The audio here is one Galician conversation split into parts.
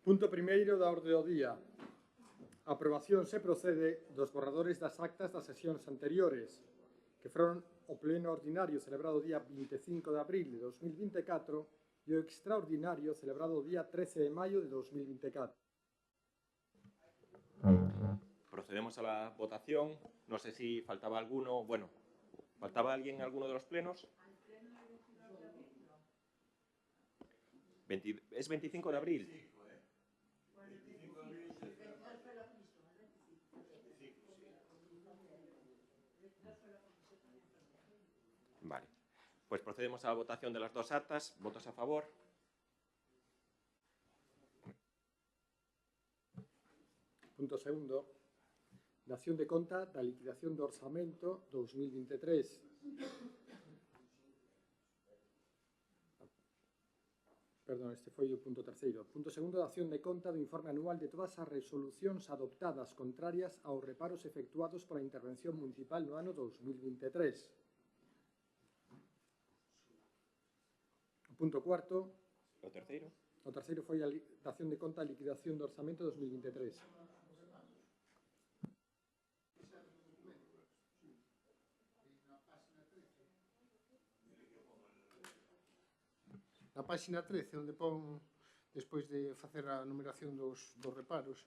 Punto primeiro da orde do día. A aprobación se procede dos borradores das actas das sesións anteriores, que foron o pleno ordinario celebrado o día 25 de abril de 2024 e o extraordinario celebrado o día 13 de maio de 2024. Procedemos a la votación. No sé si faltaba alguno. Bueno, ¿faltaba alguien en alguno de los plenos? ¿Es 25 de abril? Vale. Pues procedemos a la votación de las dos actas. ¿Votos a favor? Punto segundo. Dación de conta da liquidación do orzamento 2023. Perdón, este foi o punto terceiro. Punto segundo, dación de conta do informe anual de todas as resolucións adoptadas contrarias aos reparos efectuados pola intervención municipal no ano 2023. O punto cuarto. O terceiro. O terceiro foi a dación de conta da liquidación do orzamento 2023. Na páxina 13, onde pon, despois de facer a numeración dos reparos,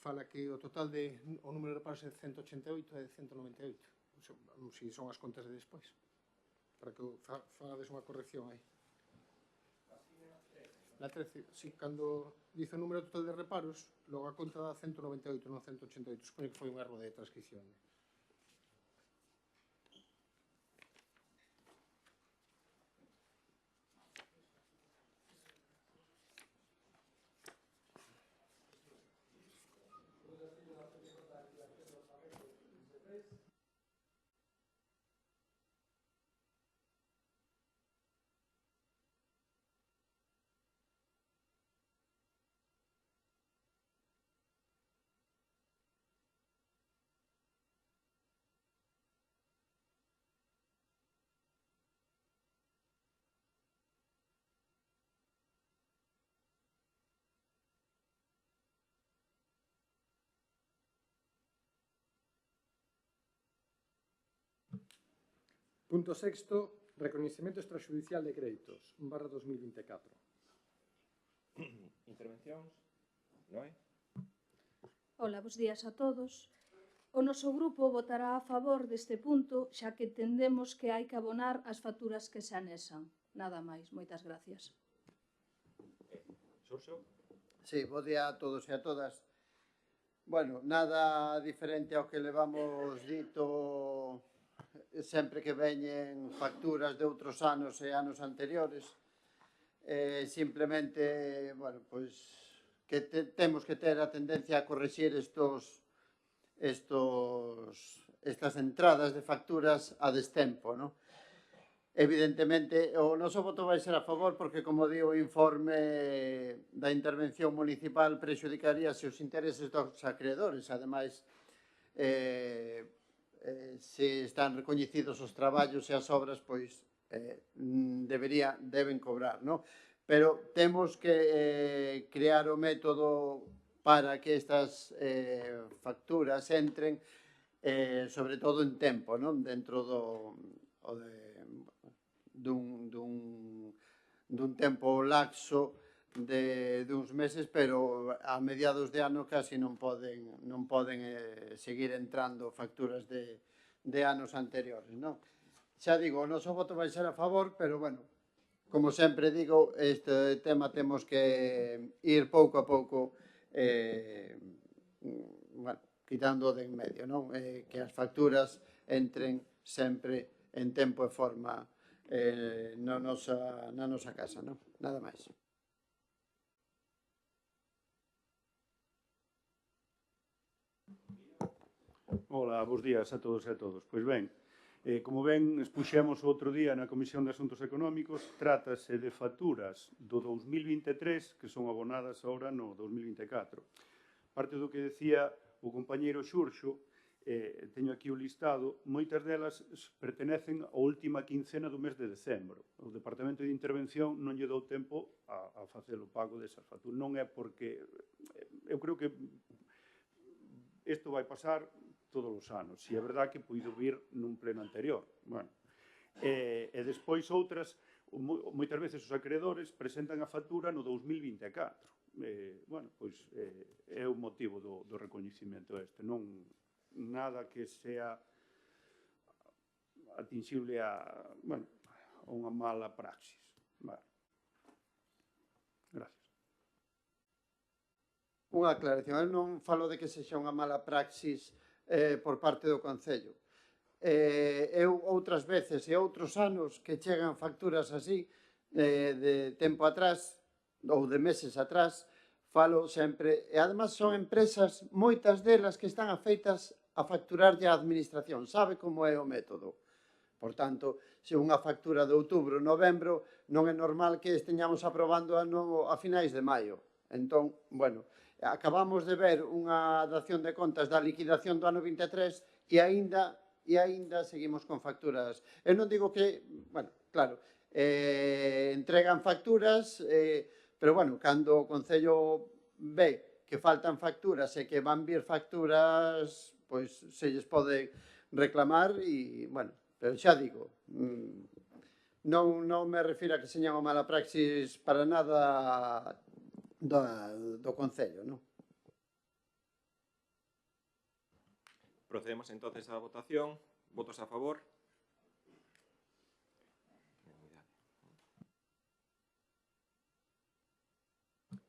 fala que o total o número de reparos é 188 e 198. Si son as contas de despois. Para que fagades unha corrección aí. Na 13, si, cando dice o número total de reparos, logo a conta dá 198, non 188. Supoño que foi un erro de transcripción. Punto sexto, recoñecemento extrajudicial de créditos, 1/2024. Intervencións? Noé? Ola, bos días a todos. O noso grupo votará a favor deste punto, xa que entendemos que hai que abonar as facturas que se anexan. Nada máis, moitas gracias. Xurxo? Sí, bo día a todos e a todas. Bueno, nada diferente ao que levamos dito sempre que veñen facturas de outros anos e anos anteriores. Simplemente, bueno, pois que temos que ter a tendencia a corrixir estas entradas de facturas a destempo, non? Evidentemente, o noso voto vai ser a favor porque, como di o informe da intervención municipal, prexudicaríase os intereses dos acreedores. Ademais, se están recoñecidos os traballos e as obras, pois deben cobrar, non? Pero temos que crear o método para que estas facturas entren, sobre todo en tempo, non? Dentro dun tempo laxo de uns meses, pero a mediados de ano casi non poden seguir entrando facturas de anos anteriores, non? Xa digo, o noso voto vai ser a favor, pero, bueno, como sempre digo, este tema temos que ir pouco a pouco quitando de en medio, non? Que as facturas entren sempre en tempo e forma na nosa casa, non? Nada máis. Ola, bos días a todos e a todos. Pois ben, como ben expuxemos outro día na Comisión de Asuntos Económicos, trátase de facturas do 2023 que son abonadas agora no 2024. Parte do que decía o compañeiro Xurxo, teño aquí o listado, moitas delas pertenecen á última quincena do mes de decembro. O Departamento de Intervención non lle dou tempo a facer o pago desas facturas. Non é porque... Eu creo que isto vai pasar todos os anos. Si é verdad que puido vir nun pleno anterior. Bueno, e despois outras, moitas veces os acreedores presentan a factura no 2024. Bueno, pois é o motivo do recoñecimento este. Non nada que sea atingible a unha mala praxis. Vale. Gracias. Unha aclaración. Eu non falo de que sexa unha mala praxis por parte do Concello. Eu outras veces e outros anos que chegan facturas así de tempo atrás ou de meses atrás, falo sempre, e además son empresas, moitas delas que están afeitas a facturarlle a administración, sabe como é o método. Por tanto, se unha factura de outubro, novembro, non é normal que esteñamos aprobando a finais de maio. Entón, bueno, acabamos de ver unha dación de contas da liquidación do ano 23 e aínda seguimos con facturas. Eu non digo que, bueno, claro, entregan facturas, pero, bueno, cando o Concello ve que faltan facturas e que van vir facturas, pois se lles pode reclamar e, bueno, pero xa digo, non me refiro a que seña unha mala praxis para nada do Concello, non? Procedemos entonces á votación. Votos a favor.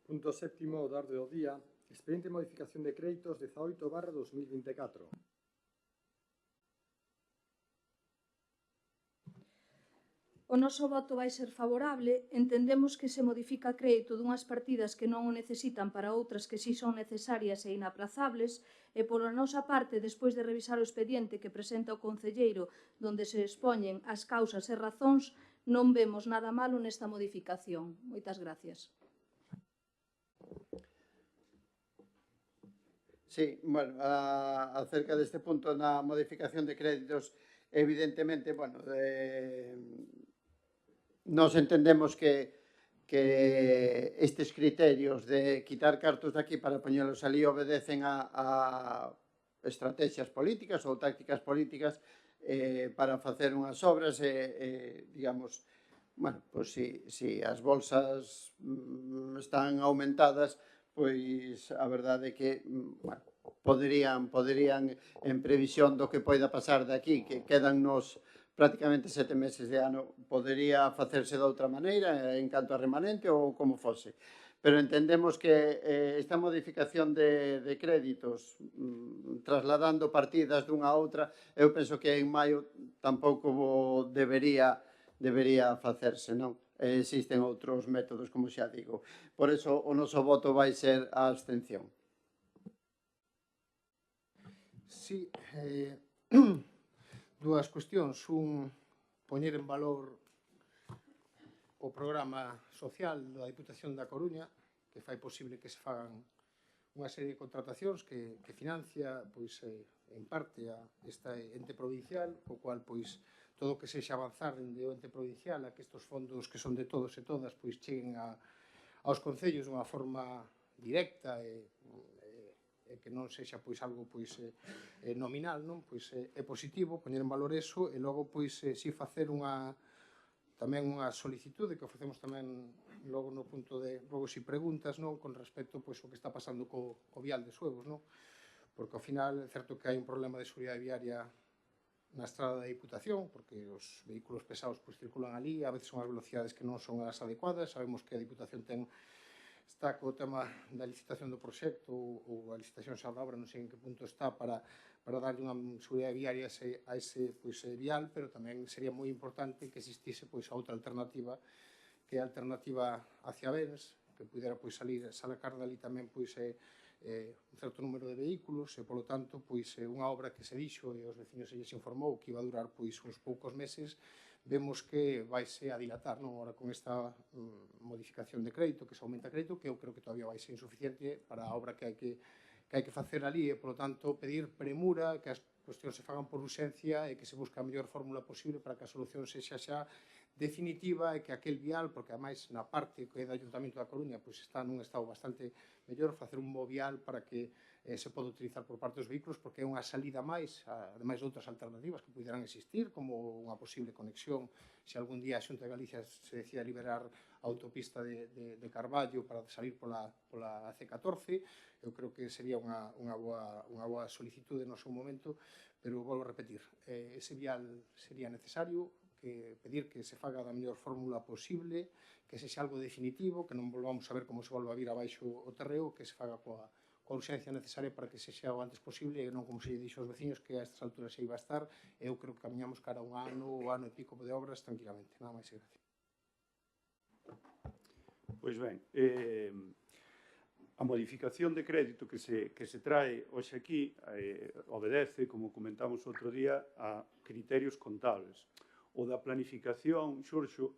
Punto séptimo da orde do día. Expediente de modificación de créditos 18/2024. O noso voto vai ser favorable. Entendemos que se modifica crédito dunhas partidas que non o necesitan para outras que si son necesarias e inaprazables, e pola nosa parte, despois de revisar o expediente que presenta o concelleiro donde se expoñen as causas e razóns, non vemos nada malo nesta modificación. Moitas gracias. Sí, bueno, acerca deste punto na modificación de créditos, evidentemente, bueno, nos entendemos que estes criterios de quitar cartos de aquí para poñelos ali obedecen a estrategias políticas ou tácticas políticas para facer unhas obras digamos, bueno, pois si as bolsas están aumentadas, pois a verdade é que, bueno, poderían, en previsión do que poida pasar de aquí, que quedannos prácticamente 7 meses de ano, podería facerse de outra maneira en canto a remanente ou como fose. Pero entendemos que esta modificación de créditos, trasladando partidas dunha a outra, eu penso que en maio tampouco debería facerse, non? Existen outros métodos, como xa digo. Por eso o noso voto vai ser a abstención. Sí, dúas cuestións. Un, poñer en valor o programa social da Diputación da Coruña, que fai posible que se fagan unha serie de contratacións que financia, pois, en parte a esta ente provincial, o cual, pois, todo o que sexa avanzar dende o ente provincial a que estes fondos que son de todos e todas pois cheguen aos concellos dunha forma directa e que non sexa pois algo pois nominal, non? Pois é positivo poñer en valor eso e logo pois si facer tamén unha solicitude que ofrecemos tamén logo no punto de logo si preguntas, non? Con respecto pois o que está pasando co vial de Suevos, non? Porque ao final é certo que hai un problema de seguridade viaria na estrada da Diputación, porque os vehículos pesados pois circulan ali, a veces son as velocidades que non son as adecuadas. Sabemos que a Diputación está co tema da licitación do proxecto ou a licitación xa da obra, non sei en que punto está para darlle unha seguridade viaria a ese vial, pero tamén sería moi importante que existise pois a outra alternativa, que é a alternativa hacia Bens, que pudera pois sacar dali tamén pois un certo número de vehículos e, polo tanto, pois unha obra que se dixo e os veciños se lles informou que iba a durar pois uns poucos meses, vemos que vaise a dilatar, non? Ahora con esta modificación de crédito, que se aumenta crédito, que eu creo que todavía vai ser insuficiente para a obra que hai que hai que facer ali e, polo tanto, pedir premura, que as cuestións se fagan por urxencia e que se busque a mellor fórmula posible para que a solución sexa xa definitiva e que aquel vial, porque ademais na parte que é do Ayuntamento da Coruña pois está nun estado bastante mellor, facer un bo vial para que se pode utilizar por parte dos vehículos, porque é unha salida máis, ademais de outras alternativas que poderán existir, como unha posible conexión se algún día a Xunta de Galicia se decida liberar a autopista de Carballo para salir pola C14. Eu creo que sería unha boa solicitude no seu momento, pero volvo a repetir, ese vial sería necesario, que pedir que se faga da mellor fórmula posible, que sexa algo definitivo, que non volvamos a ver como se volve a vir abaixo o terreo, que se faga coa urxencia necesaria para que sexa o antes posible e non como se dixo aos veciños que a estas alturas se iba a estar. Eu creo que camiñamos cara a un ano ou ano e pico de obras tranquilamente. Nada máis e gracias. Pois ben, a modificación de crédito que se trae hoxe aquí obedece, como comentamos outro día, a criterios contables. O da planificación, Xurxo,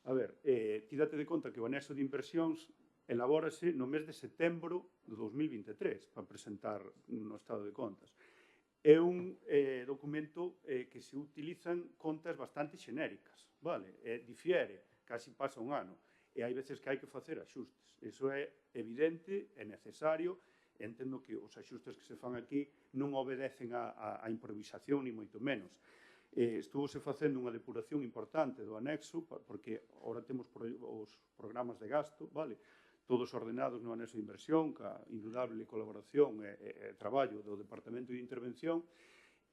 a ver, ti date de conta que o anexo de inversións elabórase no mes de setembro de 2023 para presentar no estado de contas. É un documento que se utilizan contas bastante xenéricas, vale? Difiere, casi pasa un ano, e hai veces que hai que facer axustes. Iso é evidente, é necesario, entendo que os axustes que se fan aquí non obedecen a improvisación, ni moito menos. Estuvose facendo unha depuración importante do anexo, porque agora temos os programas de gasto, vale? Todos ordenados no anexo de inversión, ca indudable colaboración e traballo do Departamento de Intervención,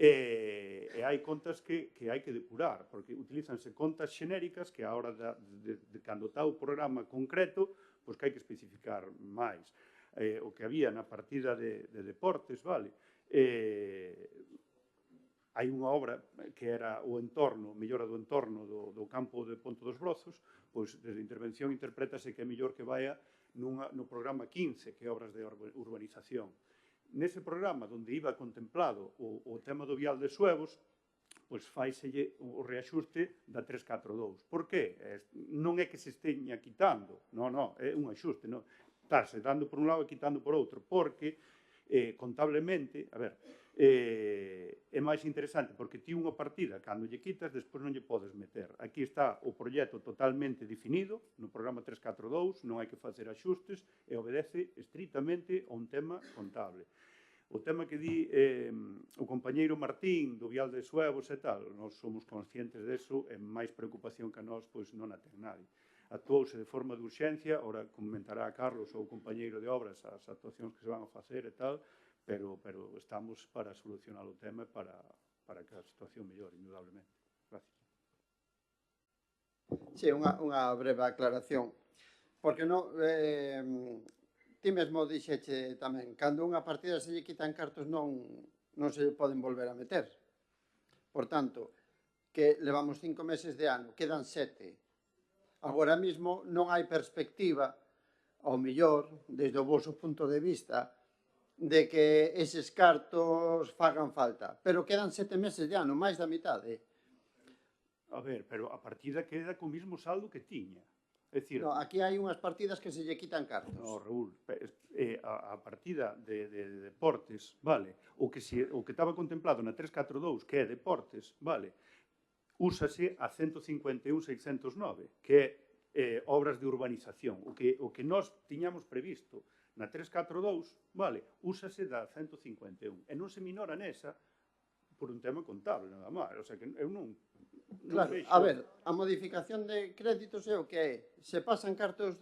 e hai contas que hai que depurar, porque utilizanse contas xenéricas que a hora de cando está o programa concreto, pois que hai que especificar máis. O que había na partida de deportes, vale? Hai unha obra que era o entorno, mellora do entorno do campo de Ponte dos Brozos, pois desde a intervención interprétase que é mellor que vaya no programa 15, que é obras de urbanización. Nese programa, onde iba contemplado o tema do vial de Suevos, pois faiselle o reaxuste da 342. Por que? Non é que se esteña quitando, non, é un axuste, non? Estarse dando por un lado e quitando por outro, porque contablemente, a ver, é máis interesante porque ti unha partida, cando lle quitas, despois non lle podes meter. Aquí está o proxecto totalmente definido, no programa 342, non hai que facer axustes e obedece estritamente a un tema contable. O tema que di o compañeiro Martín do vial de Suevos e tal, nós somos conscientes deso e máis preocupación que a nós, pois non a ten nadie. Actuouse de forma de urxencia, ora comentará a Carlos ou o compañeiro de obras as actuacións que se van a facer e tal, pero estamos para solucionar o tema e para que a situación mellore, indudablemente. Gracias. Sí, unha breve aclaración. Porque non, ti mesmo dixeche tamén, cando unha partida se lle quitan cartos non se poden volver a meter. Por tanto, que levamos 5 meses de ano, quedan 7. Agora mesmo non hai perspectiva, ao mellor, desde o vosso punto de vista, de que eses cartos fagan falta. Pero quedan 7 meses de ano, máis da mitade. A ver, pero a partida queda co mismo saldo que tiña. É dicir, No, aquí hai unhas partidas que se lle quitan cartos. no, Raúl, a partida de deportes, vale, o que estaba contemplado na 342, que é deportes, vale, úsase a 151.609, que é obras de urbanización. O que nós tiñamos previsto na 342, vale, úsase da 151. E non se minora nesa por un tema contable, nada máis. O sea, que eu non Claro, vexo... a ver, a modificación de créditos é o que é. Se pasan cartos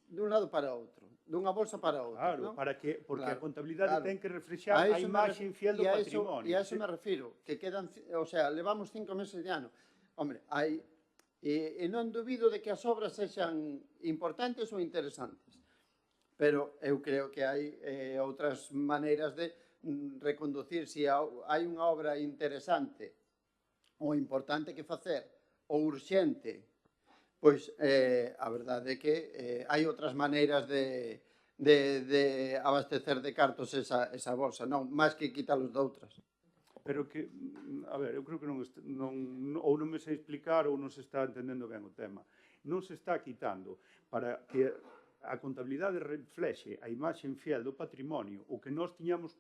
dun lado para outro, dunha bolsa para outra, Claro, non? porque Claro, a contabilidade claro. ten que reflexar a imaxe infiel do patrimonio. E a eso me refiro, que quedan, o sea, levamos 5 meses de ano. Hombre, hai, e non dubido de que as obras sexan importantes ou interesantes, pero eu creo que hai outras maneiras de reconducir. Se hai unha obra interesante ou importante que facer, ou urxente, pois a verdade é que hai outras maneiras de abastecer de cartos esa bolsa, non, máis que quitalos de outras. Pero que, a ver, eu creo que ou non me sei explicar ou non se está entendendo ben o tema. Non se está quitando para que a contabilidade reflexe a imaxe fiel do patrimonio, o que nós tiñamos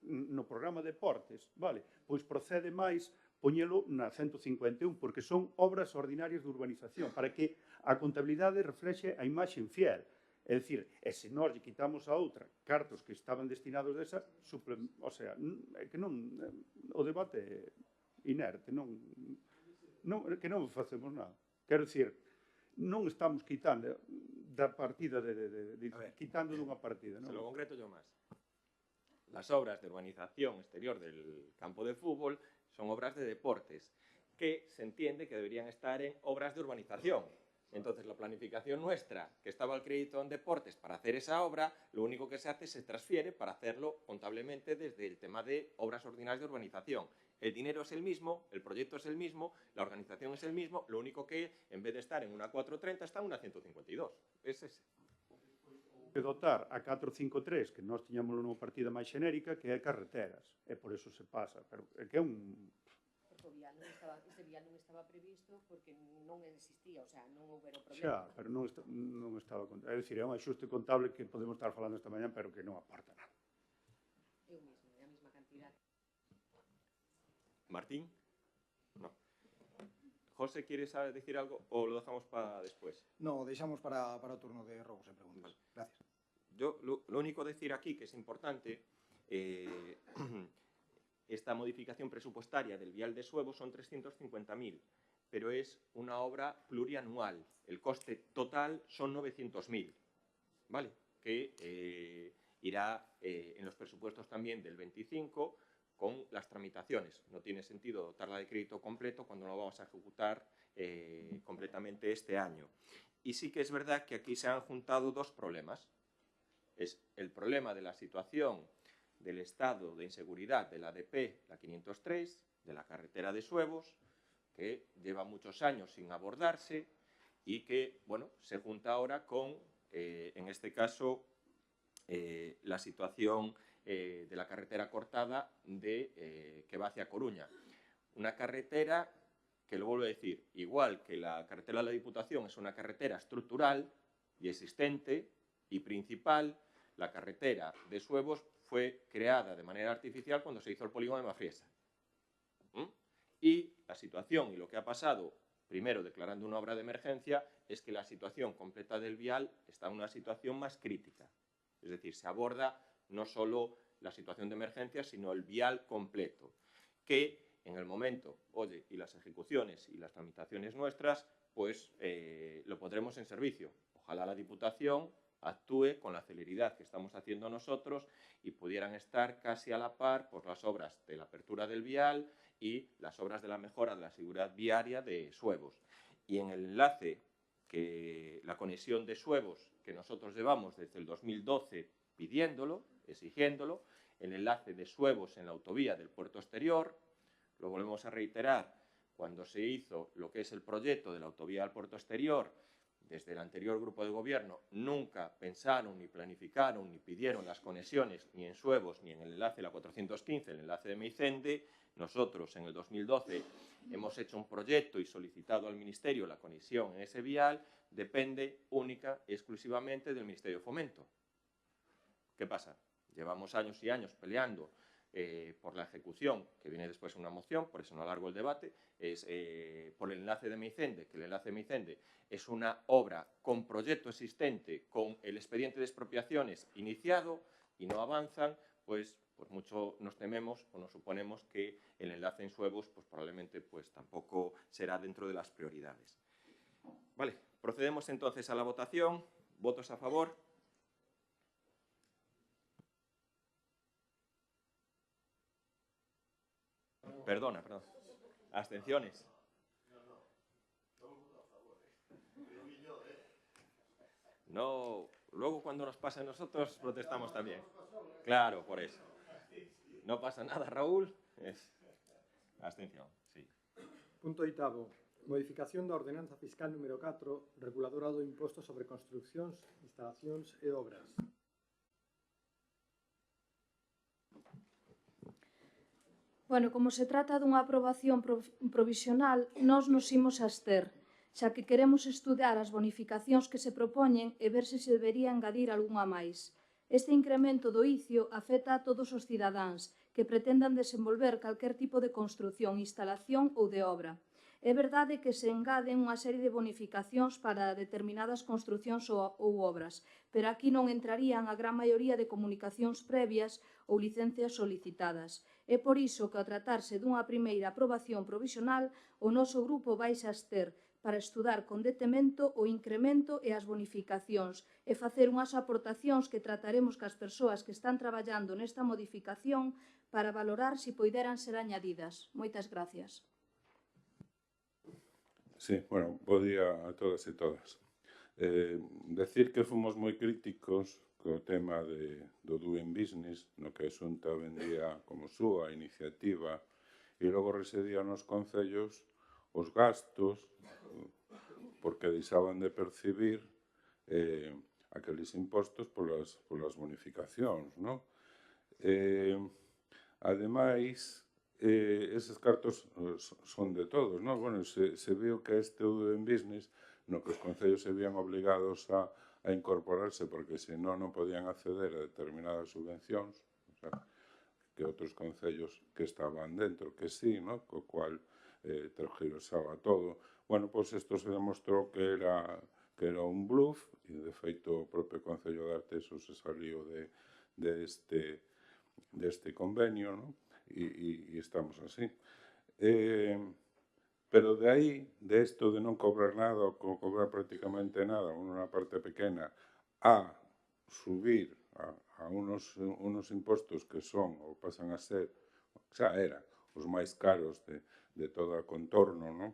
no programa de deportes, vale? Pois procede máis poñelo na 151, porque son obras ordinarias de urbanización, para que a contabilidade reflexe a imaxe fiel. É dicir, se nós lle quitamos a outra cartos que estaban destinados desa, o sea, é que non, o debate é inerte, que non facemos nada. Quero dicir, non estamos quitando da partida, quitando dunha partida. Se lo concreto yo más. Las obras de urbanización exterior del campo de fútbol son obras de deportes, que se entiende que deberían estar en obras de urbanización. Entonces, la planificación nuestra, que estaba al crédito en deportes para hacer esa obra, lo único que se hace se transfiere para hacerlo contablemente desde el tema de obras ordinarias de urbanización. El dinero es el mismo, el proyecto es el mismo, la organización es el mismo, lo único que en vez de estar en una 430 está en una 152. Es ese. Que dotar a 453, que nós tiñamos nunha partida máis xenérica, que é carreteras. E por eso se pasa. Pero é que é un... Ese vial non estaba previsto porque non existía, o sea, non houbera problema. Xa, pero non estaba... É dicir, é un axuste contable que podemos estar falando esta mañá, pero que non aporta nada. É o mismo, é a mesma cantidad. ¿Martín? No. José, ¿quieres decir algo o lo dejamos para después? No, deixamos para o turno de robos e preguntas. Gracias. Yo lo único decir aquí que es importante, esta modificación presupuestaria del vial de Suevo son 350.000, pero es una obra plurianual. El coste total son 900.000, ¿vale? Que irá en los presupuestos también del 25 con las tramitaciones. No tiene sentido dotarla de crédito completo cuando lo vamos a ejecutar completamente este año. Y sí que es verdad que aquí se han juntado dos problemas. Es el problema de la situación del estado de inseguridad de la ADP, la 503, de la carretera de Suevos, que lleva muchos años sin abordarse y que, bueno, se junta ahora con, en este caso, la situación de la carretera cortada que va hacia Coruña. Una carretera que, lo vuelvo a decir, igual que la carretera de la Diputación es una carretera estructural y existente y principal, la carretera de Suevos fue creada de manera artificial cuando se hizo el polígono de Mafriesa. Y la situación y lo que ha pasado, primero declarando una obra de emergencia, es que la situación completa del vial está en una situación más crítica. Es decir, se aborda no solo la situación de emergencia, sino el vial completo, que en el momento, oye, y las ejecuciones y las tramitaciones nuestras, pues lo pondremos en servicio. Ojalá la Diputación actúe con la celeridad que estamos haciendo nosotros y pudieran estar casi a la par por las obras de la apertura del vial y las obras de la mejora de la seguridad viaria de Suevos. Y en el enlace, que la conexión de Suevos, que nosotros llevamos desde el 2012 pidiéndolo, exigiéndolo, el enlace de Suevos en la autovía del puerto exterior, lo volvemos a reiterar cuando se hizo lo que es el proyecto de la autovía al puerto exterior. Desde el anterior grupo de gobierno nunca pensaron, ni planificaron, ni pidieron las conexiones ni en Suevos ni en el enlace de la 415, el enlace de Meicende. Nosotros en el 2012 hemos hecho un proyecto y solicitado al Ministerio la conexión en ese vial, depende única y exclusivamente del Ministerio de Fomento. ¿Qué pasa? Llevamos años y años peleando por la ejecución, que viene después una moción, por eso no alargo el debate, es por el enlace de Meicende, que el enlace de Meicende es una obra con proyecto existente, con el expediente de expropiaciones iniciado y no avanzan, pues mucho nos tememos o nos suponemos que el enlace en Suevos pues probablemente pues tampoco será dentro de las prioridades. Vale, procedemos entonces a la votación. ¿Votos a favor? Perdona. ¿Abstenciones? No, luego cuando nos pasa a nosotros protestamos también. Claro, por eso. No pasa nada, Raúl. Es abstención, sí. Punto oitavo. Modificación da ordenanza fiscal número 4, reguladora do imposto sobre construccións, instalacións e obras. Bueno, como se trata dunha aprobación provisional, nós nos imos abster, xa que queremos estudar as bonificacións que se propoñen e ver se debería engadir algunha máis. Este incremento do ICIO afecta a todos os cidadáns que pretendan desenvolver calquer tipo de construción, instalación ou de obra. É verdade que se engaden unha serie de bonificacións para determinadas construcións ou obras, pero aquí non entrarían a gran maioría de comunicacións previas ou licencias solicitadas. É por iso que, ao tratarse dunha primeira aprobación provisional, o noso grupo vai se abster para estudar con detemento o incremento e as bonificacións e facer unhas aportacións que trataremos cas persoas que están traballando nesta modificación para valorar se poideran ser añadidas. Moitas gracias. Sí, bueno, bo día a todas e todas. Decir que fomos moi críticos co tema do Doing Business, no que a Xunta vendía como súa iniciativa e logo residía nos concellos os gastos porque deixaban de percibir aqueles impostos polas bonificacións, non? Ademais, eses cartos son de todos, non? Bueno, se viu que este Doing Business no que os concellos se vían obligados a incorporarse porque senón non podían acceder a determinadas subvencións, o sea, que outros concellos que estaban dentro, que sí, no? Co cual tergiversaba todo. Bueno, pois isto se demostrou que era un bluff e, de feito, o propio Concello de Arteixo se saliu deste convenio, non? E estamos así. Pero de aí, de isto de non cobrar nada ou cobrar prácticamente nada, unha parte pequena, a subir a unos impostos que son ou pasan a ser, xa eran, os máis caros de todo o contorno, non?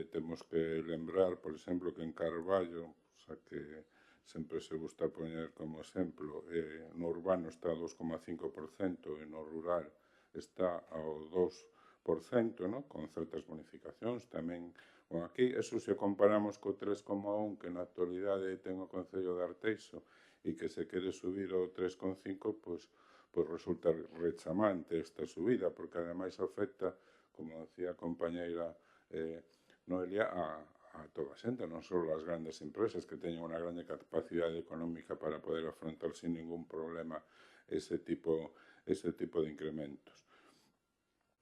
Temos que lembrar, por exemplo, que en Carballo, xa que sempre se gusta poñer como exemplo, no urbano está ao 2,5% e no rural está ao 2%, ¿no? Con certas bonificacións tamén. Bueno, aquí, eso se comparamos co 3,1 que na actualidade ten o Concello de Arteixo e que se quere subir ao 3,5, pois resulta rechamante esta subida, porque ademais afecta, como decía a compañeira Noelia, a toda a xente, non só as grandes empresas que teñen unha grande capacidade económica para poder afrontar sin ningún problema ese tipo de incrementos.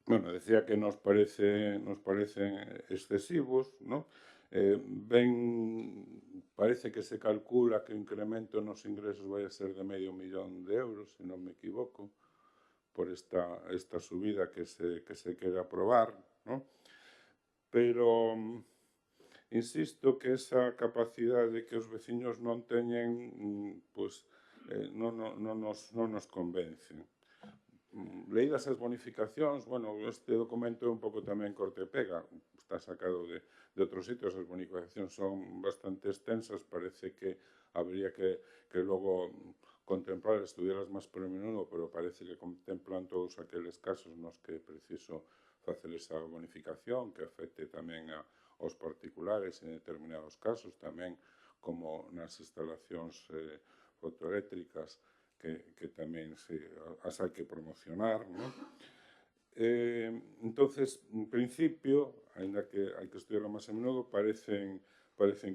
Bueno, decía que nos parecen excesivos, ¿no? Parece que se calcula que o incremento nos ingresos vai a ser de €500,000 de euros, se non me equivoco, por esta subida que se quere aprobar, ¿no? Pero insisto que esa capacidade que os veciños non teñen, pois, non nos convence. Leídas as bonificacións, bueno, este documento é un pouco tamén corte e pega, está sacado de outros sitios, as bonificacións son bastante extensas, parece que habría que logo contemplar, estudiarlas máis por menudo, pero parece que contemplan todos aqueles casos nos que é preciso facer esa bonificación, que afecte tamén aos particulares en determinados casos, tamén como nas instalacións fotoeléctricas, que tamén as hai que promocionar, non? Entonces, en principio, ainda que hai que estudiarlo máis a menudo, parecen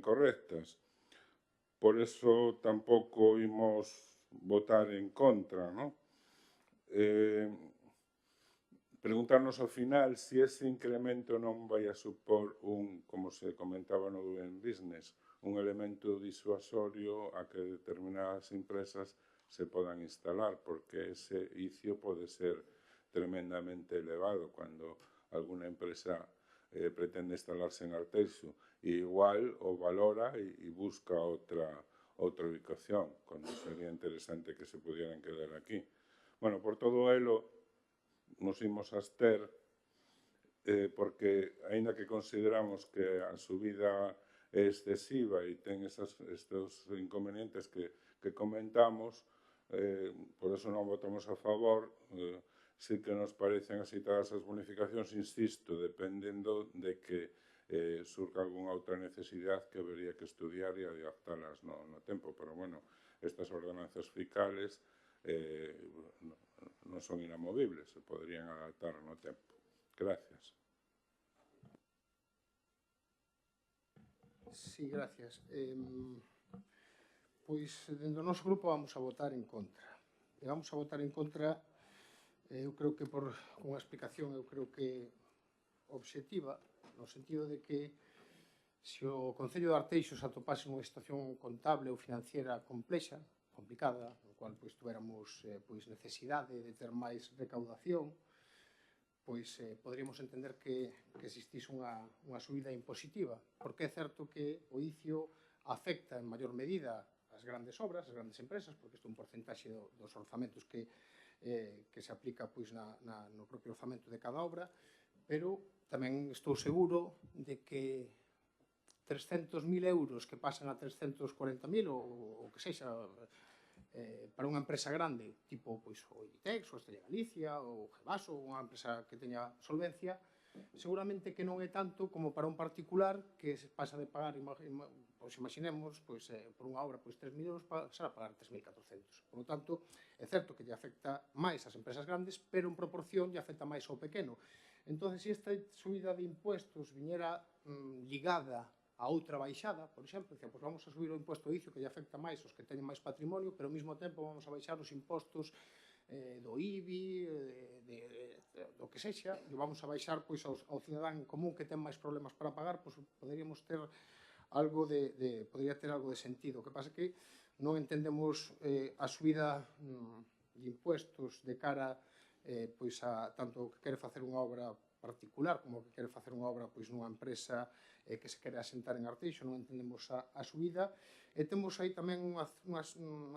correctas. Por eso tampouco imos votar en contra, non? Preguntarnos ao final se ese incremento non vai a supor como se comentaba no Doing Business, un elemento disuasorio a que determinadas empresas se podan instalar, porque ese ICIO pode ser tremendamente elevado cando alguna empresa pretende instalarse en Arteixo e igual o valora e busca outra ubicación, cando sería interesante que se pudieran quedar aquí. Bueno, por todo elo, nos imos abster, porque, aínda que consideramos que a subida é excesiva e ten estes inconvenientes que comentamos, por eso non votamos a favor. Sí que nos parecen axeitadas as bonificacións, insisto, dependendo de que surca algunha outra necesidade que habería que estudiar e adaptalas no tempo, pero, bueno, estas ordenanzas fiscales non son inamovibles, se poderían adaptar no tempo. Gracias. Sí, gracias. Pois, dentro do noso grupo vamos a votar en contra. E vamos a votar en contra, eu creo que por unha explicación, eu creo que obxectiva, no sentido de que se o Concello de Arteixo se atopase nunha situación contable ou financiera complicada, no cual pois tuéramos pois necesidade de ter máis recaudación, pois poderíamos entender que existise unha subida impositiva, porque é certo que o ICIO afecta en maior medida as grandes obras, as grandes empresas, porque isto é un porcentaxe dos orzamentos que se aplica pois no propio orzamento de cada obra, pero tamén estou seguro de que 300.000 euros que pasan a 340.000 ou que sexa para unha empresa grande, tipo pois, o Inditex, o Estrella Galicia, o Gevaso, unha empresa que teña solvencia, seguramente que non é tanto como para un particular que se pasa de pagar, pois imaginemos, pois, por unha obra pois 3.000 euros, pasar a pagar 3.400. Por lo tanto, é certo que lle afecta máis ás empresas grandes, pero en proporción lle afecta máis ao pequeno. Entón, se esta subida de impuestos viñera ligada a outra baixada, por exemplo, pois vamos a subir o imposto ICIO que lle afecta máis aos que teñen máis patrimonio, pero ao mesmo tempo vamos a baixar os impostos do IBI, do que sexa, e vamos a baixar pois ao cidadán común que ten máis problemas para pagar, pois poderíamos ter podría ter algo de sentido. O que pasa que non entendemos a subida de impuestos de cara pois a tanto que quere facer unha obra particular como que quere facer unha obra pois nunha empresa que se quere asentar en Arteixo, non entendemos a subida. E temos aí tamén unha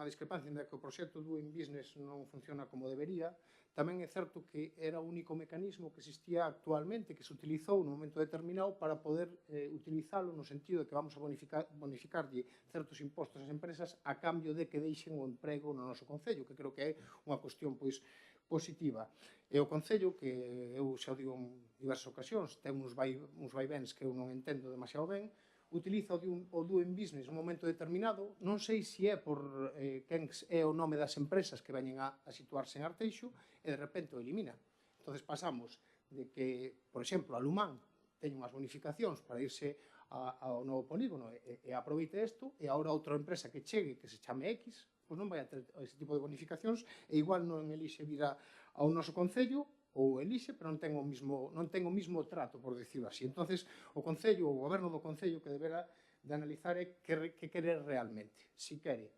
discrepancia en que o proxecto Doing Business non funciona como debería. Tamén é certo que era o único mecanismo que existía actualmente, que se utilizou no momento determinado para poder utilizalo no sentido de que vamos a bonificarlle certos impostos ás empresas a cambio de que deixen o emprego no noso Concello, que creo que é unha cuestión pois positiva. E o Concello, que eu xa o digo en diversas ocasións, ten uns vaivens que eu non entendo demasiado ben, utiliza o Doing Business en un momento determinado, non sei se é por quen é o nome das empresas que veñen a situarse en Arteixo, e de repente o elimina. Entón pasamos de que, por exemplo, a Lumán teña unhas bonificacións para irse ao novo polígono e aproveite isto, e agora outra empresa que chegue, que se chame X, pois non vai a ter ese tipo de bonificacións, e igual non elixe vir ao noso Concello, ou elixe, pero non ten o mismo trato, por decirlo así. Entonces, o Concello, o goberno do Concello, que debera de analizar é que quere realmente. Si quere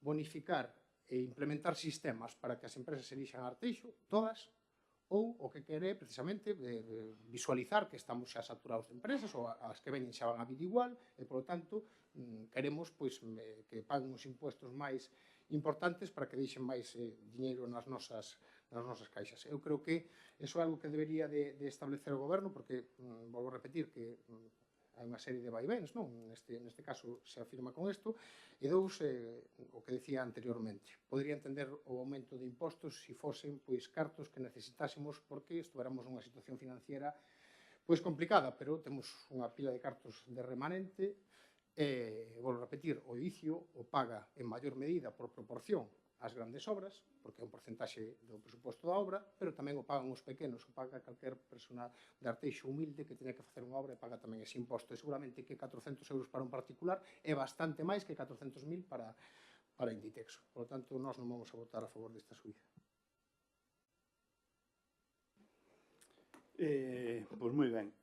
bonificar e implementar sistemas para que as empresas elixan Arteixo, todas, ou o que quere precisamente visualizar que estamos xa saturados de empresas, ou as que veñen xa van a vir igual, e, por lo tanto, queremos que paguen os impuestos máis importantes para que deixen máis diñeiro nas nosas caixas. Eu creo que iso é algo que debería de establecer o goberno, porque, volvo a repetir, que hai unha serie de vaivens, non? Neste caso se afirma con isto, e dous, o que decía anteriormente, podría entender o aumento de impostos se fosen pois cartos que necesitásemos porque estuéramos nunha situación financiera pois complicada, pero temos unha pila de cartos de remanente e, volvo a repetir, o ICIO o paga en maior medida por proporción as grandes obras, porque é un porcentaxe do presuposto da obra, pero tamén o pagan os pequenos, o paga calquer persona de Arteixo humilde que teña que facer unha obra e paga tamén ese imposto. E seguramente que 400 euros para un particular é bastante máis que 400.000 para Inditex. Por lo tanto, nós non vamos a votar a favor desta subida. Pois moi ben.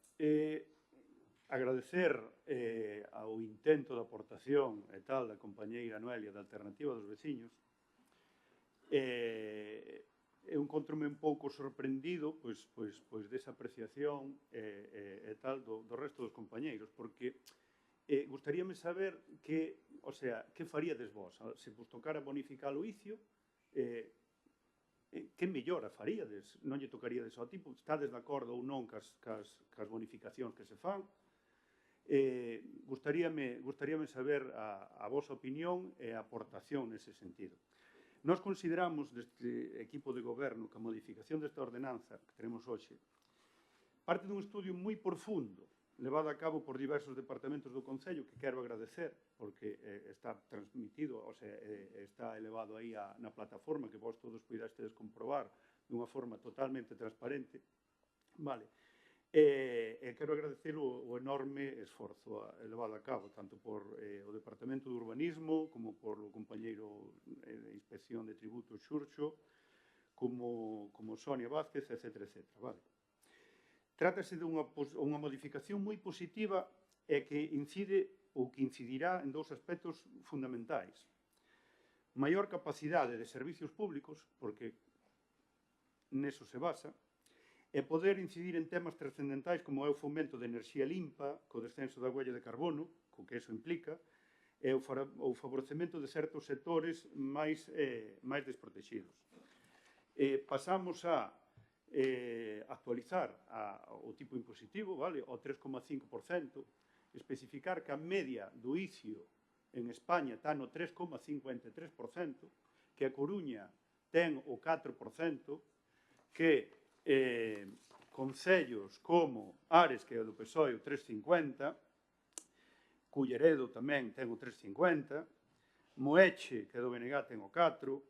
Agradecer ao intento de aportación e tal da compañeira Noelia da Alternativa dos Veciños. Eu encontro-me un pouco sorprendido pois desa apreciación e tal do resto dos compañeiros, porque gustaríame saber que faríades vos, se vos tocara bonificar o ICIO, que mellora faríades? Non lle tocaríades ao tipo? Estades de acordo ou non cas bonificacións que se fan? Gustaríame saber a vosa opinión e a aportación nese sentido. Nós consideramos deste equipo de goberno que a modificación desta ordenanza que tenemos hoxe parte dun estudio moi profundo levado a cabo por diversos departamentos do Concello, que quero agradecer porque está transmitido, está elevado aí na plataforma que vos todos puidastes comprobar dunha forma totalmente transparente. Vale. quero agradecer o enorme esforzo elevado a cabo, tanto por o Departamento de Urbanismo, como por o compañeiro de Inspección de Tributos Xurxo, como Sonia Vázquez, etc. Vale. Trátase de unha modificación moi positiva e que incide ou que incidirá en dous aspectos fundamentais. Maior capacidade de servicios públicos, porque neso se basa, e poder incidir en temas trascendentais como é o fomento de enerxía limpa, co descenso da huella de carbono, co que eso implica, e o favorecemento de certos sectores máis desprotegidos. Pasamos a actualizar o tipo impositivo, vale, ao 3,5%, especificar que a media do ICIO en España está no 3,53%, que a Coruña ten o 4%, que concellos como Ares, que é o do PSOE, o 3,50%, Culleredo tamén ten o 3,50%, Moeche, que é do BNG, ten o 4%,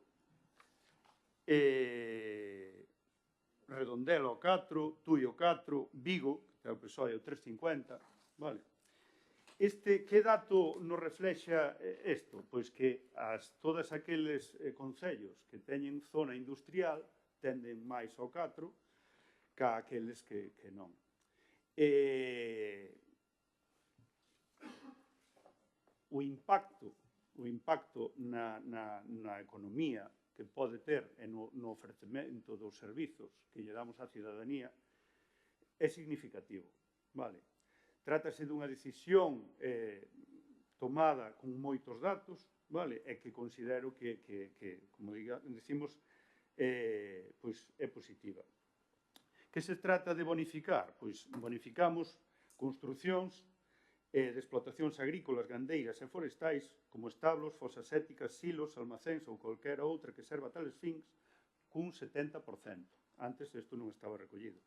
Redondela o 4%, Tui o 4%, Vigo, que é o PSOE, o 3,50%, vale? Que dato nos reflexa isto? Pois que todos aqueles concellos que teñen zona industrial tenden máis ao 4%, ca aqueles que non. O impacto na economía que pode ter no ofrecemento dos servizos que lle damos á cidadanía é significativo. Vale. Trátase dunha decisión tomada con moitos datos, vale, e que considero que como decimos, pois é positiva. Que se trata de bonificar? Pois bonificamos construcións de explotacións agrícolas, gandeiras e forestais, como establos, fosas sépticas, silos, almacéns ou calquera outra que serva a tales fins, cun 70%. Antes isto non estaba recollido.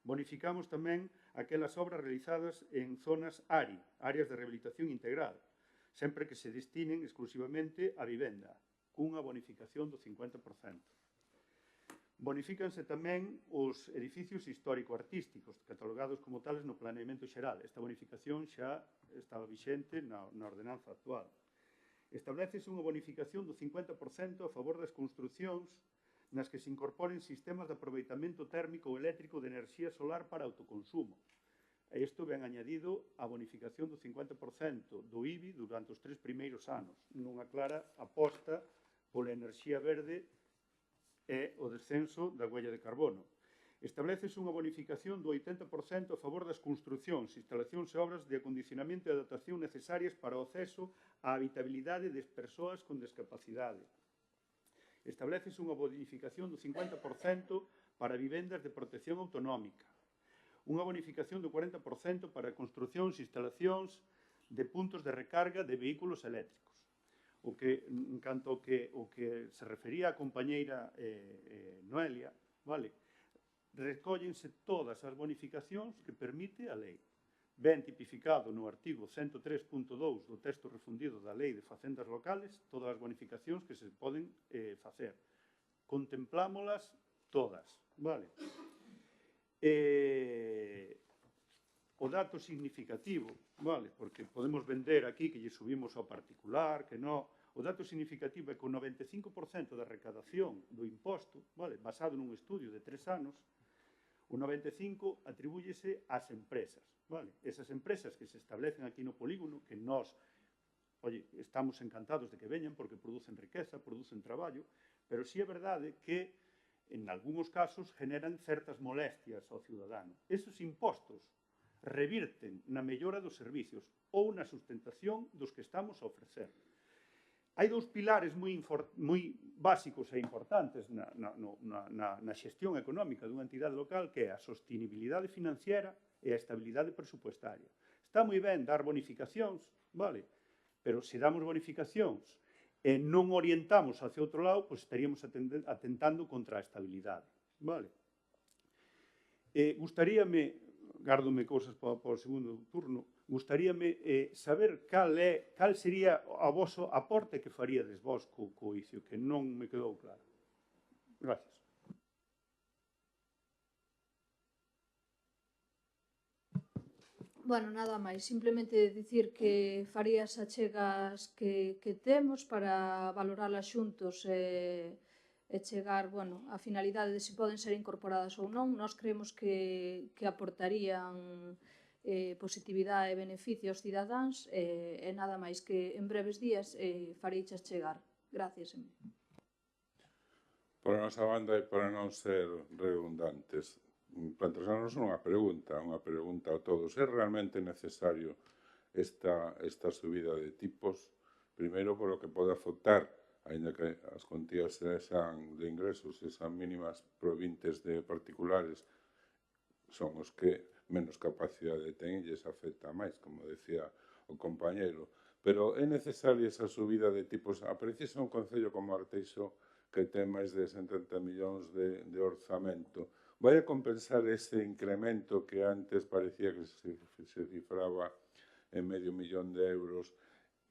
Bonificamos tamén aquelas obras realizadas en zonas ARI, áreas de rehabilitación integral, sempre que se destinen exclusivamente a vivenda, cunha bonificación do 50%. Bonifícanse tamén os edificios histórico-artísticos, catalogados como tales no planeamento xeral. Esta bonificación xa estaba vixente na ordenanza actual. Establecese unha bonificación do 50% a favor das construcións nas que se incorporen sistemas de aproveitamento térmico ou eléctrico de enerxía solar para autoconsumo. Isto ven añadido a bonificación do 50% do IBI durante os 3 primeiros anos, nunha clara aposta pola enerxía verde e o descenso da huella de carbono. Establecese unha bonificación do 80% a favor das construcións, instalacións e obras de acondicionamento e adaptación necesarias para o acceso á habitabilidade das persoas con discapacidade. Establecese unha bonificación do 50% para vivendas de protección autonómica. Unha bonificación do 40% para construcións e instalacións de puntos de recarga de vehículos eléctricos. En canto ao que se refería a compañeira Noelia, vale, recóllense todas as bonificacións que permite a lei. Ben tipificado no artigo 103.2 do texto refundido da Lei de Facendas Locales, todas as bonificacións que se poden facer. Contemplámolas todas, vale? O dato significativo, vale, porque podemos vender aquí que lle subimos ao particular, que non. O dato significativo é que o 95% da recadación do imposto, vale, basado nun estudio de 3 anos, o 95% atribúyese ás empresas, vale? Esas empresas que se establecen aquí no polígono, que nós, estamos encantados de que veñan porque producen riqueza, producen traballo, pero si é verdade que en algúns casos generan certas molestias ao cidadano. Esos impostos revirten na mellora dos servicios ou na sustentación dos que estamos a ofrecer. Hai dous pilares moi básicos e importantes na xestión económica dunha entidade local, que é a sostenibilidade financiera e a estabilidade presupuestaria. Está moi ben dar bonificacións, vale? Pero se damos bonificacións e non orientamos hacia outro lado, pois estaríamos atentando contra a estabilidade, vale? Gustaríame, gárdome cousas para o segundo turno, gustaríame saber cal sería o voso aporte que faríades vos co ICIO, que non me quedou claro. Gracias. Bueno, nada máis, simplemente dicir que faría as achegas que temos para valorarlas xuntos e chegar, bueno, a finalidade de se poden ser incorporadas ou non. Nós creemos que aportarían positividade e beneficio aos cidadáns e nada máis que en breves días fareichas chegar. Gracias. Por a nosa banda e para non ser redundantes, plantearnos unha pregunta a todos. É realmente necesario esta subida de tipos? Primeiro, por o que pode afectar, ainda que as contías sexan de ingresos e sean mínimas provintes de particulares, son os que menos capacidade ten e lles afecta máis, como decía o compañeiro. Pero é necesaria esa subida de tipos. Precisa un concello como Arteixo que ten máis de 70 millóns de orzamento. Vai a compensar ese incremento que antes parecía que se cifraba en €500.000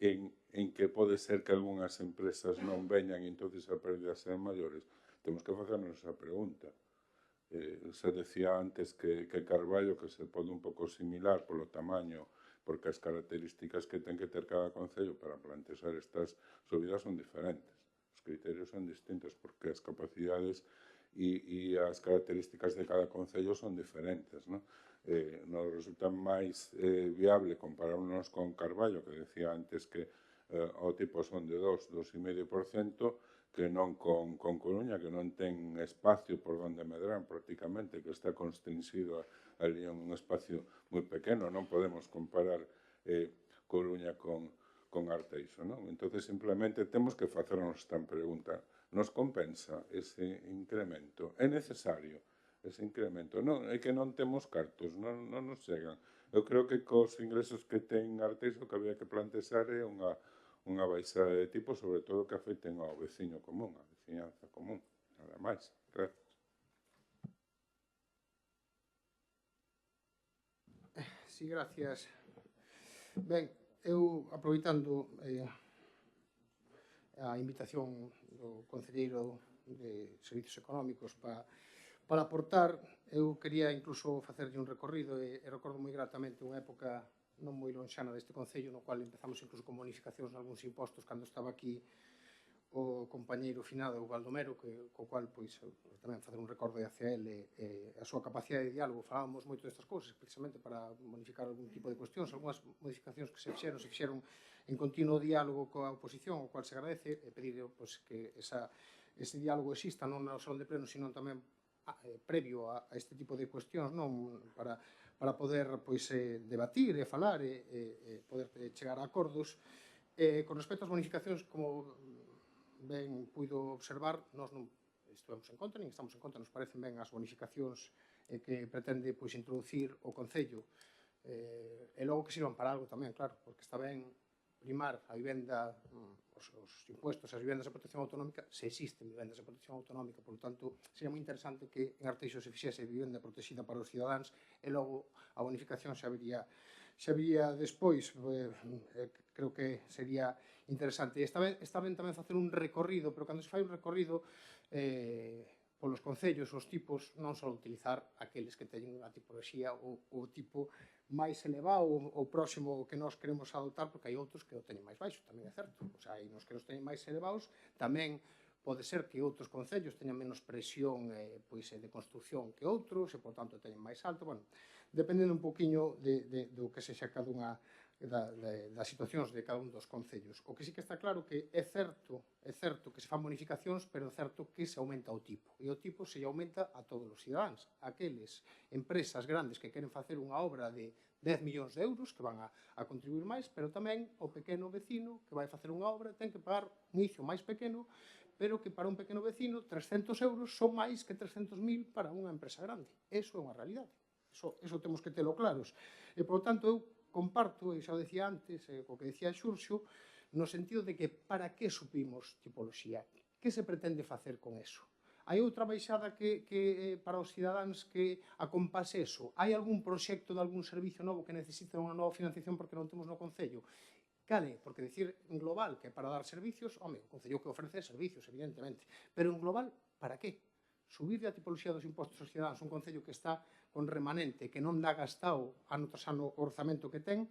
en que pode ser que algunhas empresas non veñan e entonces a pérdidas sean maiores? Temos que facernos esa pregunta. Se decía antes que Carballo, que se pode un pouco similar polo tamaño, porque as características que ten que ter cada concello para plantear estas subidas son diferentes. Os criterios son distintos porque as capacidades e as características de cada concello son diferentes, non? Nos resulta máis viable compararnos con Carballo, que decía antes que o tipo son de 2,5%, que non con Coruña, que non ten espacio por onde medrar prácticamente, que está constringido ali en un espacio moi pequeno. Non podemos comparar Coruña con Arteixo, non? Entón, simplemente temos que facernos esta pregunta. Nos compensa ese incremento? É necesario ese incremento? Non, é que non temos cartos, non nos chegan. Eu creo que cos ingresos que ten Arteixo que había que plantear é unha baixada de tipo, sobre todo que afecten ao veciño común, a veciñanza común. Nada máis. Gracias. Sí, gracias. Ben, eu, aproveitando a invitación do concelleiro de Servicios Económicos para aportar, eu quería incluso facerlle un recorrido e recordo moi gratamente unha época non moi lonxana deste concello, no cual empezamos incluso con bonificacións nalgúns impostos cando estaba aquí o compañeiro finado, o Baldomero, co cual pois, tamén facer un recordo hacia ele e a súa capacidade de diálogo. Falábamos moito destas cousas, precisamente para bonificar algún tipo de cuestións. Algúnas modificacións que se fixeron en continuo diálogo coa oposición, o cual se agradece, e pedir pois, que ese diálogo exista non na salón de pleno, sino tamén previo a este tipo de cuestións, non para poder pois, debatir e falar e poder chegar a acordos. Con respecto ás bonificacións, como ben puido observar, nós non estivemos en contra, nin estamos en contra, nos parecen ben as bonificacións que pretende pois, introducir o Concello. E logo que sirvan para algo tamén, claro, porque está ben primar a vivenda, os impuestos as vivendas de protección autonómica, se existen vivendas de protección autonómica, por lo tanto, sería moi interesante que en Arteixo se fixese vivenda protegida para os cidadáns e logo a bonificación xa viría despois. Creo que sería interesante. Está ben tamén facer un recorrido, pero cando se fai un recorrido polos concellos, os tipos, non só utilizar aqueles que teñen a tipoloxía ou tipo máis elevado ou próximo ao que nós queremos adoptar, porque hai outros que o teñen máis baixo, tamén é certo. O sea, hai nos que os teñen máis elevados, tamén pode ser que outros concellos teñan menos presión pois, de construcción que outros, e, por tanto, teñen máis alto. Bueno, dependendo un poquinho do que sexa cada unha das situacións de cada un dos concellos. O que sí que está claro que é certo que se fan bonificacións, pero é certo que se aumenta o tipo. E o tipo se aumenta a todos os cidadáns. Aqueles empresas grandes que queren facer unha obra de 10 millóns de euros, que van a contribuir máis, pero tamén o pequeno vecino que vai facer unha obra ten que pagar un inicio máis pequeno, pero que para un pequeno vecino 300 euros son máis que 300.000 para unha empresa grande. Eso é unha realidade. Eso temos que telo claros. E, por tanto, eu comparto, e xa o decía antes, o que decía Xurxo, no sentido de que para que supimos tipoloxía? Que se pretende facer con eso? Hai outra baixada que para os cidadáns que acompase eso? Hai algún proxecto de algún servicio novo que necesita unha nova financiación porque non temos no Concello? Cale, porque decir en global que para dar servicios, home, o Concello que ofrece servicios, evidentemente, pero en global, para que? Subir a tipoloxía dos impostos aos cidadáns, un Concello que está con remanente que non dá gastado ano tras ano o orzamento que ten,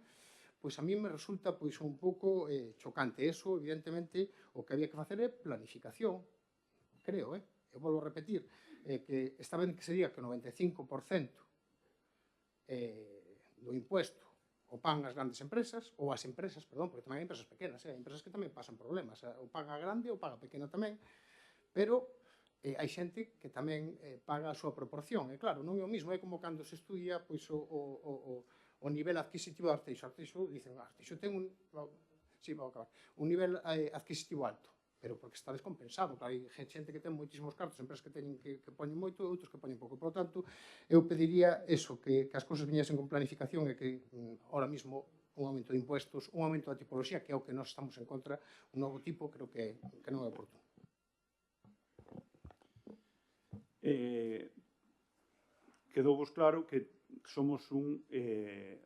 pois a mí me resulta pois un pouco chocante. Eso, evidentemente, o que había que facer é planificación, creo, eu volvo a repetir, que está ben que se diga que o 95% do impuesto o pagan as grandes empresas, ou as empresas, perdón, porque tamén hai empresas pequenas, hai empresas que tamén pasan problemas, o paga grande ou paga pequena tamén, pero hai xente que tamén paga a súa proporción. E claro, non é o mismo, é como cando se estudia pois, o nivel adquisitivo de Arteixo. Arteixo, dicen, Arteixo ten un nivel adquisitivo alto, pero porque está descompensado. Claro, hai xente que ten moitísimos cartos, empresas que poñen moito, outros que poñen pouco. Por lo tanto, eu pediría eso, que as cousas viñesen con planificación e que ahora mismo un aumento de impuestos, un aumento da tipoloxía, que é o que nós estamos en contra, un novo tipo, creo que non é oportuno. Quedou vos claro que somos un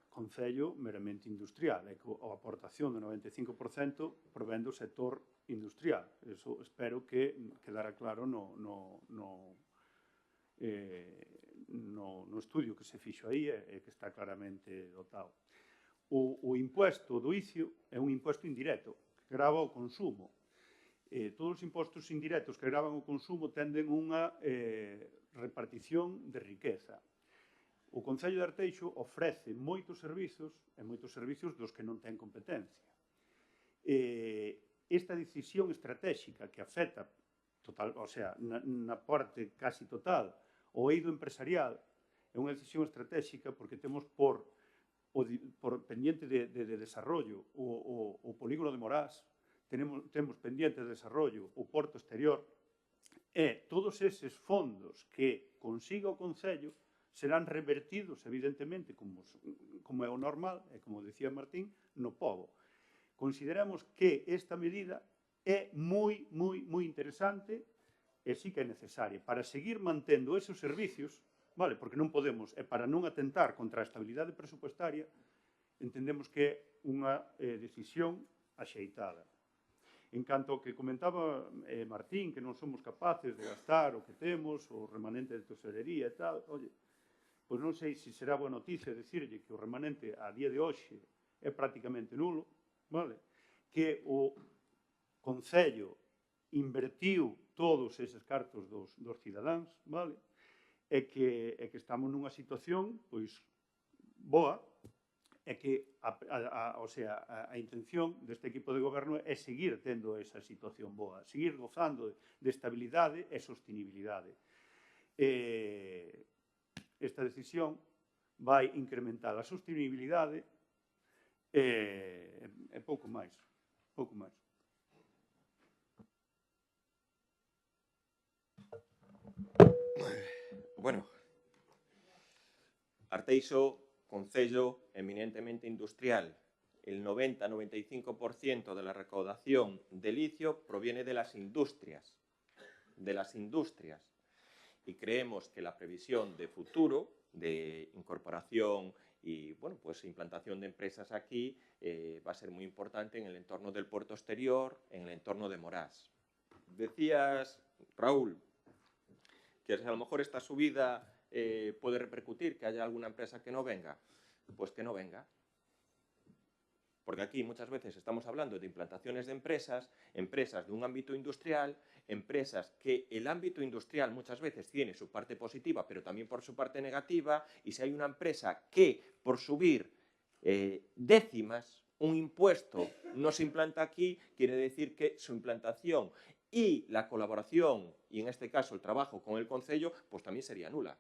concello meramente industrial, e que a aportación do 95% provén do sector industrial. Eso espero que quedara claro no estudio que se fixo aí e que está claramente dotado. O impuesto do ICIO é un impuesto indirecto que grava o consumo. Todos os impostos indirectos que gravan o consumo tenden unha repartición de riqueza. O Concello de Arteixo ofrece moitos servizos e moitos servizos dos que non ten competencia. Esta decisión estratégica que afecta total, o sea, na parte casi total o eido empresarial é unha decisión estratégica porque temos por pendiente de desarrollo o polígono de Morás, temos pendiente de desarrollo o porto exterior, e todos eses fondos que consiga o Concello serán revertidos, evidentemente, como é o normal, e como decía Martín, no pobo. Consideramos que esta medida é moi interesante e sí que é necesaria para seguir mantendo esos servicios, vale, porque non podemos, e para non atentar contra a estabilidade presupuestaria, entendemos que é unha decisión axeitada. En canto ao que comentaba Martín, que non somos capaces de gastar o que temos, o remanente de tesorería e tal, oye, pois non sei se será boa noticia decirlle que o remanente a día de hoxe é prácticamente nulo, vale? Que o Concello invertiu todos eses cartos dos cidadáns, vale? E que estamos nunha situación pois boa, e que a intención deste equipo de goberno é seguir tendo esa situación boa, seguir gozando de estabilidade e sostenibilidade. Esta decisión vai incrementar a sostenibilidade e pouco máis. Bueno, Arteixo, concello eminentemente industrial. El 90-95% de la recaudación de licio proviene de las industrias. Y creemos que la previsión de futuro, de incorporación y bueno, pues implantación de empresas aquí va a ser muy importante en el entorno del puerto exterior, en el entorno de Morás. Decías, Raúl, que a lo mejor esta subida puede repercutir, que haya alguna empresa que no venga. Pues que no venga. Porque aquí muchas veces estamos hablando de implantaciones de empresas de un ámbito industrial, empresas que el ámbito industrial muchas veces tiene su parte positiva, pero también por su parte negativa, y si hay una empresa que por subir décimas un impuesto no se implanta aquí, quiere decir que su implantación y la colaboración, y en este caso el trabajo con el Concello, pues también sería nula.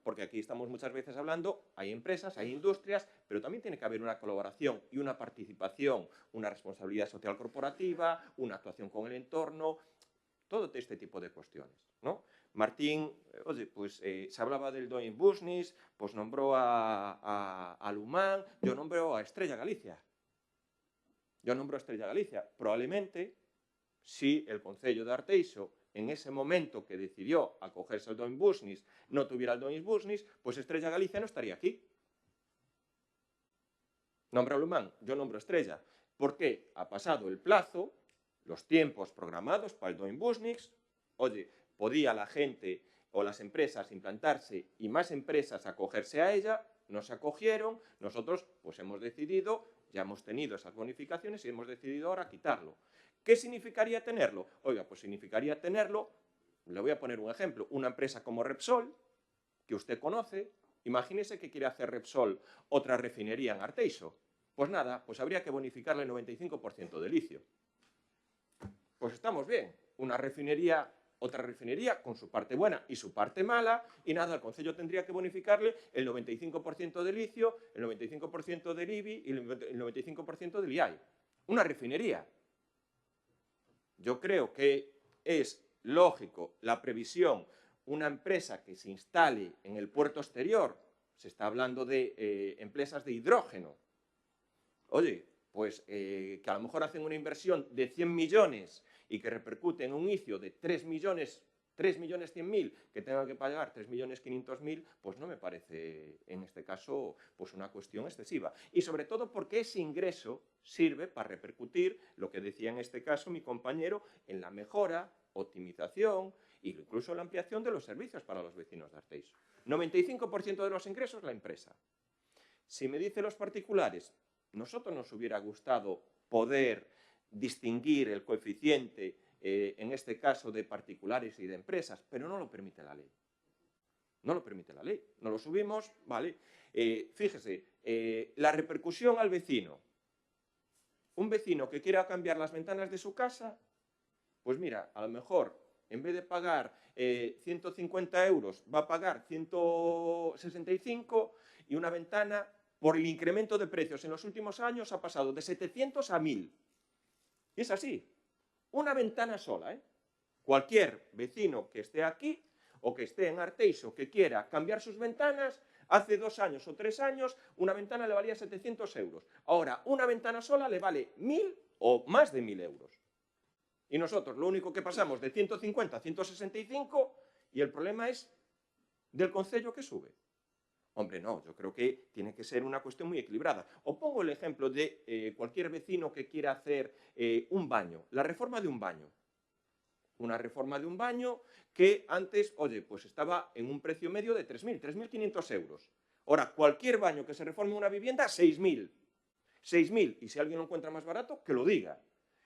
Porque aquí estamos muchas veces hablando, hay empresas, hay industrias, pero también tiene que haber una colaboración y una participación, una responsabilidad social corporativa, una actuación con el entorno, todo este tipo de cuestiones, ¿no? Martín, oye, pues se hablaba del Doing Business, pues nombró a Lumán, yo nombro a Estrella Galicia. Probablemente, si el Concello de Arteixo en ese momento que decidió acogerse al Doing Business, no tuviera el Doing Business, pues Estrella Galicia no estaría aquí. Nombra a Lumán, yo nombro a Estrella. ¿Por qué? Ha pasado el plazo, los tiempos programados para el Doing Business. Oye, podía la gente o las empresas implantarse y más empresas acogerse a ella, no se acogieron, nosotros pues hemos decidido, ya hemos tenido esas bonificaciones y hemos decidido ahora quitarlo. ¿Qué significaría tenerlo? Oiga, pues significaría tenerlo, le voy a poner un ejemplo, una empresa como Repsol, que usted conoce, imagínese que quiere hacer Repsol otra refinería en Arteixo. Pues nada, pues habría que bonificarle el 95% de litio. Pues estamos bien, una refinería, otra refinería con su parte buena y su parte mala, y nada, el Concello tendría que bonificarle el 95% de litio, el 95% del IBI y el 95% del IAI. Una refinería. Yo creo que es lógico la previsión, una empresa que se instale en el puerto exterior, se está hablando de empresas de hidrógeno. Oye, pues que a lo mejor hacen una inversión de 100 millones y que repercute en un inicio de 3.100.000, que tengan que pagar 3.500.000, pues no me parece, en este caso, pues una cuestión excesiva. Y sobre todo porque ese ingreso sirve para repercutir, lo que decía en este caso mi compañero, en la mejora, optimización e incluso la ampliación de los servicios para los vecinos de Arteixo. 95% de los ingresos la empresa. Si me dicen los particulares, nosotros nos hubiera gustado poder distinguir el coeficiente, en este caso de particulares y de empresas, pero no lo permite la ley. No lo permite la ley. No lo subimos, ¿vale? Fíjese, la repercusión al vecino. Un vecino que quiera cambiar las ventanas de su casa, pues mira, a lo mejor en vez de pagar 150 euros va a pagar 165 y una ventana, por el incremento de precios en los últimos años, ha pasado de 700 a 1000. Y es así. Una ventana sola, ¿eh? Cualquier vecino que esté aquí o que esté en Arteixo que quiera cambiar sus ventanas, hace 2 años o 3 años, una ventana le valía 700 euros. Ahora, una ventana sola le vale 1000 o más de 1000 euros. Y nosotros lo único que pasamos de 150 a 165 y el problema es del concello que sube. Hombre, no, yo creo que tiene que ser una cuestión muy equilibrada. O pongo el ejemplo de cualquier vecino que quiera hacer un baño, la reforma de un baño. Una reforma de un baño que antes, oye, pues estaba en un precio medio de 3.000, 3.500 euros. Ahora, cualquier baño que se reforme en una vivienda, 6.000. 6.000, y si alguien lo encuentra más barato, que lo diga.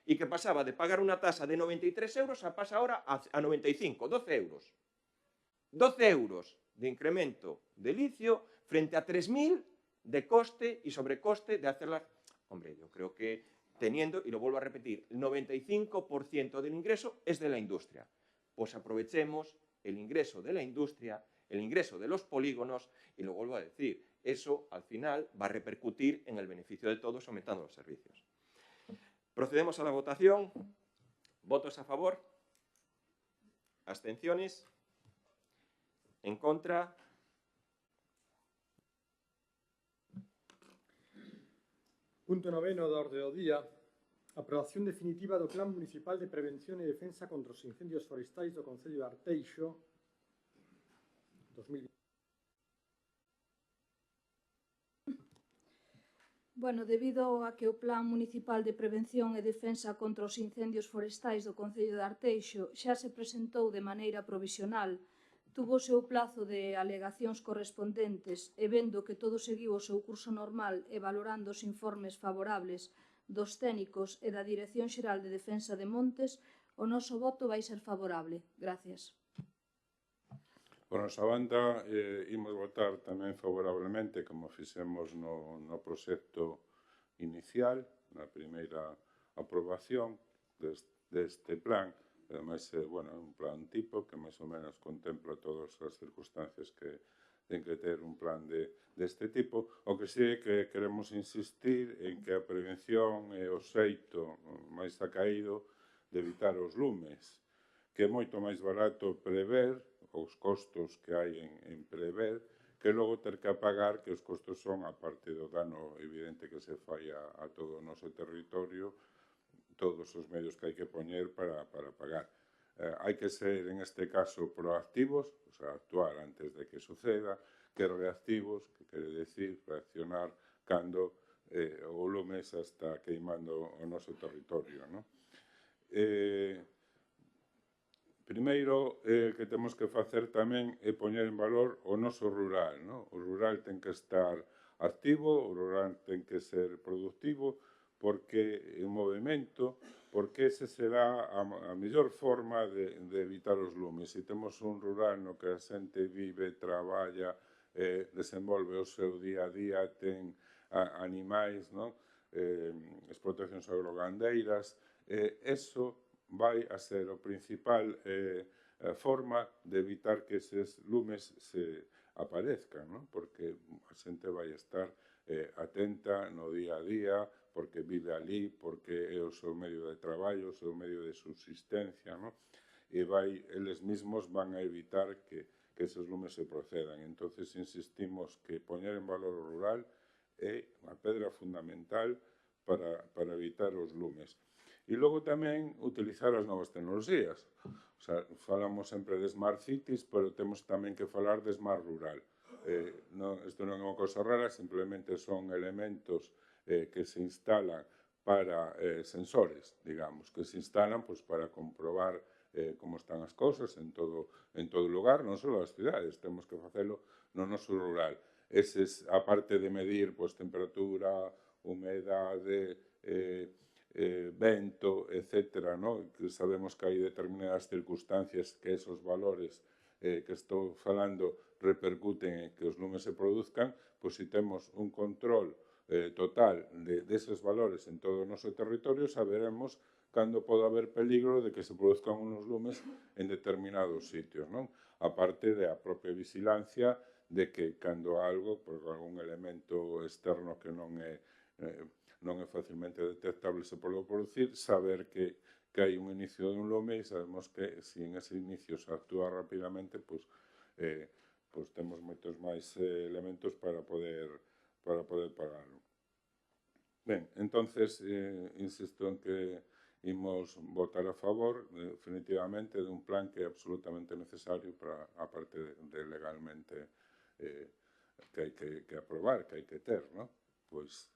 Y que pasaba de pagar una tasa de 93 euros a pasa ahora a 95, 12 euros. 12 euros de incremento de litio frente a 3.000 de coste y sobrecoste de hacerla. Hombre, yo creo que teniendo, y lo vuelvo a repetir, el 95% del ingreso es de la industria. Pues aprovechemos el ingreso de la industria, el ingreso de los polígonos, y lo vuelvo a decir, eso al final va a repercutir en el beneficio de todos aumentando los servicios. Procedemos a la votación. ¿Votos a favor? ¿Abstenciones? En contra. Punto 9 da orde do día. Aprobación definitiva do Plan Municipal de Prevención e Defensa contra os Incendios Forestais do Concello de Arteixo 2020. Bueno, debido a que o Plan Municipal de Prevención e Defensa contra os Incendios Forestais do Concello de Arteixo xa se presentou de maneira provisional, tuvo o seu plazo de alegacións correspondentes e vendo que todo seguiu o seu curso normal e valorando os informes favorables dos técnicos e da Dirección Xeral de Defensa de Montes, o noso voto vai ser favorable. Gracias. Por nosa banda, imos votar tamén favorablemente, como fixemos no proxecto inicial, na primeira aprobación deste plan. Ademais, bueno, é un plan tipo que máis ou menos contempla todas as circunstancias que ten que ter un plan deste tipo. O que sí é que queremos insistir en que a prevención é o xeito máis acaído de evitar os lumes, que é moito máis barato prever os costos que hai en prever, que logo ter que apagar, que os costos son, a parte do dano evidente que se fai a todo o noso territorio, todos os medios que hai que poñer para pagar. Hai que ser, en este caso, proactivos, o sea, actuar antes de que suceda, que reactivos, que quere decir reaccionar cando o lume xa está queimando o noso territorio, non? Primeiro, que temos que facer tamén é poñer en valor o noso rural, non? O rural ten que estar activo, o rural ten que ser productivo, porque en movimento, porque ese será a mellor forma de evitar os lumes. Se temos un rural no que a xente vive, traballa, desenvolve o seu día a día, ten animais, non? Explotacións agrogandeiras, eso vai a ser o principal forma de evitar que eses lumes se aparezcan, non? Porque a xente vai estar atenta no día a día, porque vive ali, porque é o seu medio de traballo, o seu medio de subsistencia, non? E eles mesmos van a evitar que esos lumes se procedan. Entonces insistimos que poñer en valor o rural é unha pedra fundamental para evitar os lumes. E logo tamén utilizar as novas tecnologías. O sea, falamos sempre de Smart Cities, pero temos tamén que falar de Smart Rural. Isto non é unha cosa rara, simplemente son elementos que se instalan para sensores, digamos, que se instalan para comprobar como están as cousas en todo lugar, non só as cidades, temos que facelo no noso rural. A parte de medir temperatura, humedade, vento, etc., no? Que sabemos que hai determinadas circunstancias que esos valores que estou falando repercuten en que os lumes se produzcan, pois se temos un control total deses valores en todo o noso territorio, saberemos cando pode haber peligro de que se produzcan unos lumes en determinados sitios, non? A parte da propia vigilancia de que cando algo, por algún elemento externo que non é facilmente detectable se pode producir, saber que hai un inicio de un lume e sabemos que se en ese inicio se actúa rapidamente, pois temos moitos máis elementos para poder pararlo. Ben, entonces, insisto en que imos votar a favor definitivamente de un plan que é absolutamente necesario para a parte de legalmente que hai que aprobar, que hai que ter, non? Pois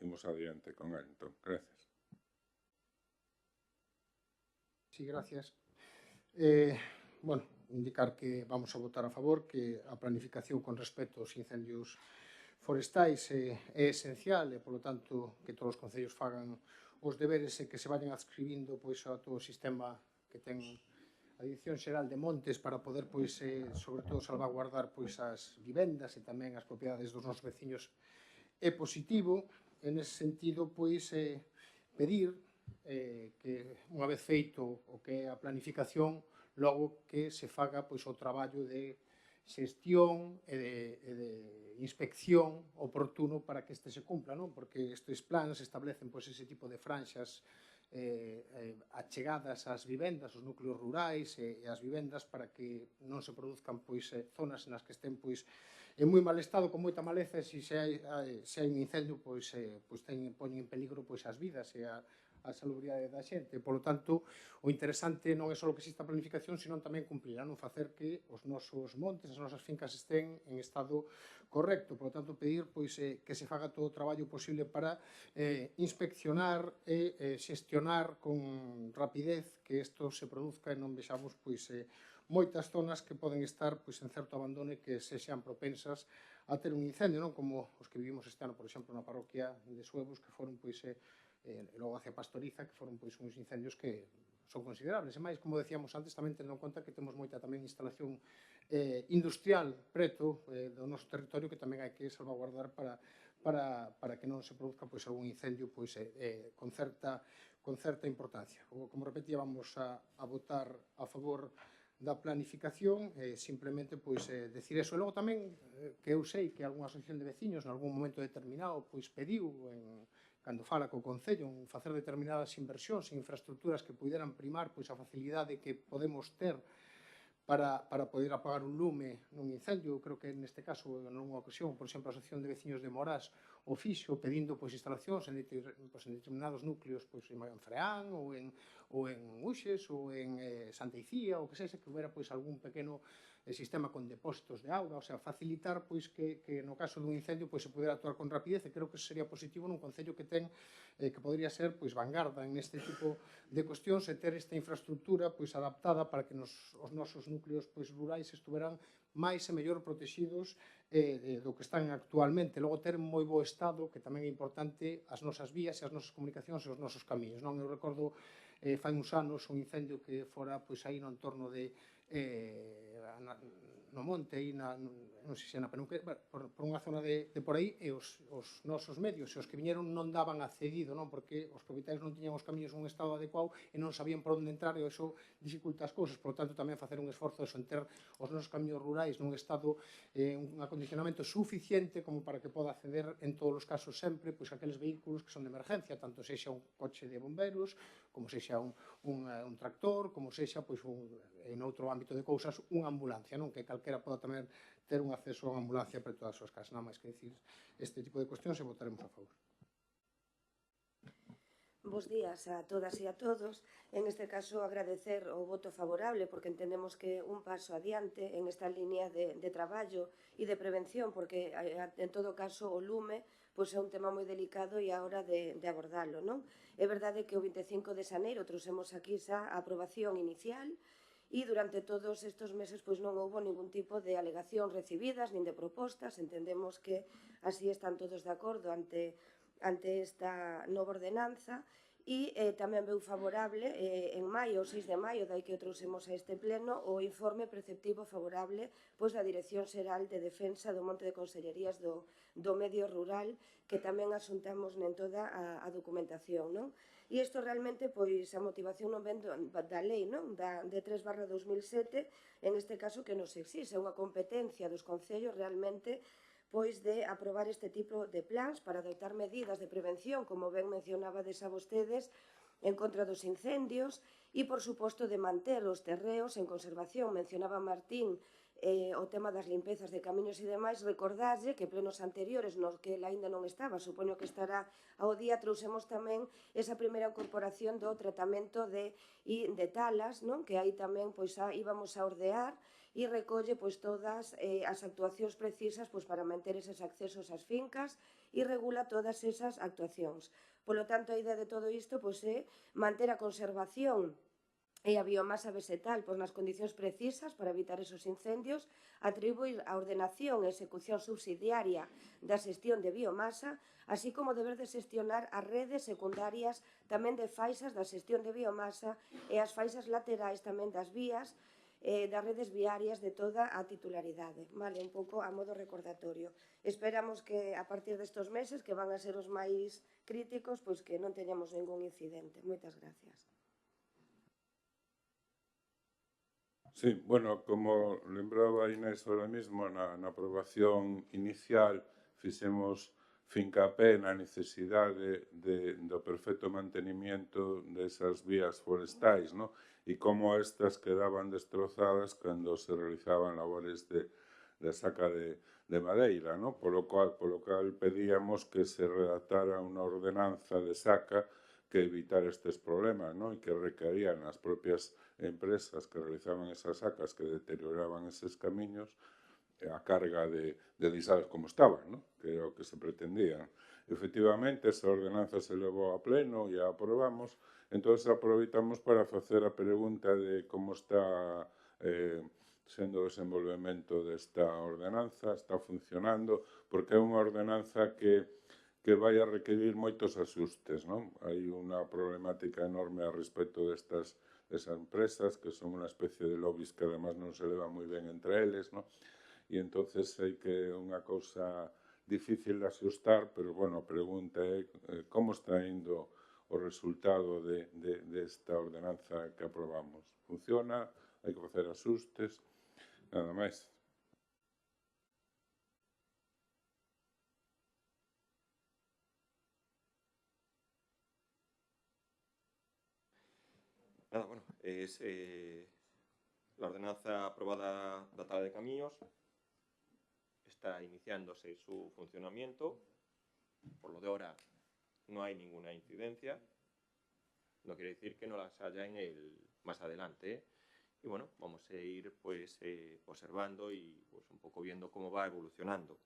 imos adiante con él. Entón, gracias. Sí, gracias. Bueno, indicar que vamos a votar a favor, que a planificación con respecto aos incendios forestais é esencial e, polo tanto, que todos os concellos fagan os deberes e que se vayan adscribindo a todo o sistema que ten a Dirección Xeral de Montes para poder, sobre todo, salvaguardar as vivendas e tamén as propiedades dos nosos veciños. É positivo, en ese sentido, pedir que, unha vez feito o que é a planificación, logo que se faga o traballo de xestión e de inspección oportuno para que este se cumpla, non? Porque estes plans establecen ese tipo de franxas achegadas ás vivendas, aos núcleos rurais e ás vivendas para que non se produzcan zonas nas que estén en moi mal estado, con moita maleza, e se hai un incendio, poñen en peligro as vidas e a salubridade da xente. Por lo tanto, o interesante non é só que exista planificación, senón tamén cumplir, non facer que os nosos montes, as nosas fincas estén en estado correcto. Por lo tanto, pedir que se faga todo o traballo posible para inspeccionar e xestionar con rapidez que isto se produzca e non vexamos moitas zonas que poden estar en certo abandono e que sexan propensas a ter un incendio, non como os que vivimos este ano, por exemplo, na parroquia de Suevos, que foron e logo hacia Pastoriza, que foron uns incendios que son considerables. E máis, como decíamos antes, tamén tendo en conta que temos moita tamén instalación industrial preto do noso territorio que tamén hai que salvaguardar para que non se produzca algún incendio con certa importancia. Como repetía, vamos a votar a favor da planificación, simplemente decir eso. E logo tamén, que eu sei que algunha asociación de veciños en algún momento determinado pediu, cando fala co Concello, facer determinadas inversións en infraestructuras que puderan primar a facilidade que podemos ter para poder apagar un lume nun incendio. Creo que neste caso, en unha ocasión, por exemplo, a Asociación de Veciños de Morás o fixo pedindo instalacións en determinados núcleos en Freán ou en Uxes ou en Santa Icía ou que sexa, que houbera algún pequeno sistema con depósitos de auga, o sea, facilitar pois que no caso dun incendio pois se pudera actuar con rapidez, e creo que sería positivo nun concello que ten que podría ser pois vanguarda en este tipo de cuestións e ter esta infraestructura pois adaptada para que os nosos núcleos pois rurais estuveran máis e mellor protegidos do que están actualmente. Logo ter moi bo estado, que tamén é importante, as nosas vías e as nosas comunicacións e os nosos camiños. Non? Eu recordo fai uns anos un incendio que fora pois aí no entorno de no monte, aí non sei se na Penuque, por unha zona de por aí, e os nosos medios e os que viñeron non daban accedido, non? Porque os propietarios non tiñan os camiños nun estado adecuado e non sabían por onde entrar, e iso dificulta as cousas. Por lo tanto, tamén facer un esforzo en ter os nosos camiños rurais nun estado, un acondicionamento suficiente como para que poda acceder en todos os casos sempre pois aqueles vehículos que son de emergencia, tanto sexa un coche de bomberos, como sexa un tractor, como sexa, pois, en outro ámbito de cousas, unha ambulancia, non? Que calquera poda tamén ter un acceso a unha ambulancia para todas as súas casas. Nada máis que dicir este tipo de cuestións e votaremos a favor. Bos días a todas e a todos. En este caso, agradecer o voto favorable, porque entendemos que un paso adiante en esta línea de traballo e de prevención, porque en todo caso o lume pois é un tema moi delicado e a hora de abordalo, non? É verdade que o 25 de xaneiro trouxemos aquí xa a aprobación inicial e durante todos estes meses pois non houbo ningún tipo de alegación recibidas nin de propostas. Entendemos que así están todos de acordo ante esta nova ordenanza e tamén veu favorable en maio, o 6 de maio, dai que o trouxemos a este pleno, o informe preceptivo favorable pois da Dirección Xeral de Defensa do Monte de Consellerías do Medio Rural, que tamén asuntamos en toda a documentación, non? E isto realmente, pois, a motivación non ven da lei, non? De 3/2007, en este caso que nos exixe unha competencia dos concellos realmente pois de aprobar este tipo de plans para adoptar medidas de prevención, como ben mencionabades a vostedes, en contra dos incendios e, por suposto, de manter os terreos en conservación. Mencionaba Martín o tema das limpezas de camiños e demais. Recordarlle que plenos anteriores nos que ele aínda non estaba, supoño que estará ao día, trouxemos tamén esa primeira incorporación do tratamento de talas, non? Que aí tamén pois íbamos a ordear e recolle pois todas as actuacións precisas pois para manter eses accesos ás fincas e regula todas esas actuacións. Polo tanto, a idea de todo isto pois é manter a conservación e a biomasa vegetal pois nas condicións precisas para evitar esos incendios, atribuir a ordenación e execución subsidiaria da xestión de biomasa, así como deber de xestionar as redes secundarias tamén de faixas da xestión de biomasa e as faixas laterais tamén das vías das redes viarias de toda a titularidade. Vale, un pouco a modo recordatorio. Esperamos que a partir destos meses, que van a ser os máis críticos, pois que non teñamos ningún incidente. Moitas gracias. Sí, bueno, como lembraba Inés ahora mismo, na aprobación inicial fixemos fincapé na necesidade do perfecto mantenimiento desas vías forestais, ¿no? E como estas quedaban destrozadas cando se realizaban labores de saca de madeira, ¿no? Polo cual pedíamos que se redactara unha ordenanza de saca que evitara estes problemas, ¿no? E que requerían as propias empresas que realizaban esas sacas que deterioraban eses camiños a carga de deixalos como estaban, ¿no? Que era o que se pretendía. Efectivamente, esa ordenanza se levou a pleno e a aprobamos. Entón, aproveitamos para facer a pregunta de como está sendo o desenvolvemento desta ordenanza, está funcionando, porque é unha ordenanza que vai a requerir moitos asustes, non? Hai unha problemática enorme a respecto destas empresas, que son unha especie de lobbies que además non se levan moi ben entre eles, non? E entonces sei que é unha cousa difícil de asustar, pero, bueno, a pregunta é como está indo o resultado desta ordenanza que aprobamos. Funciona? Hai que facer asustes? Nada máis. Nada, bueno, es la ordenanza aprobada da tala de camiños está iniciándose su funcionamiento. Por lo de ahora no hay ninguna incidencia. No quiere decir que no las haya más adelante, y bueno, vamos a ir pues observando y pues un poco viendo cómo va evolucionando.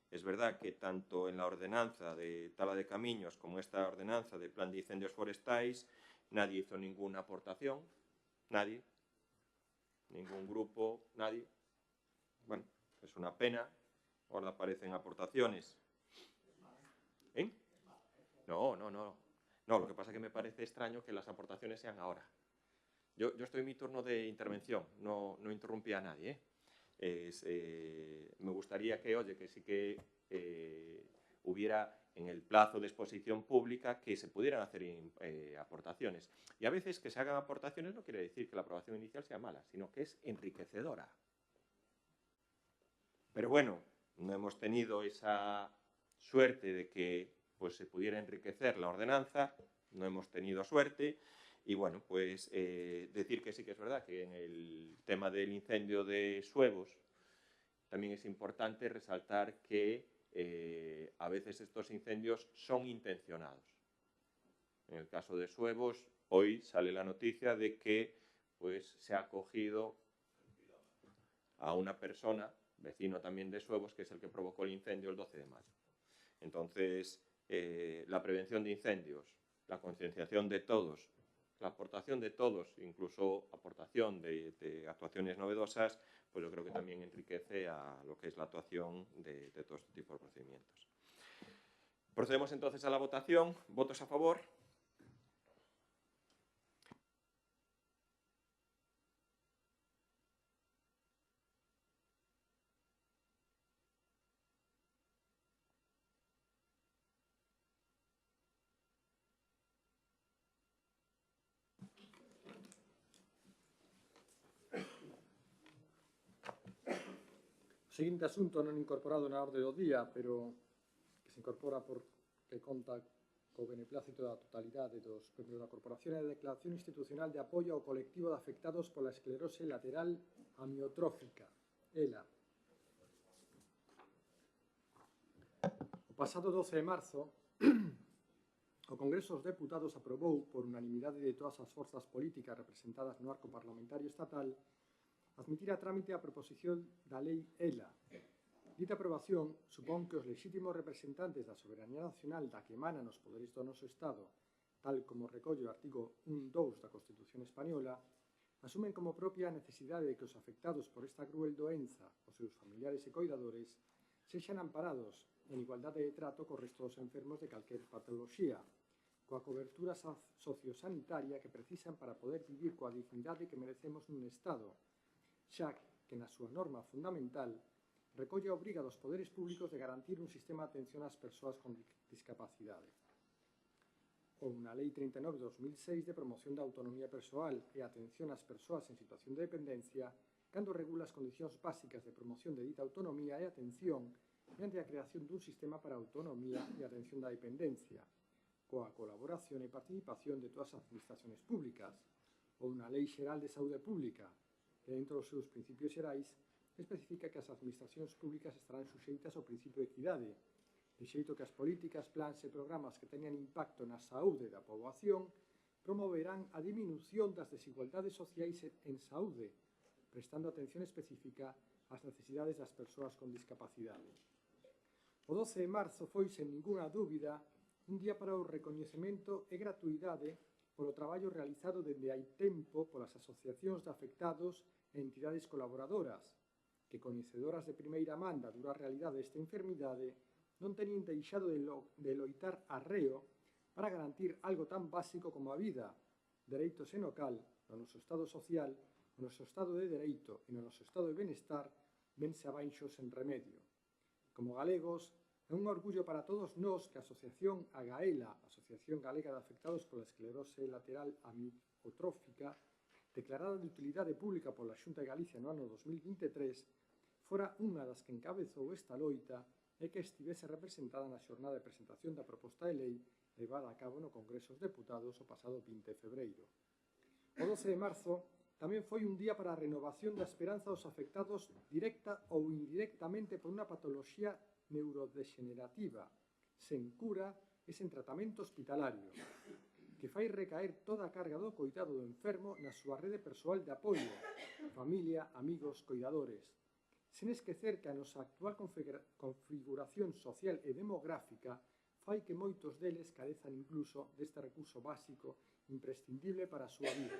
Es verdad que tanto en la ordenanza de tala de camiños como esta ordenanza de plan de incendios forestais nadie hizo ninguna aportación, nadie, ningún grupo, nadie. Bueno, es una pena, ahora aparecen aportaciones. ¿Eh? No, lo que pasa es que me parece extraño que las aportaciones sean ahora. Yo estoy en mi turno de intervención, no interrumpí a nadie. Me gustaría que, oye, que sí que hubiera en el plazo de exposición pública que se pudieran hacer aportaciones. Y a veces que se hagan aportaciones no quiere decir que la aprobación inicial sea mala, sino que es enriquecedora. Pero bueno, no hemos tenido esa suerte de que pues, se pudiera enriquecer la ordenanza, no hemos tenido suerte. Y bueno, pues decir que sí que es verdad que en el tema del incendio de Suevos también es importante resaltar que a veces estos incendios son intencionados. En el caso de Suevos, hoy sale la noticia de que pues, se ha cogido a una persona, vecino también de Suevos, que es el que provocó el incendio el 12 de mayo. Entonces, la prevención de incendios, la concienciación de todos, la aportación de todos, incluso aportación de actuaciones novedosas, pues yo creo que también enriquece a lo que es la actuación de todo este tipo de procedimientos. Procedemos entonces a la votación. ¿Votos a favor? O seguinte asunto non incorporado na orde do día, pero que se incorpora porque conta co beneplácito da totalidade dos membros da Corporación é a Declaración Institucional de Apoio ao Colectivo de Afectados pola Esclerose Lateral Amiotrófica, ELA. O pasado 12 de marzo, o Congreso dos Deputados aprobou por unanimidade de todas as forzas políticas representadas no arco parlamentario estatal admitir a trámite a proposición da lei ELA. Dita aprobación supón que os lexítimos representantes da soberanía nacional da que emanan os poderes do noso Estado, tal como recolle o artigo 1.2 da Constitución Española, asumen como propia a necesidade de que os afectados por esta cruel doenza, os seus familiares e coidadores, sexan amparados en igualdade de trato co resto dos enfermos de calquer patoloxía, coa cobertura sociosanitaria que precisan para poder vivir coa dignidade que merecemos nun Estado, xa que na súa norma fundamental recolle a obriga dos poderes públicos de garantir un sistema de atención ás persoas con discapacidade. Ou na Lei 39 de 2006 de promoción da autonomía persoal e atención ás persoas en situación de dependencia, cando regula as condicións básicas de promoción de dita autonomía e atención mediante a creación dun sistema para a autonomía e atención da dependencia, coa colaboración e participación de todas as administracións públicas, ou na Lei Xeral de Saúde Pública, que dentro dos seus principios xerais especifica que as administracións públicas estarán suxeitas ao principio de equidade, de xeito que as políticas, plans e programas que teñan impacto na saúde da poboación promoverán a diminución das desigualdades sociais en saúde, prestando atención específica ás necesidades das persoas con discapacidade. O 12 de marzo foi, sen ninguna dúbida, un día para o recoñecemento e gratuidade polo traballo realizado dende hai tempo polas asociacións de afectados e entidades colaboradoras, que, coñecedoras de primeira man da dura realidade desta enfermidade, non teñen deixado de loitar arreo para garantir algo tan básico como a vida, dereitos en local, no noso estado social, no noso estado de dereito e no noso estado de benestar, vense abaixo sen remedio. Como galegos, é un orgullo para todos nós que a Asociación AGAELA, Asociación Galega de Afectados pola Esclerose Lateral Amiotrófica, declarada de utilidade pública pola Xunta de Galicia no ano 2023, fora unha das que encabezou esta loita e que estivese representada na xornada de presentación da proposta de lei levada a cabo no Congreso dos Deputados o pasado 20 de febreiro. O 12 de marzo tamén foi un día para a renovación da esperanza dos afectados directa ou indirectamente por unha patoloxía neurodegenerativa, sen cura e sen tratamento hospitalario, que que fai recaer toda a carga do coidado do enfermo na súa rede persoal de apoio, familia, amigos, coidadores, sen esquecer que a nosa actual configuración social e demográfica fai que moitos deles carezan incluso deste recurso básico imprescindible para a súa vida.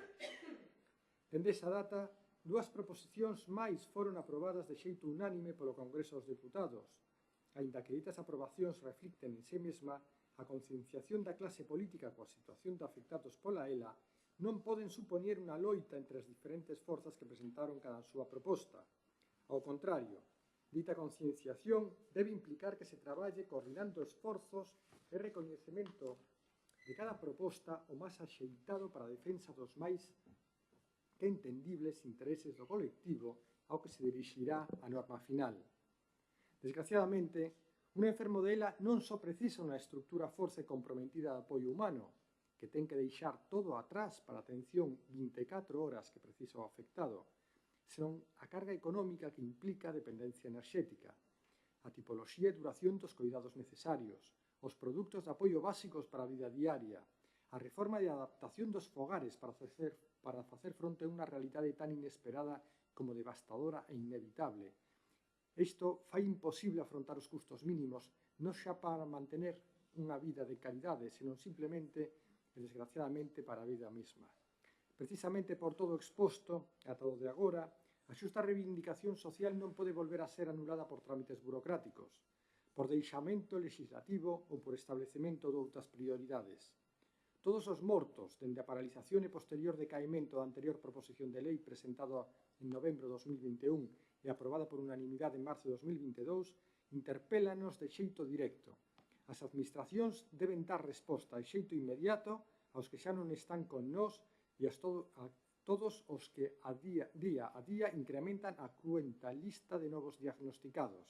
Dende esa data, 2 proposicións máis foron aprobadas de xeito unánime polo Congreso dos Deputados, aínda que ditas aprobacións reflicten en sí mesma a concienciación da clase política coa situación de afectados pola ELA, non poden supoñer unha loita entre as diferentes forzas que presentaron cada súa proposta. Ao contrario, dita concienciación debe implicar que se traballe coordinando esforzos e recoñecemento de cada proposta o máis axeitado para a defensa dos máis que entendibles intereses do colectivo ao que se dirixirá a norma final. Desgraciadamente, un enfermo de ELA non só precisa unha estrutura forte e comprometida de apoio humano, que ten que deixar todo atrás para a atención 24 horas que precisa o afectado, senón a carga económica que implica a dependencia enerxética, a tipoloxía e duración dos coidados necesarios, os produtos de apoio básicos para a vida diaria, a reforma e adaptación dos fogares para facer fronte a unha realidade tan inesperada como devastadora e inevitable. Isto fai imposible afrontar os custos mínimos non xa para mantener unha vida de calidade, senón simplemente e desgraciadamente para a vida mesma. Precisamente por todo o exposto, ata o de agora, a xusta reivindicación social non pode volver a ser anulada por trámites burocráticos, por deixamento legislativo ou por establecemento de outras prioridades. Todos os mortos, dende a paralización e posterior decaimento da anterior proposición de lei presentada en novembro de 2021 e aprobada por unanimidade en marzo de 2022, interpélanos de xeito directo. As administracións deben dar resposta de xeito inmediato aos que xa non están con nós e a todos os que día a día incrementan a cruenta lista de novos diagnosticados,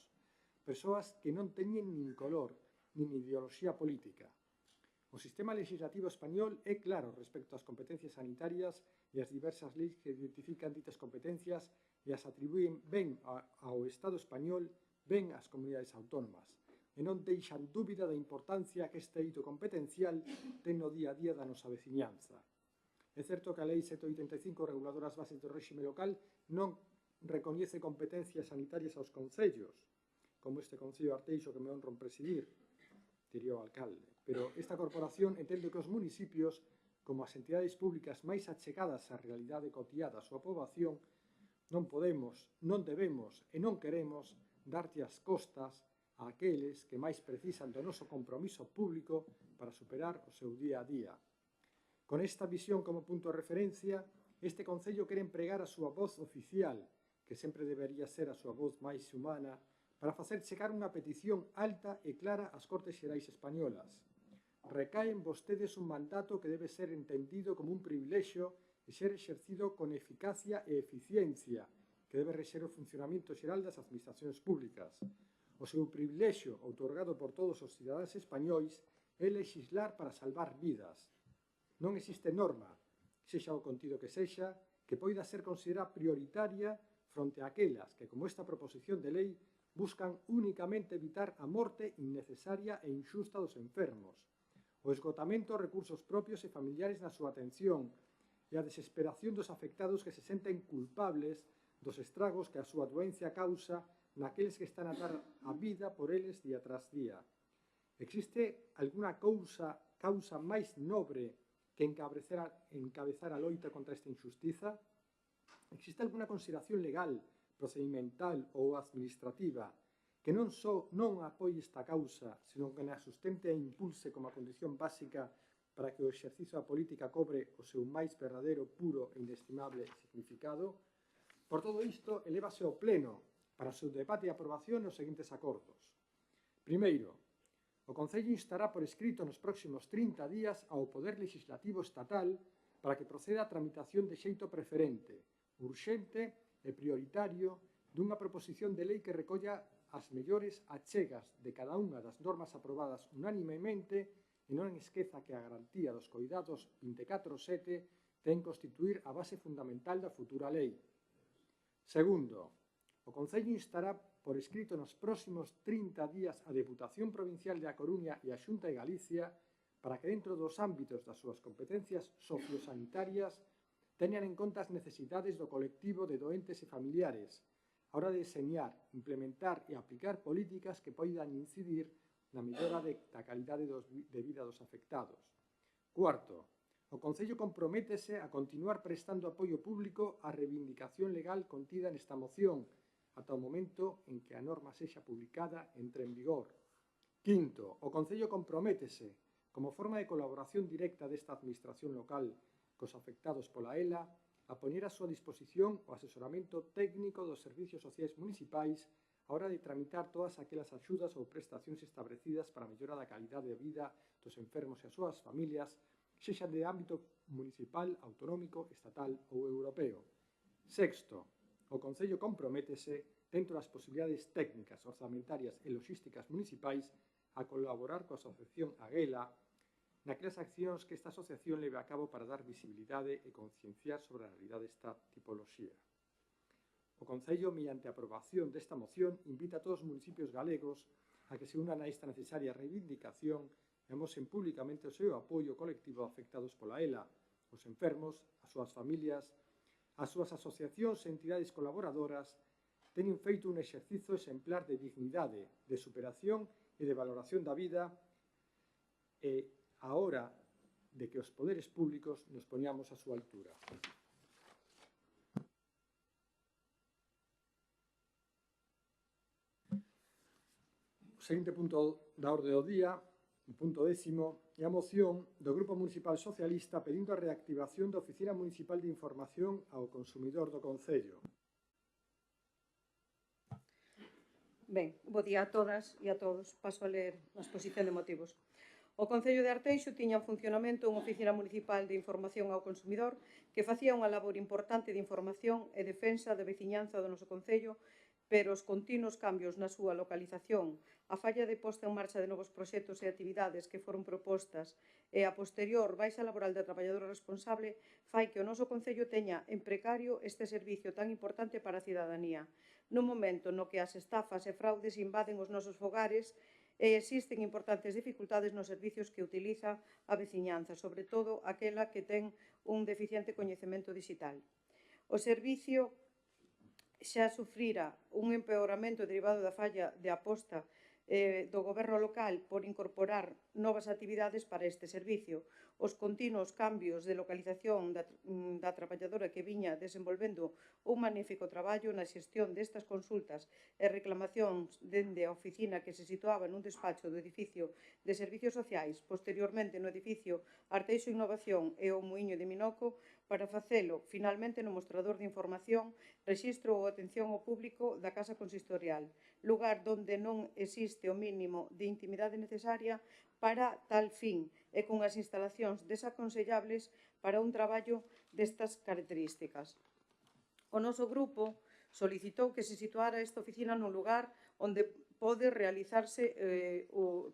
persoas que non teñen nin color nin ideoloxía política. O sistema legislativo español é claro respecto ás competencias sanitarias e as diversas leis que identifican ditas competencias e as atribúen ben ao Estado español, ben ás comunidades autónomas, e non deixan dúbida da importancia que este eido competencial ten no día a día da nosa veciñanza. É certo que a Lei 785 reguladora as bases do réxime local non recoñece competencias sanitarias aos concellos, como este Concello de Arteixo que me honro en presidir, diría o alcalde. Pero esta corporación entende que os municipios, como as entidades públicas máis achegadas á realidade cotiá da súa poboación, non podemos, non debemos e non queremos darlle as costas a aqueles que máis precisan do noso compromiso público para superar o seu día a día. Con esta visión como punto de referencia, este Concello quere empregar a súa voz oficial, que sempre debería ser a súa voz máis humana, para facer chegar unha petición alta e clara ás Cortes Xerais españolas. Recaen vostedes un mandato que debe ser entendido como un privilexio e ser exercido con eficacia e eficiencia, que debe rexer o funcionamento xeral das administracións públicas. O seu privilexio, outorgado por todos os cidadáns españois, é legislar para salvar vidas. Non existe norma, sexa o contido que sexa, que poida ser considerada prioritaria fronte a aquelas que, como esta proposición de lei, buscan únicamente evitar a morte innecesaria e injusta dos enfermos, o esgotamento dos recursos propios e familiares na súa atención e a desesperación dos afectados que se senten culpables dos estragos que a súa doencia causa naqueles que están a dar a vida por eles día tras día. Existe alguna causa máis nobre que encabezar a loita contra esta injustiza? Existe alguna consideración legal, procedimental ou administrativa que non só non apoie esta causa, senón que na sustente e impulse como a condición básica para que o exercicio da política cobre o seu máis verdadeiro, puro e inestimable significado? Por todo isto, elévase ao Pleno para o seu debate e aprobación os seguintes acordos. Primeiro, o Concello instará por escrito nos próximos 30 días ao Poder Legislativo Estatal para que proceda a tramitación de xeito preferente, urxente e prioritario dunha proposición de lei que recolla as mellores achegas de cada unha das normas aprobadas unanimemente e non esqueza que a garantía dos coidados 24/7 ten constituir a base fundamental da futura lei. Segundo, o Concello instará por escrito nos próximos 30 días a Deputación Provincial de A Coruña e a Xunta de Galicia para que dentro dos ámbitos das súas competencias sociosanitarias teñan en conta as necesidades do colectivo de doentes e familiares a hora de deseñar, implementar e aplicar políticas que poidan incidir na mellora da calidade de vida dos afectados. Cuarto, o Concello comprométese a continuar prestando apoio público á reivindicación legal contida nesta moción ata o momento en que a norma sexa publicada e entre en vigor. Quinto, o Concello comprométese, como forma de colaboración directa desta administración local cos afectados pola ELA, a poñer a súa disposición o asesoramento técnico dos servicios sociais municipais a hora de tramitar todas aquelas axudas ou prestacións establecidas para a mellora da calidade de vida dos enfermos e as súas familias, sexan de ámbito municipal, autonómico, estatal ou europeo. Sexto, o Concello comprométese, dentro das posibilidades técnicas, orzamentarias e logísticas municipais, a colaborar coa Asociación Aguela naquelas accións que esta asociación leve a cabo para dar visibilidade e concienciar sobre a realidade desta tipoloxía. O Concello, mediante a aprobación desta moción, invita a todos os municipios galegos a que se unan a esta necesaria reivindicación e amosen públicamente o seu apoio colectivo afectados pola ELA, os enfermos, as súas familias, as súas asociacións e entidades colaboradoras teñen feito un exercizo exemplar de dignidade, de superación e de valoración da vida e a hora de que os poderes públicos nos poñamos a súa altura. O seguinte punto da orde do día, o punto 10º, é a moción do Grupo Municipal Socialista pedindo a reactivación da Oficina Municipal de Información ao Consumidor do Concello. Ben, bo día a todas e a todos. Paso a ler a exposición de motivos. O Concello de Arteixo tiña en funcionamento unha oficina municipal de información ao consumidor que facía unha labor importante de información e defensa da veciñanza do noso Concello, pero os continuos cambios na súa localización, a falla de posta en marcha de novos proxectos e actividades que foron propostas e a posterior baixa laboral da traballadora responsable fai que o noso Concello teña en precario este servicio tan importante para a cidadanía, nun momento no que as estafas e fraudes invaden os nosos fogares e existen importantes dificultades nos servicios que utiliza a veciñanza, sobre todo aquela que ten un deficiente coñecemento digital. O servicio xa sufrira un empeoramento derivado da falla de aposta do goberno local por incorporar novas actividades para este servicio. Os continuos cambios de localización da traballadora que viña desenvolvendo un magnífico traballo na xestión destas consultas e reclamacións dende a oficina que se situaba nun despacho do edificio de servicios sociais, posteriormente no edificio Arteixo Innovación e o Muiño de Minoco, para facelo finalmente no mostrador de información, rexistro ou atención ao público da Casa Consistorial, lugar donde non existe o mínimo de intimidade necesaria para tal fin e con as instalacións desaconsellables para un traballo destas características. O noso grupo solicitou que se situara esta oficina nun lugar onde poda realizarse o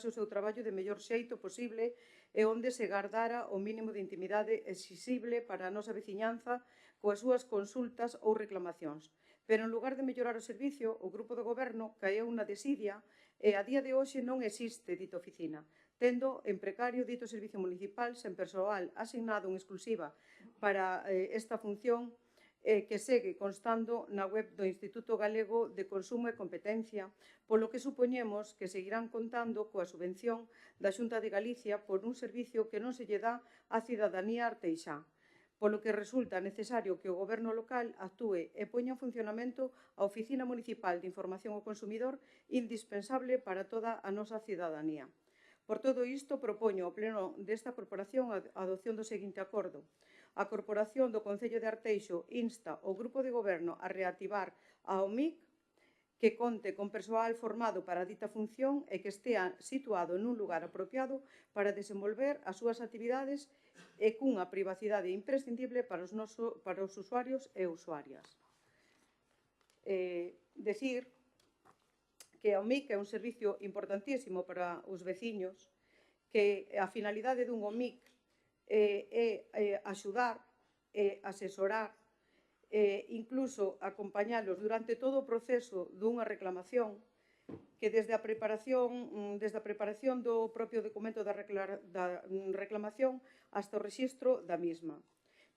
seu traballo de mellor xeito posible e onde se gardara o mínimo de intimidade exixible para a nosa veciñanza coas súas consultas ou reclamacións. Pero en lugar de mellorar o servicio, o grupo do goberno caeu na desidia e a día de hoxe non existe dita oficina, tendo en precario dito servicio municipal sen persoal asignado en exclusiva para esta función que segue constando na web do Instituto Galego de Consumo e Competencia, polo que supoñemos que seguirán contando coa subvención da Xunta de Galicia por un servicio que non se lle dá á cidadanía arteixá, polo que resulta necesario que o Goberno local actúe e poña en funcionamento a Oficina Municipal de Información ao Consumidor, indispensable para toda a nosa cidadanía. Por todo isto, propoño ao Pleno desta Corporación a adopción do seguinte acordo. A Corporación do Concello de Arteixo insta ao Grupo de Goberno a reactivar a OMIC, que conte con persoal formado para a dita función e que estea situado nun lugar apropiado para desenvolver as súas actividades e cunha privacidade imprescindible para os usuarios e usuarias. Decir que a OMIC é un servicio importantísimo para os veciños, que a finalidade dun OMIC é axudar, asesorar, incluso acompañalos durante todo o proceso dunha reclamación, que desde a preparación do propio documento da reclamación hasta o rexistro da mesma.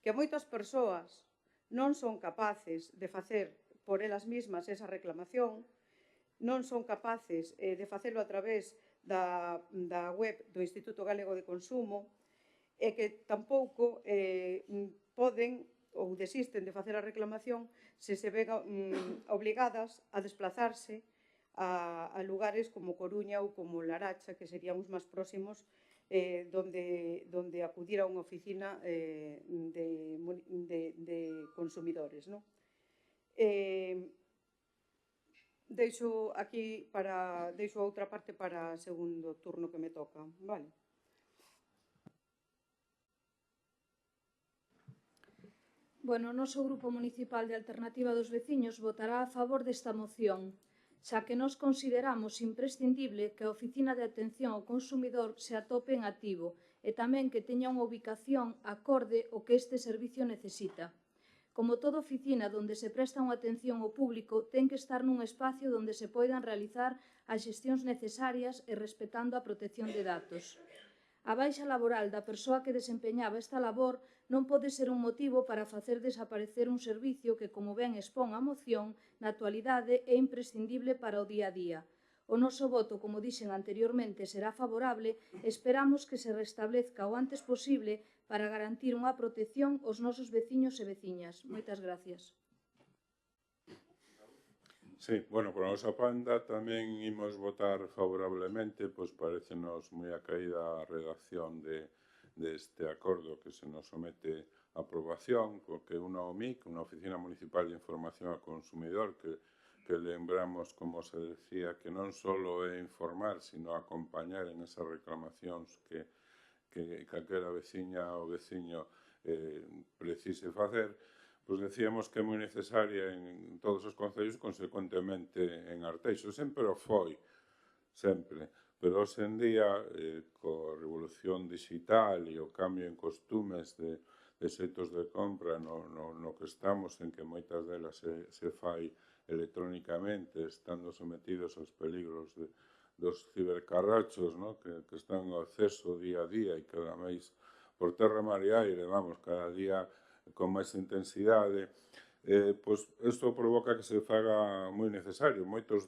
Que moitas persoas non son capaces de facer por elas mesmas esa reclamación, non son capaces de facelo a través da web do Instituto Galego de Consumo e que tampouco poden ou desisten de facer a reclamación se ven obligadas a desplazarse a lugares como Coruña ou como Laracha, que serían os máis próximos, donde acudir a unha oficina de consumidores. Deixo outra parte para o segundo turno que me toca. Vale. Bueno, o noso Grupo Municipal de Alternativa dos Veciños votará a favor desta moción, xa que nós consideramos imprescindible que a Oficina de Atención ao Consumidor se atope en activo e tamén que teña unha ubicación acorde ao que este servicio necesita. Como toda oficina donde se presta unha atención ao público, ten que estar nun espacio donde se poidan realizar as xestións necesarias e respetando a protección de datos. A baixa laboral da persoa que desempeñaba esta labor non pode ser un motivo para facer desaparecer un servicio que, como ben expón a moción, na actualidade é imprescindible para o día a día. O noso voto, como dixen anteriormente, será favorable e esperamos que se restablezca o antes posible para garantir unha protección aos nosos veciños e veciñas. Moitas gracias. Sí, bueno, por a nosa banda tamén imos votar favorablemente, pois parecenos moi acaída a redacción deste acordo que se nos somete a aprobación, porque unha OMIC, unha Oficina Municipal de Información ao Consumidor, que lembramos, como se decía, que non só é informar, sino acompañar en esas reclamacións que calquera veciña ou veciño precise facer, pois decíamos que é moi necesaria en todos os concellos, consecuentemente en Arteixo. Sempre o foi, sempre. Pero hoxe en día, coa revolución digital e o cambio en costumes de xeitos de compra no que estamos, en que moitas delas se fai electrónicamente, estando sometidos aos peligros dos cibercarrachos, que están ao acceso día a día e cada máis por terra, mar e aire, vamos, cada día con máis intensidade, pois isto provoca que se faga moi necesario. Moitos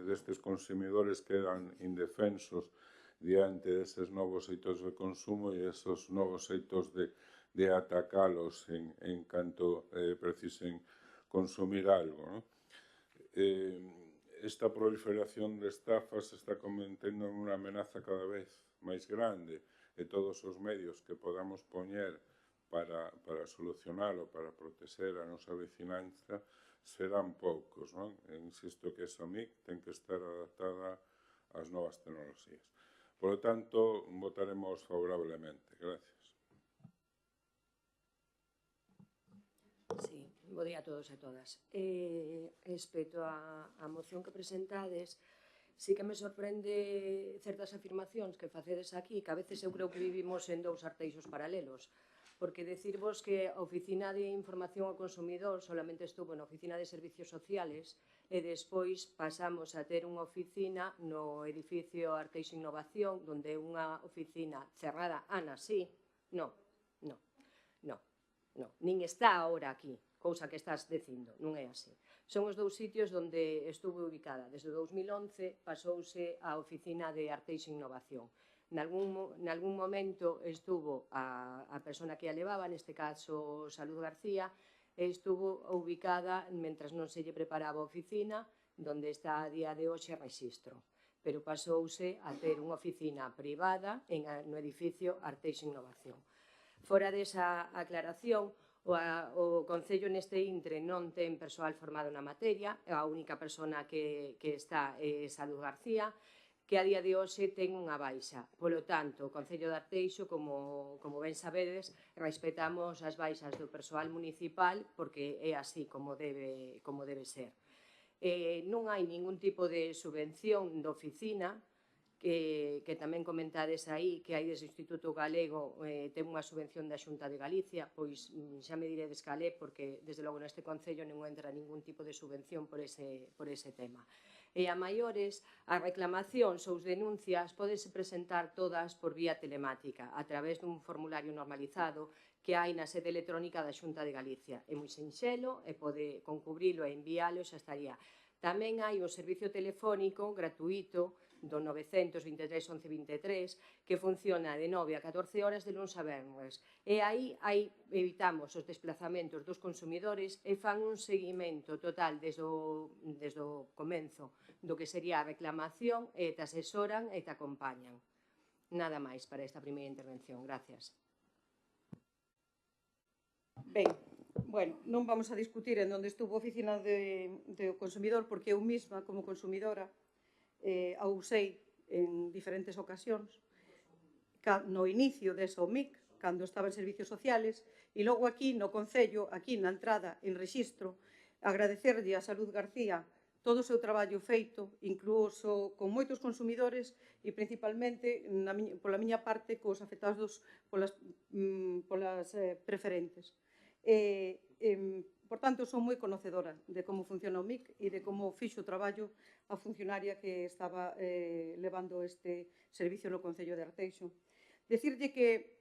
destes consumidores quedan indefensos diante deses novos xeitos de consumo e esos novos xeitos de atacalos en canto precisen consumir algo. Esta proliferación de estafas se está convertendo en unha amenaza cada vez máis grande e todos os medios que podamos poñer para solucionalo, para proteger a nosa vecinanza, serán poucos. Insisto que esa MIC ten que estar adaptada ás novas tecnoloxías. Por lo tanto, votaremos favorablemente. Gracias. Sí, bo día a todos e a todas. Respecto á moción que presentades, sí que me sorprende certas afirmacións que facedes aquí, que a veces eu creo que vivimos en dous arteixos paralelos, porque decirvos que a Oficina de Información ao Consumidor solamente estuvo na Oficina de Servicios Sociales e despois pasamos a ter unha oficina no edificio Arteixo Innovación, donde é unha oficina cerrada. Ana, sí? No, nin está ahora aquí, cousa que estás dicindo, non é así. Son os dous sitios onde estuve ubicada. Desde 2011 pasouse á oficina de Arteixo Innovación. Nalgún momento estuvo a persona que a levaba, neste caso Salud García, estuvo ubicada, mentras non se lle preparaba a oficina, donde está a día de hoxe rexistro. Pero pasouse a ter unha oficina privada no edificio Arteixo Innovación. Fora desa aclaración, o Concello neste intre non ten persoal formado na materia, a única persona que está é Salud García, que a día de hoxe ten unha baixa. Polo tanto, o Concello de Arteixo, como ben sabedes, respetamos as baixas do persoal municipal porque é así como debe ser. Non hai ningún tipo de subvención da oficina, que tamén comentades aí, que hai desde o Instituto Galego ten unha subvención da Xunta de Galicia, pois xa me diredes calé, porque desde logo neste Concello non entra ningún tipo de subvención por ese tema. E a maiores, as reclamacións ou as denuncias pódense presentar todas por vía telemática, a través dun formulario normalizado que hai na sede electrónica da Xunta de Galicia. É moi sinxelo e pode concubrilo e enviálo e xa estaría. Tamén hai o servicio telefónico gratuito do 923 11 23 que funciona de 9 a 14 horas de luns a venres. E aí evitamos os desplazamentos dos consumidores e fan un seguimento total desde o comenzo do que sería a reclamación e te asesoran e te acompañan. Nada máis para esta primeira intervención. Gracias. Ben, bueno, non vamos a discutir en onde estuvo a oficina do consumidor porque eu mesma, como consumidora, a usei en diferentes ocasións no inicio desa OMIC, cando estaba en servicios sociales, e logo aquí no Concello, aquí na entrada, en rexistro, agradecerlle a Salud García todo o seu traballo feito, incluso con moitos consumidores e principalmente pola miña parte cos afectados polas preferentes. Por tanto, son moi conocedora de como funciona o MIC e de como fixo o traballo a funcionaria que estaba levando este servicio no Concello de Arteixo. Decirlle que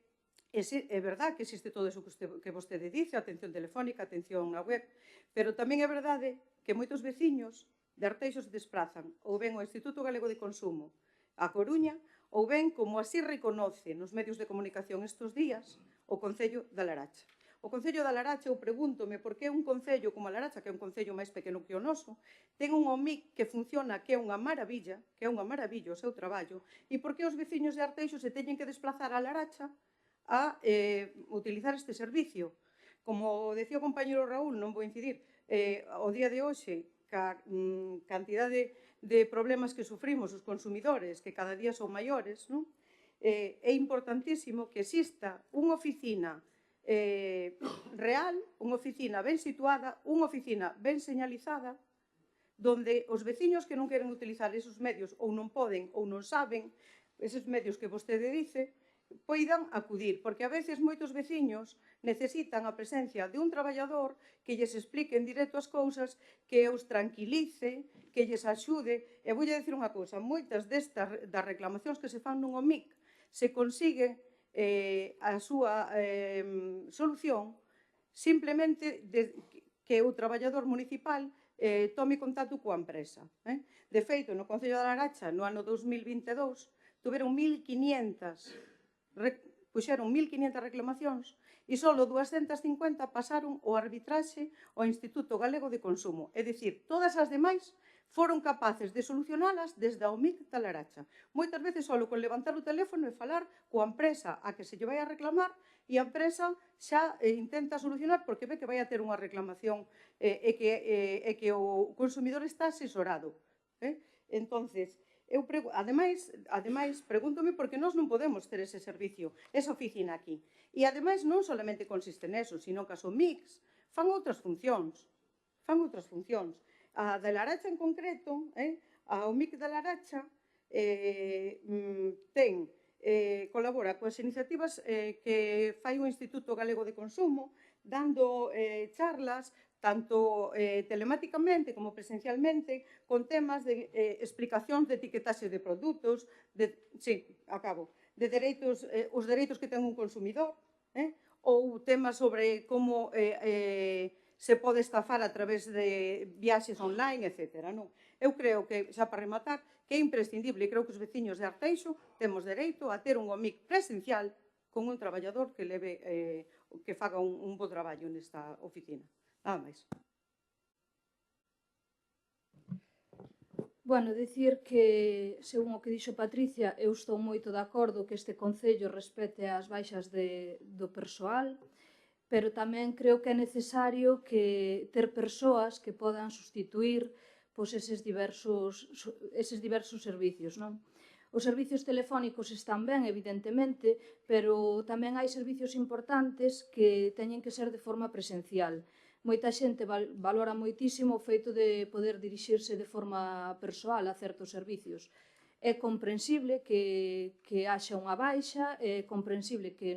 é verdade que existe todo iso que vostede dice, atención telefónica, atención na web, pero tamén é verdade que moitos veciños de Arteixo se desplazan ou ben ao Instituto Galego de Consumo a Coruña ou ben, como así reconoce nos medios de comunicación estes días, o Concello da Laracha. O Concello da Laracha, eu pregúntome por que un concello como a Laracha, que é un concello máis pequeno que o noso, ten un OMIC que funciona, que é unha maravilla o seu traballo, e por que os veciños de Arteixo se teñen que desplazar a Laracha a utilizar este servicio. Como decía o compañero Raúl, non vou incidir, o día de hoxe, ca cantidade de problemas que sufrimos os consumidores, que cada día son maiores, é importantísimo que exista unha oficina real, unha oficina ben situada, unha oficina ben señalizada, donde os veciños que non queren utilizar esos medios ou non poden ou non saben, eses medios que vostede dice, poidan acudir, porque a veces moitos veciños necesitan a presencia de un traballador que lles explique en directo as cousas, que os tranquilice, que lles axude. E voulle dicir unha cousa, moitas destas das reclamacións que se fan nun OMIC se consigue a súa solución simplemente que o traballador municipal tome contacto coa empresa. De feito, no Concello da Laracha, no ano 2022, puxeron 1.500 reclamacións e só 250 pasaron ao arbitraxe ao Instituto Galego de Consumo. É dicir, todas as demais foron capaces de solucionalas desde a OMIC da Laracha. Moitas veces só con levantar o teléfono e falar coa empresa a que se lle vai a reclamar e a empresa xa intenta solucionar porque ve que vai a ter unha reclamación e que o consumidor está asesorado. Entonces, ademais, pregúntome por que nós non podemos ter ese servicio, esa oficina aquí. E ademais non solamente consiste neso, sino que as OMICs fan outras funcións. A da Laracha en concreto, a OMIC da Laracha colabora coas iniciativas que fai o Instituto Galego de Consumo, dando charlas tanto telemáticamente como presencialmente, con temas de explicacións de etiquetaxe de produtos, de dereitos, os dereitos que ten un consumidor, ou temas sobre como se pode estafar a través de viaxes online, etc. Eu creo que, xa para rematar, que é imprescindible, e creo que os veciños de Arteixo temos dereito a ter un OMIC presencial con un traballador que faga un bo traballo nesta oficina. Nada máis. Bueno, dicir que, según o que dixo Patricia, eu estou moito de acordo que este Concello respete as baixas do persoal, pero tamén creo que é necesario ter persoas que podan sustituir eses diversos servicios. Os servicios telefónicos están ben, evidentemente, pero tamén hai servicios importantes que teñen que ser de forma presencial. Moita xente valora moitísimo o feito de poder dirixirse de forma persoal a certos servicios. É comprensible que haxa unha baixa, é comprensible que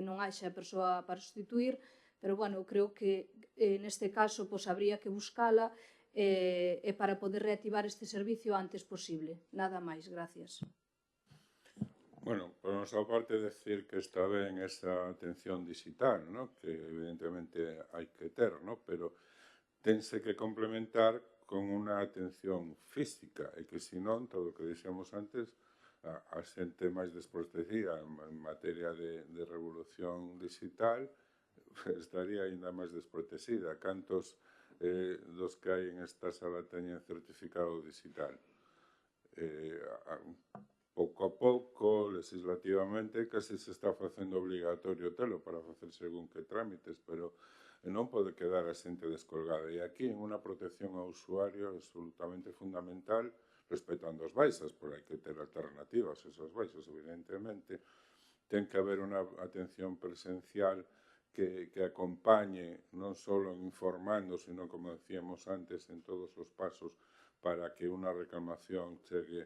non haxa persoa para sustituir, pero, bueno, creo que neste caso habría que buscala e para poder reactivar este servicio o antes posible. Nada máis, gracias. Bueno, por nosa parte, decir que está ben esa atención digital, ¿no? Que evidentemente hai que ter, ¿no? Pero tense que complementar con unha atención física e que, senón, todo o que dixemos antes, a xente máis desprotecida en materia de revolución digital estaría ainda máis desprotexida. Cantos dos que hai en esta sala teñen certificado digital? Pouco a pouco, legislativamente, case se está facendo obligatorio telo para facer según que trámites, pero non pode quedar a xente descolgada. E aquí, en unha protección ao usuario absolutamente fundamental, respetando as baixas, porque hai que ter alternativas a esas baixas, evidentemente, ten que haber unha atención presencial que acompañe non só informando, sino, como decíamos antes, en todos os pasos para que unha reclamación chegue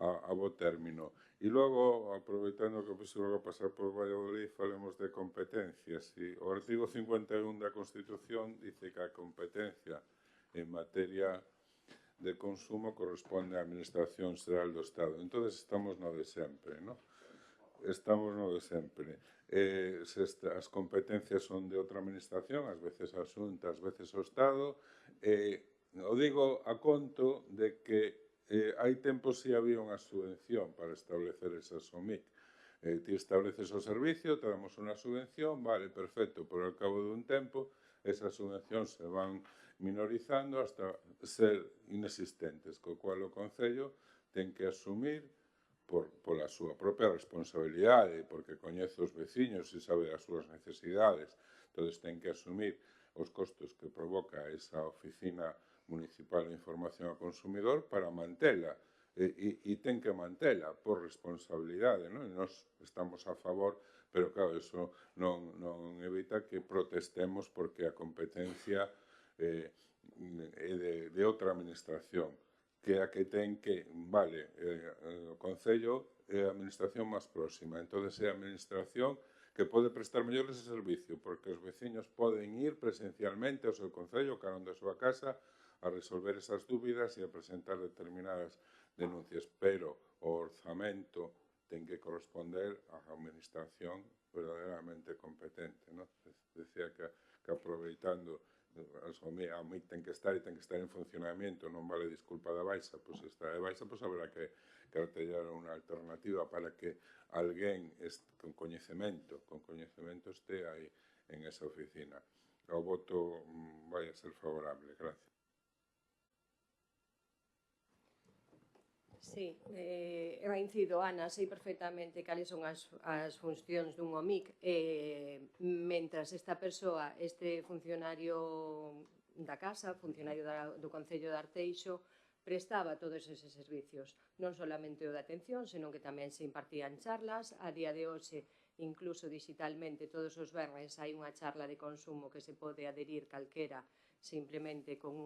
a bo término. E logo, aproveitando que pois logo pasar por Valladolid, falemos de competencias. O artigo 51 da Constitución dice que a competencia en materia de consumo corresponde á Administración Xeral do Estado. Entón, estamos no de sempre, non? Estamos no de sempre. As competencias son de outra administración, ás veces a Xunta, ás veces o Estado. O digo a conto de que hai tempo si había unha subvención para establecer esas OMIC. Ti estableces o servicio, te damos unha subvención, vale, perfecto, pero ao cabo dun tempo esas subvencións se van minorizando hasta ser inexistentes, co cual o Concello ten que asumir pola súa propia responsabilidade, porque coñece os veciños e sabe as súas necesidades, entón ten que asumir os costos que provoca esa oficina municipal de información ao consumidor para mantela, e ten que mantela por responsabilidade, non? E nós estamos a favor, pero claro, eso non evita que protestemos porque a competencia é de outra administración, que é a que ten que, vale, o Concello é a administración máis próxima, entón é a administración que pode prestar mellor ese servicio, porque os veciños poden ir presencialmente ao seu Concello, carón da súa casa, a resolver esas dúbidas e a presentar determinadas denuncias, pero o orzamento ten que corresponder á administración verdadeiramente competente, non? Decía que aproveitando a MIC ten que estar en funcionamento, non vale disculpa da baixa, pois se está de baixa, pois haberá que cartellar unha alternativa para que alguén con coñecemento este aí en esa oficina. O voto vai a ser favorable. Gracias. Sí, reincido, Ana, sei perfectamente cales son as funcións dun OMIC. Mentras esta persoa, este funcionario da casa, funcionario do Concello de Arteixo, prestaba todos eses servicios, non solamente o de atención, senón que tamén se impartían charlas. A día de hoxe, incluso digitalmente, todos os venres hai unha charla de consumo que se pode adherir calquera simplemente con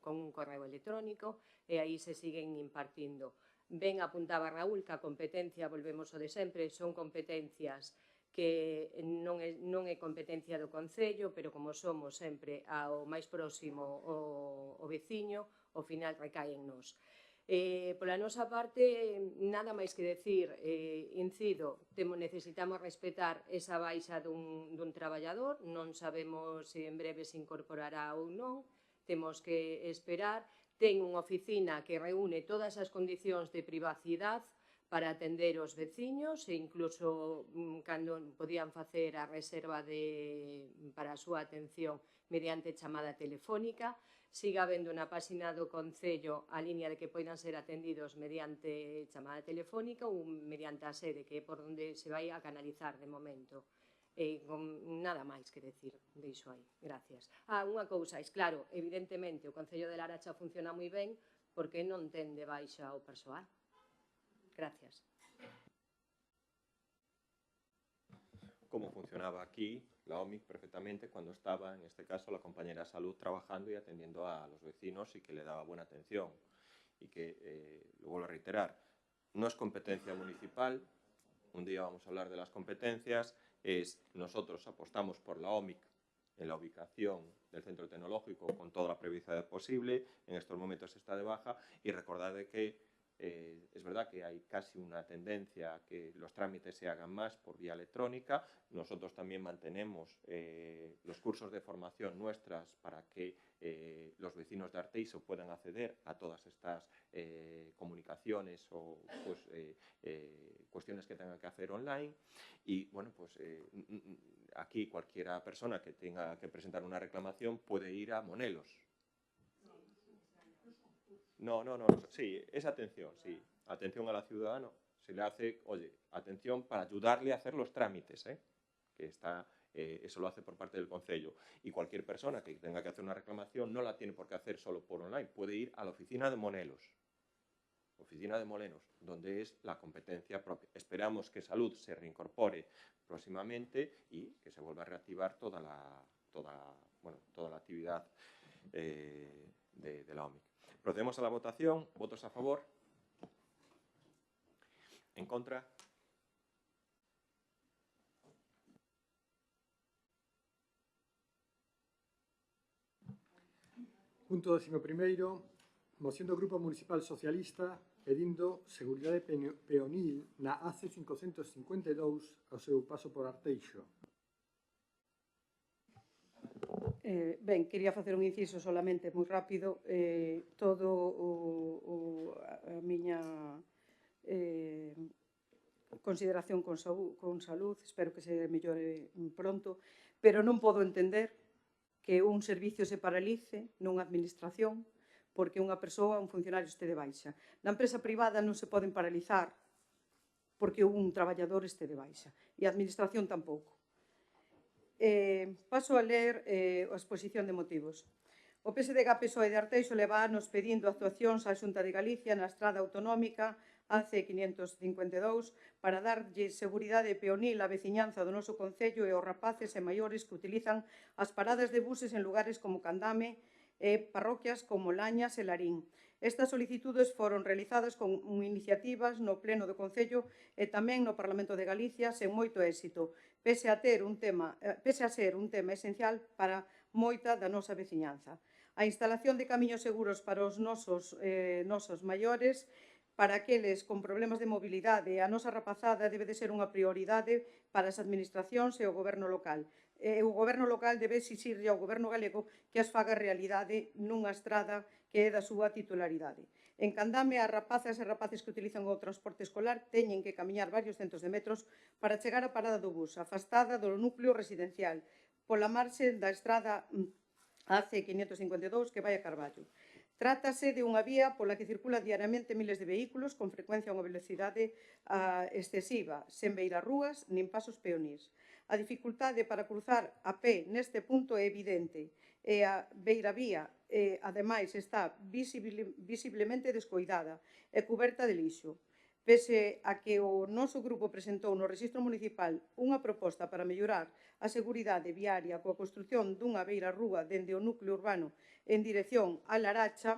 un correo electrónico, e aí se siguen impartindo. Ben apuntaba Raúl que a competencia, volvemos ao de sempre, son competencias que non é competencia do Concello, pero como somos sempre ao máis próximo o veciño, ao final recae en nós. Pola nosa parte, nada máis que decir, incido, necesitamos respetar esa baixa dun traballador, non sabemos se en breve se incorporará ou non, temos que esperar. Ten unha oficina que reúne todas as condicións de privacidade para atender os veciños e incluso cando podían facer a reserva para a súa atención mediante chamada telefónica. Siga habendo na páxina do Concello a línea de que poidan ser atendidos mediante chamada telefónica ou mediante a sede, que é por onde se vai a canalizar de momento. Nada máis que decir, deixo aí. Gracias. Unha cousa, claro, evidentemente o Concello de Laracha funciona moi ben porque non ten de baixa o persoal. Gracias. Como funcionaba aquí la OMIC perfectamente cuando estaba, en este caso, la compañera de salud trabajando y atendiendo a los vecinos y que le daba buena atención. Y que, lo vuelvo a reiterar, no es competencia municipal. Un día vamos a hablar de las competencias. Nosotros apostamos por la OMIC en la ubicación del centro tecnológico con toda la privacidad posible. En estos momentos está de baja, y recordad de que es verdad que hay casi una tendencia a que los trámites se hagan más por vía electrónica. Nosotros también mantenemos los cursos de formación nuestras para que los vecinos de Arteixo puedan acceder a todas estas comunicaciones o pues, cuestiones que tengan que hacer online. Y bueno, pues aquí cualquiera persona que tenga que presentar una reclamación puede ir a Monelos. No, sí, es atención, sí. Atención a la ciudadana. Se le hace, oye, atención para ayudarle a hacer los trámites, que está, eso lo hace por parte del Concello. Y cualquier persona que tenga que hacer una reclamación no la tiene por qué hacer solo por online. Puede ir a la oficina de Monelos, donde es la competencia propia. Esperamos que Salud se reincorpore próximamente y que se vuelva a reactivar toda la actividad de la OMIC. Procedemos a la votación. ¿Votos a favor? ¿En contra? Punto 11º. Moción do Grupo Municipal Socialista pedindo seguridade peonil na AC 552 ao seu paso por Arteixo. Ben, quería facer un inciso solamente moi rápido. Todo a miña consideración con Salud, espero que se mellore pronto, pero non podo entender que un servicio se paralice nunha administración porque unha persoa, un funcionario este de baixa. Na empresa privada non se poden paralizar porque un traballador este de baixa, e a administración tampouco. Paso a ler a exposición de motivos. O PSDG-PSOE de Arteixo leva anos pedindo actuacións á Xunta de Galicia na estrada autonómica AC 552 para darlle seguridade peonil á veciñanza do noso concello e aos rapaces e maiores que utilizan as paradas de buses en lugares como Candame e parroquias como Lañas e Larín. Estas solicitudes foron realizadas con iniciativas no Pleno do Concello e tamén no Parlamento de Galicia sen moito éxito, pese a ser un tema esencial para moita da nosa veciñanza. A instalación de camiños seguros para os nosos maiores, para aqueles con problemas de mobilidade, a nosa rapazada debe de ser unha prioridade para as administracións e o goberno local. O goberno local debe exixirlle ao goberno galego que as faga realidade nunha estrada que é da súa titularidade. En Candame, as rapazas e rapaces que utilizan o transporte escolar teñen que camiñar varios centos de metros para chegar á parada do bus, afastada do núcleo residencial, pola marxe da estrada AC 552 que vai a Carballo. Trátase de unha vía pola que circula diariamente miles de vehículos con frecuencia a unha velocidade excesiva, sen beirarrúas nin pasos peonís. A dificultade para cruzar a pé neste punto é evidente e a beiravía, ademais, está visiblemente descoidada e cuberta de lixo. Pese a que o noso grupo presentou no Rexistro Municipal unha proposta para mellorar a seguridade viaria coa construción dunha beirarrúa dende o núcleo urbano en dirección a Laracha,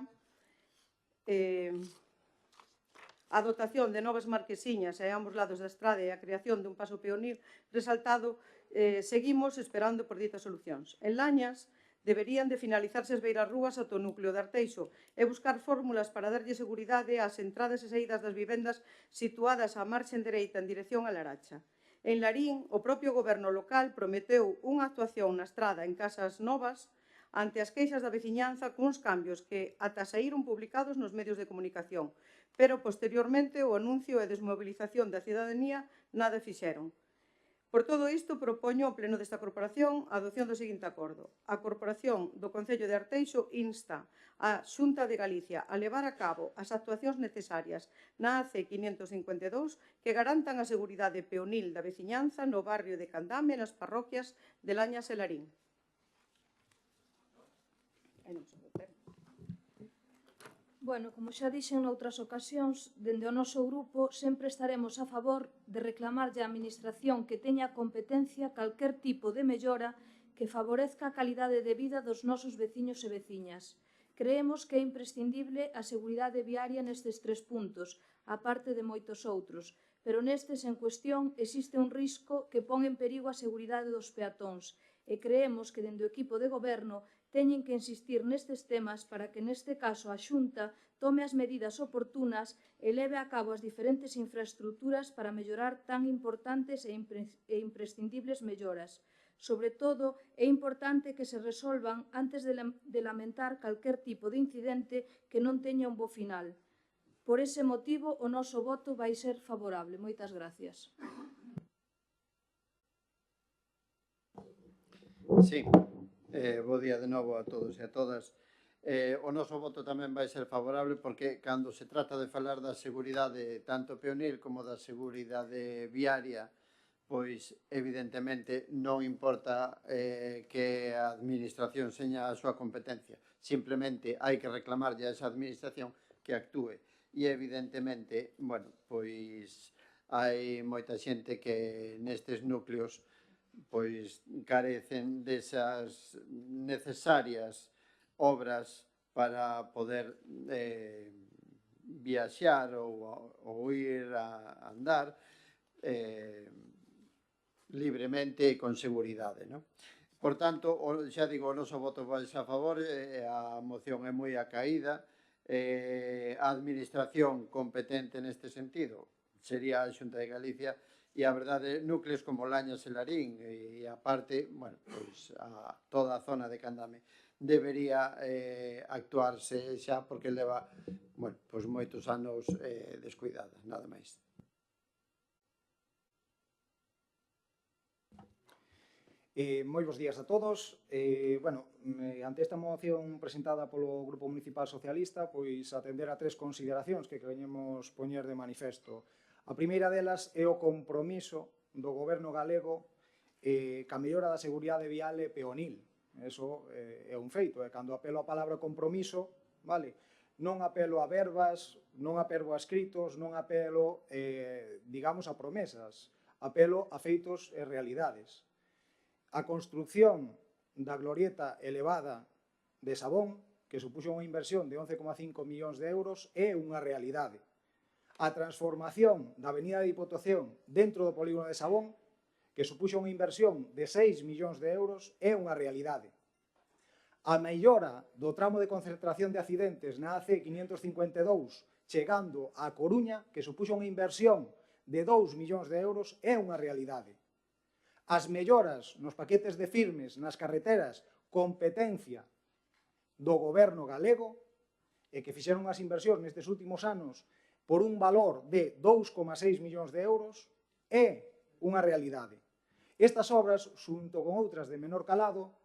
a dotación de novas marquesiñas a ambos lados da estrada e a creación dun paso peonil resaltado, seguimos esperando por ditas solucións. En Lañas, deberían de finalizarse as beirarrúas ata o núcleo de Arteixo e buscar fórmulas para darlle seguridade ás entradas e saídas das vivendas situadas á marxen dereita en dirección a Laracha. En Larín, o propio goberno local prometeu unha actuación na estrada en Casas Novas ante as queixas da veciñanza cuns cambios que ata saíron publicados nos medios de comunicación, pero posteriormente o anuncio e desmovilización da cidadanía nada fixeron. Por todo isto, propoño ao Pleno desta Corporación a adopción do seguinte acordo. A Corporación do Concello de Arteixo insta a Xunta de Galicia a levar a cabo as actuacións necesarias na AC 552 que garantan a seguridade peonil da veciñanza no barrio de Candame e nas parroquias de Lañas e Larín. Bueno, como xa dixen noutras ocasións, dende o noso grupo sempre estaremos a favor de reclamarlle á Administración que teña competencia calquer tipo de mellora que favorezca a calidade de vida dos nosos veciños e veciñas. Creemos que é imprescindible a seguridade viaria nestes 3 puntos, aparte de moitos outros, pero nestes en cuestión existe un risco que pon en perigo a seguridade dos peatóns e creemos que dende o equipo de goberno teñen que insistir nestes temas para que neste caso a Xunta tome as medidas oportunas e leve a cabo as diferentes infraestructuras para mellorar tan importantes e imprescindibles melloras. Sobre todo, é importante que se resolvan antes de lamentar calquer tipo de incidente que non teña un bo final. Por ese motivo, o noso voto vai ser favorable. Moitas gracias. Sí, bo día de novo a todos e a todas. O noso voto tamén vai ser favorable porque cando se trata de falar da seguridade tanto peonil como da seguridade viaria, pois evidentemente non importa que a administración seña a súa competencia, simplemente hai que reclamarlle a esa administración que actúe e evidentemente, bueno, pois hai moita xente que nestes núcleos pois carecen desas necesarias obras para poder viaxar ou ir a andar libremente e con seguridade, non? Por tanto, xa digo, o noso voto vai a favor, a moción é moi acaída, a administración competente neste sentido sería a Xunta de Galicia e a verdade, núcleos como Lañas e Larín e a parte, bueno, pois toda a zona de Candame debería actuarse xa porque leva, bueno, pois moitos anos descuidada, nada máis. Moi bons días a todos. Ante esta moción presentada polo Grupo Municipal Socialista, pois atender a tres consideracións que queremos poñer de manifesto. A primeira delas é o compromiso do Goberno galego ca mellora da seguridade vial e peonil. Eso é un feito. Cando apelo a palabra compromiso, non apelo a verbas, non apelo a escritos, non apelo, digamos, a promesas. Apelo a feitos e realidades. A construción da glorieta elevada de Sabón, que supuxo unha inversión de 11,5 millóns de euros, é unha realidade. A transformación da avenida de Diputación dentro do polígono de Sabón, que supuxo unha inversión de 6 millóns de euros, é unha realidade. A mellora do tramo de concentración de accidentes na AC 552, chegando a Coruña, que supuxo unha inversión de 2 millóns de euros, é unha realidade. As melloras nos paquetes de firmes nas carreteras, competencia do goberno galego, e que fixeron as inversións nestes últimos anos por un valor de 2,6 millóns de euros, é unha realidade. Estas obras, xunto con outras de menor calado,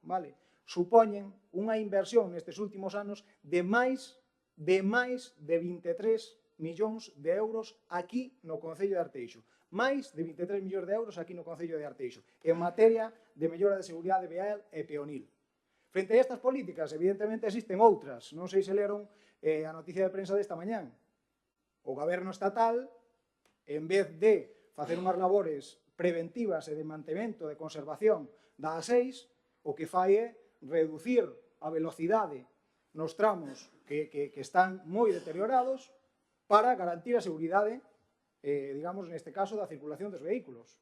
supoñen unha inversión nestes últimos anos de máis de 23 millóns de euros aquí no Concello de Arteixo. Máis de 23 millóns de euros aquí no Concello de Arteixo, en materia de mellora de seguridade vial e peonil. Frente a estas políticas, evidentemente, existen outras. Non sei se leron a noticia de prensa desta mañán. O goberno estatal, en vez de facer unhas labores preventivas e de mantemento, de conservación da A6, o que fai é reducir a velocidade nos tramos que están moi deteriorados para garantir a seguridade, digamos, neste caso, da circulación dos vehículos.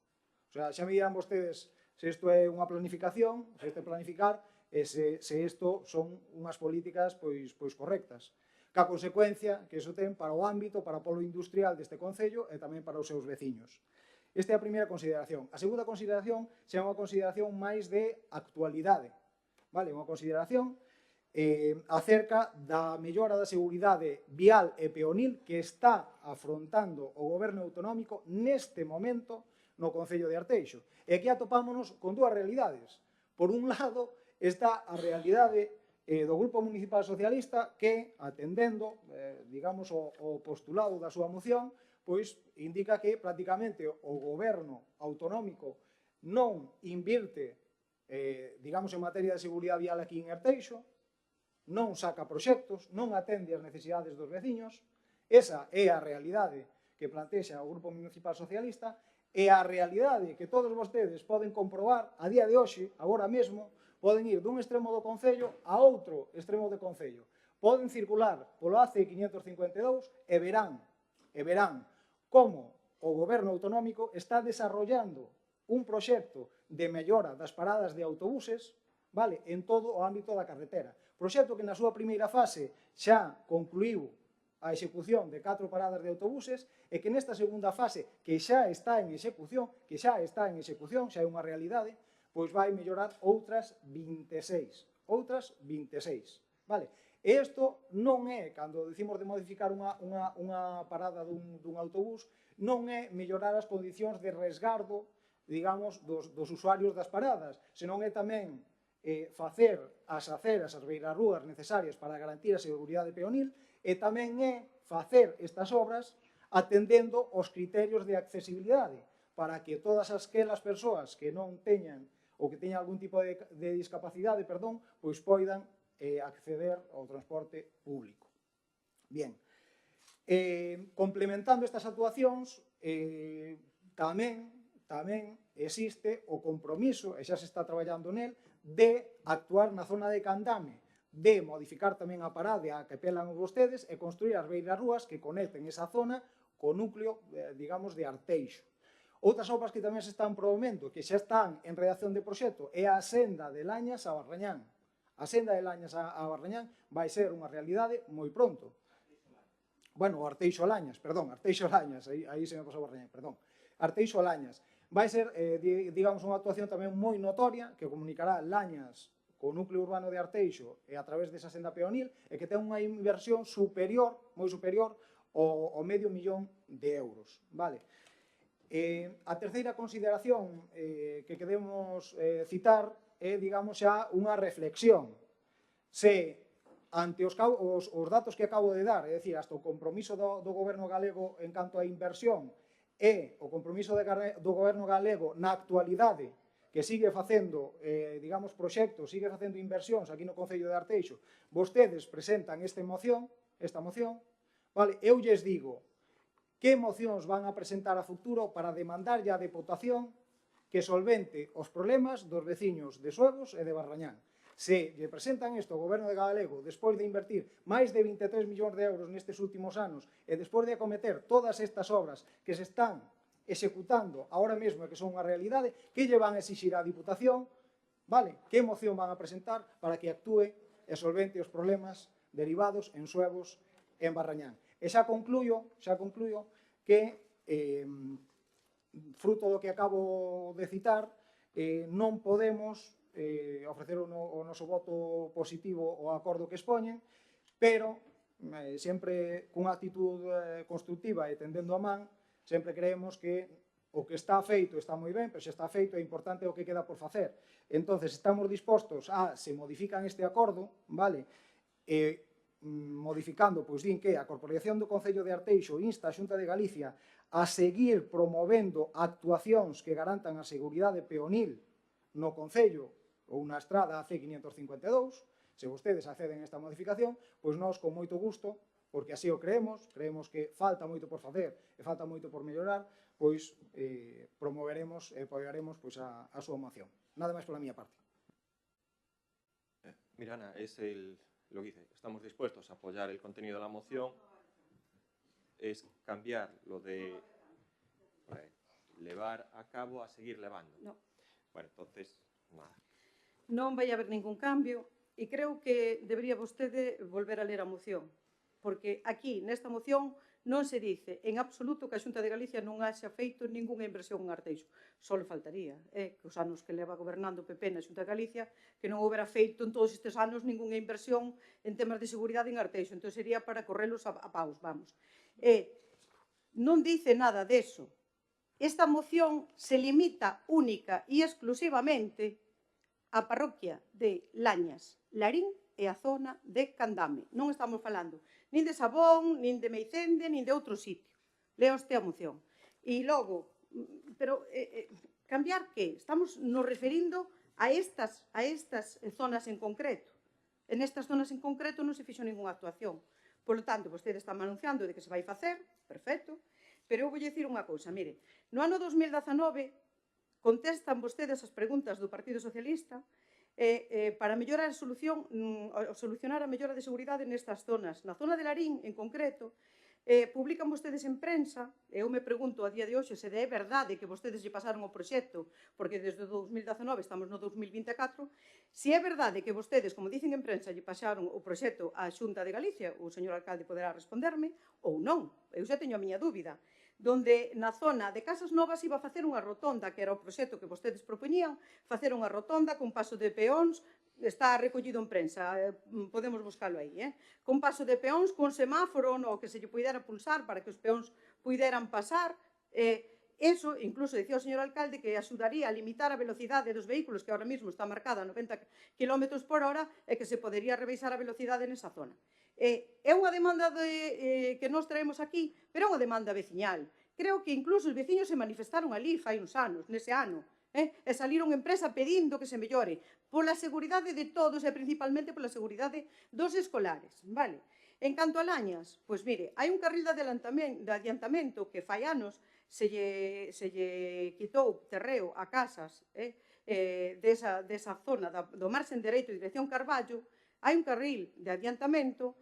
O sea, xa me dirán vostedes se isto é unha planificación, se isto é planificar, e se isto son unhas políticas pois correctas. Ca consecuencia que iso ten para o ámbito, para o polo industrial deste Concello e tamén para os seus veciños. Esta é a primeira consideración. A segunda consideración xa é unha consideración máis de actualidade. Unha consideración acerca da mellora da seguridade vial e peonil que está afrontando o goberno autonómico neste momento no Concello de Arteixo. E aquí atopámonos con dúas realidades. Por un lado, está a realidade do Grupo Municipal Socialista que, atendendo, digamos, o postulado da súa moción, pois indica que prácticamente o goberno autonómico non invirte, digamos, en materia de seguridade vial aquí en Arteixo, non saca proxectos, non atende as necesidades dos veciños. Esa é a realidade que plantexa o Grupo Municipal Socialista e a realidade que todos vostedes poden comprobar a día de hoxe, agora mesmo, poden ir dun extremo do Concello a outro extremo do Concello. Poden circular polo AC 552 e verán como o goberno autonómico está desarrollando un proxecto de mellora das paradas de autobuses, vale, en todo o ámbito da carretera. Proxecto que na súa primeira fase xa concluiu a execución de 4 paradas de autobuses e que nesta segunda fase, que xa está en execución, xa é unha realidade, pois vai mellorar outras 26. Vale? E isto non é, cando decimos de modificar unha parada dun autobús, non é mellorar as condicións de resgardo, digamos, dos usuarios das paradas, senón é tamén facer as aceras, as beirarrúas necesarias para garantir a seguridade peonil e tamén é facer estas obras atendendo os criterios de accesibilidade para que todas aquelas persoas que non teñan ou que teñan algún tipo de discapacidade, pois poidan acceder ao transporte público. Bien, complementando estas actuacións, tamén existe o compromiso, e xa se está traballando nel, de actuar na zona de Candame, de modificar tamén a parada a que pelan vostedes e construir as beirarrúas que conecten esa zona co núcleo, digamos, de Arteixo. Outras obras que tamén se están promovendo, que xa están en redacción de proxecto, é a senda de Lañas a Barrañán. A senda de Lañas a Barrañán vai ser unha realidade moi pronto. Bueno, Arteixo a Lañas, aí se me pasou Barrañán, perdón. Arteixo a Lañas. Vai ser, digamos, unha actuación tamén moi notoria que comunicará Lañas co núcleo urbano de Arteixo e a través desa senda peonil e que ten unha inversión superior, moi superior, ao €500.000. Vale? A terceira consideración que queremos citar é, digamos, xa unha reflexión. Se, ante os datos que acabo de dar, é dicir, hasta o compromiso do goberno galego en canto a inversión e o compromiso do goberno galego na actualidade que sigue facendo, digamos, proxectos, sigue facendo inversións aquí no Concello de Arteixo, vostedes presentan esta moción, vale, eu lles digo que mocións van a presentar a futuro para demandarlle á Deputación que solvente os problemas dos veciños de Suevos e de Barrañán. Se lle presentan isto ao goberno de galego despois de invertir máis de 23 millóns de euros nestes últimos anos e despois de acometer todas estas obras que se están executando ahora mesmo e que son unha realidade, que lle van a exixir á Diputación, vale? Que moción van a presentar para que actúe e solvente os problemas derivados en Suevos e en Barrañán. E xa concluyo que, fruto do que acabo de citar, non podemos ofrecer o noso voto positivo ao acordo que expoñen, pero sempre cunha actitud constructiva e tendendo a man, sempre creemos que o que está feito está moi ben, pero se está feito é importante o que queda por facer. Entonces, estamos dispostos a, se modifican este acordo, vale, modificando, pois din que a Corporación do Concello de Arteixo insta a Xunta de Galicia a seguir promovendo actuacións que garantan a seguridade peonil no Concello ou na estrada AC552, se vostedes acceden a esta modificación, pois nós con moito gusto, porque así o creemos que falta moito por facer e falta moito por mellorar, pois promoveremos e apoiaremos a súa moción. Nada máis pola miña parte. Mirana, es lo que dice, estamos dispuestos a apoyar el contenido de la moción, es cambiar lo de levar a cabo a seguir levando. No. Bueno, entonces, nada. Non vai haber ningún cambio e creo que debería vostede volver a ler a moción, porque aquí, nesta moción, non se dice en absoluto que a Xunta de Galicia non haxa feito ningunha inversión en Arteixo. Só le faltaría, que os anos que leva gobernando o PP na Xunta de Galicia, que non houbera feito en todos estes anos ningunha inversión en temas de seguridade en Arteixo. Entón sería para correlos a paus, vamos. Non dice nada deso. Esta moción se limita única e exclusivamente a parroquia de Lañas, Larín e a zona de Candame. Non estamos falando nin de Sabón, nin de Meicende, nin de outro sitio. Lea usted a moción. E logo, pero cambiar que? Estamos nos referindo a estas zonas en concreto. En estas zonas en concreto non se fixo ninguna actuación. Por lo tanto, vostede está anunciando de que se vai facer, perfecto, pero eu vou dicir unha cousa, mire, no ano 2019 contestan vostedes as preguntas do Partido Socialista para solucionar a mellora de seguridade nestas zonas. Na zona de Larín, en concreto, publican vostedes en prensa, e eu me pregunto a día de hoxe se é verdade que vostedes lle pasaron o proxecto, porque desde o 2019 estamos no 2024, se é verdade que vostedes, como dicen en prensa, lle pasaron o proxecto á Xunta de Galicia, o señor alcalde poderá responderme, ou non, eu xa teño a miña dúbida, donde na zona de Casas Novas iba a facer unha rotonda, que era o proxecto que vostedes propoñían, facer unha rotonda con paso de peóns, está recollido en prensa, podemos buscalo aí, con paso de peóns, con semáforo no que se lle puidera pulsar para que os peóns puideran pasar, eso, incluso dicía o señor alcalde que axudaría a limitar a velocidade dos vehículos, que ahora mesmo está marcada a 90 km por hora, e que se podería rebaixar a velocidade nesa zona. É unha demanda que nós traemos aquí, pero é unha demanda veciñal. Creo que incluso os veciños se manifestaron ali fai uns anos, nese ano, e saliron empresa pedindo que se mellore pola seguridade de todos e principalmente pola seguridade dos escolares, vale? En canto a Lañas, pois mire, hai un carril de adiantamento que fai anos se lle quitou terreo a casas desa zona do marxen dereito de dirección Carballo, hai un carril de adiantamento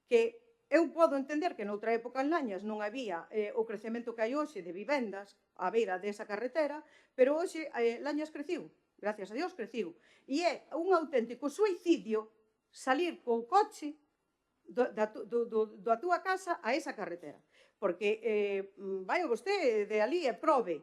que eu podo entender que noutra época en Lañas non había o crecemento que hai hoxe de vivendas á beira desa carretera, pero hoxe Lañas creciu, gracias a Dios creciu. E é un auténtico suicidio salir co coche da túa casa a esa carretera. Porque vai vostede de ali e probe,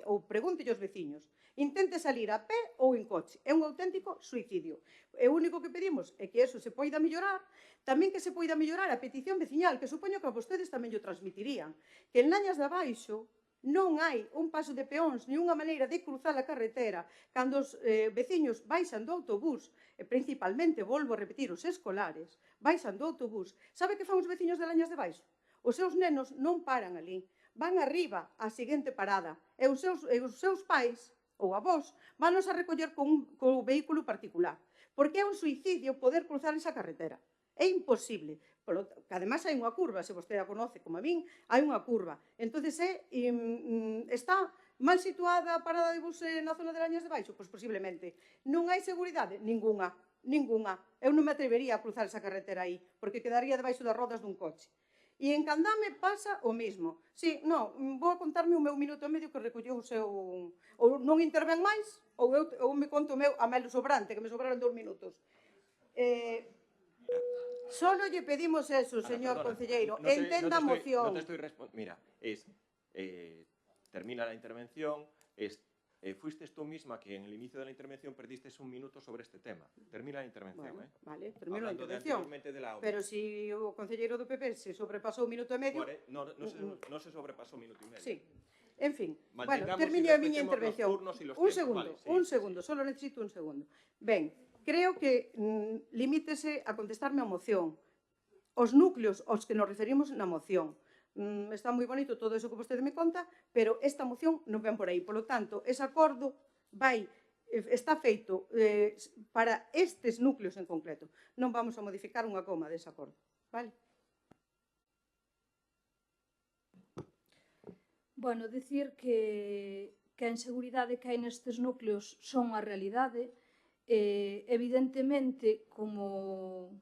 ou pregúntelle aos veciños, intente salir a pé ou en coche. É un auténtico suicidio. E o único que pedimos é que eso se poida mellorar, tamén que se poida mellorar a petición veciñal, que supoño que a vostedes tamén o transmitirían, que en Lañas de Abaixo non hai un paso de peóns ni unha maneira de cruzar a carretera cando os veciños baixan do autobús, e principalmente, volvo a repetir, os escolares, baixan do autobús. Sabe que fan os veciños de Lañas de Baixo? Os seus nenos non paran ali, van arriba á seguinte parada, e os seus pais ou avós vanos a recoller con un vehículo particular, porque é un suicidio poder cruzar esa carretera. É imposible, que ademais hai unha curva, se vostede a conoce como a min, hai unha curva. Entón, está mal situada a parada de bus na zona de Lañas de Baixo? Pois posiblemente. Non hai seguridade? Ninguna. Eu non me atrevería a cruzar esa carretera aí, porque quedaría debaixo das rodas dun coche. E en Candame pasa o mesmo. Si, vou a contarme o meu minuto e medio que recolleu o seu... Ou non interven máis, ou me conto o meu a melo sobrante, que me sobraron 2 minutos. Solo lle pedimos eso, señor concelleiro, entenda a moción. Mira, termina la intervención, fuiste tú misma que en el inicio de la intervención perdiste 1 minuto sobre este tema. Termina la intervención, Vale, termino a intervención. Pero si o concelleiro do PP se sobrepasou 1 minuto e medio... No se sobrepasou 1 minuto e medio. Sí. En fin, termino a miña intervención. Un segundo, solo necesito un segundo. Ben, creo que limítese a contestarme a moción. Os núcleos aos que nos referimos na moción. Está moi bonito todo eso que vostede me conta, pero esta moción non ven por aí. Por lo tanto, ese acordo está feito para estes núcleos en concreto. Non vamos a modificar unha coma dese acordo. Vale? Bueno, dicir que a inseguridade que hai nestes núcleos son a realidade. Evidentemente, como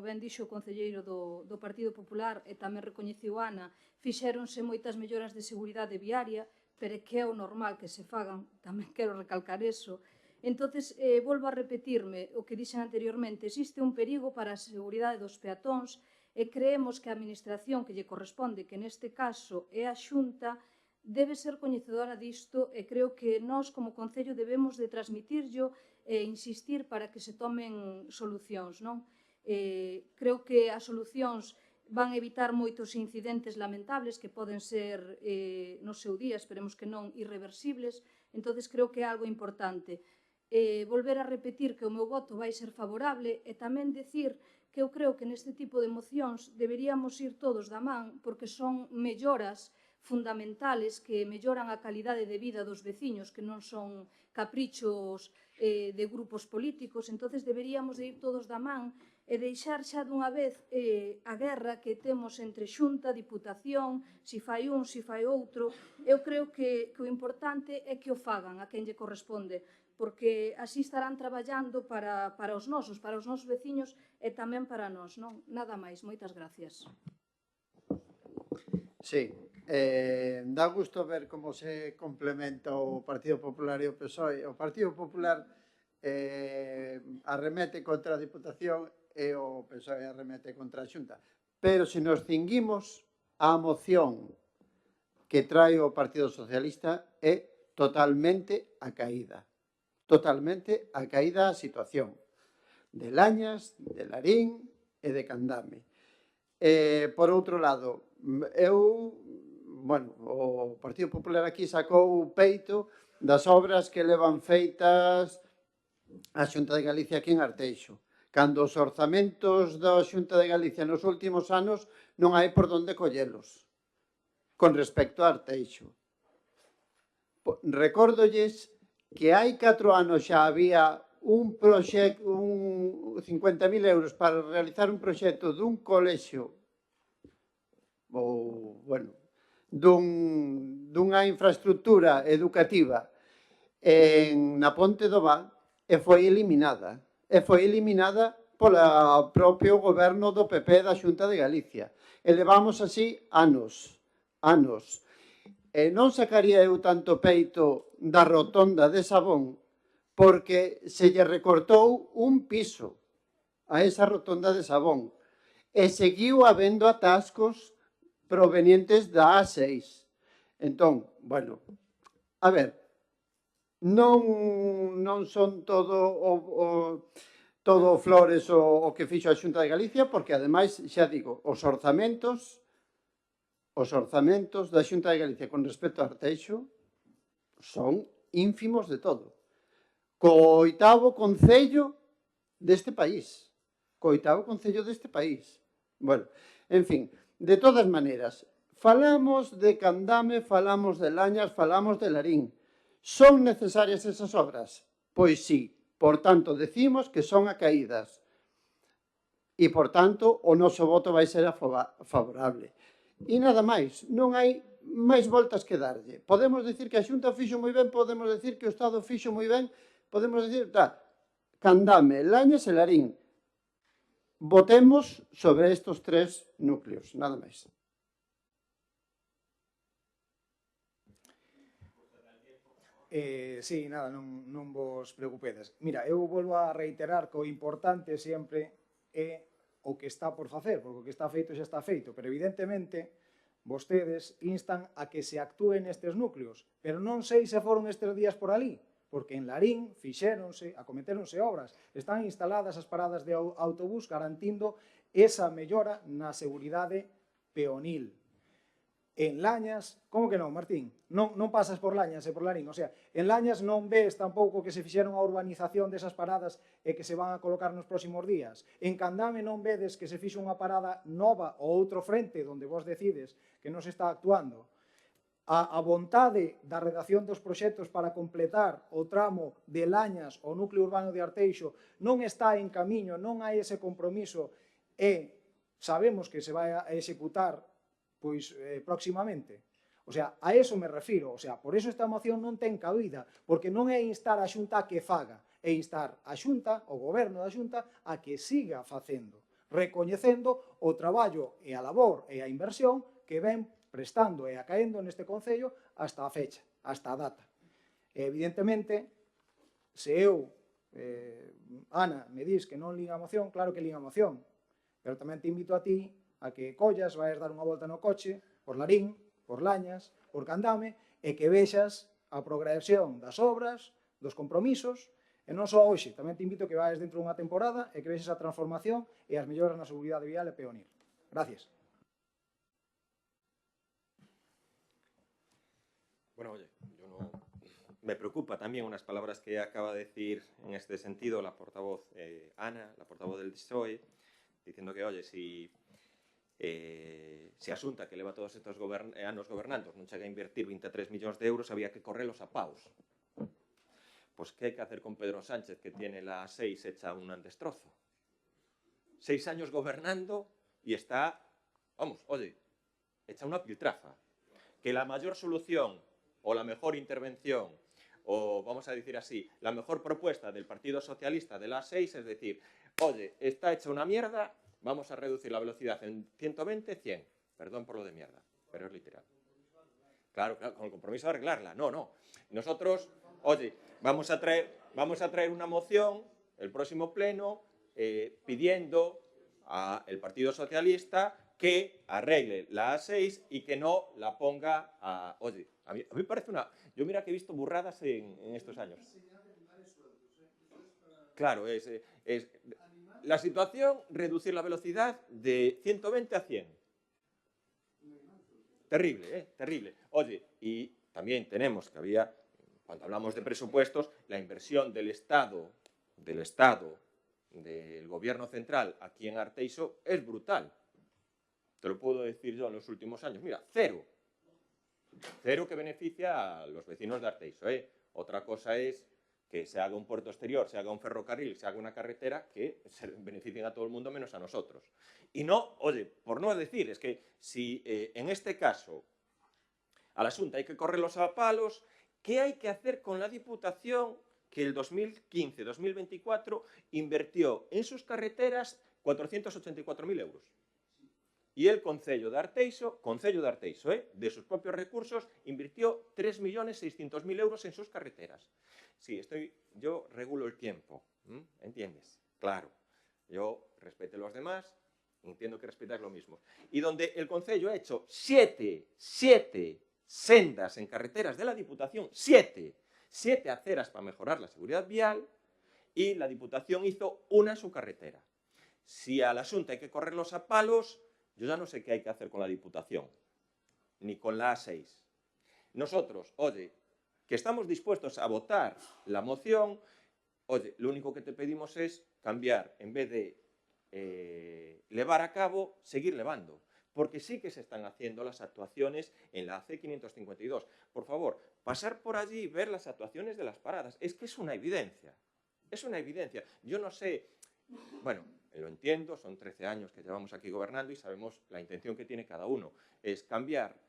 ben dixo o concelleiro do Partido Popular e tamén recoñeciu Ana, fixéronse moitas melloras de seguridade viaria, pero que é o normal que se fagan, tamén quero recalcar eso. Entonces, volvo a repetirme o que dixen anteriormente, existe un perigo para a seguridade dos peatóns e creemos que a administración que lle corresponde, que neste caso é a Xunta, debe ser coñecedora disto e creo que nós como Concello debemos de transmitirlo e insistir para que se tomen solucións, non? Creo que as solucións van evitar moitos incidentes lamentables que poden ser no seu día, esperemos que non, irreversibles, entonces creo que é algo importante. Volver a repetir que o meu voto vai ser favorable e tamén decir que eu creo que neste tipo de mocións deberíamos ir todos da man porque son melloras fundamentales que melloran a calidade de vida dos veciños, que non son caprichos de grupos políticos, entonces deberíamos de ir todos da man e deixar xa dunha vez a guerra que temos entre Xunta, Diputación, si fai un, si fai outro. Eu creo que o importante é que o fagan a quen lle corresponde, porque así estarán traballando para os nosos veciños e tamén para nós, non? Nada máis, moitas gracias. Sí, dá gusto ver como se complementa o Partido Popular e o PSOE. O Partido Popular arremete contra a Diputación e o PSOE arremete contra a Xunta. Pero se nos cinguimos á moción que trae o Partido Socialista é totalmente a caída. Totalmente a caída a situación de Lañas, de Larín e de Candame. Por outro lado, o Partido Popular aquí sacou o peito das obras que levan feitas a Xunta de Galicia aquí en Arteixo. Cando os orzamentos da Xunta de Galicia nos últimos anos non hai por onde collelos con respecto a Arteixo. Recórdolles que hai 4 anos xa había un proxecto, 50.000 euros para realizar un proxecto dun colexio ou, bueno, dunha infraestructura educativa na Ponte do Vá e foi eliminada. E foi eliminada polo propio goberno do PP da Xunta de Galicia. E levamos así anos. E non sacaría eu tanto peito da rotonda de Sabón porque se lle recortou un piso a esa rotonda de Sabón e seguiu habendo atascos provenientes da A6. Entón, bueno, a ver, non son todo flores o que fixo a Xunta de Galicia, porque ademais, xa digo, os orzamentos da Xunta de Galicia con respecto a Arteixo son ínfimos de todo. Co 8º concello deste país. Bueno, en fin, de todas maneiras, falamos de Candame, falamos de Lañas, falamos de Larín. Son necesarias esas obras? Pois sí. Por tanto, decimos que son acaídas. E, por tanto, o noso voto vai ser favorable. E nada máis, non hai máis voltas que darlle. Podemos decir que a Xunta fixo moi ben, podemos decir que o Estado fixo moi ben, podemos decir, Candame, Lañas e Larín. Votemos sobre estes 3 núcleos, nada máis. Sí, nada, non vos preocupedes. Mira, eu volvo a reiterar que o importante sempre é o que está por facer, porque o que está feito xa está feito, pero evidentemente vostedes instan a que se actúe nestes núcleos, pero non sei se foron estes días por ali, porque en Larín acometéronse obras, están instaladas as paradas de autobús garantindo esa mellora na seguridade peonil. En Lañas, como que non, Martín? Non pasas por Lañas e por Larín, o sea, en Lañas non ves tampouco que se fixeron a urbanización desas paradas e que se van a colocar nos próximos días. En Candame non vedes que se fixo unha parada nova ou outro frente onde vos decides que non se está actuando. A vontade da redacción dos proxectos para completar o tramo de Lañas ao núcleo urbano de Arteixo non está en camiño, non hai ese compromiso e sabemos que se vai a executar próximamente. O sea, a eso me refiro. O sea, por eso esta moción non ten cabida, porque non é instar a Xunta a que faga, é instar a Xunta, o goberno da Xunta, a que siga facendo, recoñecendo o traballo e a labor e a inversión que ven prestando e acaendo neste Concello hasta a fecha, hasta a data. E, evidentemente, se eu, Ana, me dis que non lin a moción, claro que lin a moción, pero tamén te invito a ti a que collas, vais dar unha volta no coche, por Larín, por Lañas, por Candame, e que vexas a progresión das obras, dos compromisos, e non só hoxe, tamén te invito a que vais dentro dunha temporada e que vexas a transformación e as melloras na seguridade vial e peonil. Gracias. Bueno, oye, me preocupa también unas palabras que acaba de decir en este sentido la portavoz Ana, la portavoz del PSOE, diciendo que, oye, si a Xunta que leva todos estes anos gobernando non chega a invertir 23 millóns de euros, había que correlos a paus. Pois que hai que hacer con Pedro Sánchez, que tiene la 6 hecha un destrozo? 6 años gobernando y está, vamos, oye, hecha una piltrafa. Que la mayor solución o la mejor intervención, o vamos a decir así, la mejor propuesta del Partido Socialista de la 6 es decir, oye, está hecha una mierda, vamos a reducir la velocidad en 120, 100. Perdón por lo de mierda. pero es literal. Claro, con el compromiso de arreglarla. No. Nosotros, oye, vamos a traer una moción el próximo pleno pidiendo al Partido Socialista que arregle la A6 y que no la ponga a... Oye, a mí me parece una... Yo mira que he visto burradas en estos años. Claro, es la situación, reducir la velocidad de 120 a 100. Terrible, terrible. Oye, y también tenemos que había, cuando hablamos de presupuestos, la inversión del Estado, del Gobierno central aquí en Arteixo es brutal. Te lo puedo decir yo en los últimos años. Mira, cero. Cero que beneficia a los vecinos de Arteixo. Otra cosa es que se haga un puerto exterior, se haga un ferrocarril, se haga una carretera que se beneficien a todo el mundo menos a nosotros. Y no, oye, por no decir, es que si en este caso a la Xunta hay que correrlos a palos, ¿qué hay que hacer con la Diputación que el 2015-2024 invirtió en sus carreteras 484.000 euros? Y el Concello de Arteixo, de sus propios recursos, invirtió 3.600.000 euros en sus carreteras. Sí, yo regulo el tiempo, ¿entiendes? Claro, yo respeto a los demás, entiendo que respetáis lo mismo. Y donde el Concello ha hecho siete sendas en carreteras de la Diputación, siete aceras para mejorar la seguridad vial, y la Diputación hizo una en su carretera. Si a la Xunta hay que correrlos a palos, yo ya no sé qué hay que hacer con la Diputación, ni con la A6. Nosotros, oye, que estamos dispuestos a votar la moción, oye, lo único que te pedimos es cambiar, en vez de llevar a cabo, seguir llevando. Porque sí que se están haciendo las actuaciones en la AC552. Por favor, pasar por allí y ver las actuaciones de las paradas. Es que es una evidencia. Es una evidencia. Yo no sé, bueno, lo entiendo, son 13 años que llevamos aquí gobernando y sabemos la intención que tiene cada uno. Es cambiar,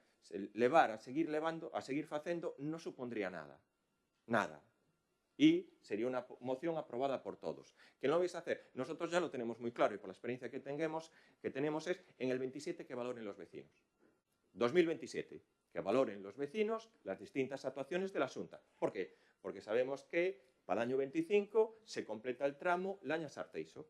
levar, a seguir levando, a seguir facendo, no supondría nada. Nada. Y sería una moción aprobada por todos. ¿Qué no vais a hacer? Nosotros ya lo tenemos muy claro y por la experiencia que tenemos es en el 27 que valoren los vecinos. 2027, que valoren los vecinos las distintas actuaciones de la Xunta. ¿Por qué? Porque sabemos que para el año 25 se completa el tramo Lañas-Arteixo,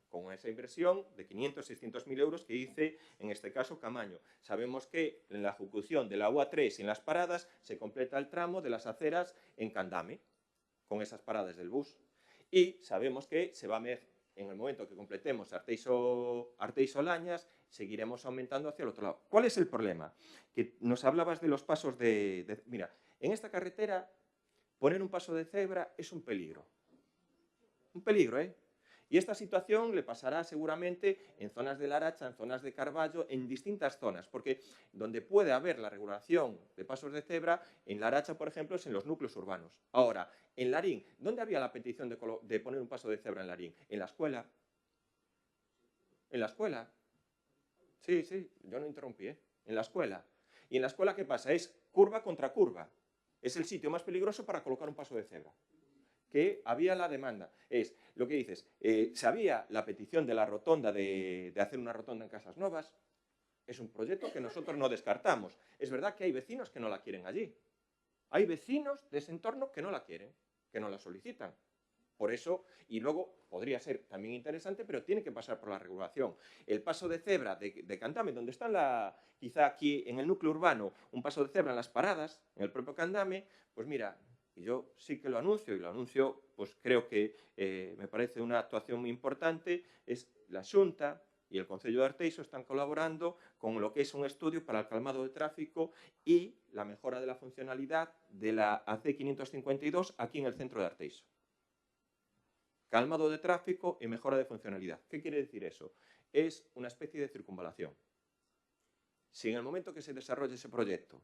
con esa inversión de 500-600.000 euros que hice, en este caso, Camaño. Sabemos que en la ejecución de la UA3 y en las paradas se completa el tramo de las aceras en Candame, con esas paradas del bus. Y sabemos que se va a ver, en el momento que completemos Arteixo-Lañas, seguiremos aumentando hacia el otro lado. ¿Cuál es el problema? Que nos hablabas de los pasos mira, en esta carretera, poner un paso de cebra es un peligro. Un peligro, ¿eh? Y esta situación le pasará seguramente en zonas de Laracha, en zonas de Carballo, en distintas zonas, porque donde puede haber la regulación de pasos de cebra, en Laracha, por ejemplo, es en los núcleos urbanos. Ahora, en Larín, ¿dónde había la petición de poner un paso de cebra en Larín? En la escuela. ¿En la escuela? Sí, yo no interrumpí, ¿eh? En la escuela. ¿Y en la escuela qué pasa? Es curva contra curva. Es el sitio más peligroso para colocar un paso de cebra. Que había la demanda. Es lo que dices, se había la petición de la rotonda de hacer una rotonda en Casas Novas, es un proyecto que nosotros no descartamos. Es verdad que hay vecinos que no la quieren allí. Hay vecinos de ese entorno que no la quieren, que no la solicitan. Por eso, y luego podría ser también interesante, pero tiene que pasar por la regulación. El paso de cebra de Candame, donde está quizá aquí en el núcleo urbano, un paso de cebra en las paradas, en el propio Candame, pues mira, y yo sí que lo anuncio, y lo anuncio, pues creo que me parece una actuación muy importante, es la Xunta y el Concello de Arteixo están colaborando con lo que es un estudio para el calmado de tráfico y la mejora de la funcionalidad de la AC552 aquí en el centro de Arteixo. Calmado de tráfico y mejora de funcionalidad. ¿Qué quiere decir eso? Es una especie de circunvalación. Si en el momento que se desarrolle ese proyecto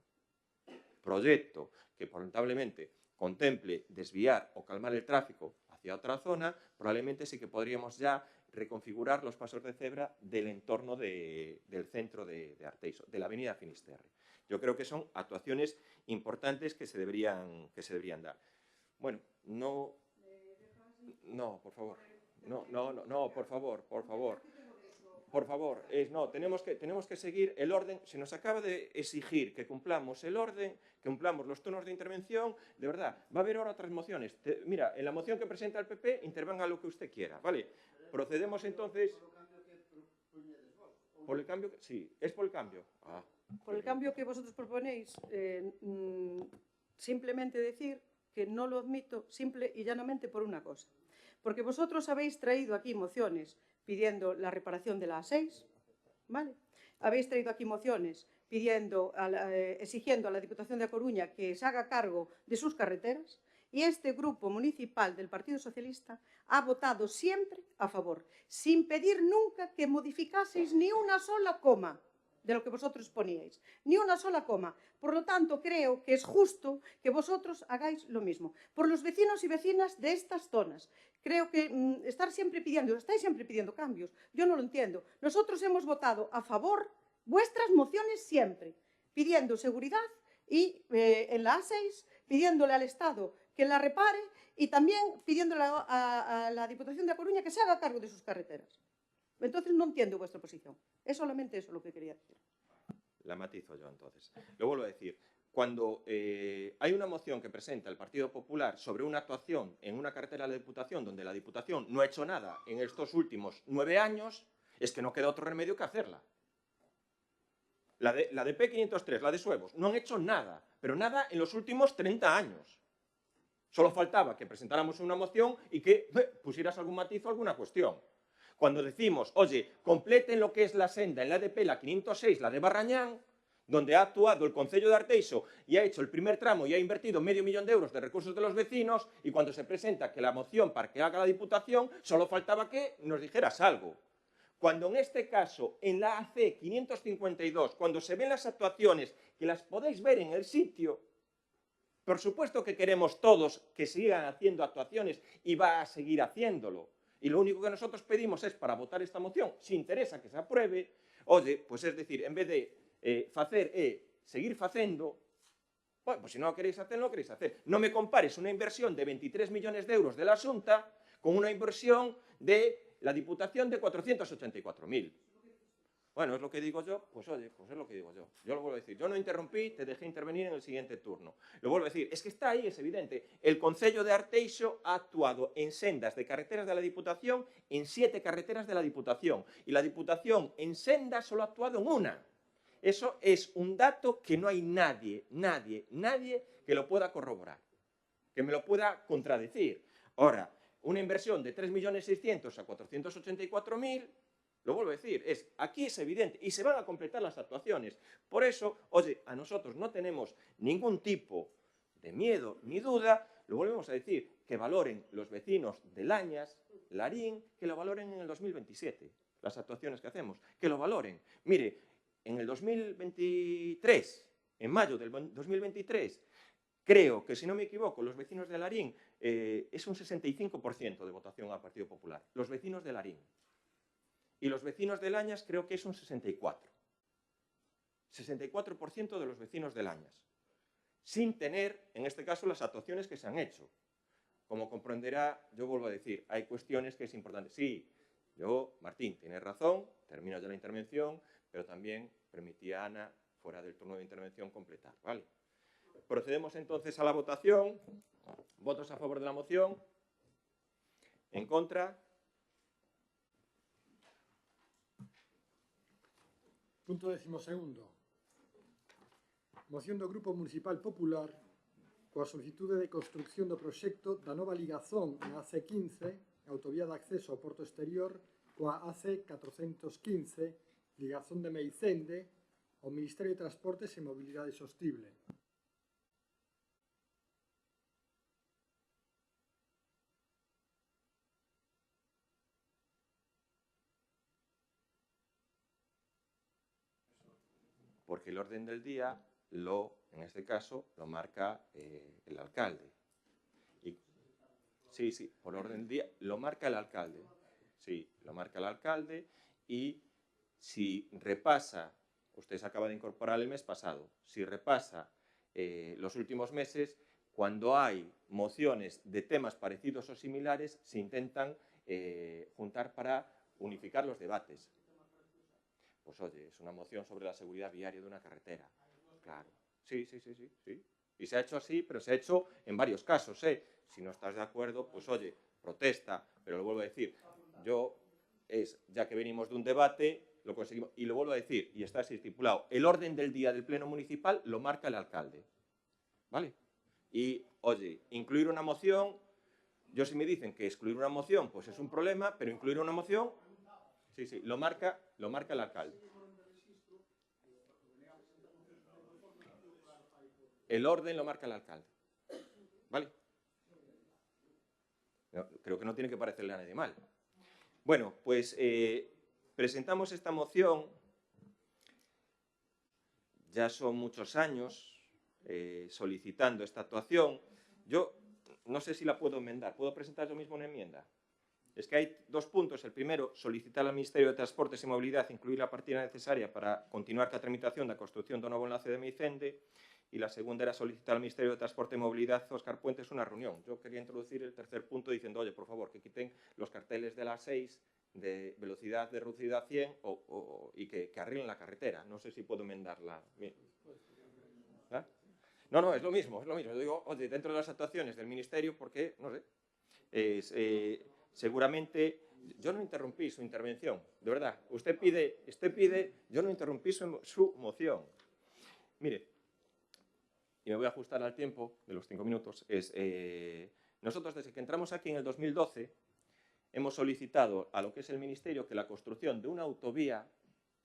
que lamentablemente contemple desviar o calmar el tráfico hacia otra zona, probablemente sí que podríamos ya reconfigurar los pasos de cebra del entorno del centro de Arteixo, de la avenida Finisterre. Yo creo que son actuaciones importantes que se deberían dar. Bueno, no, por favor. No, por favor. Por favor, no, tenemos que seguir el orden. Se nos acaba de exigir que cumplamos el orden, que cumplamos los turnos de intervención. De verdad, va a haber ahora otras mociones. Mira, en la moción que presenta el PP, intervenga lo que usted quiera, ¿vale? Procedemos entonces... ¿Por el cambio? Sí, es por el cambio. Por el cambio que vosotros proponéis, simplemente decir que no lo admito simple y llanamente por una cosa. Porque vosotros habéis traído aquí mociones pidiendo la reparación de la A6, ¿vale? Habéis traído aquí mociones pidiendo, exigiendo a la Diputación de A Coruña que se haga cargo de sus carreteras, y este grupo municipal del Partido Socialista ha votado siempre a favor, sin pedir nunca que modificaseis ni una sola coma de lo que vosotros poníais, ni una sola coma. Por lo tanto, creo que es justo que vosotros hagáis lo mismo. Por los vecinos y vecinas de estas zonas. Creo que estáis siempre pidiendo cambios. Yo no lo entiendo. Nosotros hemos votado a favor vuestras mociones siempre, pidiendo seguridad y en la A6, pidiéndole al Estado que la repare y también pidiéndole a la Diputación de A Coruña que se haga cargo de sus carreteras. Entonces no entiendo vuestra posición. Es solamente eso lo que quería decir. La matizo yo entonces. Lo vuelvo a decir. Cuando hay una moción que presenta el Partido Popular sobre una actuación en una carretera de la Diputación donde la Diputación no ha hecho nada en estos últimos 9 años, es que no queda otro remedio que hacerla. La de P503, la de Suevos, no han hecho nada, pero nada en los últimos 30 años. Solo faltaba que presentáramos una moción y que pusieras algún matiz o alguna cuestión. Cuando decimos, oye, completen lo que es la senda en la ADP, la 506, la de Barrañán, donde ha actuado el Concello de Arteixo y ha hecho el primer tramo y ha invertido €500.000 de recursos de los vecinos, y cuando se presenta que la moción para que haga la Diputación, solo faltaba que nos dijeras algo. Cuando en este caso, en la AC 552, cuando se ven las actuaciones, que las podéis ver en el sitio, por supuesto que queremos todos que sigan haciendo actuaciones y va a seguir haciéndolo. Y lo único que nosotros pedimos es, para votar esta moción, si interesa que se apruebe, oye, pues es decir, en vez de seguir facendo, bueno, pues si no queréis hacer, no queréis hacer. No me compares una inversión de 23 millones de euros de la Xunta con una inversión de la Diputación de 484.000. Bueno, es lo que digo yo, pues oye, pues es lo que digo yo. Yo lo vuelvo a decir, yo no interrumpí, te dejé intervenir en el siguiente turno. Lo vuelvo a decir, es que está ahí, es evidente. El Concello de Arteixo ha actuado en sendas de carreteras de la Diputación, en 7 carreteras de la Diputación. Y la Diputación en sendas solo ha actuado en una. Eso es un dato que no hay nadie que lo pueda corroborar, que me lo pueda contradecir. Ahora, una inversión de 3.600.000 a 484.000, lo vuelvo a decir, aquí es evidente y se van a completar las actuaciones. Por eso, oye, a nosotros no tenemos ningún tipo de miedo ni duda, lo volvemos a decir, que valoren los vecinos de Lañas, Larín, que lo valoren en el 2027, las actuaciones que hacemos, que lo valoren. Mire, en el 2023, en mayo del 2023, creo que, si no me equivoco, los vecinos de Larín es un 65% de votación al Partido Popular. Los vecinos de Larín. Y los vecinos de Lañas creo que es un 64%. 64% de los vecinos de Lañas. Sin tener, en este caso, las actuaciones que se han hecho. Como comprenderá, yo vuelvo a decir, hay cuestiones que es importante. Sí, Martín, tienes razón, termino ya la intervención, pero también permití a Ana, fuera del turno de intervención, completar, ¿vale? Procedemos entonces a la votación. ¿Votos a favor de la moción? ¿En contra? Punto 12º. Moción do Grupo Municipal Popular coa solicitude de construcción do proxecto da nova ligazón na AC15, autovía de acceso ao porto exterior, coa AC 415, ligazón de Meicende, ao Ministerio de Transportes e Mobilidade Sostible. Porque el orden del día, en este caso, lo marca el alcalde. Sí, por orden del día, lo marca el alcalde. Sí, lo marca el alcalde, y si repasa, usted se acaba de incorporar el mes pasado, si repasa los últimos meses, cuando hay mociones de temas parecidos o similares, se intentan juntar para unificar los debates. pues oye, es una moción sobre la seguridad viaria de una carretera. Claro. Sí. Y se ha hecho así, pero se ha hecho en varios casos, ¿eh? Si no estás de acuerdo, pues oye, protesta, pero lo vuelvo a decir, ya que venimos de un debate, lo conseguimos, y lo vuelvo a decir, y está así estipulado, el orden del día del pleno municipal lo marca el alcalde, ¿vale? Y, oye, incluir una moción, yo si me dicen que excluir una moción, pues es un problema, pero incluir una moción, sí, lo marca el alcalde. El orden lo marca el alcalde, ¿vale? No, creo que no tiene que parecerle a nadie mal. Bueno, pues presentamos esta moción, ya son muchos años solicitando esta actuación. Yo no sé si la puedo enmendar, ¿puedo presentar yo mismo una enmienda? Es que hay dos puntos. El primero, solicitar al Ministerio de Transportes y Movilidad incluir la partida necesaria para continuar ca tramitación da construción do novo enlace de Meicende. Y la segunda era solicitar al Ministerio de Transporte y Movilidad, Óscar Puentes, una reunión. Yo quería introducir el tercer punto diciendo, oye, por favor, que quiten los carteles de las 6 de velocidad reducida a 100 y que arreglen la carretera. No sé si puedo enmendarla. ¿Ah? No, es lo mismo. Yo digo, oye, dentro de las actuaciones del Ministerio, porque, no sé, seguramente... Yo no interrumpí su intervención, de verdad. Usted pide, yo no interrumpí su moción. Mire, y me voy a ajustar al tiempo de los 5 minutos, nosotros desde que entramos aquí en el 2012 hemos solicitado a lo que es el Ministerio que la construcción de una autovía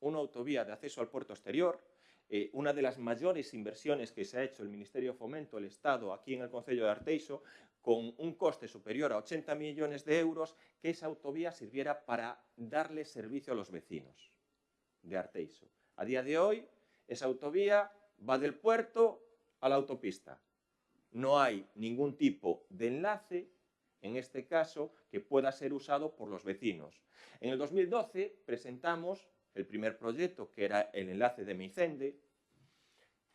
de acceso al puerto exterior, una de las mayores inversiones que se ha hecho el Ministerio de Fomento, el Estado, aquí en el concello de Arteixo, con un coste superior a 80 millones de euros, que esa autovía sirviera para darle servicio a los vecinos de Arteixo. A día de hoy, esa autovía va del puerto a la autopista. No hay ningún tipo de enlace, en este caso, que pueda ser usado por los vecinos. En el 2012 presentamos el primer proyecto, que era el enlace de Meicende.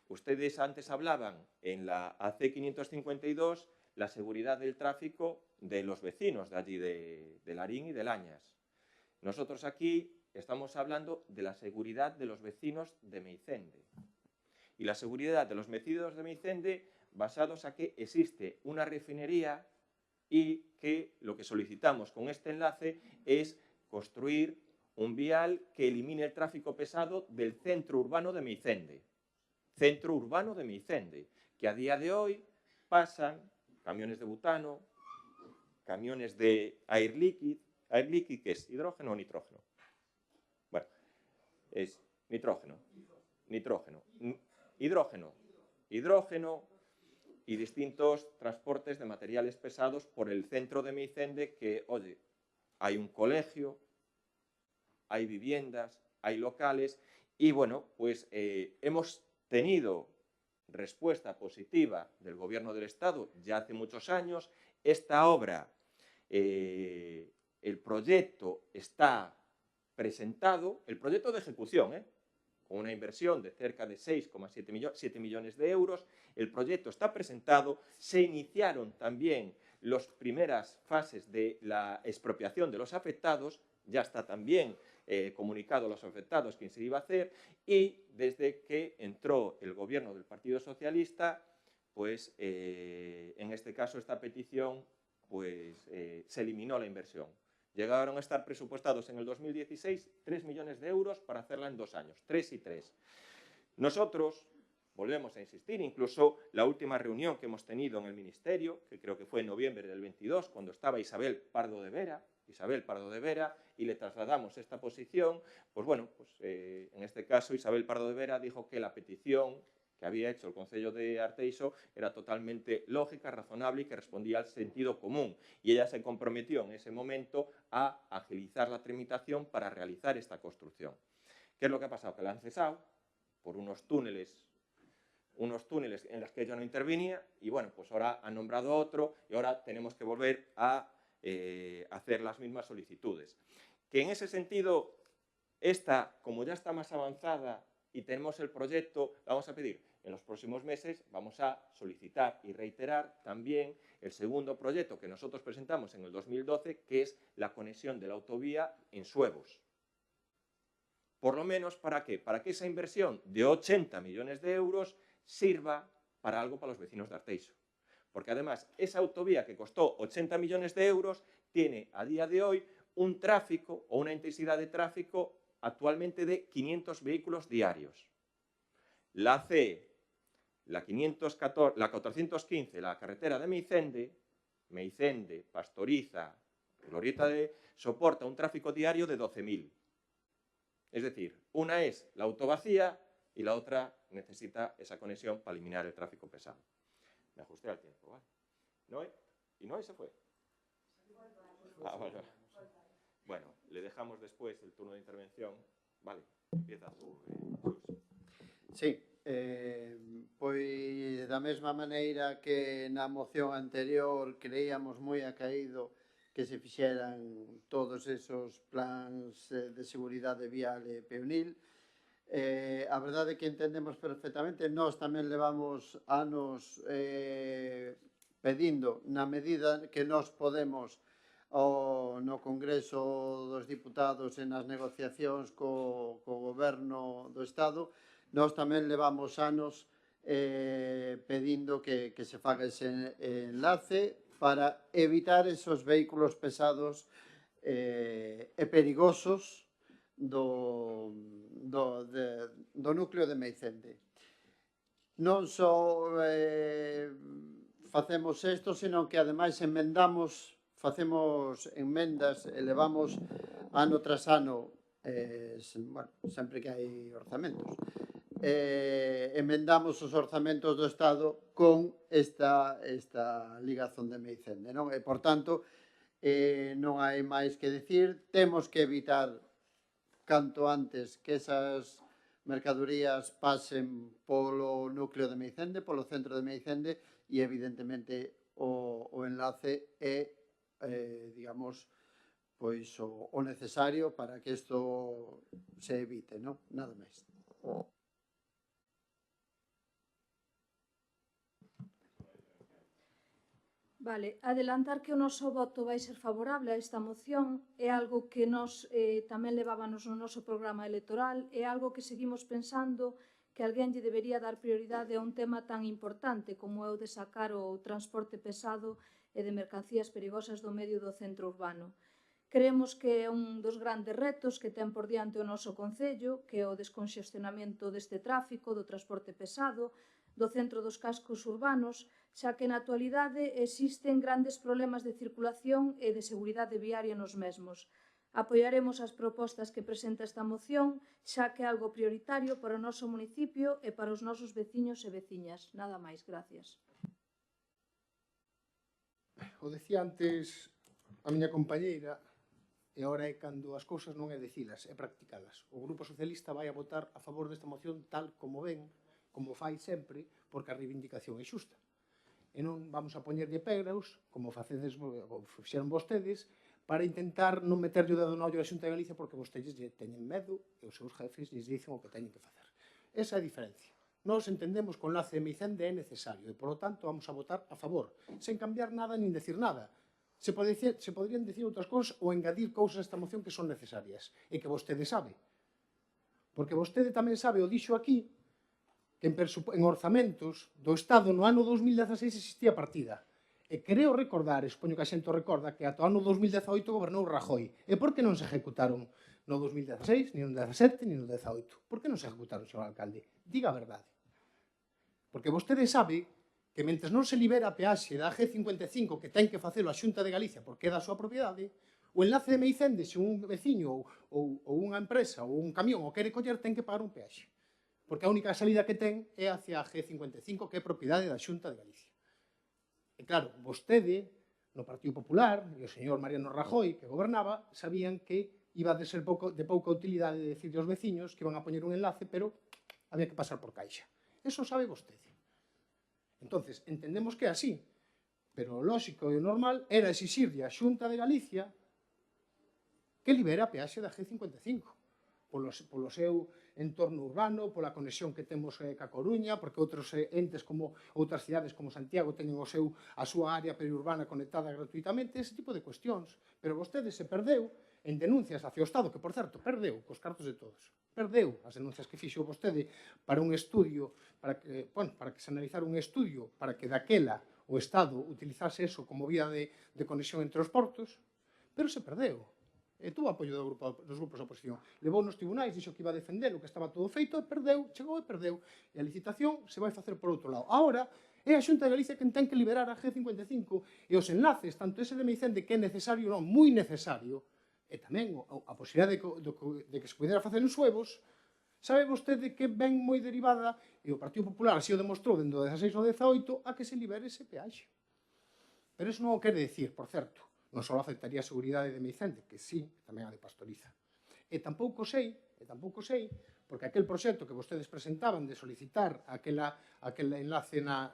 Ustedes antes hablaban en la AC 552 la seguridad del tráfico de los vecinos de allí, de Larín y de Lañas. Nosotros aquí estamos hablando de la seguridad de los vecinos de Meicende. Y la seguridad de los vecinos de Meicende basados a que existe una refinería y que lo que solicitamos con este enlace es construir un vial que elimine el tráfico pesado del centro urbano de Meicende. Centro urbano de Meicende, que a día de hoy pasan camiones de butano, camiones de air liquid, que es hidrógeno o nitrógeno. Bueno, es nitrógeno, hidrógeno y distintos transportes de materiales pesados por el centro de Meicende que, oye, hay un colegio, hay viviendas, hay locales y, bueno, pues hemos tenido respuesta positiva del Gobierno del Estado ya hace muchos años. Esta obra, el proyecto está presentado, el proyecto de ejecución, con una inversión de cerca de 6,7 millones de euros. El proyecto está presentado, se iniciaron también las primeras fases de la expropiación de los afectados, ya está también comunicado a los afectados quién se iba a hacer y desde que entró el gobierno del Partido Socialista, pues en este caso esta petición pues se eliminó la inversión. Llegaron a estar presupuestados en el 2016 3 millones de euros para hacerla en 2 años, 3 y 3. Nosotros volvemos a insistir, incluso la última reunión que hemos tenido en el Ministerio, que creo que fue en noviembre del 22, cuando estaba Isabel Pardo de Vera, y le trasladamos esta posición, pues bueno, pues en este caso Isabel Pardo de Vera dijo que la petición que había hecho el Concello de Arteixo era totalmente lógica, razonable y que respondía al sentido común. Y ella se comprometió en ese momento a agilizar la tramitación para realizar esta construcción. ¿Qué es lo que ha pasado? Que la han cesado por unos túneles en los que ella no intervenía y bueno, pues ahora han nombrado otro y ahora tenemos que volver a hacer las mismas solicitudes. Que en ese sentido, esta, como ya está más avanzada y tenemos el proyecto, la vamos a pedir. En los próximos meses vamos a solicitar y reiterar también el segundo proyecto que nosotros presentamos en el 2012, que es la conexión de la autovía en Suevos. Por lo menos, ¿para qué? Para que esa inversión de 80 millones de euros sirva para algo para los vecinos de Arteixo. Porque además, esa autovía que costó 80 millones de euros tiene a día de hoy un tráfico o una intensidad de tráfico actualmente de 500 vehículos diarios. La CE, la 415, la carretera de Meicende, Pastoriza, Glorieta soporta un tráfico diario de 12.000. Es decir, una es la autovacía y la otra necesita esa conexión para eliminar el tráfico pesado. Me ajusté al tiempo, ¿vale? ¿Noé? ¿Y Noé se fue? Ah, vale. Bueno, le dejamos después el turno de intervención. Vale, empieza tú, Sí, pois da mesma maneira que na moción anterior creíamos moi acaído que se fixeran todos esos plans de seguridade vial e peonil. A verdade é que entendemos perfectamente, nós tamén levamos anos pedindo, na medida que nós podemos, no Congreso dos Diputados e nas negociacións co Goberno do Estado, nós tamén levamos anos pedindo que se faga ese enlace para evitar esos vehículos pesados e perigosos do núcleo de Meicende. Non só facemos isto, senón que ademais facemos enmendas e levamos ano tras ano, sempre que hai orzamentos, emendamos os orzamentos do Estado con esta ligazón de Meicende, non? E, por tanto, non hai máis que dicir, temos que evitar canto antes que esas mercadorías pasen polo núcleo de Meicende, polo centro de Meicende, e evidentemente o enlace é, digamos, pois o necesario para que isto se evite, non? Nada máis. Vale, adelantar que o noso voto vai ser favorable a esta moción é algo que nós tamén levábamos no noso programa electoral, é algo que seguimos pensando que alguén lle debería dar prioridade a un tema tan importante como é o de sacar o transporte pesado e de mercancías perigosas do medio do centro urbano. Creemos que é un dos grandes retos que ten por diante o noso Concello, que é o desconxestionamento deste tráfico, do transporte pesado, do centro dos cascos urbanos, xa que na actualidade existen grandes problemas de circulación e de seguridade viaria nos mesmos. Apoiaremos as propostas que presenta esta moción, xa que é algo prioritario para o noso municipio e para os nosos veciños e veciñas. Nada máis, gracias. O decía antes a miña compañeira, e agora é cando as cousas non é dicilas, é practicalas. O Grupo Socialista vai a votar a favor desta moción tal como ven, como fai sempre, porque a reivindicación é xusta. E non vamos a poñerlle pedras, como fixeron vostedes, para intentar non meterlle o dedo no ollo da Xunta de Galicia porque vostedes teñen medo e os seus jefes lles dicen o que teñen que facer. Esa é a diferencia. Nós entendemos que o enlace de Meicende é necesario e, por lo tanto, vamos a votar a favor, sen cambiar nada nin decir nada. Se poderían decir outras cousas ou engadir cousas a esta moción que son necesarias e que vostede sabe. Porque vostede tamén sabe, o dixo aquí, que en orzamentos do Estado no ano 2016 existía partida. E creo recordar, expoño que a xente o recorda, que ata o ano 2018 gobernou Rajoy. E por que non se ejecutaron no 2016, ni no 17, ni no 18? Por que non se ejecutaron, señor alcalde? Diga a verdade. Porque vostede sabe que mentres non se libera a peaxe da G55 que ten que facelo a Xunta de Galicia porque é da súa propiedade, o enlace de Meicende, se un veciño ou unha empresa ou un camión o quere coller, ten que pagar un peaxe. Porque a única salida que ten é hacia a G55, que é propiedade da Xunta de Galicia. E claro, vostede, no Partido Popular, e o señor Mariano Rajoy, que gobernaba, sabían que iba de ser de pouca utilidade decir aos veciños que iban a poñer un enlace, pero había que pasar por caixa. Eso sabe vostede. Entonces, entendemos que é así, pero o lóxico e o normal era exixirlle a Xunta de Galicia que libera a peaxe da G55 polo seu entorno urbano, pola conexión que temos ca Coruña, porque outros entes como outras cidades como Santiago teñen a súa área periurbana conectada gratuitamente, ese tipo de cuestións. Pero vostede se perdeu en denuncias hacia o Estado, que, por certo, perdeu cos cartos de todos. Perdeu as denuncias que fixo vostede para un estudio, para que se analizara un estudio para que daquela o Estado utilizase eso como vía de conexión entre os portos, pero se perdeu. E tuvo apoio dos grupos da oposición. Levou nos tribunais, dixo que iba a defender o que estaba todo feito, e perdeu, chegou e perdeu. E a licitación se vai facer por outro lado. Agora, é a Xunta de Galicia quen ten que liberar a G55 e os enlaces, tanto ese de Meicende que é necesario ou non, moi necesario, e tamén a posibilidade de que se pudera facer en Suevos, sabe vostede que ven moi derivada, e o Partido Popular así o demostrou dentro do 16 ou 18, a que se libere ese peaxe. Pero iso non o quere dicir, por certo, non só aceptaría a seguridade de Meicende, que sí, tamén a de Pastoriza. E tampouco sei, porque aquel proxecto que vostedes presentaban de solicitar aquel enlace na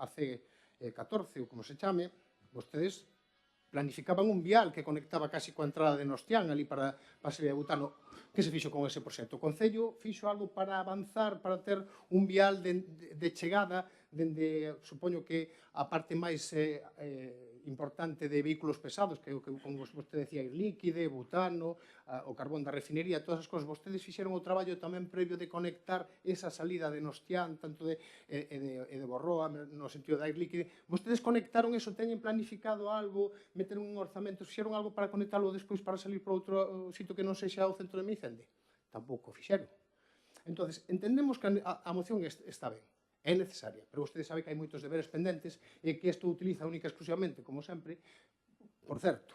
AC14, ou como se chame, vostedes planificaban un vial que conectaba casi coa entrada de Nostián, ali para a Serie de Butano. Que se fixo con ese proxecto? O Concello fixo algo para avanzar, para ter un vial de chegada, dende, supoño que a parte máis importante de vehículos pesados, que como vostede decía, líquide, butano, o carbón da refinería, todas as cosas. Vostedes fixeron o traballo tamén previo de conectar esa salida de Nostián, tanto de Borroa, no sentido da air líquide. Vostedes conectaron eso, teñen planificado algo, meteron un orzamento, fixeron algo para conectarlo despois para salir por outro sitio que non sexa o centro de Meicende? Tampouco fixeron. Entón, entendemos que a moción está ben, é necesaria, pero vostede sabe que hai moitos deberes pendentes e que isto utiliza única e exclusivamente, como sempre, por certo,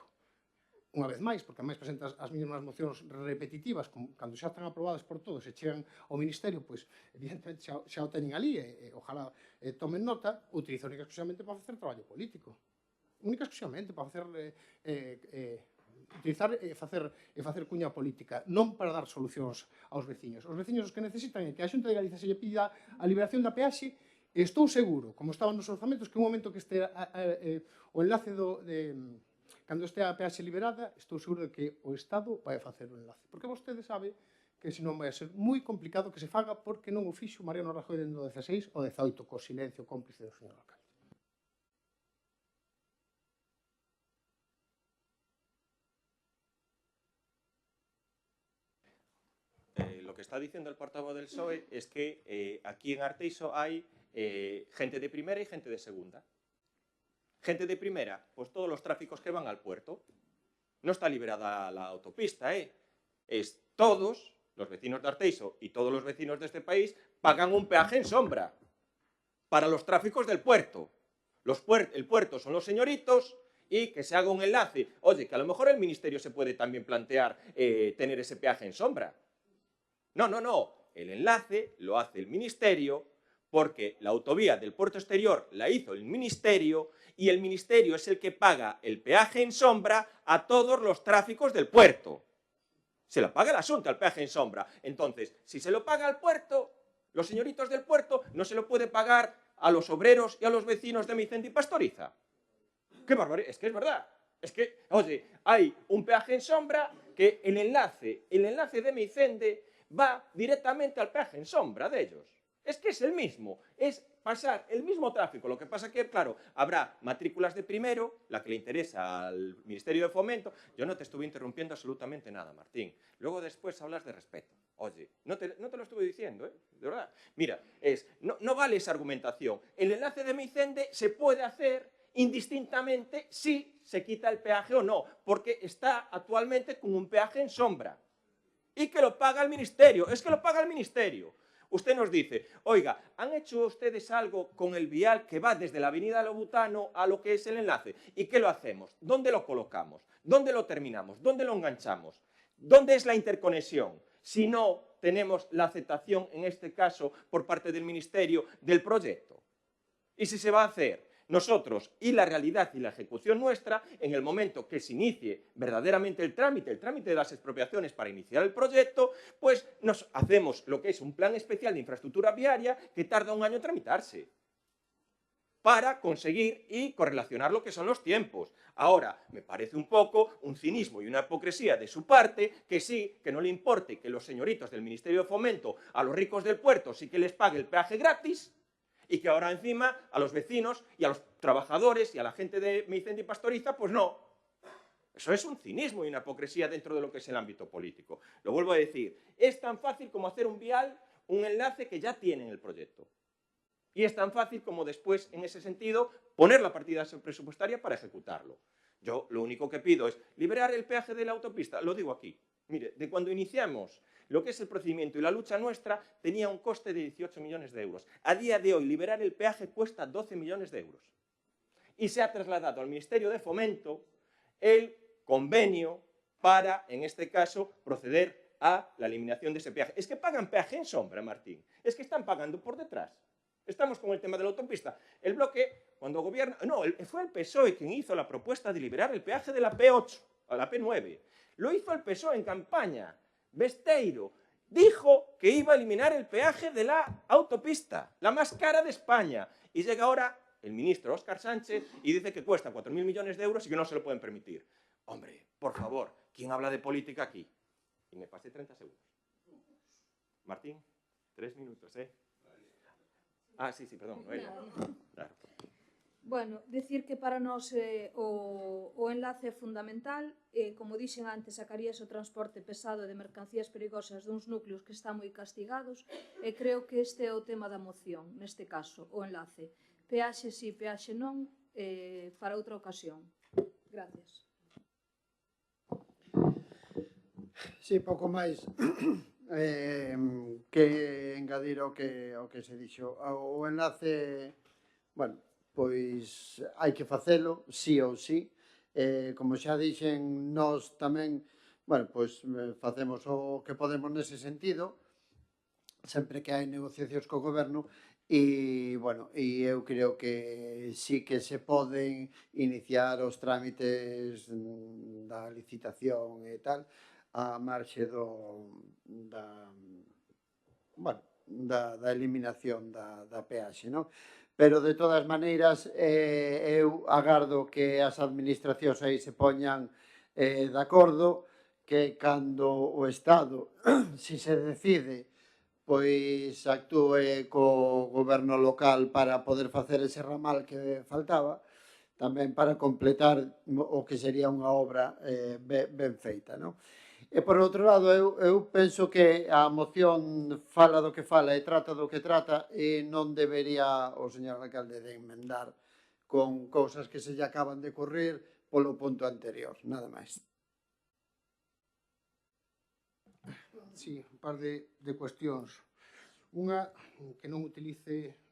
unha vez máis, porque a máis presenta as mesmas mocións repetitivas, cando xa están aprobadas por todos e chegan ao Ministerio, pois, evidentemente, xa o teñen ali, e ojalá tomen nota, utiliza única e exclusivamente para facer traballo político. Única e exclusivamente para facer utilizar e facer cuña política, non para dar solucións aos veciños. Os veciños os que necesitan é que a Xunta de Galicia se lle pida a liberación da peaxe, e estou seguro, como estaban nos orzamentos, que un momento que este o enlace cando este a peaxe liberada, estou seguro de que o Estado vai facer o enlace. Porque vostede sabe que senón vai ser moi complicado que se faga porque non o fixo Mariano Rajoy dentro do 16 ou 18, co silencio cómplice do señor alcalde. Lo que está diciendo el portavoz del PSOE es que aquí en Arteixo hay gente de primera y gente de segunda. Gente de primera, pues todos los tráficos que van al puerto. No está liberada la autopista, es todos los vecinos de Arteixo y todos los vecinos de este país pagan un peaje en sombra para los tráficos del puerto. El puerto son los señoritos y que se haga un enlace. Oye, que a lo mejor el Ministerio se puede también plantear tener ese peaje en sombra. No, no, no. El enlace lo hace el Ministerio porque la autovía del puerto exterior la hizo el Ministerio y el Ministerio es el que paga el peaje en sombra a todos los tráficos del puerto. Se lo paga la Xunta el peaje en sombra. Entonces, si se lo paga al puerto, los señoritos del puerto, no se lo puede pagar a los obreros y a los vecinos de Meicende y Pastoriza. ¡Qué barbaridad! Es que es verdad. Es que, oye, hay un peaje en sombra que el enlace de Meicende va directamente al peaje en sombra de ellos. Es que es el mismo, es pasar el mismo tráfico. Lo que pasa que, claro, habrá matrículas de primero, la que le interesa al Ministerio de Fomento. Yo no te estuve interrumpiendo absolutamente nada, Martín. Luego después hablas de respeto. Oye, no te lo estuve diciendo, de verdad. Mira, no vale esa argumentación. El enlace de Meicende se puede hacer indistintamente si se quita el peaje o no, porque está actualmente con un peaje en sombra. Y que lo paga el Ministerio, es que lo paga el Ministerio. Usted nos dice, oiga, ¿han hecho ustedes algo con el vial que va desde la avenida Lobutano a lo que es el enlace? ¿Y qué lo hacemos? ¿Dónde lo colocamos? ¿Dónde lo terminamos? ¿Dónde lo enganchamos? ¿Dónde es la interconexión? Si no tenemos la aceptación, en este caso, por parte del Ministerio, del proyecto. Y si se va a hacer nosotros y la realidad y la ejecución nuestra, en el momento que se inicie verdaderamente el trámite de las expropiaciones para iniciar el proyecto, pues nos hacemos lo que es un plan especial de infraestructura viaria que tarda un año en tramitarse para conseguir y correlacionar lo que son los tiempos. Ahora, me parece un poco un cinismo y una hipocresía de su parte que sí, que no le importe que los señoritos del Ministerio de Fomento a los ricos del puerto sí que les pague el peaje gratis, y que ahora encima a los vecinos y a los trabajadores y a la gente de Meicende y Pastoriza, pues no. Eso es un cinismo y una hipocresía dentro de lo que es el ámbito político. Lo vuelvo a decir, es tan fácil como hacer un vial, un enlace que ya tiene en el proyecto. Y es tan fácil como después, en ese sentido, poner la partida presupuestaria para ejecutarlo. Yo lo único que pido es liberar el peaje de la autopista, lo digo aquí. Mire, de cuando iniciamos lo que es el procedimiento y la lucha nuestra, tenía un coste de 18 millones de euros. A día de hoy, liberar el peaje cuesta 12 millones de euros. Y se ha trasladado al Ministerio de Fomento el convenio para, en este caso, proceder a la eliminación de ese peaje. Es que pagan peaje en sombra, Martín. Es que están pagando por detrás. Estamos con el tema de la autopista. El bloque, cuando gobierna... No, fue el PSOE quien hizo la propuesta de liberar el peaje de la P8 a la P9. Lo hizo el PSOE en campaña. Besteiro dijo que iba a eliminar el peaje de la autopista, la más cara de España. Y llega ahora el ministro Óscar Sánchez y dice que cuesta 4.000 millones de euros y que no se lo pueden permitir. Hombre, por favor, ¿quién habla de política aquí? Y me pasé 30 segundos. Martín, 3 minutos, ¿eh? Ah, sí, perdón, Noelia. Claro. Bueno, decir que para nós o enlace é fundamental, como dixen antes, sacaríase o transporte pesado de mercancías perigosas duns núcleos que están moi castigados, e creo que este é o tema da moción, neste caso, o enlace. Peaxe sí, peaxe non, para outra ocasión. Gracias. Sí, pouco máis que engadir ao que se dixo. O enlace, bueno, pois hai que facelo, sí ou sí. Como xa dixen, nós tamén, bueno, pois facemos o que podemos nese sentido, sempre que hai negociacións co goberno, e, bueno, e eu creo que sí que se poden iniciar os trámites da licitación e tal, a marxe da eliminación da peaxe, non? Pero, de todas maneiras, eu agardo que as administracións aí se poñan de acordo, que cando o Estado, si se decide, pois actúe co goberno local para poder facer ese ramal que faltaba, tamén para completar o que sería unha obra ben feita, non? E, por outro lado, eu penso que a moción fala do que fala e trata do que trata e non debería o señor alcalde de enmendar con cousas que se lle acaban de ocurrir polo punto anterior, nada máis. Sí, un par de cuestións. Unha, que non utilice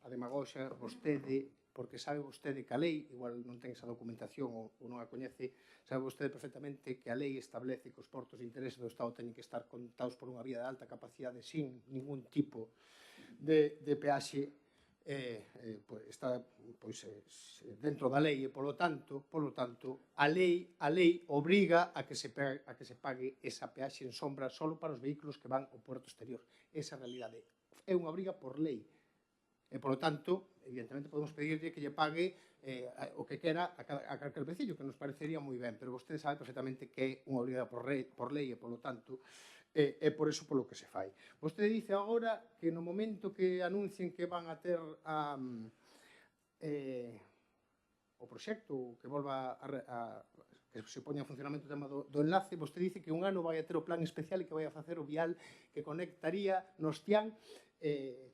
a demagoxa vostede, porque sabe vostede que a lei, igual non ten esa documentación ou non a coñece, sabe vostede perfectamente que a lei establece que os portos de interese do Estado teñen que estar contados por unha vía de alta capacidade sin ningún tipo de peaxe, está dentro da lei e, polo tanto, a lei obriga a que se pague esa peaxe en sombra só para os vehículos que van ao puerto exterior. Esa realidade é unha obriga por lei. E, polo tanto, evidentemente, podemos pedirle que lle pague o que quera a calquer vecillo, que nos parecería moi ben, pero vostede sabe perfectamente que é unha obriga por lei e, polo tanto, é por eso polo que se fai. Vostede dice agora que no momento que anuncien que van a ter o proxecto, que volva que se poña en funcionamento o tema do enlace, vostede dice que un ano vai a ter o plan especial e que vai a facer o vial que conectaría Nostián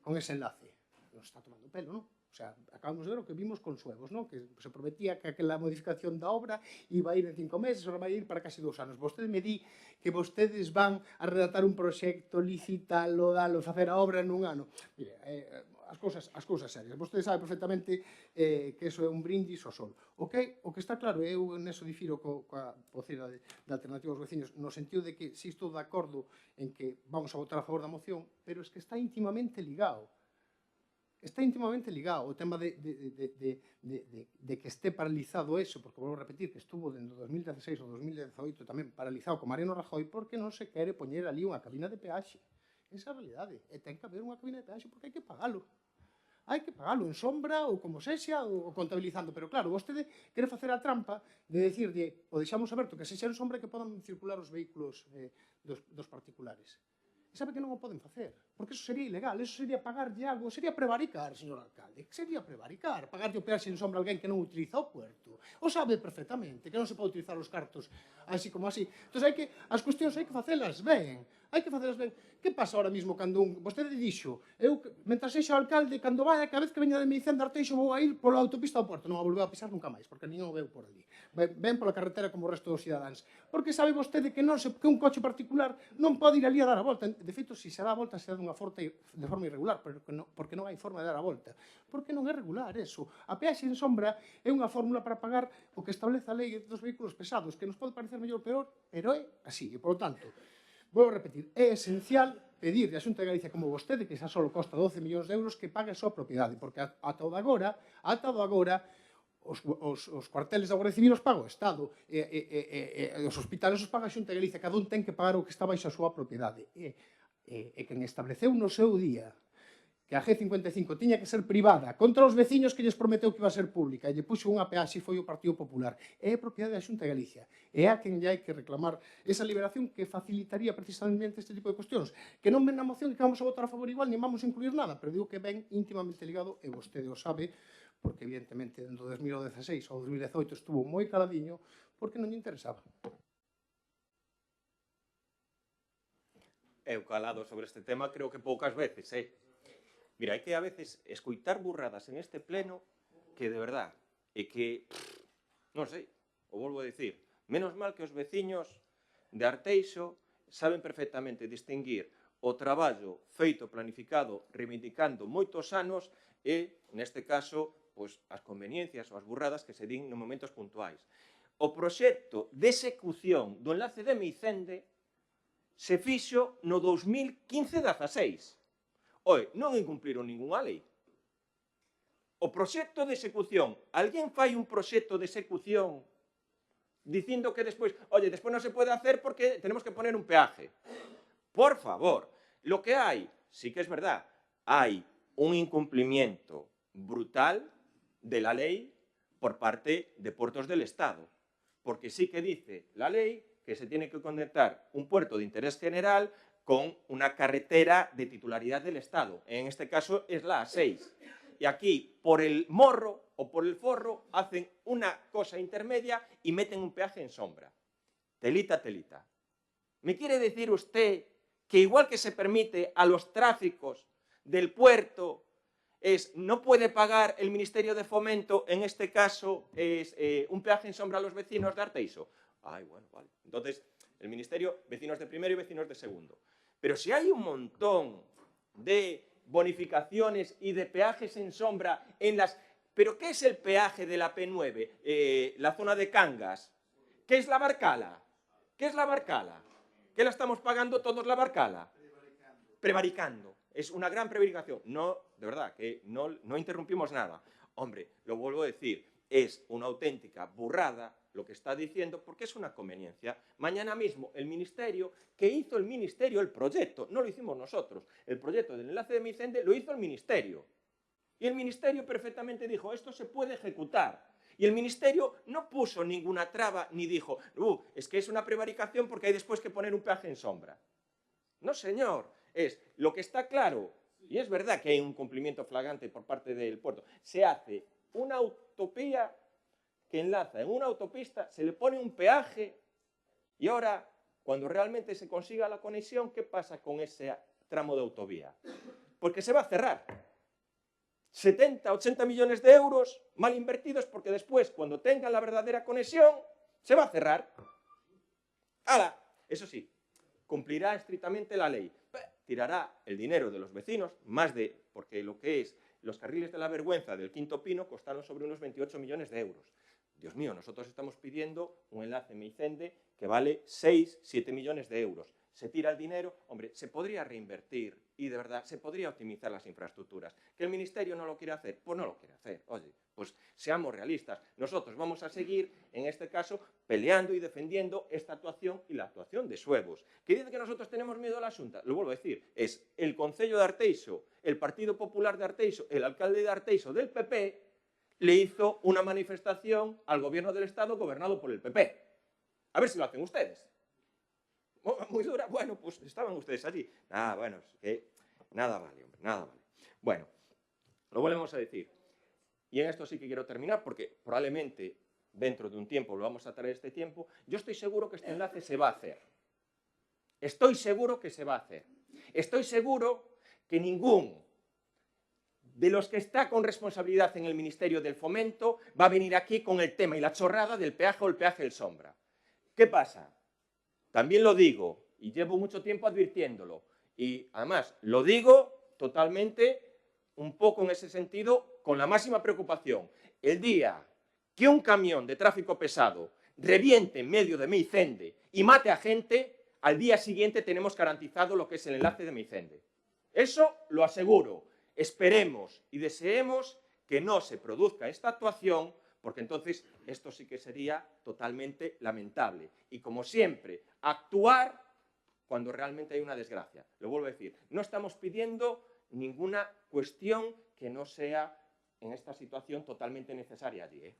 con ese enlace. Nos está tomando pelo, non? O sea, acabamos de ver o que vimos con Suevos, non? Que se prometía que aquela modificación da obra iba a ir en 5 meses, ahora vai ir para casi 2 anos. Vostede me di que vostedes van a redactar un proxecto, licitalo, dalo, facer a obra nun ano. Mire, as cousas serias. Vostede sabe perfectamente que eso é un brindis ao sol. O que está claro, eu neso difiro coa voceira da Alternativa aos Veciños, no sentido de que si estou de acordo en que vamos a votar a favor da moción, pero es que está íntimamente ligado. Está íntimamente ligado o tema de que esté paralizado eso, porque volvo a repetir que estuvo dentro de 2016 ou 2018 tamén paralizado con Mariano Rajoy porque non se quere poñer ali unha cabina de peaxe. Esa é a realidade. E ten que haber unha cabina de peaxe porque hai que pagalo. Hai que pagalo en sombra ou como sexa ou contabilizando. Pero claro, vostede quere facer a trampa de decirlle o deixamos aberto que sexa en sombra que podan circular os vehículos dos particulares. E sabe que non o poden facer. porque eso sería ilegal, eso sería pagarlle algo, sería prevaricar, señor alcalde, sería prevaricar, pagarlle o peaxe en sombra a alguén que non utiliza o puerto. O sabe perfectamente que non se pode utilizar os cartos así como así. Entón, as cuestións hai que facelas ben, hai que facelas ben. Que pasa ahora mismo cando vostede dixo, eu, mentras sexo alcalde, cando vaya, cada vez que veña de Meicén de Arteixo vou a ir pola autopista ao Porto, non a volver a pisar nunca máis, porque nin o veu por ali. Ven pola carretera como o resto dos cidadáns. Porque sabe vostede que que un coche particular non pode ir ali a dar a volta. De feito, se se dá a volta, se dá de forma irregular, porque non hai forma de dar a volta. Porque non é regular eso. A peaxe en sombra é unha fórmula para pagar o que establece a lei dos vehículos pesados, que nos pode parecer mellor ou peor, pero é así. E, por tanto, vou repetir, é esencial pedir a Xunta de Galicia como vostede, que xa só costa 12 millóns de euros, que pague a súa propiedade, porque ata o de agora, os cuarteles da Guardia Civil os paga o Estado, e os hospitales os paga a Xunta de Galicia, cada un ten que pagar o que está baixo a súa propiedade. E quen estableceu no seu día que a G55 tiña que ser privada contra os veciños que lles prometeu que iba a ser pública e lle puxo unha peaxe foi o Partido Popular. É a propiedade da Xunta de Galicia. É a quen lle hai que reclamar esa liberación que facilitaría precisamente este tipo de cuestións. Que non ven na moción que vamos a votar a favor igual, nin vamos a incluir nada, pero digo que ven íntimamente ligado, e vostede o sabe, porque evidentemente dentro de 2016 ou 2018 estuvo moi caladiño, porque non lle interesaba. Eu calado sobre este tema creo que poucas veces, Mira, hai que a veces escoitar burradas en este pleno que de verdad, e que, non sei, o volvo a dicir, menos mal que os veciños de Arteixo saben perfectamente distinguir o traballo feito, planificado, reivindicando moitos anos e, neste caso, pois, as conveniencias ou as burradas que se din nos momentos puntuais. O proxecto de execución do enlace de Meicende se fixo no 2015-16. Oe, non incumpliron ningunha lei. O proxecto de execución, alguén fai un proxecto de execución dicindo que despois, oye, despois non se pode hacer porque tenemos que poner un peaje. Por favor, lo que hai, sí que es verdad, hai un incumplimiento brutal de la ley por parte de Puertos del Estado, porque sí que dice la ley que se tiene que conectar un puerto de interés general con una carretera de titularidad del Estado. En este caso es la A6. Y aquí, por el morro o por el forro, hacen una cosa intermedia y meten un peaje en sombra. Telita, telita. ¿Me quiere decir usted que igual que se permite a los tráficos del puerto, no puede pagar el Ministerio de Fomento, en este caso, un peaje en sombra a los vecinos de Arteixo? Ay, bueno, vale. Entonces, el Ministerio, vecinos de primero y vecinos de segundo. Pero si hay un montón de bonificaciones y de peajes en sombra en las... ¿Pero qué es el peaje de la P9? La zona de Cangas. ¿Qué es la Barcala? ¿Qué es la Barcala? ¿Qué la estamos pagando todos la Barcala? Prevaricando. Es una gran prevaricación. No, de verdad, que no interrumpimos nada. Hombre, lo vuelvo a decir, es una auténtica burrada lo que está diciendo, porque es una conveniencia. Mañana mismo el Ministerio, que hizo el Ministerio el proyecto, no lo hicimos nosotros, el proyecto del enlace de Meicende lo hizo el Ministerio. Y el Ministerio perfectamente dijo, esto se puede ejecutar. Y el Ministerio no puso ninguna traba ni dijo, es que es una prevaricación porque hay después que poner un peaje en sombra. No, señor, es lo que está claro, y es verdad que hay un cumplimiento flagrante por parte del puerto. Se hace una autovía que enlaza en una autopista, se le pone un peaje y ahora, cuando realmente se consiga la conexión, ¿qué pasa con ese tramo de autovía? Porque se va a cerrar. 70, 80 millones de euros mal invertidos porque después, cuando tengan la verdadera conexión, se va a cerrar. ¡Hala! Eso sí, cumplirá estrictamente la ley. Tirará el dinero de los vecinos, porque lo que es los carriles de la vergüenza del Quinto Pino costaron sobre unos 28 millones de euros. Dios mío, nosotros estamos pidiendo un enlace Meicende que vale 6, 7 millones de euros. Se tira el dinero, hombre, se podría reinvertir y de verdad se podría optimizar las infraestructuras. ¿Que el Ministerio no lo quiere hacer? Pues no lo quiere hacer. Oye, pues seamos realistas. Nosotros vamos a seguir, en este caso, peleando y defendiendo esta actuación y la actuación de Suevos. ¿Que dice que nosotros tenemos miedo a la Xunta? Lo vuelvo a decir, es el Concello de Arteixo, el Partido Popular de Arteixo, el alcalde de Arteixo del PP, le hizo una manifestación al gobierno del Estado gobernado por el PP. A ver si lo hacen ustedes. Muy dura. Bueno, pues estaban ustedes allí. Bueno, es que nada vale, hombre, nada vale. Bueno, lo volvemos a decir. Y en esto sí que quiero terminar porque probablemente dentro de un tiempo lo vamos a traer este tiempo. Yo estoy seguro que este enlace se va a hacer. Estoy seguro que se va a hacer. Estoy seguro que ninguno de los que está con responsabilidad en el Ministerio del Fomento va a venir aquí con el tema y la chorrada del peaje o el peaje del sombra. ¿Qué pasa? También lo digo, y llevo mucho tiempo advirtiéndolo, y además lo digo totalmente, un poco en ese sentido, con la máxima preocupación. El día que un camión de tráfico pesado reviente en medio de Meicende y mate a gente, al día siguiente tenemos garantizado lo que es el enlace de Meicende. Eso lo aseguro. Esperemos y deseemos que no se produzca esta actuación, porque entonces esto sí que sería totalmente lamentable. Y como siempre, actuar cuando realmente hay una desgracia. Lo vuelvo a decir, no estamos pidiendo ninguna cuestión que no sea en esta situación totalmente necesaria allí.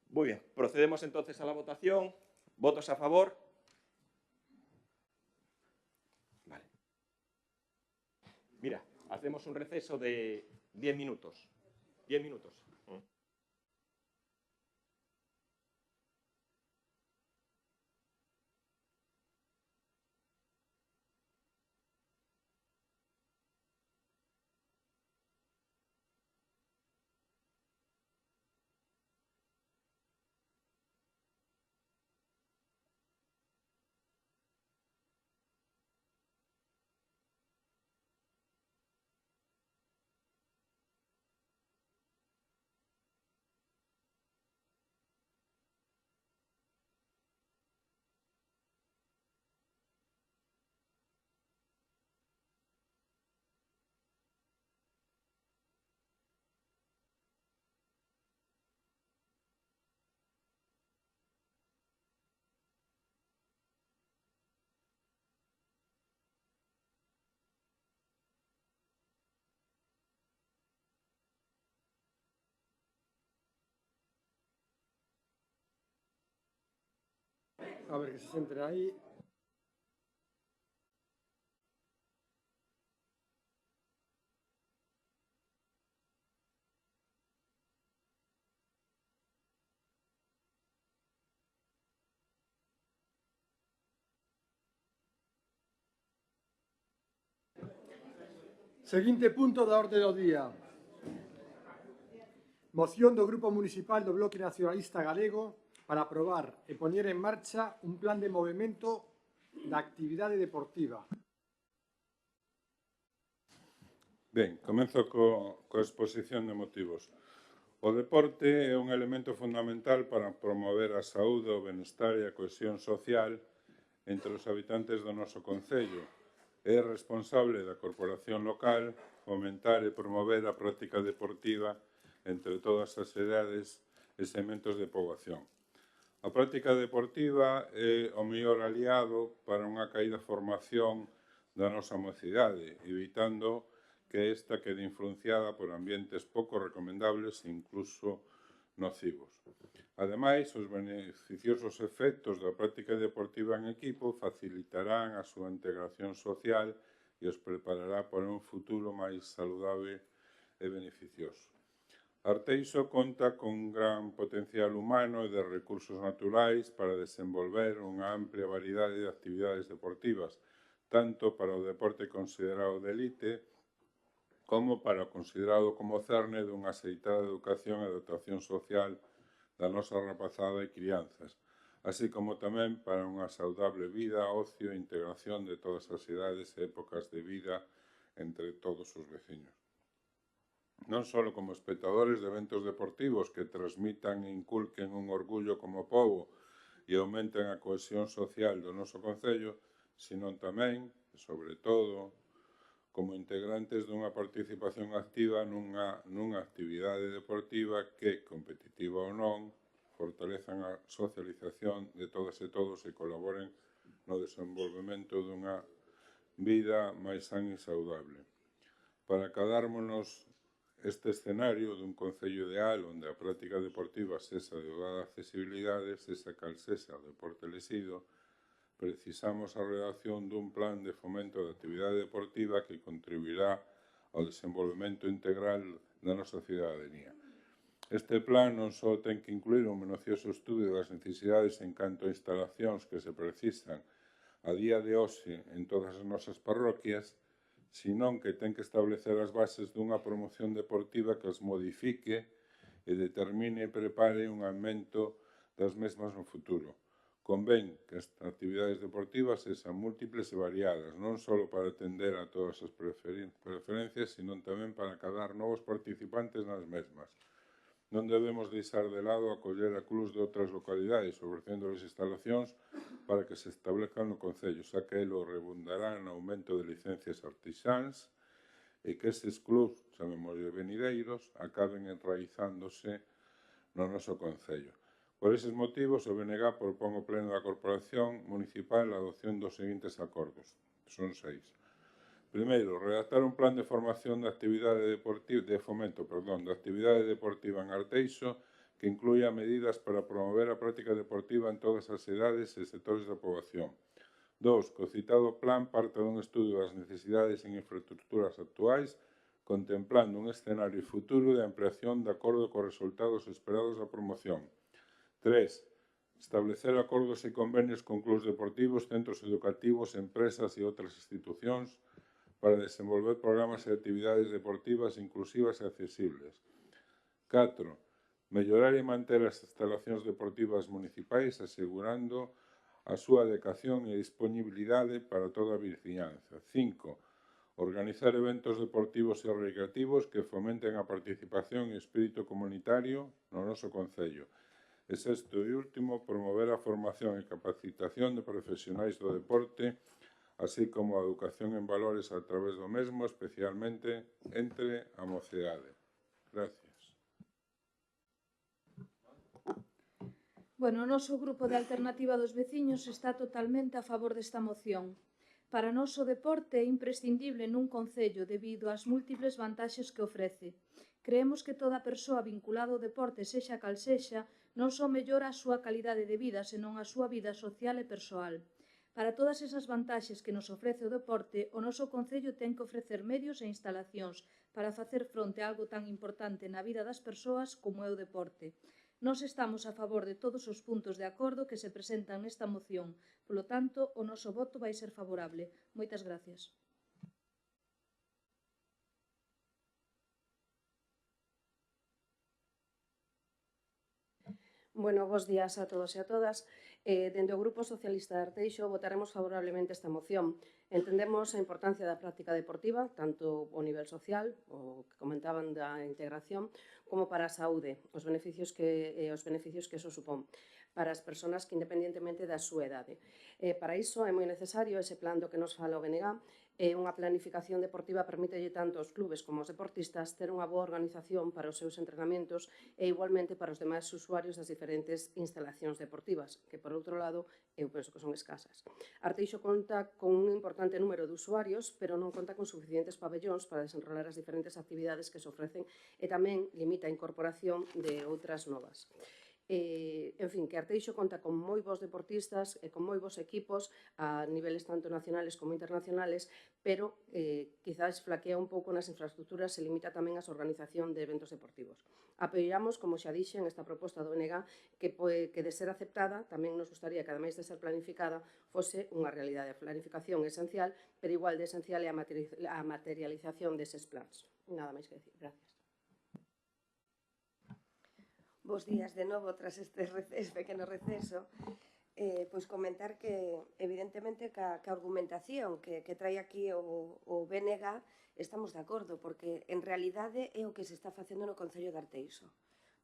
Muy bien, procedemos entonces a la votación. ¿Votos a favor? Vale. Mira, hacemos un receso de 10 minutos. 10 minutos. A ver, que se sienten ahí. Seguinte punto da orde do día. Moción do Grupo Municipal do Bloque Nacionalista Galego para aprobar e poñer en marcha un plan de movimento da actividade deportiva. Ben, comenzo coa exposición de motivos. O deporte é un elemento fundamental para promover a saúde, o benestar e a cohesión social entre os habitantes do noso concello. É responsable da corporación local fomentar e promover a práctica deportiva entre todas as edades e segmentos de poboación. A práctica deportiva é o mellor aliado para unha caída formación da nosa mocidade, evitando que esta quede influenciada por ambientes pouco recomendables e incluso nocivos. Ademais, os beneficiosos efectos da práctica deportiva en equipo facilitarán a súa integración social e os preparará para un futuro máis saludable e beneficioso. Arteixo conta con gran potencial humano e de recursos naturais para desenvolver unha amplia variedade de actividades deportivas, tanto para o deporte considerado de elite como para o considerado como cerne dunha aceitada educación e dotación social da nosa rapazada e crianzas, así como tamén para unha saudable vida, ocio e integración de todas as idades e épocas de vida entre todos os veciños. Non só como espectadores de eventos deportivos que transmitan e inculquen un orgullo como pobo e aumenten a cohesión social do noso concello, sino tamén, e sobre todo, como integrantes dunha participación activa nunha actividade deportiva que, competitiva ou non, fortalezan a socialización de todas e todos e colaboren no desenvolvemento dunha vida máis san e saudable. Para acadármonos este escenario dun concello ideal onde a práctica deportiva sexa de dada accesibilidade, sexa cal sexa o deporte elexido, precisamos a redacción dun plan de fomento da actividade deportiva que contribuirá ao desenvolvemento integral da nosa cidadanía. Este plan non só ten que incluir un minucioso estudio das necesidades en canto a instalacións que se precisan a día de hoxe en todas as nosas parroquias, senón que ten que establecer as bases dunha promoción deportiva que as modifique e determine e prepare un aumento das mesmas no futuro. Convén que as actividades deportivas sexan múltiples e variadas, non só para atender a todas as preferencias, senón tamén para acadar novos participantes nas mesmas. Non debemos deixar de lado acoller a clubs de outras localidades, ofrecéndoles instalacións para que se establezcan no Concello, xa que elo redundará en aumento de licencias artexáns e que estes clubs, chamémoslle venideiros, acaben enraizándose no noso Concello. Por eses motivos, o BNG propón ao Pleno da Corporación Municipal a adopción dos seguintes acordos. Son 6. Primeiro, redactar un plan de formación de actividade deportiva, de fomento, da actividade deportiva en Arteixo que incluya medidas para promover a práctica deportiva en todas as edades e sectores da poboación. 2. Que o citado plan parta dun estudio das necesidades en infraestructuras actuais, contemplando un escenario futuro de ampliación de acordo cos resultados esperados da promoción. 3. Establecer acordos e convenios con clubs deportivos, centros educativos, empresas e outras institucións para desenvolver programas e actividades deportivas inclusivas e accesibles. 4. Mellorar e manter as instalacións deportivas municipais asegurando a súa adecuación e disponibilidade para toda a veciñanza. 5. Organizar eventos deportivos e recreativos que fomenten a participación e espírito comunitario no noso Concello. E sexto e último, promover a formación e capacitación de profesionais do deporte, así como a educación en valores a través do mesmo, especialmente entre a mocidade. Gracias. Bueno, o noso grupo de Alternativa dos Veciños está totalmente a favor desta moción. Para nós o deporte é imprescindible nun concello debido ás múltiples vantaxes que ofrece. Creemos que toda persoa vinculada ao deporte, sexa cal sexa, non só mellora a súa calidade de vida, senón a súa vida social e persoal. Para todas esas vantaxes que nos ofrece o deporte, o noso concello ten que ofrecer medios e instalacións para facer fronte a algo tan importante na vida das persoas como é o deporte. Nós estamos a favor de todos os puntos de acordo que se presentan nesta moción. Polo tanto, o noso voto vai ser favorable. Moitas gracias. Bueno, bos días a todos e a todas. Dende o Grupo Socialista de Arteixo votaremos favorablemente esta moción. Entendemos a importancia da práctica deportiva, tanto ao nivel social, o que comentaban da integración, como para a saúde, os beneficios que eso supón para as persoas que independentemente da súa edade. Para iso é moi necesario ese plan do que nos fala o BNG. Unha planificación deportiva permítelle tanto aos clubes como aos deportistas ter unha boa organización para os seus entrenamentos e igualmente para os demais usuarios das diferentes instalacións deportivas, que por outro lado eu penso que son escasas. Arteixo conta con un importante número de usuarios, pero non conta con suficientes pabellóns para desenrolar as diferentes actividades que se ofrecen e tamén limita a incorporación de outras novas. En fin, que Arteixo conta con moi bons deportistas e con moi bons equipos a niveles tanto nacionales como internacionales, pero quizás flaquea un pouco nas infraestructuras e limita tamén a organización de eventos deportivos. Apoiamos, como xa dixen, esta proposta do BNG que de ser aceptada, tamén nos gustaría que, ademais de ser planificada, fose unha realidade. A planificación é esencial, pero igual de esencial é a materialización deses plans. Nada máis que decir. Gracias. Bos días de novo tras este pequeno receso. Pois comentar que, evidentemente, ca argumentación que trae aquí o BNG estamos de acordo, porque, en realidade, é o que se está facendo no Concello de Arteixo.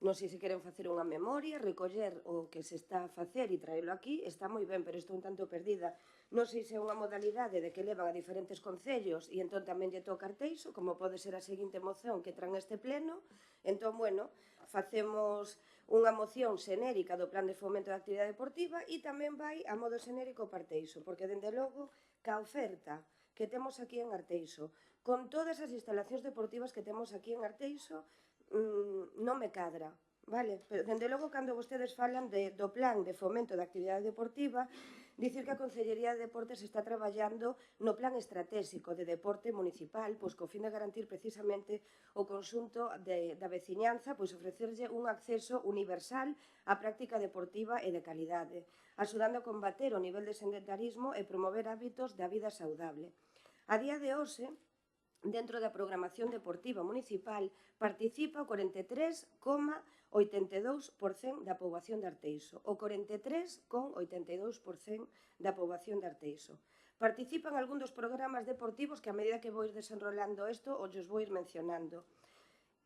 Non sei se queren facer unha memoria, recoller o que se está a facer e traelo aquí, está moi ben, pero estou un tanto perdida. Non sei se é unha modalidade de que levan a diferentes concellos e entón tamén lle toca Arteixo, como pode ser a seguinte moción que traen este pleno. Entón, bueno, facemos unha moción xenérica do Plan de Fomento da Actividade Deportiva e tamén vai a modo xenérico para Arteixo, porque, dende logo, ca oferta que temos aquí en Arteixo, con todas as instalacións deportivas que temos aquí en Arteixo, non me cadra. Vale, pero dende logo, cando vostedes falan do plan de fomento da actividade deportiva, dicir que a Consellería de Deportes está traballando no plan estratégico de deporte municipal, pois co fin de garantir precisamente o conxunto da veciñanza, pois ofrecerlle un acceso universal á práctica deportiva e de calidade, axudando a combater o nivel de sedentarismo e promover hábitos da vida saudable. A día de hoxe, dentro da programación deportiva municipal, participa o 43,82% da poboación de Arteixo. O 43,82% da poboación de Arteixo. Participan algún dos programas deportivos que a medida que vou ir desenrolando isto, os vou ir mencionando.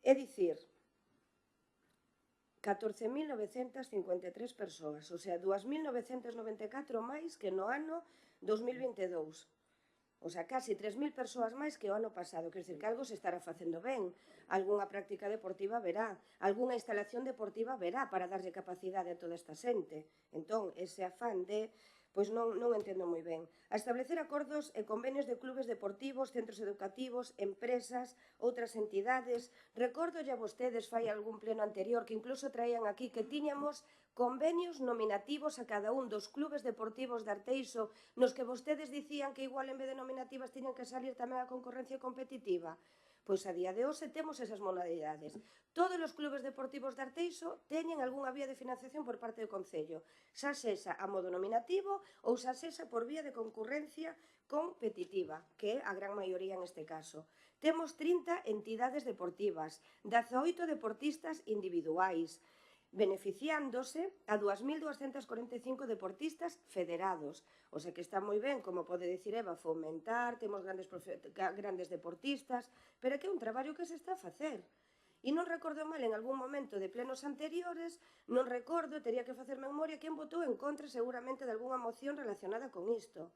É dicir, 14.953 persoas, o sea, 2.994 máis que no ano 2022. O sea, casi 3.000 persoas máis que o ano pasado. Quer dizer que algo se estará facendo ben. Algúnha práctica deportiva verá. Algúnha instalación deportiva verá para darlle capacidade a toda esta xente. Entón, ese afán de... Pois non entendo moi ben. A establecer acordos e convenios de clubes deportivos, centros educativos, empresas, outras entidades. Recórdolle a vostedes, fai algún pleno anterior, que incluso traían aquí que tiñamos convenios nominativos a cada un dos clubes deportivos de Arteixo, nos que vostedes dicían que igual en vez de nominativas tiñan que salir tamén a concorrencia competitiva. Pois a día de hoxe temos esas modalidades. Todos os clubes deportivos de Arteixo teñen algunha vía de financiación por parte do Concello, xa sexa a modo nominativo ou xa sexa por vía de concurrencia competitiva, que é a gran maioría neste caso. Temos 30 entidades deportivas, 18 deportistas individuais, beneficiándose a 2.245 deportistas federados. O sea que está moi ben, como pode dicir Eva, fomentar, temos grandes deportistas, pero que é un traballo que se está a facer. E non recordo mal, en algún momento de plenos anteriores, non recordo, teria que facer memoria, quen votou en contra seguramente de algunha moción relacionada con isto.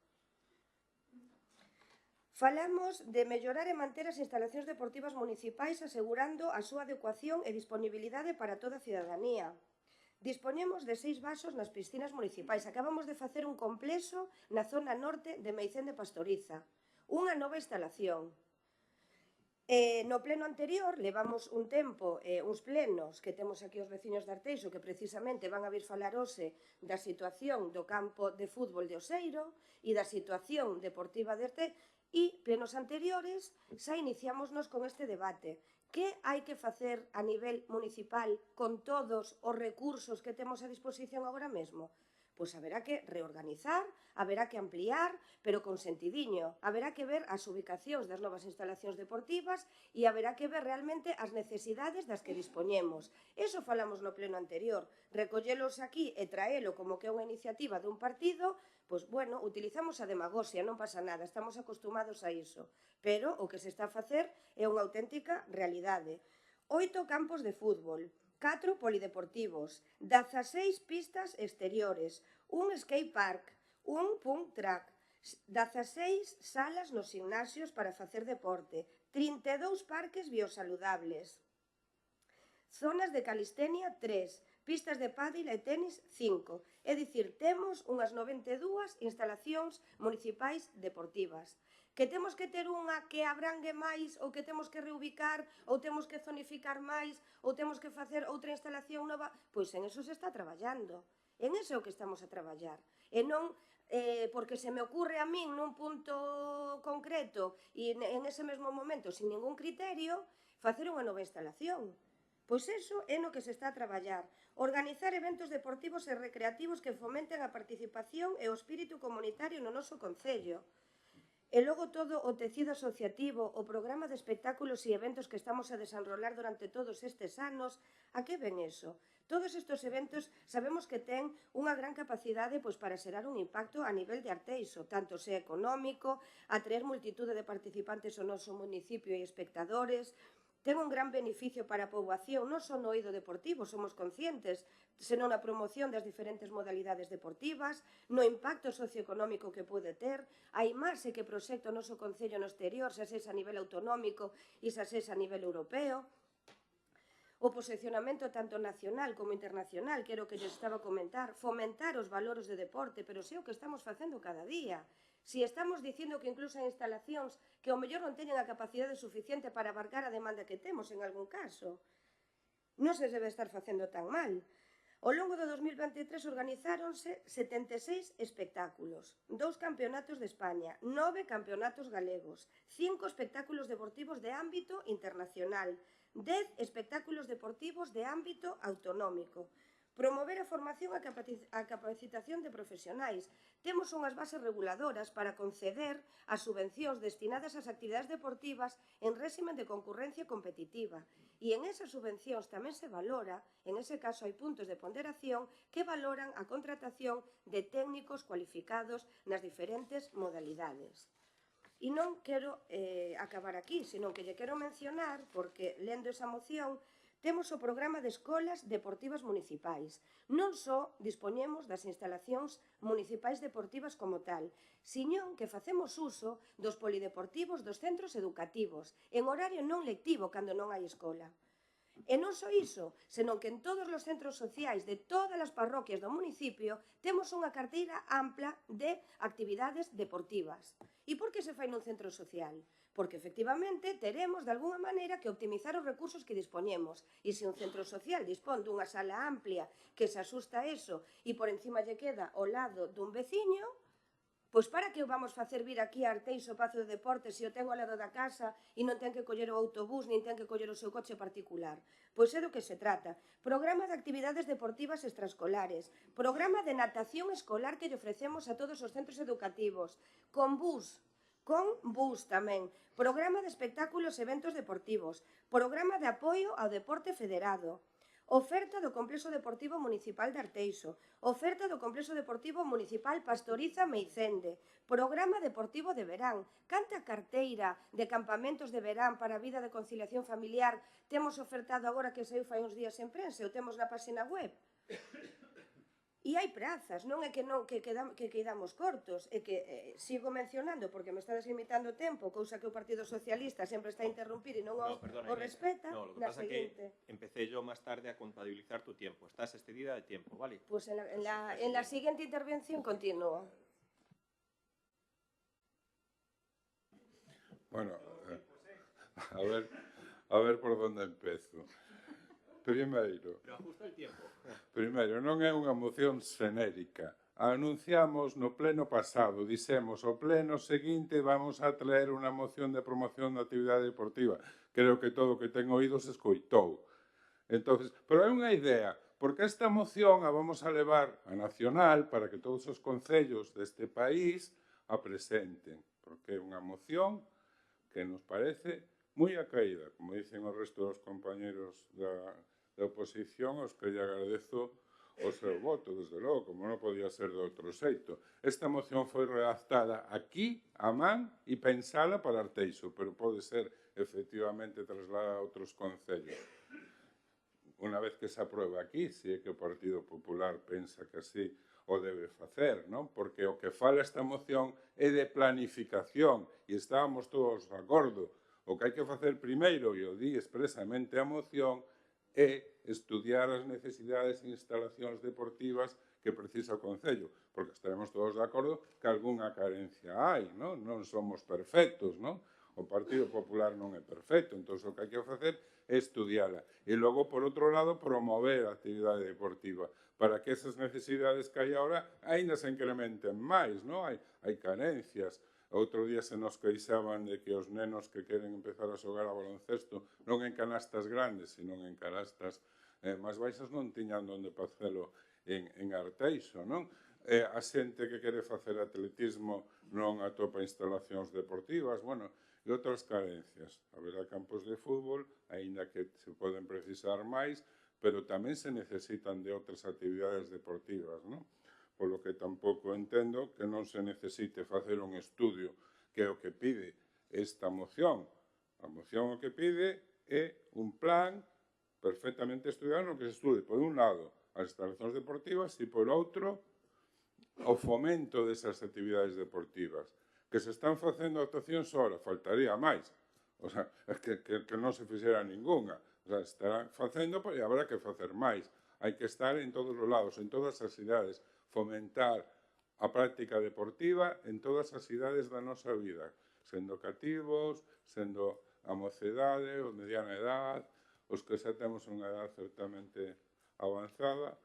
Falamos de mellorar e manter as instalacións deportivas municipais asegurando a súa adecuación e disponibilidade para toda a cidadanía. Dispoñemos de 6 vasos nas piscinas municipais. Acabamos de facer un complexo na zona norte de Meicén de Pastoriza. Unha nova instalación. No pleno anterior levamos un tempo, uns plenos que temos aquí os veciños de Arteixo que precisamente van a vir falar hoxe da situación do campo de fútbol de Oseiro e da situación deportiva de Arteixo. E, plenos anteriores, xa iniciámonos con este debate. Que hai que facer a nivel municipal con todos os recursos que temos a disposición agora mesmo? Pois haberá que reorganizar, haberá que ampliar, pero con sentidiño. Haberá que ver as ubicacións das novas instalacións deportivas e haberá que ver realmente as necesidades das que dispoñemos. Eso falamos no pleno anterior. Recollelos aquí e traelo como que é unha iniciativa dun partido, pois, bueno, utilizamos a demagoxia, non pasa nada, estamos acostumados a iso. Pero o que se está a facer é unha auténtica realidade. 8 campos de fútbol, 4 polideportivos, 16 pistas exteriores, un skate park, un pump track, 16 salas nos gimnasios para facer deporte, 32 parques biosaludables, zonas de calistenia 3, pistas de pádel e tenis 5. É dicir, temos unhas 92 instalacións municipais deportivas. Que temos que ter unha que abrangue máis ou que temos que reubicar ou temos que zonificar máis ou temos que facer outra instalación nova, pois en eso se está traballando. En eso é o que estamos a traballar. E non porque se me ocurre a min nun punto concreto e en ese mesmo momento, sin ningún criterio, facer unha nova instalación. Pois iso é no que se está a traballar. Organizar eventos deportivos e recreativos que fomenten a participación e o espírito comunitario no noso concello. E logo todo o tecido asociativo, o programa de espectáculos e eventos que estamos a desenrolar durante todos estes anos, a que ven eso? Todos estes eventos sabemos que ten unha gran capacidade para xerar un impacto a nivel de Arteixo, tanto sea económico, atraer multitude de participantes ao noso municipio e espectadores. Ten un gran beneficio para a poboación, non só no eido deportivo, somos conscientes, senón na promoción das diferentes modalidades deportivas, no impacto socioeconómico que pode ter, a imaxe que proxecta o noso concello no exterior, xa sexa a nivel autonómico e xa sexa a nivel europeo, o posicionamento tanto nacional como internacional, que era o que lles estaba a comentar, fomentar os valores de deporte, pero é o que estamos facendo cada día. Si estamos dicindo que incluso hai instalacións que ao mellor non teñen a capacidade suficiente para abarcar a demanda que temos en algún caso. non se debe estar facendo tan mal. Ao longo do 2023 organizáronse 76 espectáculos, 2 campeonatos de España, 9 campeonatos galegos, 5 espectáculos deportivos de ámbito internacional, 10 espectáculos deportivos de ámbito autonómico. Promover a formación e a capacitación de profesionais. Temos unhas bases reguladoras para conceder as subvencións destinadas ás actividades deportivas en réximen de concurrencia competitiva. E en esas subvencións tamén se valora, en ese caso hai puntos de ponderación, que valoran a contratación de técnicos cualificados nas diferentes modalidades. E non quero acabar aquí, senón que lle quero mencionar, porque lendo esa moción, temos o programa de escolas deportivas municipais. Non só dispoñemos das instalacións municipais deportivas como tal, sino que facemos uso dos polideportivos dos centros educativos, en horario non lectivo cando non hai escola. E non só iso, senón que en todos os centros sociais de todas as parroquias do municipio temos unha carteira ampla de actividades deportivas. E por que se fai nun centro social? Porque, efectivamente, teremos, de alguna maneira, que optimizar os recursos que dispoñemos. E se un centro social dispón dunha sala amplia que se asusta a eso e por encima lle queda ao lado dun veciño, pois para que o vamos facer vir aquí a Arteixo Pazo de Deportes se o tengo ao lado da casa e non ten que coller o autobús nin ten que coller o seu coche particular? Pois é do que se trata. Programa de actividades deportivas extraescolares, programa de natación escolar que lle ofrecemos a todos os centros educativos, con bus tamén, programa de espectáculos e eventos deportivos, programa de apoio ao deporte federado, oferta do Complexo Deportivo Municipal de Arteixo, oferta do Complexo Deportivo Municipal Pastoriza Meicende, programa deportivo de verán, canta carteira de campamentos de verán para a vida de conciliación familiar temos ofertado agora que saiu fai uns días en prensa, o temos na página web. E hai prazas, non é que quedamos cortos, é que sigo mencionando, porque me estades limitando o tempo, cousa que o Partido Socialista sempre está a interrumpir e non o respeta, lo que na pasa seguinte. que empecé yo más tarde a contabilizar tu tiempo. Estás excedida de tiempo, ¿vale? Pues en la siguiente intervención continúo. Bueno, a ver por onde empezo. Primeiro, non é unha moción xenérica. A anunciamos no pleno pasado, dixemos, o pleno seguinte vamos a traer unha moción de promoción da actividade deportiva. Creo que todo o que ten oído se escoitou. Entonces, pero é unha idea, porque esta moción a vamos a levar a nacional para que todos os concellos deste país a presenten, porque é unha moción que nos parece moi acaída, como dicen o resto dos compañeros da oposición, aos que lle agradezo o seu voto, desde logo, como non podía ser de outro xeito. Esta moción foi redactada aquí, a man, e pensada para Arteixo, pero pode ser, efectivamente, trasladada a outros concellos. Unha vez que se aprueba aquí, se é que o Partido Popular pensa que así o debe facer, non? Porque o que fala esta moción é de planificación, e estábamos todos de acordo. O que hai que facer primeiro, e o di expresamente a moción, é estudiar as necesidades e instalacións deportivas que precisa o Concello, porque estaremos todos de acordo que algunha carencia hai, non? Non somos perfectos, non? O Partido Popular non é perfecto, entón o que hai que facer é estudiala. E logo, por outro lado, promover a actividade deportiva, para que esas necesidades que hai agora aínda se incrementen máis, non? Hai carencias. Outro día se nos queixaban de que os nenos que queren empezar a xogar a baloncesto non en canastas grandes, sino en canastas máis baixas non tiñan onde facelo en Arteixo, non? A xente que quere facer atletismo non atopa instalacións deportivas, bueno, e outras carencias. Haberá campos de fútbol, aínda que se poden precisar máis, pero tamén se necesitan de outras actividades deportivas, non? Polo que tampouco entendo que non se necesite facer un estudio, que é o que pide esta moción. A moción o que pide é un plan perfectamente estudiado no que se estude, por un lado, as instalacións deportivas e, por outro, o fomento desas actividades deportivas. Que se están facendo actuacións ahora, faltaría máis. O sea, que non se fixera ninguna. O sea, estarán facendo, e habrá que facer máis. Hai que estar en todos os lados, en todas as cidades, fomentar a práctica deportiva en todas as idades da nosa vida, sendo cativos, sendo a mocedade, ou mediana edad, os que xa temos unha edad certamente avanzada,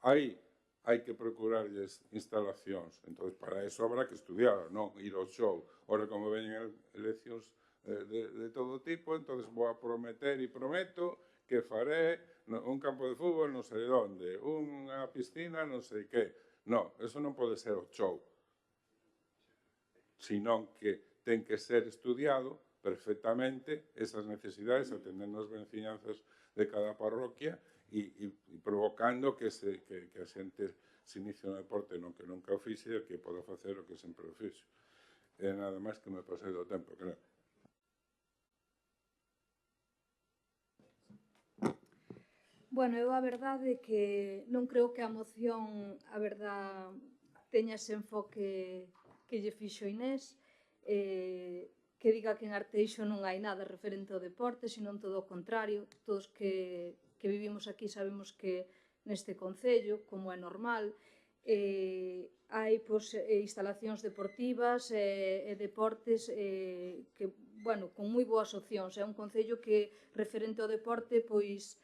aí hai que procurarlles instalacións. Entón, para eso habrá que estudiar, non ir ao show. Ora, como veñen eleccións de todo tipo, entón vou a prometer e prometo que faré un campo de fútbol non sei onde, unha piscina non sei que. Non, eso non pode ser o show. Senón que ten que ser estudiado perfectamente esas necesidades, atendendo as veciñanzas de cada parroquia e provocando que a xente se inicie no deporte non que nunca o fixe e que poda facer o que sempre o fixo. E nada máis que me pasei do tempo, creo. Bueno, eu a verdade é que non creo que a moción, a verdade, teña ese enfoque que lle fixo Inés, que diga que en Arteixo non hai nada referente ao deporte, senón todo o contrario. Todos que vivimos aquí sabemos que neste concello, como é normal, hai instalacións deportivas e deportes que, bueno, con moi boas opcións. É un concello que, referente ao deporte, pois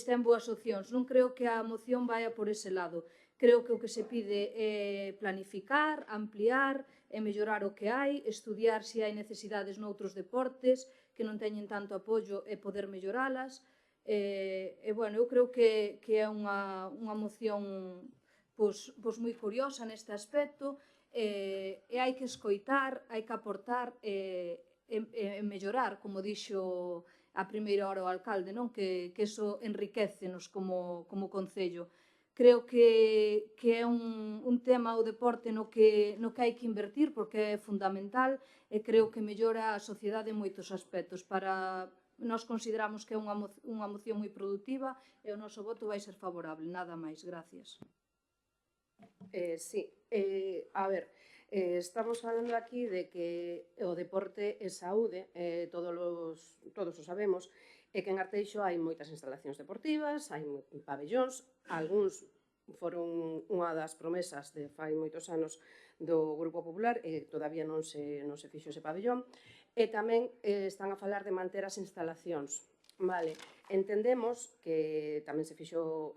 ten boas opcións. Non creo que a moción vaya por ese lado. Creo que o que se pide é planificar, ampliar e mellorar o que hai, estudiar se hai necesidades noutros deportes que non teñen tanto apoio e poder melloralas. Bueno, eu creo que é unha moción moi curiosa neste aspecto e hai que escoitar, hai que aportar e mellorar, como dixo a primeira hora o alcalde, non? Que eso enriquecenos como concello. Creo que é un tema o deporte no que hai que invertir porque é fundamental e creo que mellora a sociedade en moitos aspectos. Nós consideramos que é unha moción moi produtiva e o noso voto vai ser favorable. Nada máis. Gracias. Sí, a ver, estamos falando aquí de que o deporte é saúde, todos o sabemos, e que en Arteixo hai moitas instalacións deportivas, hai pabellóns, algúns foron unha das promesas de fai moitos anos do Grupo Popular e todavía non se fixo ese pabellón, e tamén están a falar de manter as instalacións. Vale, entendemos que tamén se fixo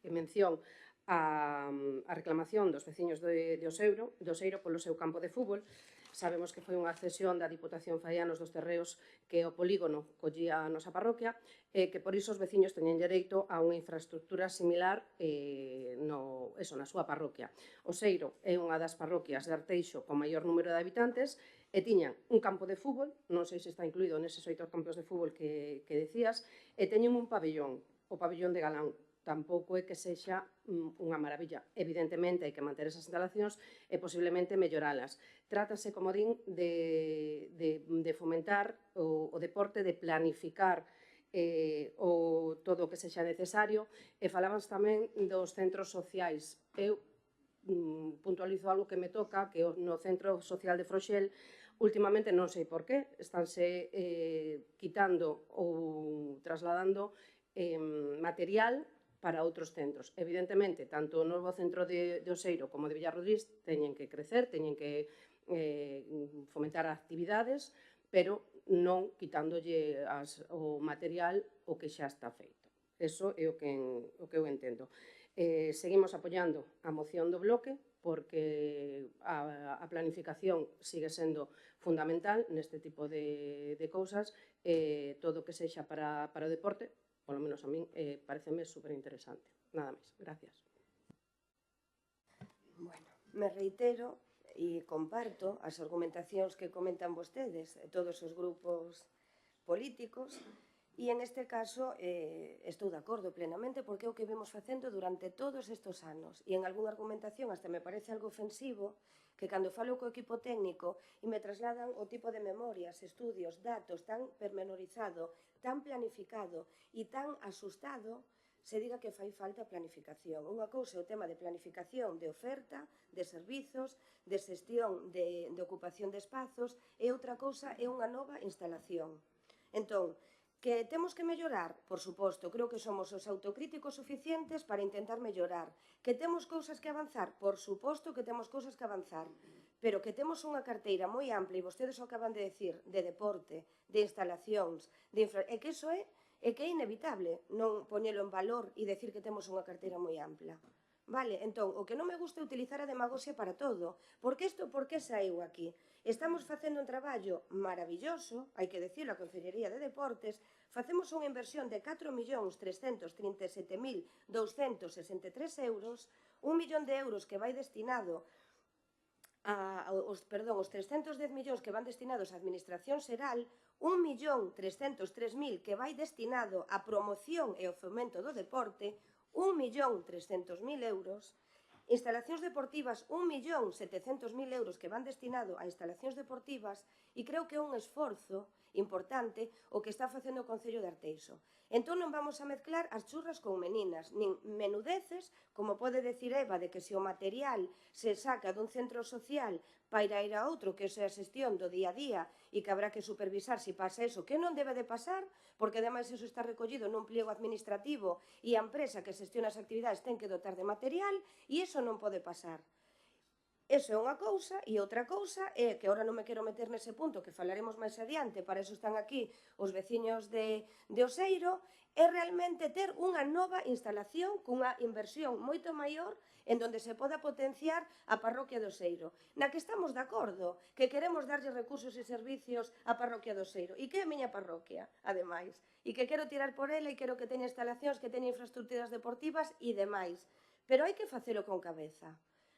mención a reclamación dos veciños de Oseiro polo seu campo de fútbol. Sabemos que foi unha cesión da Diputación fai anos dos terreos que o polígono collía a nosa parroquia e que por iso os veciños teñen dereito a unha infraestructura similar na súa parroquia. Oseiro é unha das parroquias de Arteixo con maior número de habitantes e tiñan un campo de fútbol, non sei se está incluído neses 8 campos de fútbol que decías, e teñen un pabellón, o pabellón de Galán. Tampouco é que sexa unha maravilla. Evidentemente, hai que manter esas instalacións e posiblemente melloralas. Trátase, como din, de fomentar o deporte, de planificar todo o que sexa necesario e falábamos tamén dos centros sociais. Eu puntualizo algo que me toca, que no Centro Social de Froxel últimamente non sei por qué, estánse quitando ou trasladando material para outros centros. Evidentemente, tanto o novo centro de Oseiro como de Villarrodrís teñen que crecer, teñen que fomentar actividades, pero non quitándolle o material o que xa está feito. Eso é o que eu entendo. Seguimos apoiando a moción do bloque porque a planificación sigue sendo fundamental neste tipo de cousas e todo o que sexa para o deporte, polo menos a min, pareceme superinteresante. Nada máis. Gracias. Bueno, me reitero e comparto as argumentacións que comentan vostedes, todos os grupos políticos, e en este caso estou de acordo plenamente porque é o que vemos facendo durante todos estes anos. E en algunha argumentación hasta me parece algo ofensivo que cando falo co equipo técnico e me trasladan o tipo de memorias, estudios, datos tan pormenorizado, tan planificado e tan asustado, se diga que fai falta planificación. Unha cousa é o tema de planificación de oferta, de servizos, de xestión de ocupación de espazos, e outra cousa é unha nova instalación. Entón, que temos que mellorar? Por suposto, creo que somos os autocríticos suficientes para intentar mellorar. Que temos cousas que avanzar? Por suposto que temos cousas que avanzar. pero que temos unha carteira moi ampla, e vostedes o acaban de decir, de deporte, de instalacións, é que iso é que é inevitable non poñelo en valor e decir que temos unha carteira moi ampla. Vale, entón, o que non me gusta é utilizar a demagoxia para todo. Porque isto, por que saiu aquí? Estamos facendo un traballo maravilloso, hai que decirlo, a Consellería de Deportes, facemos unha inversión de 4.337.263 euros, 1 millón de euros que vai destinado os 310 millóns que van destinados á Administración Xeral, 1.303.000 que vai destinado á promoción e ao fomento do deporte, 1.300.000 euros, instalacións deportivas, 1.700.000 euros que van destinado a instalacións deportivas, e creo que é un esforzo importante o que está facendo o Concello de Arteixo. Entón non vamos a mezclar as churras con meninas, nin menudeces, como pode decir Eva, de que se o material se saca dun centro social para ir a outro, que é a xestión do día a día e que habrá que supervisar se pasa eso, que non debe de pasar, porque ademais eso está recollido nun pliego administrativo e a empresa que xestiona as actividades ten que dotar de material e iso non pode pasar. Eso é unha cousa, e outra cousa é que agora non me quero meter nese punto, que falaremos máis adiante, para eso están aquí os veciños de Oseiro, é realmente ter unha nova instalación cunha inversión moito maior en donde se poda potenciar a parroquia de Oseiro, na que estamos de acordo, que queremos darlle recursos e servicios á parroquia de Oseiro, e que é a miña parroquia, ademais, e que quero tirar por ela e quero que teña instalacións, que teña infraestructuras deportivas e demais, pero hai que facelo con cabeza.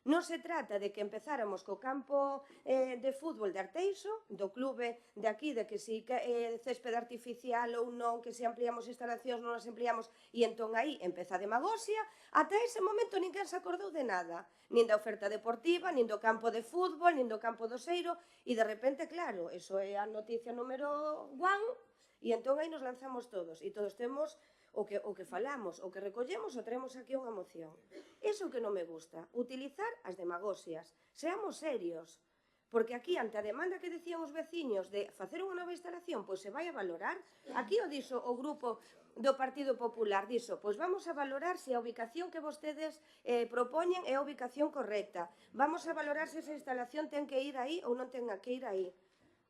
Non se trata de que empezáramos co campo de fútbol de Arteixo, do clube de aquí, de que si é céspede artificial ou non, que se ampliamos instalacións, non as ampliamos, e entón aí empeza a demagoxia, ata ese momento ninguén se acordou de nada, nin da oferta deportiva, nin do campo de fútbol, nin do campo do Oseiro, e de repente, claro, eso é a noticia número 1, e entón aí nos lanzamos todos, e todos temos o que falamos, o que recollemos, o traemos aquí unha moción. Iso que non me gusta, utilizar as demagoxias. Seamos serios, porque aquí, ante a demanda que decían os veciños de facer unha nova instalación, pois se vai a valorar. Aquí o dixo o grupo do Partido Popular, dixo, pois vamos a valorar se a ubicación que vostedes propoñen é a ubicación correcta. Vamos a valorar se esa instalación ten que ir aí ou non ten que ir aí.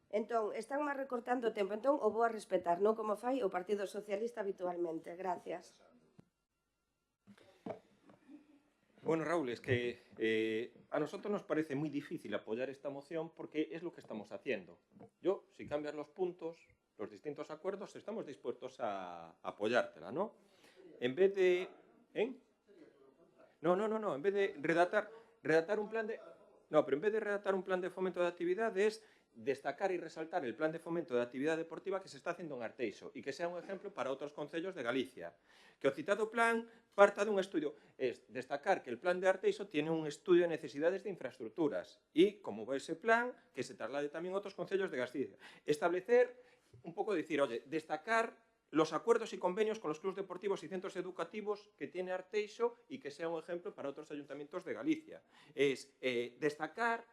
Entón, están máis recortando o tempo, entón o vou a respetar, non como fai o Partido Socialista habitualmente. Gracias. Bueno, Raúl, es que a nosotros nos parece muy difícil apoyar esta moción porque es lo que estamos haciendo. Yo, si cambias los puntos, los distintos acuerdos, estamos dispuestos a apoyártela, ¿no? En vez de... No, en vez de redactar un plan de... No, pero en vez de redactar un plan de fomento de actividades, destacar y resaltar el plan de fomento de actividad deportiva que se está haciendo en Arteixo y que sea un ejemplo para otros concellos de Galicia. Que o citado plan parta de un estudio. Es destacar que el plan de Arteixo tiene un estudio de necesidades de infraestructuras y, como va ese plan, que se traslade también a otros concellos de Galicia. Establecer, un poco decir, oye, destacar los acuerdos y convenios con los clubes deportivos y centros educativos que tiene Arteixo y que sea un ejemplo para otros ayuntamientos de Galicia. Es destacar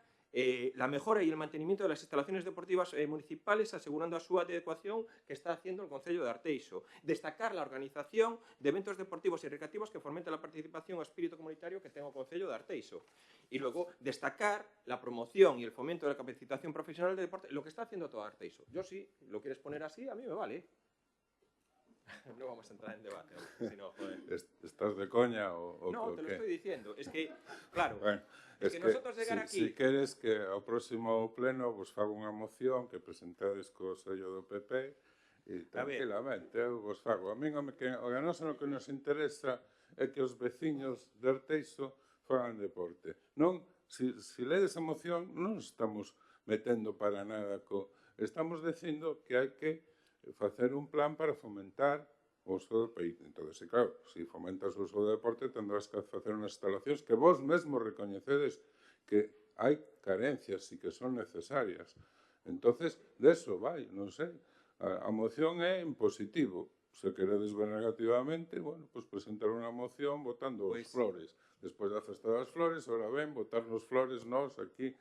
la mejora y el mantenimiento de las instalaciones deportivas municipales, asegurando a su adecuación que está haciendo el Concello de Arteixo. Destacar la organización de eventos deportivos y recreativos que fomenta la participación o espíritu comunitario que tenga el Concello de Arteixo. Y luego destacar la promoción y el fomento de la capacitación profesional de deporte, lo que está haciendo todo Arteixo. Yo sí, lo quieres poner así, a mí me vale. No vamos a entrar en debate, si no, joder. ¿Estás de coña o no, te lo qué? estoy diciendo. Es que, claro, bueno, es que nosotros llegar aquí... Si queres que ao próximo pleno vos fago unha moción que presentades co sello do PP e tranquilamente eu vos fago. A min o que nos interesa é que os veciños de Arteixo fagan deporte. Non, si ledes a moción, non estamos metendo para nada estamos dicindo que hai que facer un plan para fomentar o uso do país. Entón, claro, se fomentas o uso do deporte, tendrás que facer unhas instalacións que vos mesmos recoñecedes que hai carencias e que son necesarias. Entón, deso vai, non sei. A moción é en positivo. Se queredes ver negativamente, bueno, pues presentar unha moción votando os flores. Despois da festa das flores, ahora ven, votarnos flores nós aquí.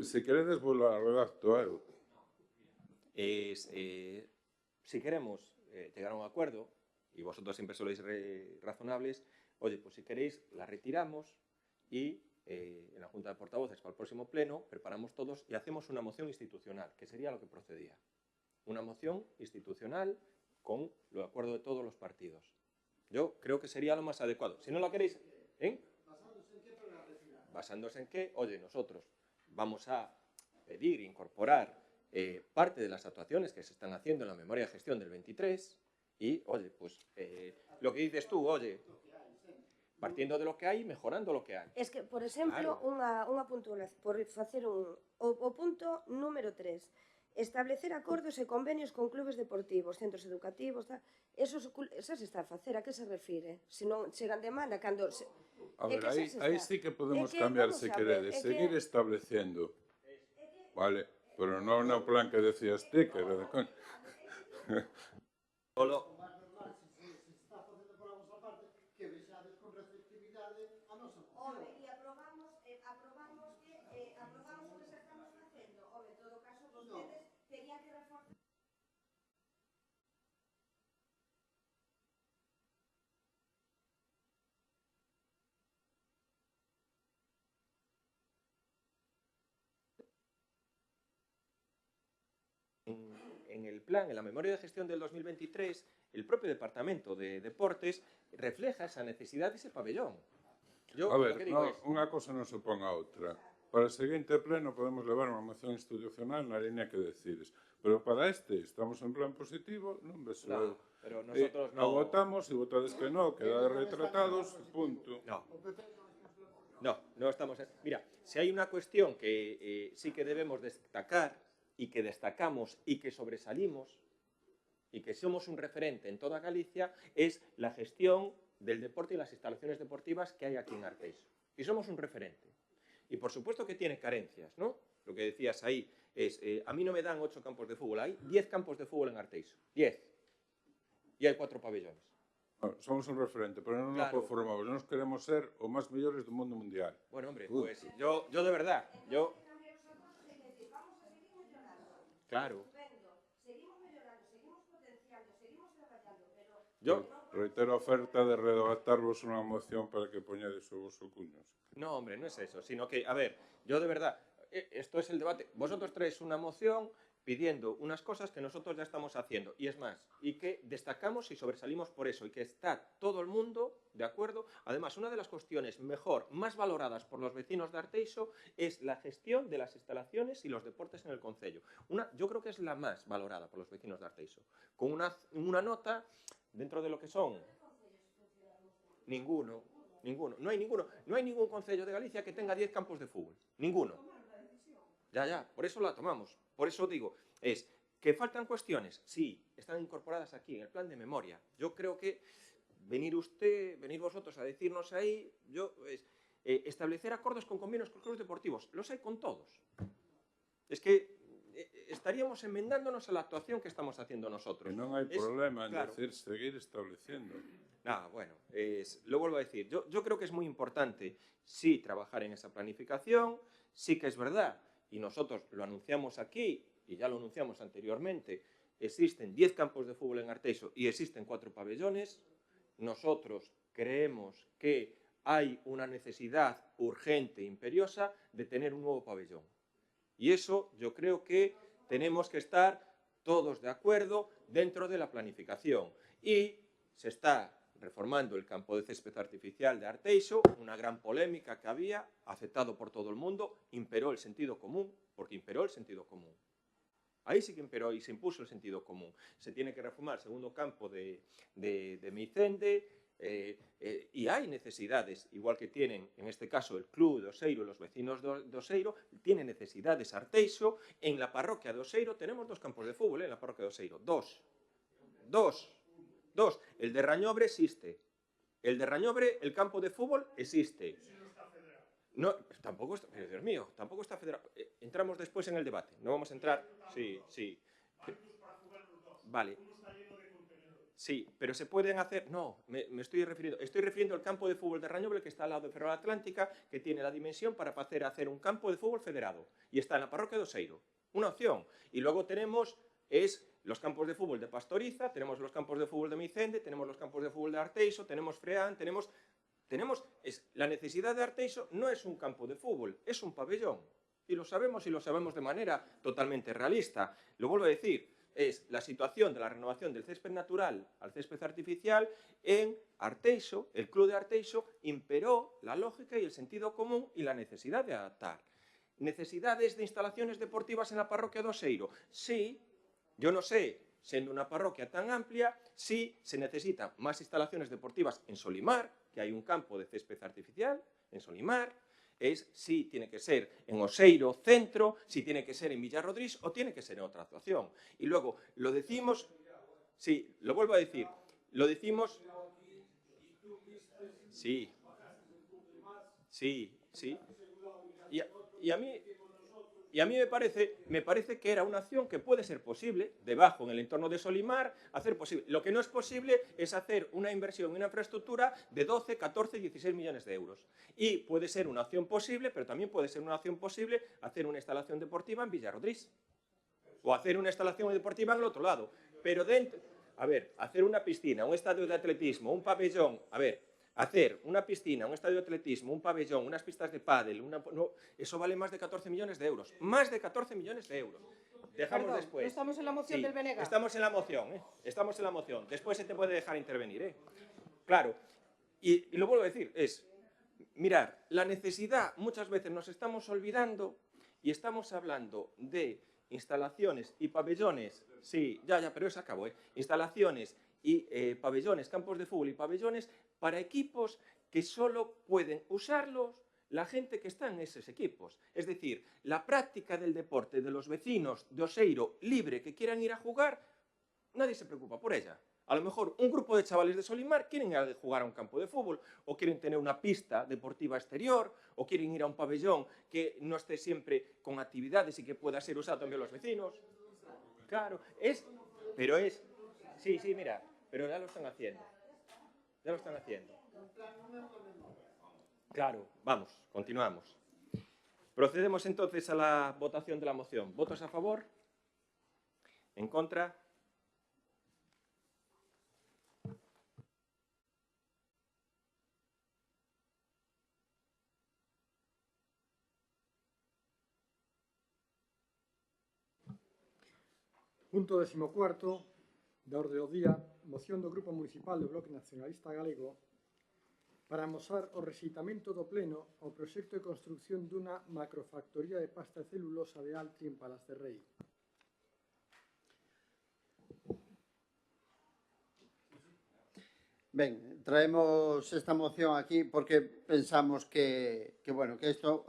Se queredes, vos la redacto, si queremos llegar a un acuerdo, y vosotros siempre sois razonables, oye, pues si queréis la retiramos y en la Junta de Portavoces para el próximo pleno, preparamos todos y hacemos una moción institucional, que sería lo que procedía. Una moción institucional con el acuerdo de todos los partidos. Yo creo que sería lo más adecuado. Si no la queréis... ¿Basándose en qué? Oye, nosotros vamos a pedir, incorporar parte de las actuaciones que se están haciendo en la memoria de gestión del 23 y, oye, pues lo que dices tú, oye, partiendo de lo que hay, mejorando lo que hai. Es que, por exemplo, Claro. unha puntualización, por facer o punto número 3, establecer acordos e convenios con clubes deportivos, centros educativos, tal, eso se está a facer, a que se refire? Se non chegan demanda, cando... A ver, aí sí que podemos cambiar, se queredes, seguir estableciendo, vale, pero non no plan que decías ti, que era de coño. Solo... Home, e aprobamos o que se estamos facendo. Home, en todo caso, vostedes tenían que reforzar. En el plan, en la memoria de gestión del 2023, el propio Departamento de Deportes refleja esa necesidad de ese pabellón. Yo, A ver, lo que digo es, unha cosa non supón a outra. Para o seguinte pleno podemos levar unha moción institucional na línea que decides. Pero para este, estamos en plan positivo, non ves no, pero nosotros no... votamos, e votades que no, queda retratados, punto. No estamos... Mira, si hay una cuestión que sí que debemos destacar y que destacamos y que sobresalimos y que somos un referente en toda Galicia es la gestión del deporte y las instalaciones deportivas que hay aquí en Arteixo. Y somos un referente. Y por supuesto que tiene carencias, ¿no? Lo que decías ahí es, a mí no me dan 8 campos de fútbol, hay 10 campos de fútbol en Arteixo, 10. Y hay 4 pabellones. Bueno, somos un referente, pero non nos conformamos, non nos queremos ser os máis mellores do mundo mundial. Bueno, hombre, pues yo de verdad, Claro. Seguimos mellorando, seguimos potenciando, seguimos traballando, pero... Yo reitero a oferta de redactarvos unha moción para que poñades o vosso cuños. No, hombre, no es eso, sino que, a ver, yo de verdad, esto es el debate, vosotros traéis una moción pidiendo unas cosas que nosotros ya estamos haciendo, y es más, y que destacamos y sobresalimos por eso, y que está todo el mundo de acuerdo. Además, una de las cuestiones mejor, más valoradas por los vecinos de Arteixo, es la gestión de las instalaciones y los deportes en el concello. Yo creo que es la más valorada por los vecinos de Arteixo, con una nota dentro de lo que son... Ninguno. No hay ningún concello de Galicia que tenga 10 campos de fútbol. Ninguno. Ya, por eso la tomamos. Por eso digo, es que faltan cuestiones. Sí, están incorporadas aquí en el plan de memoria. Yo creo que venir vosotros a decirnos ahí, establecer acuerdos con convenios con clubes deportivos. Los hay con todos. Es que estaríamos enmendándonos a la actuación que estamos haciendo nosotros. Que non hai problema en decir seguir estableciendo. Bueno, lo vuelvo a decir. Yo creo que es muy importante, sí, trabajar en esa planificación. Sí que es verdad, y nosotros lo anunciamos aquí, y ya lo anunciamos anteriormente, existen 10 campos de fútbol en Arteixo y existen 4 pabellones. Nosotros creemos que hay una necesidad urgente e imperiosa de tener un nuevo pabellón. Y eso yo creo que tenemos que estar todos de acuerdo dentro de la planificación. Y se está reformando el campo de césped artificial de Arteixo, una gran polémica que había, aceptado por todo el mundo, imperó el sentido común, porque imperó el sentido común. Ahí sí que imperó y se impuso el sentido común. Se tiene que reformar el segundo campo de Micende, y hay necesidades, igual que tienen, en este caso, el Club de Oseiro y los vecinos de Oseiro, tienen necesidades Arteixo. En la parroquia de Oseiro tenemos 2 campos de fútbol, en la parroquia de Oseiro. Dos. El de Rañobre existe. El de Rañobre, el campo de fútbol, existe. No, tampoco está, Dios mío, tampoco está federado. Entramos después en el debate. No vamos a entrar. Sí. Vale. Sí, pero se pueden hacer... No, me estoy refiriendo al campo de fútbol de Rañobre, que está al lado de Ferrol Atlántica, que tiene la dimensión para hacer un campo de fútbol federado. Y está en la parroquia de Oseiro. Una opción. Y luego tenemos los campos de fútbol de Pastoriza, tenemos los campos de fútbol de Micende, tenemos los campos de fútbol de Arteixo, tenemos Freán, tenemos La necesidad de Arteixo no es un campo de fútbol, es un pabellón. Y lo sabemos de manera totalmente realista. Lo vuelvo a decir, es la situación de la renovación del césped natural al césped artificial en Arteixo, el club de Arteixo, imperó la lógica y el sentido común y la necesidad de adaptar. ¿Necesidades de instalaciones deportivas en la parroquia de Oseiro? Sí, yo no sé, siendo una parroquia tan amplia, sí se necesitan más instalaciones deportivas en Solimar, que hay un campo de césped artificial en Solimar, si tiene que ser en Oseiro centro, si tiene que ser en Villarrodrís o tiene que ser en otra actuación. Y luego, lo decimos, sí, lo vuelvo a decir, lo decimos, sí, y a mí me parece que era una acción que puede ser posible, debajo, en el entorno de Solimar, hacer posible. Lo que no es posible es hacer una inversión en una infraestructura de 12, 14, 16 millones de euros. Y puede ser una acción posible, pero también puede ser una acción posible hacer una instalación deportiva en Villarrodrís. O hacer una instalación deportiva en el otro lado. Pero dentro, hacer una piscina, un estadio de atletismo, un pabellón, hacer una piscina, un estadio de atletismo, un pabellón, unas pistas de pádel, eso vale más de 14 millones de euros. Más de 14 millones de euros. Dejamos Perdón, después. ¿no estamos en la moción del BNG? Estamos en la moción, Estamos en la moción. Después se te puede dejar intervenir, Claro. Y lo vuelvo a decir, mirar, la necesidad, muchas veces nos estamos olvidando y estamos hablando de instalaciones y pabellones, sí, pero eso acabó, instalaciones y pabellones, campos de fútbol y pabellones para equipos que solo pueden usarlos la gente que está en esos equipos. Es decir, la práctica del deporte de los vecinos de Oseiro libre que quieran ir a jugar, nadie se preocupa por ella. A lo mejor un grupo de chavales de Solimar quieren ir a jugar a un campo de fútbol, o quieren tener una pista deportiva exterior, o quieren ir a un pabellón que no esté siempre con actividades y que pueda ser usado también los vecinos. Claro, sí, mira, pero ya lo están haciendo. Ya lo están haciendo. Claro, vamos, continuamos. Procedemos entonces a la votación de la moción. ¿Votos a favor? ¿En contra? Punto 14 da orde do día, moción do Grupo Municipal do Bloque Nacionalista Galego para amosar o rexeitamento do Pleno ao proxecto de construción dunha macrofactoría de pasta de celulosa de Altri en Palas de Rei. Ben, traemos esta moción aquí porque pensamos que isto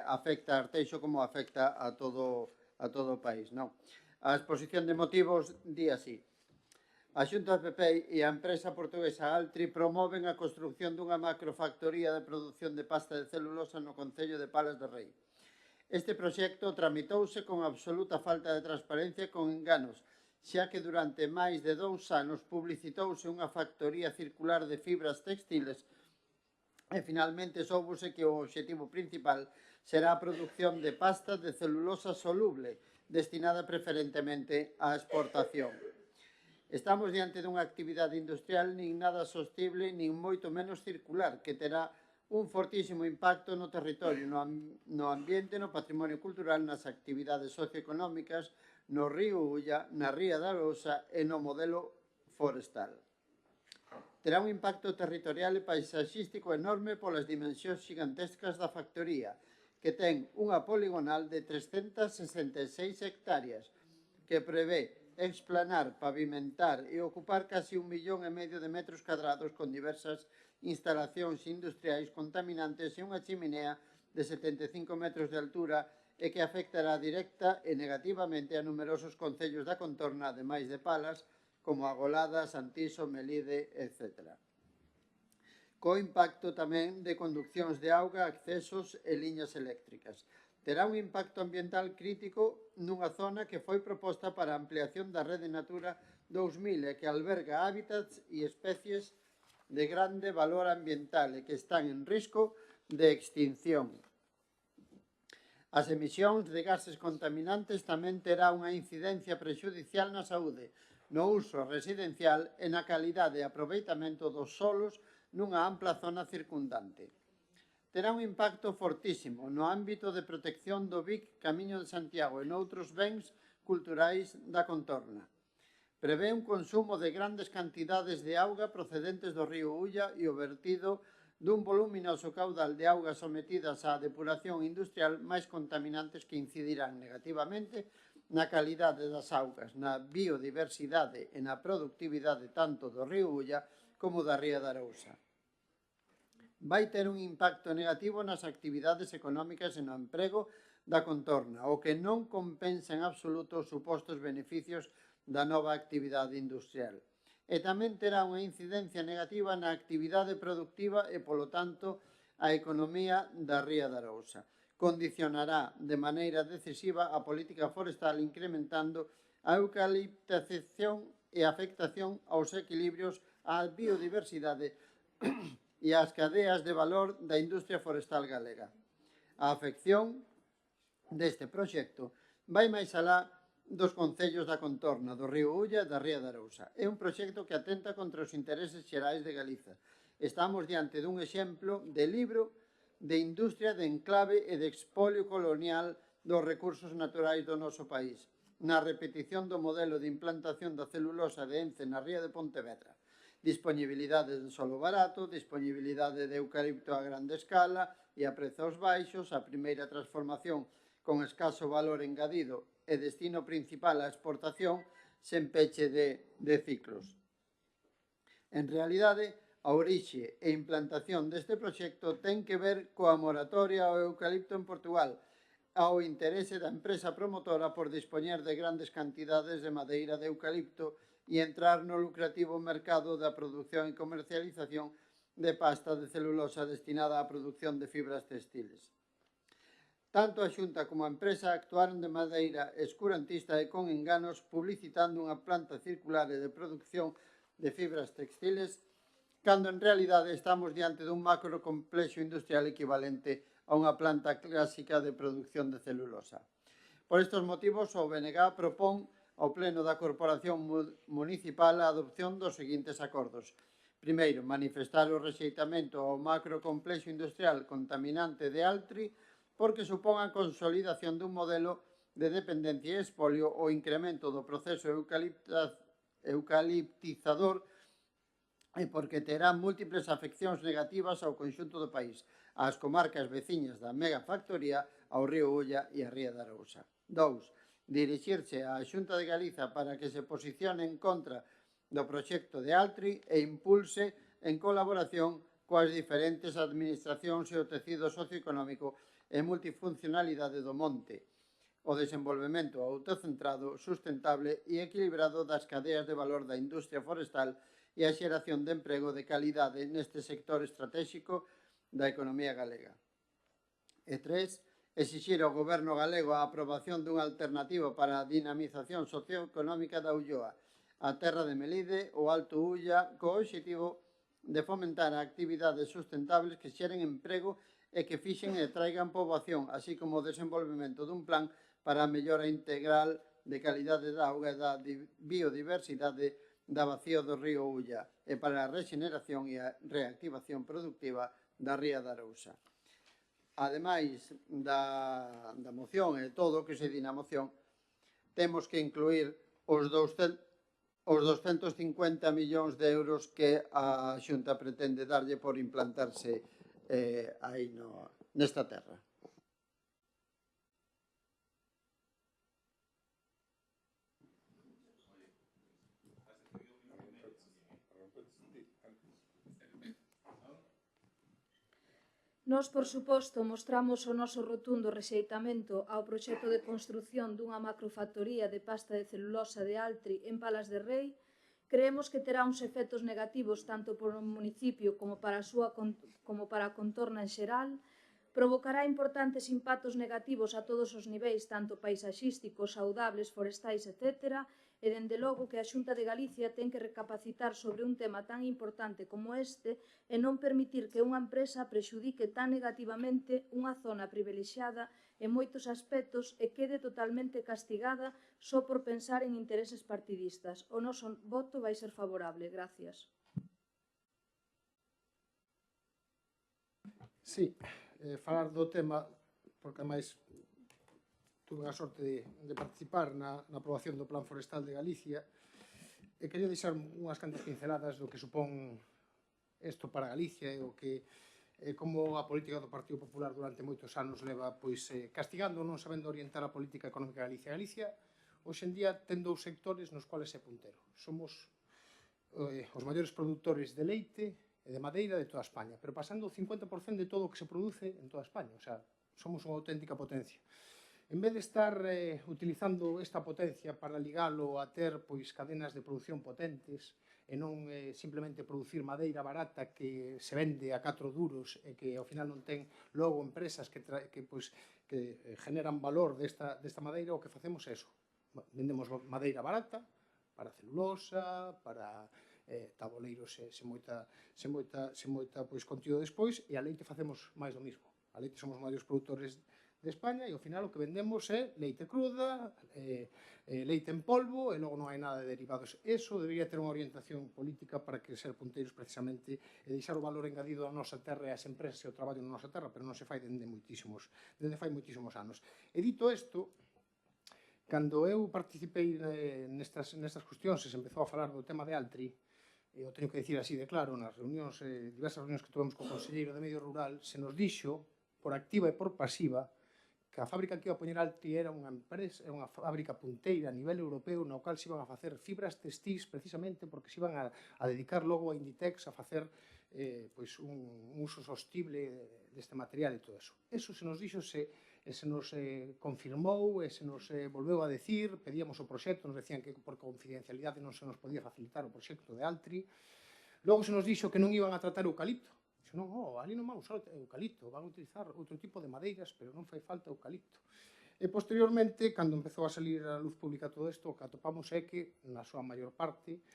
afecta a Arteixo como afecta a todo o país, non? A exposición de motivos di así. A Xunta do PP e a empresa portuguesa Altri promoven a construción dunha macrofactoría de produción de pasta de celulosa no concello de Palas de Rei. Este proxecto tramitouse con absoluta falta de transparencia e con enganos, xa que durante máis de 2 anos publicitouse unha factoría circular de fibras textiles e finalmente soubose que o obxectivo principal será a produción de pasta de celulosa soluble, destinada preferentemente á exportación. Estamos diante dunha actividade industrial nin nada sostible, nin moito menos circular, que terá un fortísimo impacto no territorio, no ambiente, no patrimonio cultural, nas actividades socioeconómicas, no río Ulla, na ría da Arousa e no modelo forestal. Terá un impacto territorial e paisaxístico enorme polas dimensións gigantescas da factoría, que ten unha poligonal de 366 hectáreas, que prevé explanar, pavimentar e ocupar casi 1,5 millón de metros cadrados con diversas instalacións industriais contaminantes e unha chimenea de 75 metros de altura e que afectará directa e negativamente a numerosos concellos da contorna, ademais de Palas, como Agolada, Santiso, Melide, etc. Co impacto tamén de conduccións de auga, accesos e liñas eléctricas. Terá un impacto ambiental crítico nunha zona que foi proposta para a ampliación da Rede Natura 2000 e que alberga hábitats e especies de grande valor ambiental e que están en risco de extinción. As emisións de gases contaminantes tamén terá unha incidencia prexudicial na saúde, no uso residencial e na calidade e aproveitamento dos solos nunha ampla zona circundante. Terá un impacto fortísimo no ámbito de protección do Vic Camiño de Santiago e noutros bens culturais da contorna. Prevé un consumo de grandes cantidades de auga procedentes do río Ulla e o vertido dun voluminoso caudal de augas sometidas á depuración industrial máis contaminantes que incidirán negativamente na calidade das augas, na biodiversidade e na productividade tanto do río Ulla como da ría da Arousa. Vai ter un impacto negativo nas actividades económicas e no emprego da contorna, o que non compensa en absoluto os supostos beneficios da nova actividade industrial. E tamén terá unha incidencia negativa na actividade productiva e, polo tanto, a economía da ría da Arousa. Condicionará de maneira decisiva a política forestal incrementando a eucaliptación e a afectación aos equilibrios, á biodiversidade e ás cadeas de valor da industria forestal galega. A afección deste proxecto vai máis alá dos concellos da contorna, do río Ulla e da ría da Arousa. É un proxecto que atenta contra os intereses xerais de Galiza. Estamos diante dun exemplo de libro de industria de enclave e de expolio colonial dos recursos naturais do noso país, na repetición do modelo de implantación da celulosa de Ence na ría de Pontevedra. Disponibilidade de solo barato, disponibilidade de eucalipto a grande escala e a prezos baixos, a primeira transformación con escaso valor engadido e destino principal á exportación sen peche de ciclos. En realidade, a orixe e implantación deste proxecto ten que ver coa moratoria ao eucalipto en Portugal, ao interese da empresa promotora por dispoñer de grandes cantidades de madeira de eucalipto e entrar no lucrativo mercado da produción e comercialización de pasta de celulosa destinada á produción de fibras textiles. Tanto a Xunta como a empresa actuaron de maneira escurantista e con enganos publicitando unha planta circular e de produción de fibras textiles, cando en realidade estamos diante dun macro complexo industrial equivalente a unha planta clásica de produción de celulosa. Por estes motivos, o BNG propón ao Pleno da Corporación Municipal a adopción dos seguintes acordos. Primeiro, manifestar o rexeitamento ao macro complexo industrial contaminante de Altri porque supón a consolidación dun modelo de dependencia e expolio o incremento do proceso eucaliptizador e porque terá múltiples afeccións negativas ao conxunto do país, ás comarcas veciñas da megafactoría, ao río Ulla e á ría da Arousa. 2. Dirixirse á Xunta de Galiza para que se posicione en contra do proxecto de Altri e impulse en colaboración coas diferentes administracións e o tecido socioeconómico e multifuncionalidade do monte, o desenvolvemento autocentrado, sustentable e equilibrado das cadeas de valor da industria forestal e a xeración de emprego de calidade neste sector estratégico da economía galega. E 3. Exixir ao Goberno galego a aprobación dunha alternativa para a dinamización socioeconómica da Ulloa, a terra de Melide, o Alto Ulla, co obxectivo de fomentar actividades sustentables que xeren emprego e que fixen e traigan poboación, así como o desenvolvemento dun plan para a mellora integral de calidade da auga e da biodiversidade da vacío do río Ulla e para a rexeneración e a reactivación productiva da ría da Arousa. Ademais da moción e todo o que se di na moción, temos que incluir os 250 millóns de euros que a Xunta pretende darlle por implantarse aí nesta terra. Nós, por suposto, mostramos o noso rotundo rexeitamento ao proxecto de construción dunha macrofactoría de pasta de celulosa de Altri en Palas de Rei. Creemos que terá uns efectos negativos tanto para o municipio como para a contorna en xeral, provocará importantes impactos negativos a todos os niveis, tanto paisaxísticos, saudables, forestais, etc., e, dende logo, que a Xunta de Galicia ten que recapacitar sobre un tema tan importante como este e non permitir que unha empresa prexudique tan negativamente unha zona privilexiada en moitos aspectos e quede totalmente castigada só por pensar en intereses partidistas. O noso voto vai ser favorable. Gracias. Sí, falar do tema, porque ademais tuve a sorte de participar na aprobación do Plan Forestal de Galicia, e quería deixar unhas cantas pinceladas do que supón isto para Galicia e o que como a política do Partido Popular durante moitos anos leva castigando, non sabendo orientar a política económica de Galicia. Galicia, hoxe en día, ten dous sectores nos cuales é puntero. Somos os maiores produtores de leite e de madeira de toda España, pero pasando o 50% de todo o que se produce en toda España. O sea, somos unha auténtica potencia. En vez de estar utilizando esta potencia para ligalo a ter cadenas de produción potentes e non simplemente producir madeira barata que se vende a 4 duros e que ao final non ten logo empresas que generan valor desta madeira, o que facemos é eso. Vendemos madeira barata para celulosa, para taboleiros sen moita contido despois, e a leite facemos máis do mismo. A leite somos os maiores produtores de España e ao final o que vendemos é leite cruda, leite en polvo e logo non hai nada de derivados. Eso debería ter unha orientación política para que ser punteiros precisamente e deixar o valor engadido á nosa terra e ás empresas e ao traballo na nosa terra, pero non se fai dende fai moitísimos anos. E dito isto, cando eu participei nestas cuestións e se empezou a falar do tema de Altri, e o teño que dicir así de claro, nas reunións, diversas reunións que tivemos co Conselleiro de Medio Rural, se nos dixo, por activa e por pasiva, que a fábrica que iba a poñer Altri era unha fábrica punteira a nivel europeo na cal se iban a facer fibras textís precisamente porque se iban a dedicar logo a Inditex a facer un uso sostible deste material e todo eso. Eso se nos dixo, se nos confirmou e se nos volveu a decir, pedíamos o proxecto, nos decían que por confidencialidade non se nos podía facilitar o proxecto de Altri. Logo se nos dixo que non iban a tratar eucalipto. Non, ali non van usar eucalipto, van a utilizar outro tipo de madeiras, pero non fai falta eucalipto. E posteriormente, cando empezou a salir a luz pública todo isto, o que atopamos é que, na súa maior parte,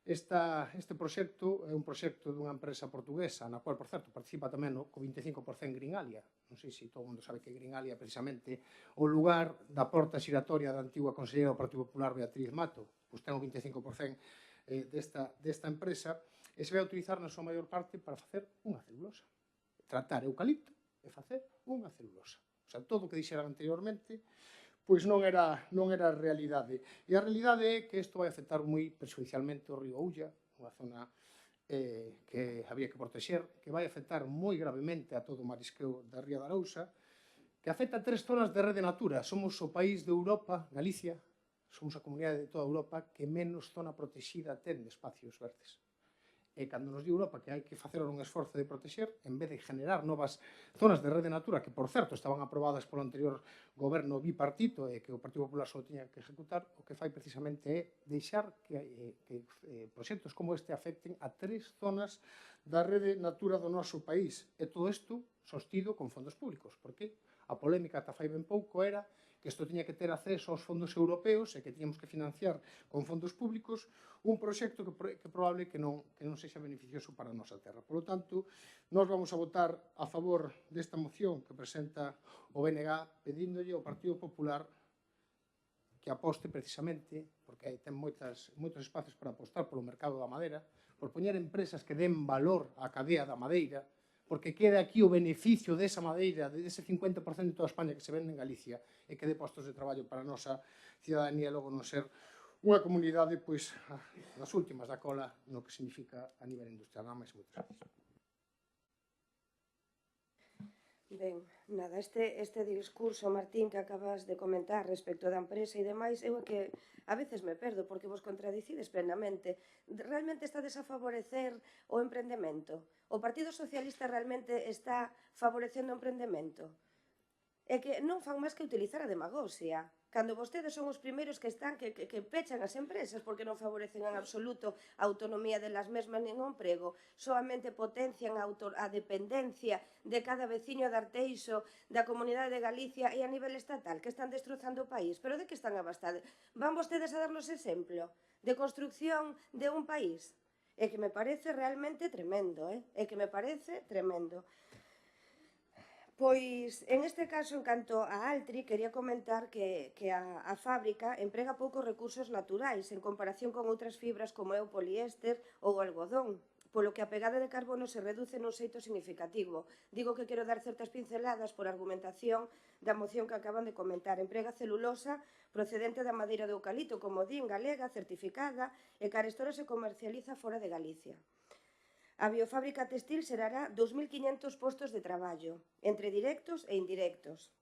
este proxecto é un proxecto dunha empresa portuguesa, na cual, por certo, participa tamén co 25% Greenalia. Non sei se todo o mundo sabe que Greenalia é precisamente o lugar da porta xiratoria da antigua conselleira do Partido Popular Beatriz Mato, pois ten o 25% desta empresa, e se vai a utilizar na súa maior parte para facer unha celulosa. Tratar eucalipto e facer unha celulosa. O sea, todo o que dixeran anteriormente pois non era realidade. E a realidade é que isto vai afectar moi perxudicialmente o río Ulla, unha zona que había que protexer, que vai afectar moi gravemente a todo o marisqueo da Ría da Arousa, que afecta a 3 zonas de rede natura. Somos o país de Europa, Galicia, somos a comunidade de toda Europa que menos zona protexida ten de espacios verdes. E cando nos di Europa que hai que facer un esforzo de protexer, en vez de generar novas zonas de rede natura, que, por certo, estaban aprobadas polo anterior goberno bipartito e que o Partido Popular só tiña que ejecutar, o que fai precisamente é deixar que proxectos como este afecten a 3 zonas da rede natura do noso país. E todo isto sostido con fondos públicos, porque a polémica ata fai ben pouco era que isto tiña que ter acceso aos fondos europeos e que tiñamos que financiar con fondos públicos un proxecto que é probable que non sexa beneficioso para a nosa terra. Por lo tanto, nós vamos a votar a favor desta moción que presenta o BNG pedíndolle ao Partido Popular que aposte precisamente, porque ten moitos espacios para apostar polo mercado da madeira, por poñer empresas que den valor á cadea da madeira, porque queda aquí o beneficio desa madeira, dese 50% de toda España que se vende en Galicia e que dé postos de traballo para a nosa cidadanía e logo non ser unha comunidade das últimas da cola no que significa a nivel industrial. Nada máis, moitas gracias. Ben, nada, este discurso, Martín, que acabas de comentar respecto da empresa e demais, eu é que a veces me perdo porque vos contradicides plenamente. Realmente estades a favorecer o emprendemento? O Partido Socialista realmente está favorecendo o emprendemento? É que non fan máis que utilizar a demagoxia. Cando vostedes son os primeiros que pechan as empresas porque non favorecen en absoluto a autonomía delas mesmas nin o emprego, solamente potencian a dependencia de cada veciño de Arteixo, da Comunidade de Galicia e a nivel estatal, que están destrozando o país. Pero de que están abastados? Van vostedes a darnos exemplo de construcción de un país? É que me parece realmente tremendo, é que me parece tremendo. Pois, en este caso, en canto a Altri, quería comentar que a fábrica emprega poucos recursos naturais en comparación con outras fibras como é o poliéster ou o algodón. polo que a pegada de carbono se reduce nun xeito significativo. Digo que quero dar certas pinceladas por argumentación da moción que acaban de comentar. Emprega celulosa procedente da madeira de eucalipto, como din, galega, certificada, e que arestora se comercializa fora de Galicia. A biofábrica textil xerará 2.500 postos de traballo, entre directos e indirectos.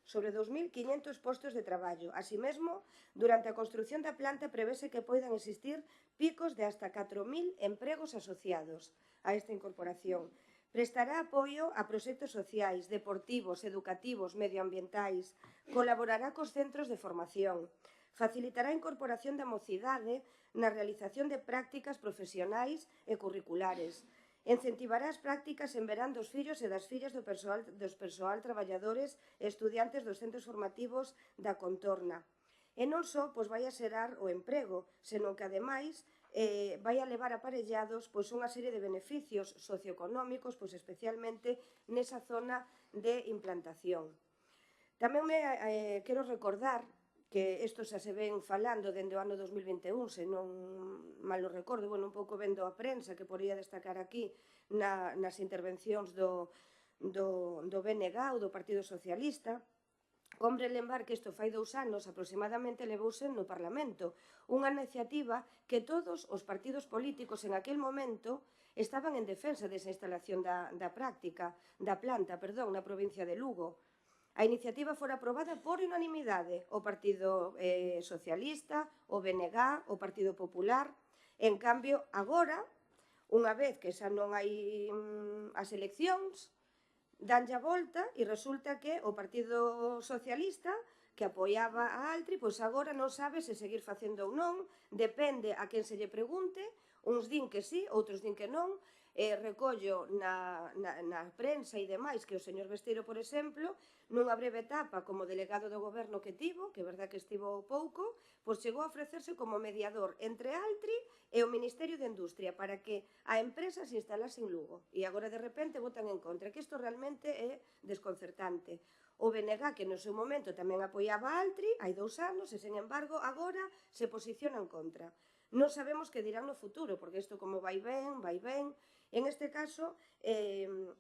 Sobre 2.500 postos de traballo. Así mesmo, durante a construción da planta prevese que poidan existir picos de hasta 4.000 empregos asociados a esta incorporación. Prestará apoio a proxectos sociais, deportivos, educativos, medioambientais, colaborará cos centros de formación, facilitará a incorporación da mocidade na realización de prácticas profesionais e curriculares, incentivará as prácticas en verán dos fillos e das fillas do persoal traballadores e estudiantes dos centros formativos da contorna. E non só vai a xerar o emprego, senón que, ademais, vai a levar aparellados unha serie de beneficios socioeconómicos, especialmente nesa zona de implantación. Tamén quero recordar que isto xa se ven falando dende o ano 2021, se non mal o recordo, un pouco vendo a prensa que podría destacar aquí nas intervencións do BNG ou do Partido Socialista. Hombre, lembrar que isto fai 2 anos aproximadamente levouse no Parlamento, unha iniciativa que todos os partidos políticos en aquel momento estaban en defensa desa instalación da planta na provincia de Lugo. A iniciativa fora aprobada por unanimidade o Partido Socialista, o BNG, o Partido Popular. En cambio, agora, unha vez que xa non hai as eleccións, danlle a volta e resulta que o Partido Socialista, que apoiaba a Altri, agora non sabe se seguir facendo ou non, depende a quen se lle pregunte, uns din que sí, outros din que non. Recollo na prensa e demais que o señor Besteiro, por exemplo, nunha breve etapa como delegado do goberno que tivo, que é verdad que estivo pouco, chegou a ofrecerse como mediador entre Altri e o Ministerio de Industria para que a empresa se instalase en Lugo. E agora, de repente, votan en contra, que isto realmente é desconcertante. O BNG, que no seu momento tamén apoiaba a Altri, hai 2 anos, e, sen embargo, agora se posiciona en contra. Non sabemos que dirán no futuro, porque isto como vai ben, vai ben. En este caso,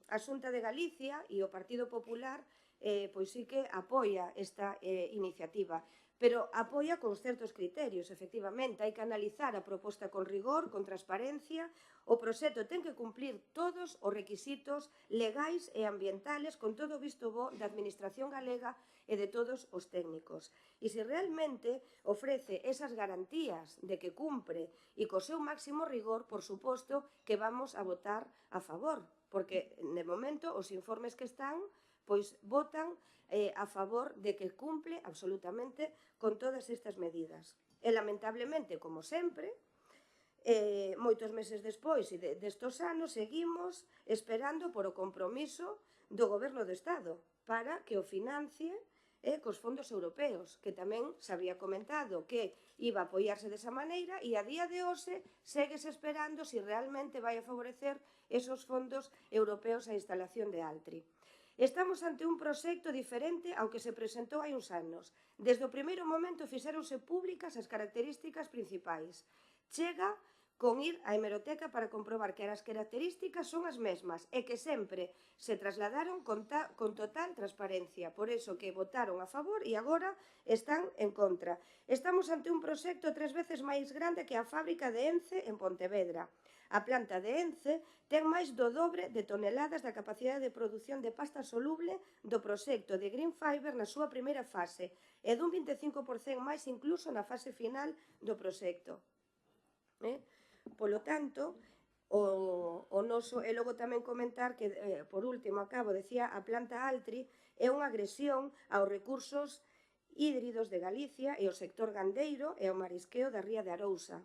a Xunta de Galicia e o Partido Popular sí que apoia esta iniciativa, pero apoia con certos criterios, efectivamente. Hai que analizar a proposta con rigor, con transparencia. O proxecto ten que cumplir todos os requisitos legais e ambientales con todo o visto bo da Administración galega e de todos os técnicos. E se realmente ofrece esas garantías de que cumpre e co seu máximo rigor, por suposto que vamos a votar a favor, porque, de momento, os informes que están votan a favor de que cumple absolutamente con todas estas medidas. E, lamentablemente, como sempre, moitos meses despois destos anos, seguimos esperando por o compromiso do Goberno do Estado para que o financie cos fondos europeos, que tamén se había comentado que iba a apoiarse desa maneira, e a día de hoxe seguese esperando se realmente vai a favorecer esos fondos europeos a instalación de Altri. Estamos ante un proxecto diferente ao que se presentou hai uns anos. Desde o primeiro momento fixéronse públicas as características principais. Chega con ir á hemeroteca para comprobar que as características son as mesmas e que sempre se trasladaron con total transparencia. Por iso que votaron a favor e agora están en contra. Estamos ante un proxecto 3 veces máis grande que a fábrica de Ence en Pontevedra. A planta de Ence ten máis do dobre de toneladas da capacidade de produción de pasta soluble do proxecto de Green Fiber na súa primeira fase e dun 25% máis incluso na fase final do proxecto. Polo tanto, o noso, e logo tamén comentar que, por último, acabo, decía, a planta Altri é unha agresión aos recursos hídridos de Galicia e ao sector gandeiro e ao marisqueo da ría de Arousa.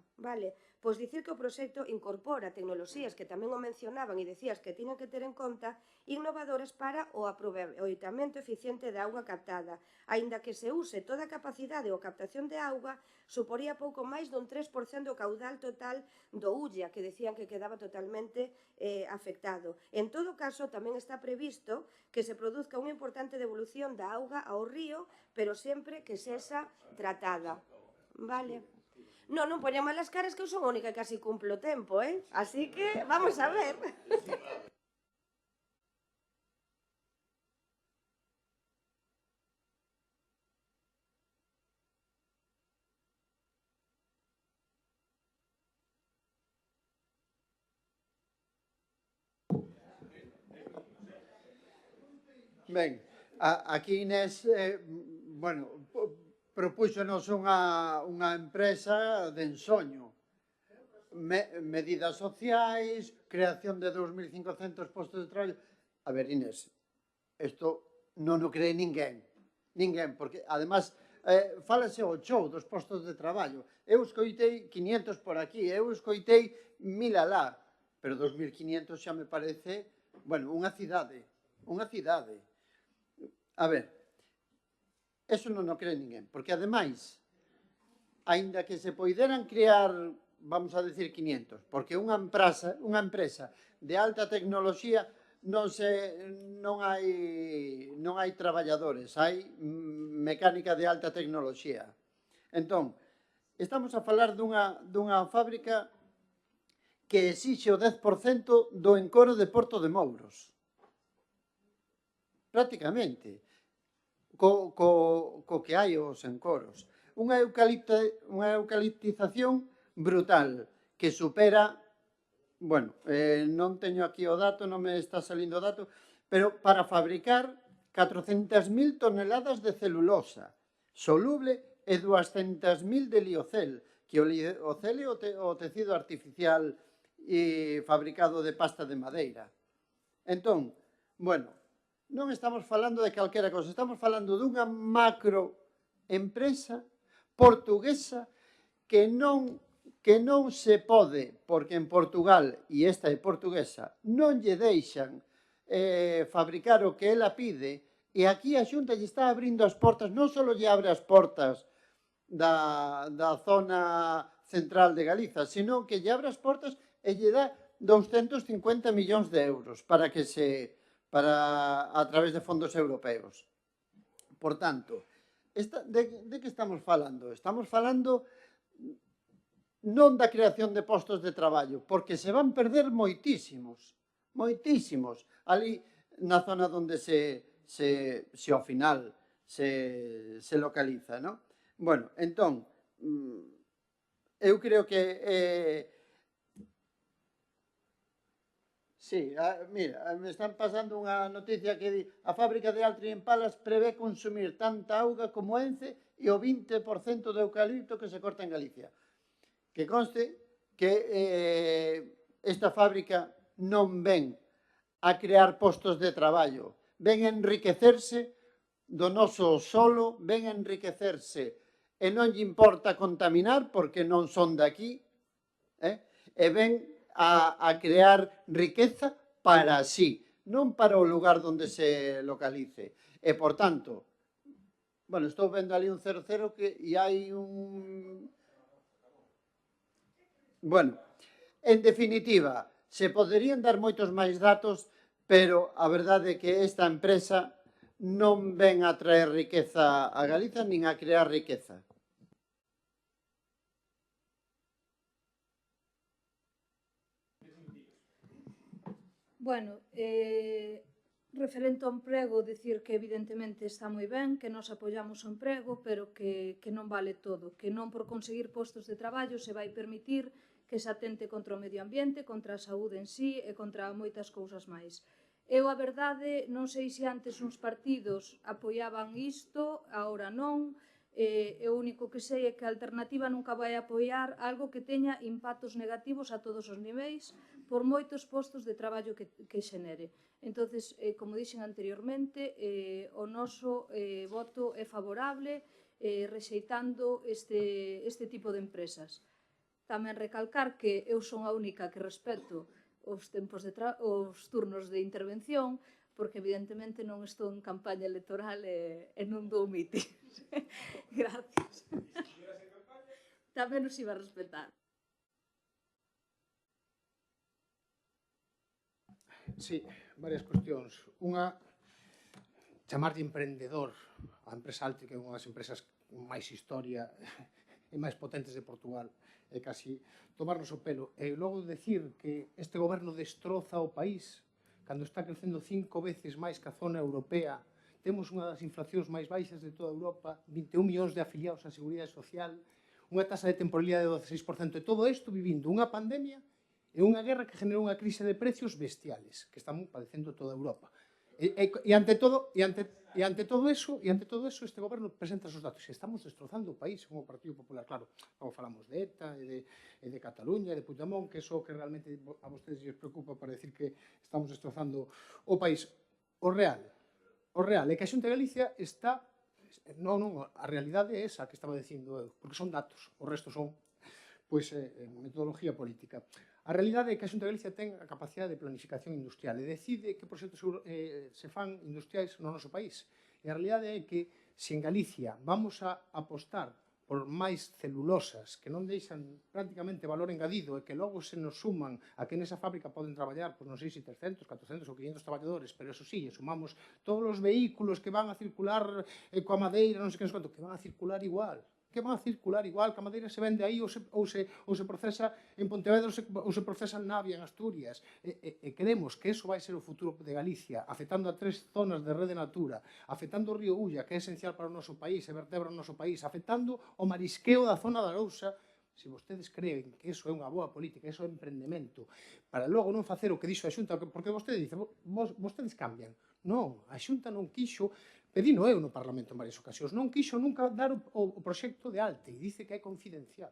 Pois dicir que o proxecto incorpora tecnoloxías que tamén o mencionaban e decías que tiñan que ter en conta, innovadoras para o aproveitamento eficiente da auga captada. Aínda que se use toda a capacidade ou captación de auga, suporía pouco máis dun 3% do caudal total do Ulla, que decían que quedaba totalmente afectado. En todo caso, tamén está previsto que se produzca unha importante devolución da auga ao río, pero sempre que sexa tratada. Non poñan malas caras que eu son a única que casi cumplo o tempo, Así que, vamos a ver. Ben, aquí Inés, bueno, propúxonos unha empresa de ensoño. Medidas sociais, creación de 2.500 postos de traballo. A ver, Inés, isto non o cree ninguén, porque, además, fálase o show dos postos de traballo. Eu escoitei 500 por aquí, eu escoitei 1.000 alá, pero 2.500 xa me parece, bueno, unha cidade. A ver, eso non o cree ninguén, porque, ademais, aínda que se poideran crear, vamos a decir 500, porque unha empresa de alta tecnoloxía non hai traballadores, hai mecánica de alta tecnoloxía. Entón, estamos a falar dunha fábrica que exixe o 10% do encoro de Porto de Mouros. Prácticamente, co que hai os encoros. Unha eucaliptización brutal que supera, bueno, non teño aquí o dato, non me está salindo o dato, pero para fabricar 400.000 toneladas de celulosa soluble e 200.000 de liocel, que o liocel é o tecido artificial e fabricado de pasta de madeira. Entón, bueno, non estamos falando de calquera cosa, estamos falando dunha macroempresa portuguesa que non se pode, porque en Portugal, e esta é portuguesa, non lle deixan fabricar o que ela pide, e aquí a Xunta lle está abrindo as portas, non só lle abre as portas da zona central de Galiza, sino que lle abre as portas e lle dá 250 millóns de euros para a través de fondos europeos. Por tanto, de que estamos falando? Estamos falando non da creación de postos de traballo, porque se van perder moitísimos, ali na zona onde ao final se localiza, non? Bueno, entón, eu creo que sí, mira, me están pasando unha noticia que di a fábrica de Altri en Palas prevé consumir tanta auga como Ence e o 20% do eucalipto que se corta en Galicia. Que conste que esta fábrica non ven a crear postos de traballo, ven a enriquecerse do noso solo, ven a enriquecerse e non lle importa contaminar porque non son daqui, e ven a crear riqueza para sí, non para o lugar onde se localice. E, por tanto, bueno, estou vendo ali un 00 e hai un... Bueno, en definitiva, se poderían dar moitos máis datos, pero a verdade é que esta empresa non ven a traer riqueza a Galiza nin a crear riqueza. Bueno, referente ao emprego, dicir que evidentemente está moi ben, que nos apoiamos o emprego, pero que non vale todo, que non por conseguir postos de traballo se vai permitir que se atente contra o medio ambiente, contra a saúde en sí e contra moitas cousas máis. Eu, a verdade, non sei se antes uns partidos apoiaban isto, agora non, e o único que sei é que a alternativa nunca vai apoiar algo que teña impactos negativos a todos os niveis por moitos postos de traballo que xenere. Entonces, como dixen anteriormente, o noso voto é favorable rexeitando este tipo de empresas. Tamén recalcar que eu son a única que respeto os turnos de intervención, porque evidentemente non estou en campaña electoral e non dou mítings. Gracias. Tamén nos iba a respetar. Sí, varias cuestións. Unha, chamar de emprendedor a empresa Altri, que é unha das empresas con máis historia e máis potentes de Portugal. É casi tomarnos o pelo. E logo decir que este goberno destroza o país cando está crecendo 5 veces máis que a zona europea. Temos unha das inflacións máis baixas de toda Europa, 21 millóns de afiliados á Seguridade Social, unha tasa de temporalidade de 16%, e todo isto vivindo unha pandemia e unha guerra que generou unha crise de precios bestiales que estamos padecendo toda Europa. E ante todo eso, este goberno presenta os datos. Estamos destrozando o país como Partido Popular. Claro, como falamos de ETA, e de Cataluña, e de Puigdemont, que é o que realmente a vostedes les preocupa para decir que estamos destrozando o país. O real é que a Xunta de Galicia está... Non, a realidade é esa que estaba dicindo eu, porque son datos, o resto son metodología política. A realidade é que a Xunta de Galicia ten a capacidade de planificación industrial e decide que proxectos se fan industriais no noso país. E a realidade é que se en Galicia vamos a apostar por máis celulosas que non deixan prácticamente valor engadido e que logo se nos suman a que nesa fábrica poden traballar, non sei se 300, 400 ou 500 traballadores, pero eso sí, sumamos todos os vehículos que van a circular coa madeira, non sei que, que van a circular igual. Que van a circular igual, que a madeira se vende aí ou se procesa en Pontevedra ou se procesa en Navia, en Asturias. E queremos que eso vai ser o futuro de Galicia, afectando a 3 zonas de rede natura, afectando o río Ulla, que é esencial para o noso país, e vertebra o noso país, afectando o marisqueo da zona da Arousa. Se vostedes creen que iso é unha boa política, iso é emprendemento, para logo non facer o que dixo a Xunta, porque vostede dice, vostedes cambian. Non, a Xunta non quixo, pedino eu no Parlamento en varias ocasións, non quixo nunca dar o proxecto de ALTE, e dice que é confidencial.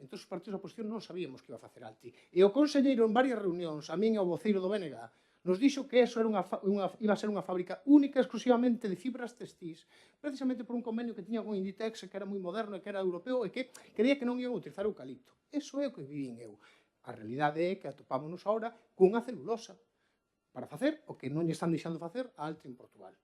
Entón, os partidos da oposición non sabíamos que iba a facer ALTE. E o conselleiro en varias reunións, a min e o voceiro do BNG, nos dixo que eso iba a ser unha fábrica única exclusivamente de fibras textís, precisamente por un convenio que tiña con Inditex, que era moi moderno e que era europeo, e que quería que non iban a utilizar eucalipto. Eso é o que vivín eu. A realidade é que atopámonos agora cunha celulosa para facer o que non lle están deixando facer a ALTE en Portugal.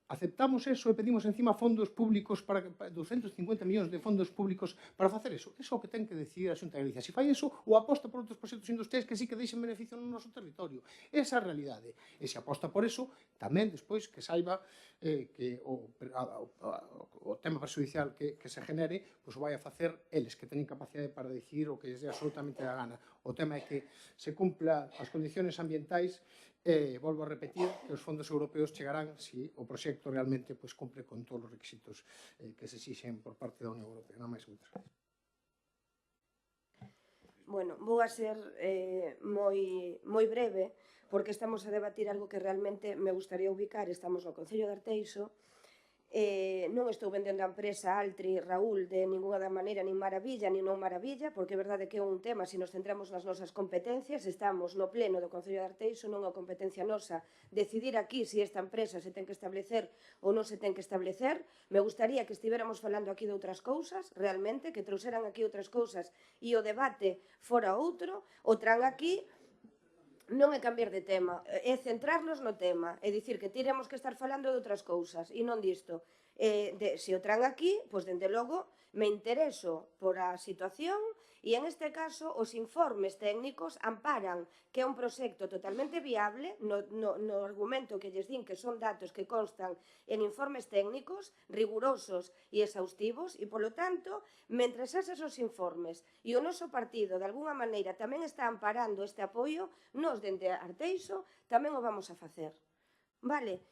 Aceptamos eso e pedimos encima fondos públicos, para 250 millóns de fondos públicos para facer eso. Eso é o que ten que decidir a Xunta de Galicia. Se fai eso, ou aposta por outros proxectos industriais que sí que deixen beneficio no noso territorio. Esa é a realidade. E se aposta por eso, tamén despois que saiba que o tema prexudicial que se genere, pois o vai a facer eles, que teñen capacidade para decidir o que lles dé absolutamente a gana. O tema é que se cumpla as condiciones ambientais. Volvo a repetir que os fondos europeos chegarán se o proxecto realmente cumpre con todos os requisitos que se exixen por parte da Unión Europea. Nada máis, moitas gracias. Bueno, vou a ser moi breve, porque estamos a debatir algo que realmente me gustaría ubicar. Estamos no Concello de Arteixo. Non estou vendendo a empresa Altri, Raúl, de ninguna maneira, nin maravilla, nin non maravilla, porque é verdade que é un tema, se nos centramos nas nosas competencias, estamos no pleno do Concello de Arteixo, non é competencia nosa decidir aquí se esta empresa se ten que establecer ou non se ten que establecer. Me gustaría que estivéramos falando aquí de outras cousas, realmente, que trouxeran aquí outras cousas e o debate fora outro, o traen aquí. Non é cambiar de tema, é centrarnos no tema, é dicir que tiremos que estar falando de outras cousas e non disto. Se o traen aquí, pois, dende logo, me intereso por a situación e, en este caso, os informes técnicos amparan que é un proxecto totalmente viable no argumento que lles din que son datos que constan en informes técnicos rigurosos e exhaustivos e, polo tanto, mentres esos informes e o noso partido, de alguna maneira, tamén está amparando este apoio, nos dende Arteixo tamén o vamos a facer. Vale?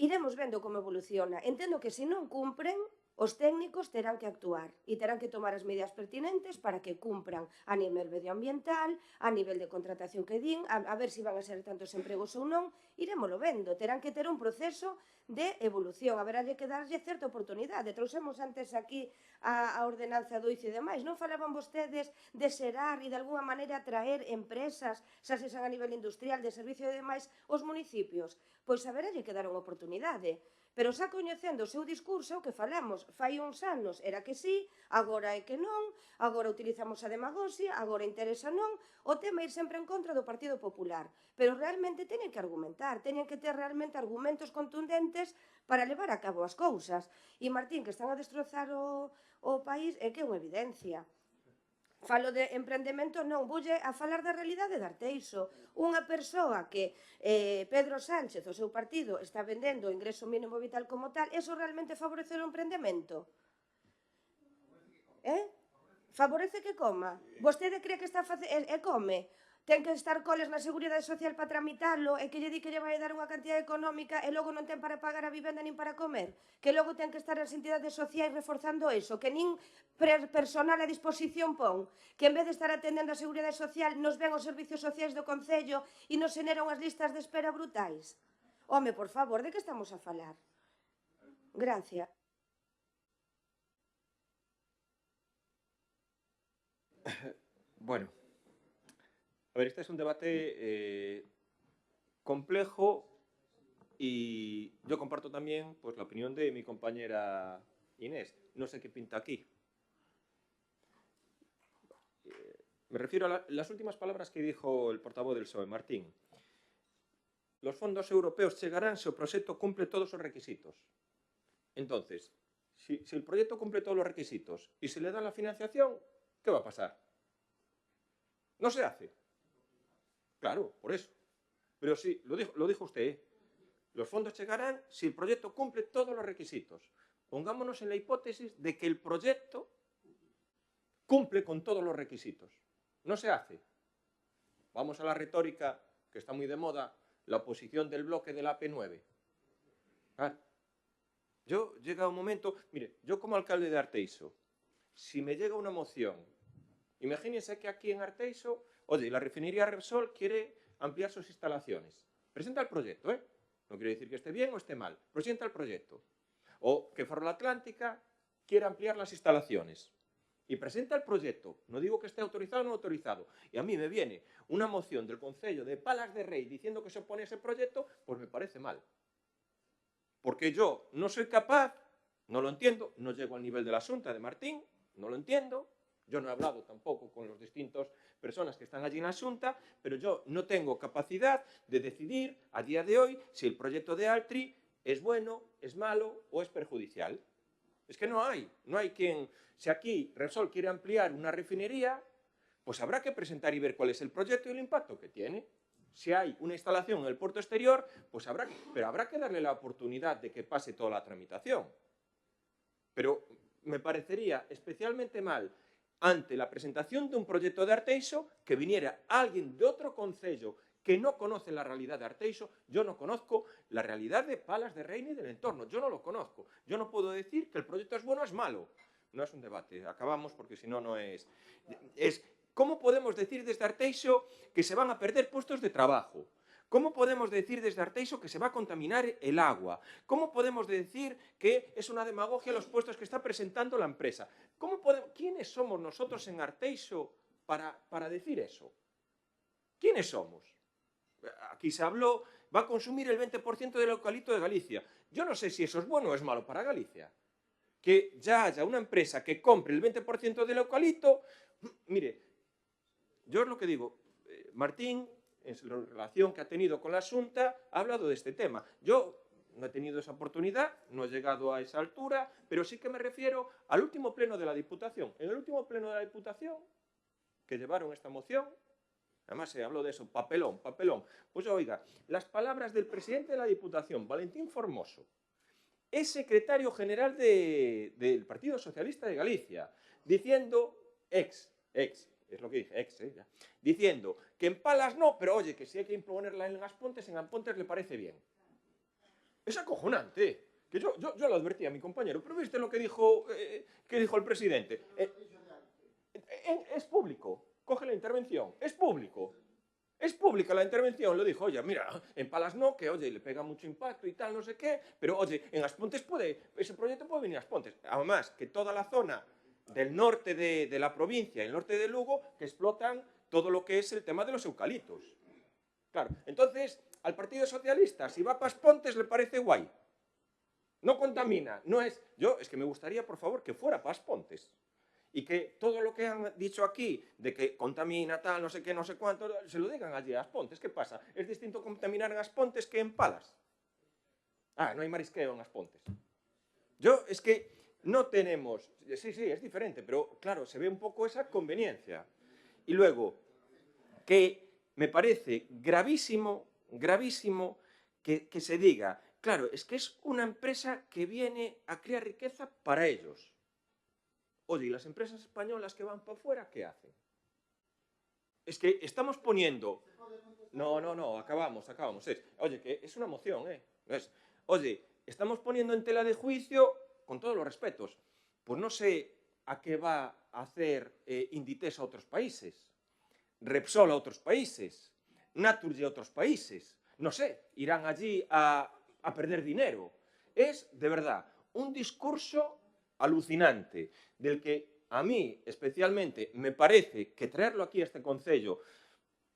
Iremos vendo como evoluciona. Entendo que se non cumpren, os técnicos terán que actuar e terán que tomar as medidas pertinentes para que cumpran a nivel medioambiental, a nivel de contratación que din, a ver se van a ser tantos empregos ou non, iremoslo vendo. Terán que ter un proceso de evolución, haberá que darlle certa oportunidade. Trouxemos antes aquí a ordenanza do ICE e demais. Non falaban vostedes de xerar e de alguna maneira atraer empresas, xa se san a nivel industrial, de servicio e demais, os municipios? Pois haberá que dar unha oportunidade. Pero xa coñecendo o seu discurso, o que falamos fai uns anos era que sí, agora é que non, agora utilizamos a demagoxia, agora interesa non, o tema é ir sempre en contra do Partido Popular. Pero realmente teñen que argumentar, teñen que ter realmente argumentos contundentes para levar a cabo as cousas. E Martín, que están a destrozar o país, é que é unha evidencia. Falo de emprendemento, non, voulle a falar da realidade de Arteixo. Unha persoa que Pedro Sánchez, o seu partido, está vendendo o ingreso mínimo vital como tal, eso realmente favorece o emprendemento? Favorece que coma. Vostede cree que está e come. Ten que estar coles na Seguridade Social para tramitalo e que lle di que lle vai dar unha cantidad económica e logo non ten para pagar a vivenda nin para comer. Que logo ten que estar as entidades sociais reforzando eso. Que nin personal a disposición pon. Que en vez de estar atendendo a Seguridade Social nos ven os servicios sociais do Concello e nos xeneran unhas listas de espera brutais. Home, por favor, de que estamos a falar? Gracias. Bueno, a ver, este es un debate complejo y yo comparto también pues, la opinión de mi compañera Inés. No sé qué pinta aquí. Me refiero a las últimas palabras que dijo el portavoz del PSOE, Martín. Los fondos europeos chegarán se o proxecto cumple todos os requisitos. Entonces, si el proyecto cumple todos los requisitos y se le da la financiación, ¿qué va a pasar? No se hace. Claro, por eso. Pero sí, lo dijo usted, los fondos llegarán si el proyecto cumple todos los requisitos. Pongámonos en la hipótesis de que el proyecto cumple con todos los requisitos. No se hace. Vamos a la retórica, que está muy de moda, la oposición del bloque de la AP9. Claro. Llega un momento, mire, yo como alcalde de Arteixo, si me llega una moción, imagínense que aquí en Arteixo, oye, la refinería Repsol quiere ampliar sus instalaciones. Presenta el proyecto, ¿eh? No quiere decir que esté bien o esté mal. Presenta el proyecto. O que Ferrol Atlántica quiere ampliar las instalaciones. Y presenta el proyecto. No digo que esté autorizado o no autorizado. Y a mí me viene una moción del Concello de Palas de Rei diciendo que se opone a ese proyecto, pues me parece mal. Porque yo no soy capaz, no lo entiendo, no llego al nivel de la Xunta de Martín, no lo entiendo. Yo no he hablado tampoco con las distintas personas que están allí en la Xunta, pero yo no tengo capacidad de decidir a día de hoy si el proyecto de Altri es bueno, es malo o es perjudicial. Es que no hay quien... Si aquí Repsol quiere ampliar una refinería, pues habrá que presentar y ver cuál es el proyecto y el impacto que tiene. Si hay una instalación en el puerto exterior, pues habrá que darle la oportunidad de que pase toda la tramitación. Pero me parecería especialmente mal ante la presentación de un proyecto de Arteixo que viniera alguien de otro concello que no conoce la realidad de Arteixo. Yo no conozco la realidad de Palas de Rei ni del entorno, yo no lo conozco. Yo no puedo decir que el proyecto es bueno o es malo. No es un debate, acabamos porque si no, no es... ¿Cómo podemos decir desde Arteixo que se van a perder puestos de trabajo? ¿Cómo podemos decir desde Arteixo que se va a contaminar el agua? ¿Cómo podemos decir que es una demagogia los puestos que está presentando la empresa? ¿Quiénes somos nosotros en Arteixo para decir eso? ¿Quiénes somos? Aquí se habló, va a consumir el 20% del eucalipto de Galicia. Yo no sé si eso es bueno o es malo para Galicia. Que ya haya una empresa que compre el 20% del eucalipto. Mire, yo es lo que digo, Martín, en la relación que ha tenido con la Xunta, ha hablado de este tema. Yo no he tenido esa oportunidad, no he llegado a esa altura, pero sí que me refiero al último pleno de la Diputación. En el último pleno de la Diputación, que llevaron esta moción, además se habló de eso, papelón. Pues oiga, las palabras del presidente de la Diputación, Valentín Formoso, es secretario general del Partido Socialista de Galicia, diciendo, es lo que dije, ya, diciendo que en Palas no, pero oye, que si hay que imponerla en Aspontes le parece bien. Es acojonante, que yo lo advertí a mi compañero, pero ¿viste lo que dijo el presidente? Es público, coge la intervención, es público. Es pública la intervención, lo dijo, oye, mira, en Palas no, que oye, le pega mucho impacto y tal, no sé qué, pero oye, en Aspontes ese proyecto puede venir a Aspontes. Además, que toda la zona del norte de la provincia, el norte de Lugo, que explotan todo lo que es el tema de los eucaliptos. Claro, entonces, al Partido Socialista, si va para Aspontes, le parece guay. No contamina, no es... Es que me gustaría, por favor, que fuera para Aspontes. Y que todo lo que han dicho aquí, de que contamina tal, no sé qué, no sé cuánto, se lo digan allí a Aspontes. ¿Qué pasa? ¿Es distinto contaminar en Aspontes que en Palas? No hay marisqueo en Aspontes. Es que no tenemos... Sí, es diferente, pero claro, se ve un poco esa conveniencia. Y luego, que me parece gravísimo que se diga, claro, es que es una empresa que viene a crear riqueza para ellos. Oye, ¿y las empresas españolas que van para afuera qué hacen? Es que estamos poniendo... No, acabamos. Oye, que es una moción, ¿eh? Oye, estamos poniendo en tela de juicio, con todos los respetos, pues no sé a qué va a hacer Inditex a otros países, Repsol a otros países, Naturgy a otros países. No sé, irán allí a perder dinero. Es, de verdad, un discurso alucinante, del que a mí, especialmente, me parece que traerlo aquí a este concello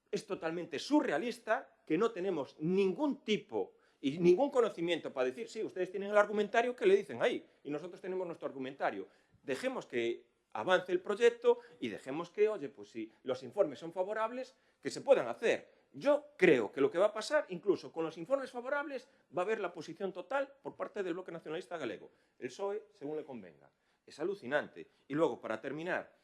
es totalmente surrealista, que no tenemos ningún tipo y ningún conocimiento para decir, sí, ustedes tienen el argumentario que le dicen ahí, y nosotros tenemos nuestro argumentario. Dejemos que avance el proyecto y dejemos que, oye, pues si los informes son favorables, que se puedan hacer. Yo creo que lo que va a pasar, incluso con los informes favorables, va a haber la posición total por parte del Bloque Nacionalista Galego. El PSOE, según le convenga. Es alucinante. Y luego, para terminar,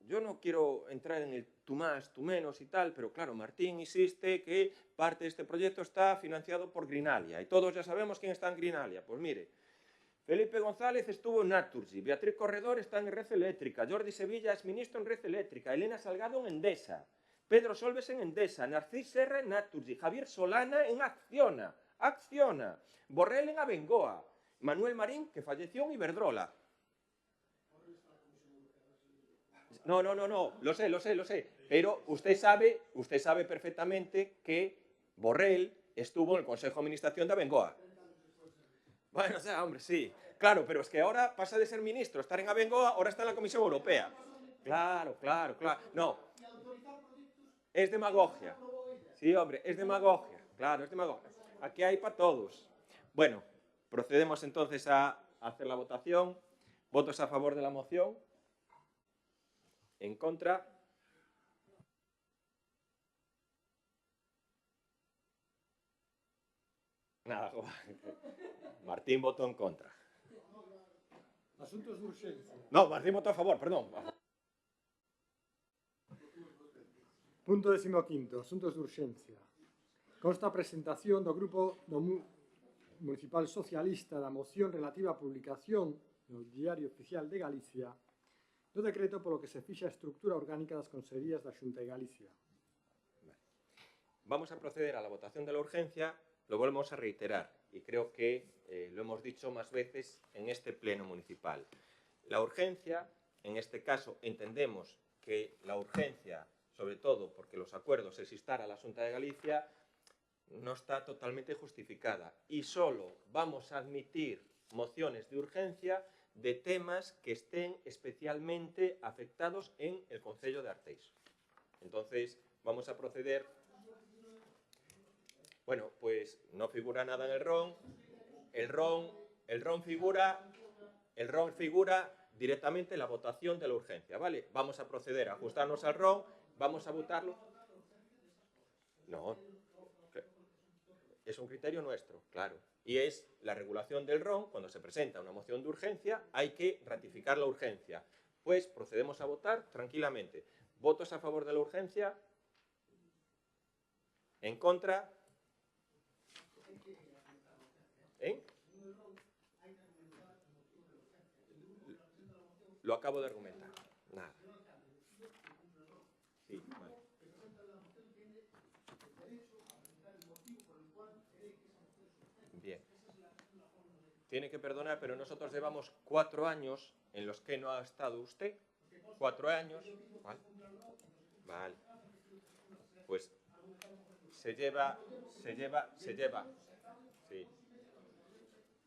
yo no quiero entrar en el tú más, tú menos y tal, pero claro, Martín insiste que parte de este proyecto está financiado por Greenalia, y todos ya sabemos quién está en Greenalia. Pues mire, Felipe González estuvo en Naturgy, Beatriz Corredor está en Red Eléctrica, Jordi Sevilla es ministro en Red Eléctrica, Elena Salgado en Endesa, Pedro Solbes en Endesa, Narcís Serra en Naturgy, Javier Solana en Acciona, Borrell en Abengoa, Manuel Marín, que falleció en Iberdrola. No, lo sé. Pero usted sabe perfectamente que Borrell estuvo en el Consejo de Administración de Abengoa. Bueno, o sea, hombre, sí. Claro, pero es que ahora pasa de ser ministro, estar en Abengoa, ahora está en la Comisión Europea. Claro. No. Es demagogia. Sí, hombre, es demagogia. Claro, es demagogia. Aquí hay para todos. Bueno, procedemos entonces a hacer la votación. ¿Votos a favor de la moción? ¿En contra? Nada, Martín votó en contra. Asuntos de urgencia. No, Martín votó a favor, perdón. Punto 15. Asuntos de urgencia. Consta a presentación do Grupo Municipal Socialista da moción relativa á publicación no Diario Oficial de Galicia do decreto polo que se fixa a estructura orgánica das consellerías da Xunta de Galicia. Vamos a proceder a la votación de la urgencia, lo volvemos a reiterar y creo que lo hemos dicho más veces en este pleno municipal. La urgencia, en este caso entendemos que la urgencia, sobre todo porque los acuerdos es instar a la Xunta de Galicia, no está totalmente justificada y solo vamos a admitir mociones de urgencia de temas que estén especialmente afectados en el concello de Arteixo. Entonces, vamos a proceder... Bueno, pues no figura nada en el RON. El RON figura directamente en la votación de la urgencia, ¿vale? Vamos a proceder a ajustarnos al RON, vamos a votarlo. No, es un criterio nuestro, claro. Y es la regulación del RON, cuando se presenta una moción de urgencia, hay que ratificar la urgencia. Pues procedemos a votar tranquilamente. ¿Votos a favor de la urgencia? ¿En contra? Lo acabo de argumentar. Nada. Sí, vale. Bien. Tiene que perdonar, pero nosotros llevamos 4 años en los que no ha estado usted. 4 años. Vale. Pues se lleva. Sí.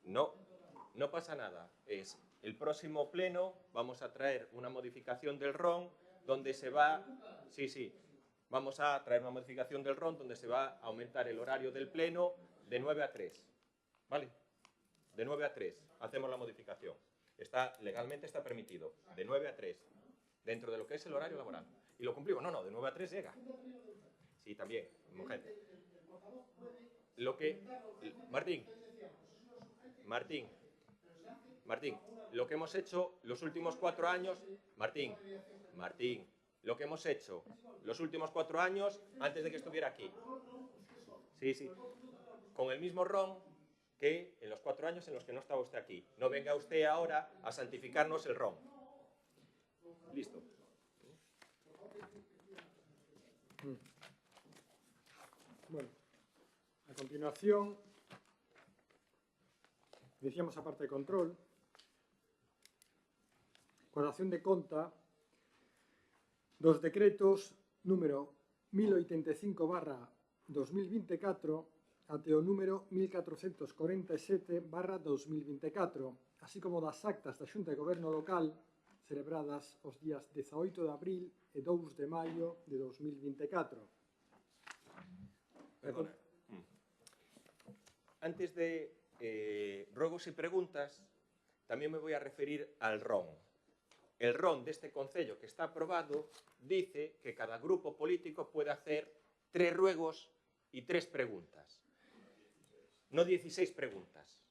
No pasa nada. Es el próximo pleno vamos a traer una modificación del RON donde se va... Sí. Vamos a traer una modificación del RON donde se va a aumentar el horario del pleno de 9 a 3. ¿Vale? De 9 a 3. Hacemos la modificación. Legalmente está permitido. De 9 a 3. Dentro de lo que es el horario laboral. ¿Y lo cumplimos? No, de 9 a 3 llega. Sí, también. Gente. Lo que... Martín, lo que hemos hecho los últimos 4 años... Martín, lo que hemos hecho los últimos 4 años antes de que estuviera aquí. Sí. Con el mismo RON que en los 4 años en los que no estaba usted aquí. No venga usted ahora a santificarnos el ron. Listo. Bueno, a continuación, decíamos a parte de control, coa dación de conta dos decretos número 1085/2024 até o número 1447/2024, así como das actas da Xunta de Goberno Local celebradas os días 18 de abril e 2 de maio de 2024. Perdona. Antes de ruegos y preguntas, también me voy a referir al RON. El RON de este Concello que está aprobado dice que cada grupo político puede hacer 3 ruegos y 3 preguntas. No 16 preguntas,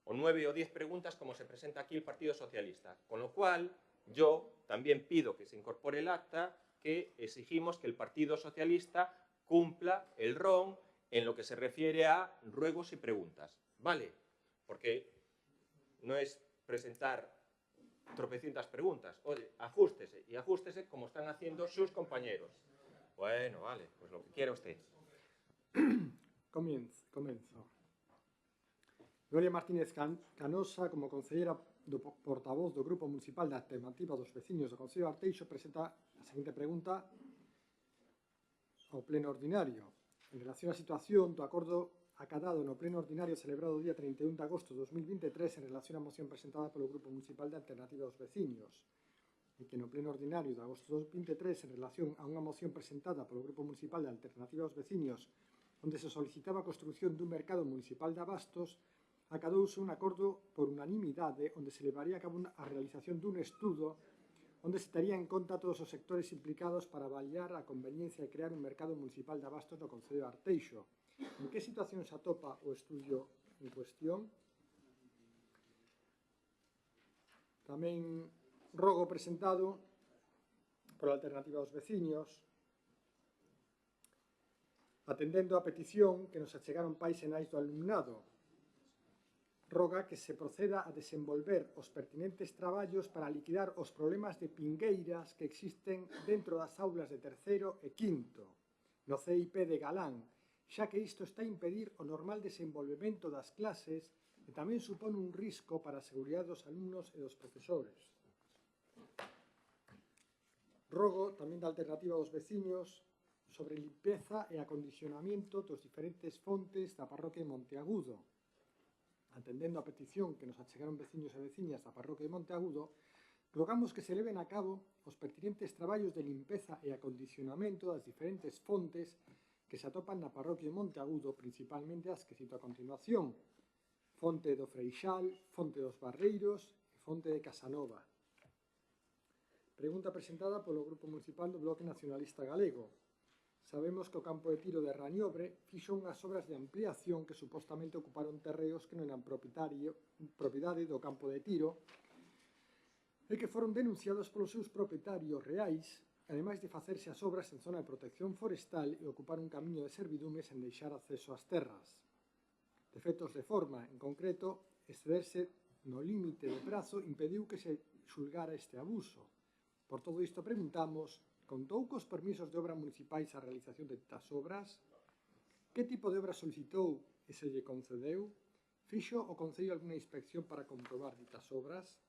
o 9 o 10 preguntas como se presenta aquí el Partido Socialista. Con lo cual, yo también pido que se incorpore el acta que exigimos que el Partido Socialista cumpla el RON en lo que se refiere a ruegos y preguntas. ¿Vale? Porque no es presentar tropecientas preguntas. Oye, ajústese, y ajústese como están haciendo sus compañeros. Bueno, vale, pues lo que quiera usted. Comenzo. Gloria Martínez Canosa, como concellera portavoz do Grupo Municipal de Alternativa dos Veciños do Concello de Arteixo, presenta a seguinte pregunta ao Pleno Ordinario. En relación á situación do acordo acadado no Pleno Ordinario celebrado o día 31 de agosto de 2023 en relación á moción presentada polo Grupo Municipal de Alternativa dos Veciños, e que no Pleno Ordinario de agosto de 2023 en relación a unha moción presentada polo Grupo Municipal de Alternativa dos Veciños onde se solicitaba a construción dun mercado municipal de abastos, acadouse un acordo por unanimidade onde se levaría a cabo a realización dun estudo onde se tería en conta todos os sectores implicados para avaliar a conveniencia de crear un mercado municipal de abastos no Concello de Arteixo. En que situación se atopa o estudio en cuestión? Tamén rogo presentado pola Alternativa dos Veciños, atendendo a petición que nos achegaron pais e nais do alumnado, roga que se proceda a desenvolver os pertinentes traballos para liquidar os problemas de pingueiras que existen dentro das aulas de terceiro e quinto, no CIP de Galán, xa que isto está a impedir o normal desenvolvemento das clases e tamén supón un risco para a seguridade dos alumnos e dos profesores. Rogo tamén da Alternativa dos Veciños sobre limpeza e acondicionamento dos diferentes fontes da parroquia de Monteagudo. Atendendo a petición que nos achegaron veciños e veciñas da parroquia de Monteagudo, rogamos que se leven a cabo os pertinentes traballos de limpeza e acondicionamento das diferentes fontes que se atopan na parroquia de Monteagudo, principalmente as que cito a continuación: Fonte do Freixal, Fonte dos Barreiros e Fonte de Casanova. Pregunta presentada polo Grupo Municipal do Bloque Nacionalista Galego. Sabemos que o campo de tiro de Rañobre fixo unhas obras de ampliación que supostamente ocuparon terreos que non eran propiedade do campo de tiro e que foron denunciados polos seus propietarios reais, ademais de facerse as obras en zona de protección forestal e ocupar un camiño de servidumes en deixar acceso ás terras. Defectos de forma, en concreto, excederse no límite de prazo impediu que se xulgara este abuso. Por todo isto preguntamos: contou cos permisos de obra municipais a realización de estas obras? Que tipo de obra solicitou e se lle concedeu? Fixo o Concello algunha inspección para comprobar ditas obras?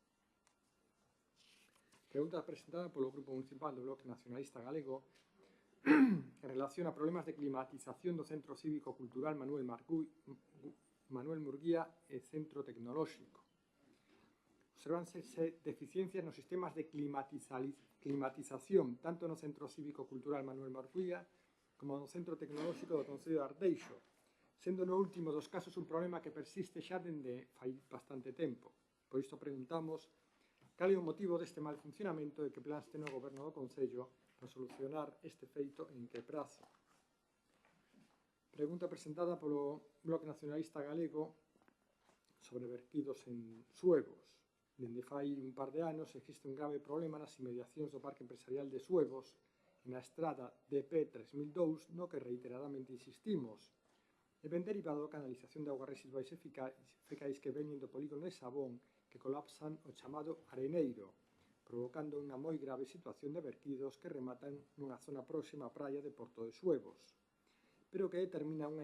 Pregunta presentada polo Grupo Municipal do Bloque Nacionalista Galego en relación a problemas de climatización do Centro Cívico Cultural Manuel Murguía e Centro Tecnolóxico. Observanse deficiencias nos sistemas de climatización tanto no Centro Cívico Cultural Manuel Murguía como no Centro Tecnolóxico do Concello de Arteixo, sendo no último dos casos un problema que persiste xa dende fai bastante tempo. Por isto preguntamos cal é o motivo deste mal funcionamento e que plans ten o Goberno do Concello para solucionar este feito e en que prazo. Pregunta presentada polo Bloque Nacionalista Galego sobre vertidos en Suevos. Dende fai un par de anos existe un grave problema nas inmediacións do Parque Empresarial de Suevos, na estrada DP 3002, no que reiteradamente insistimos. e ben derivado da canalización de augas residuais e fecais que veñen do polígono de Sabón que colapsan o chamado Areneiro, provocando unha moi grave situación de vertidos que rematan nunha zona próxima á praia de Porto de Suevos, pero que determina unha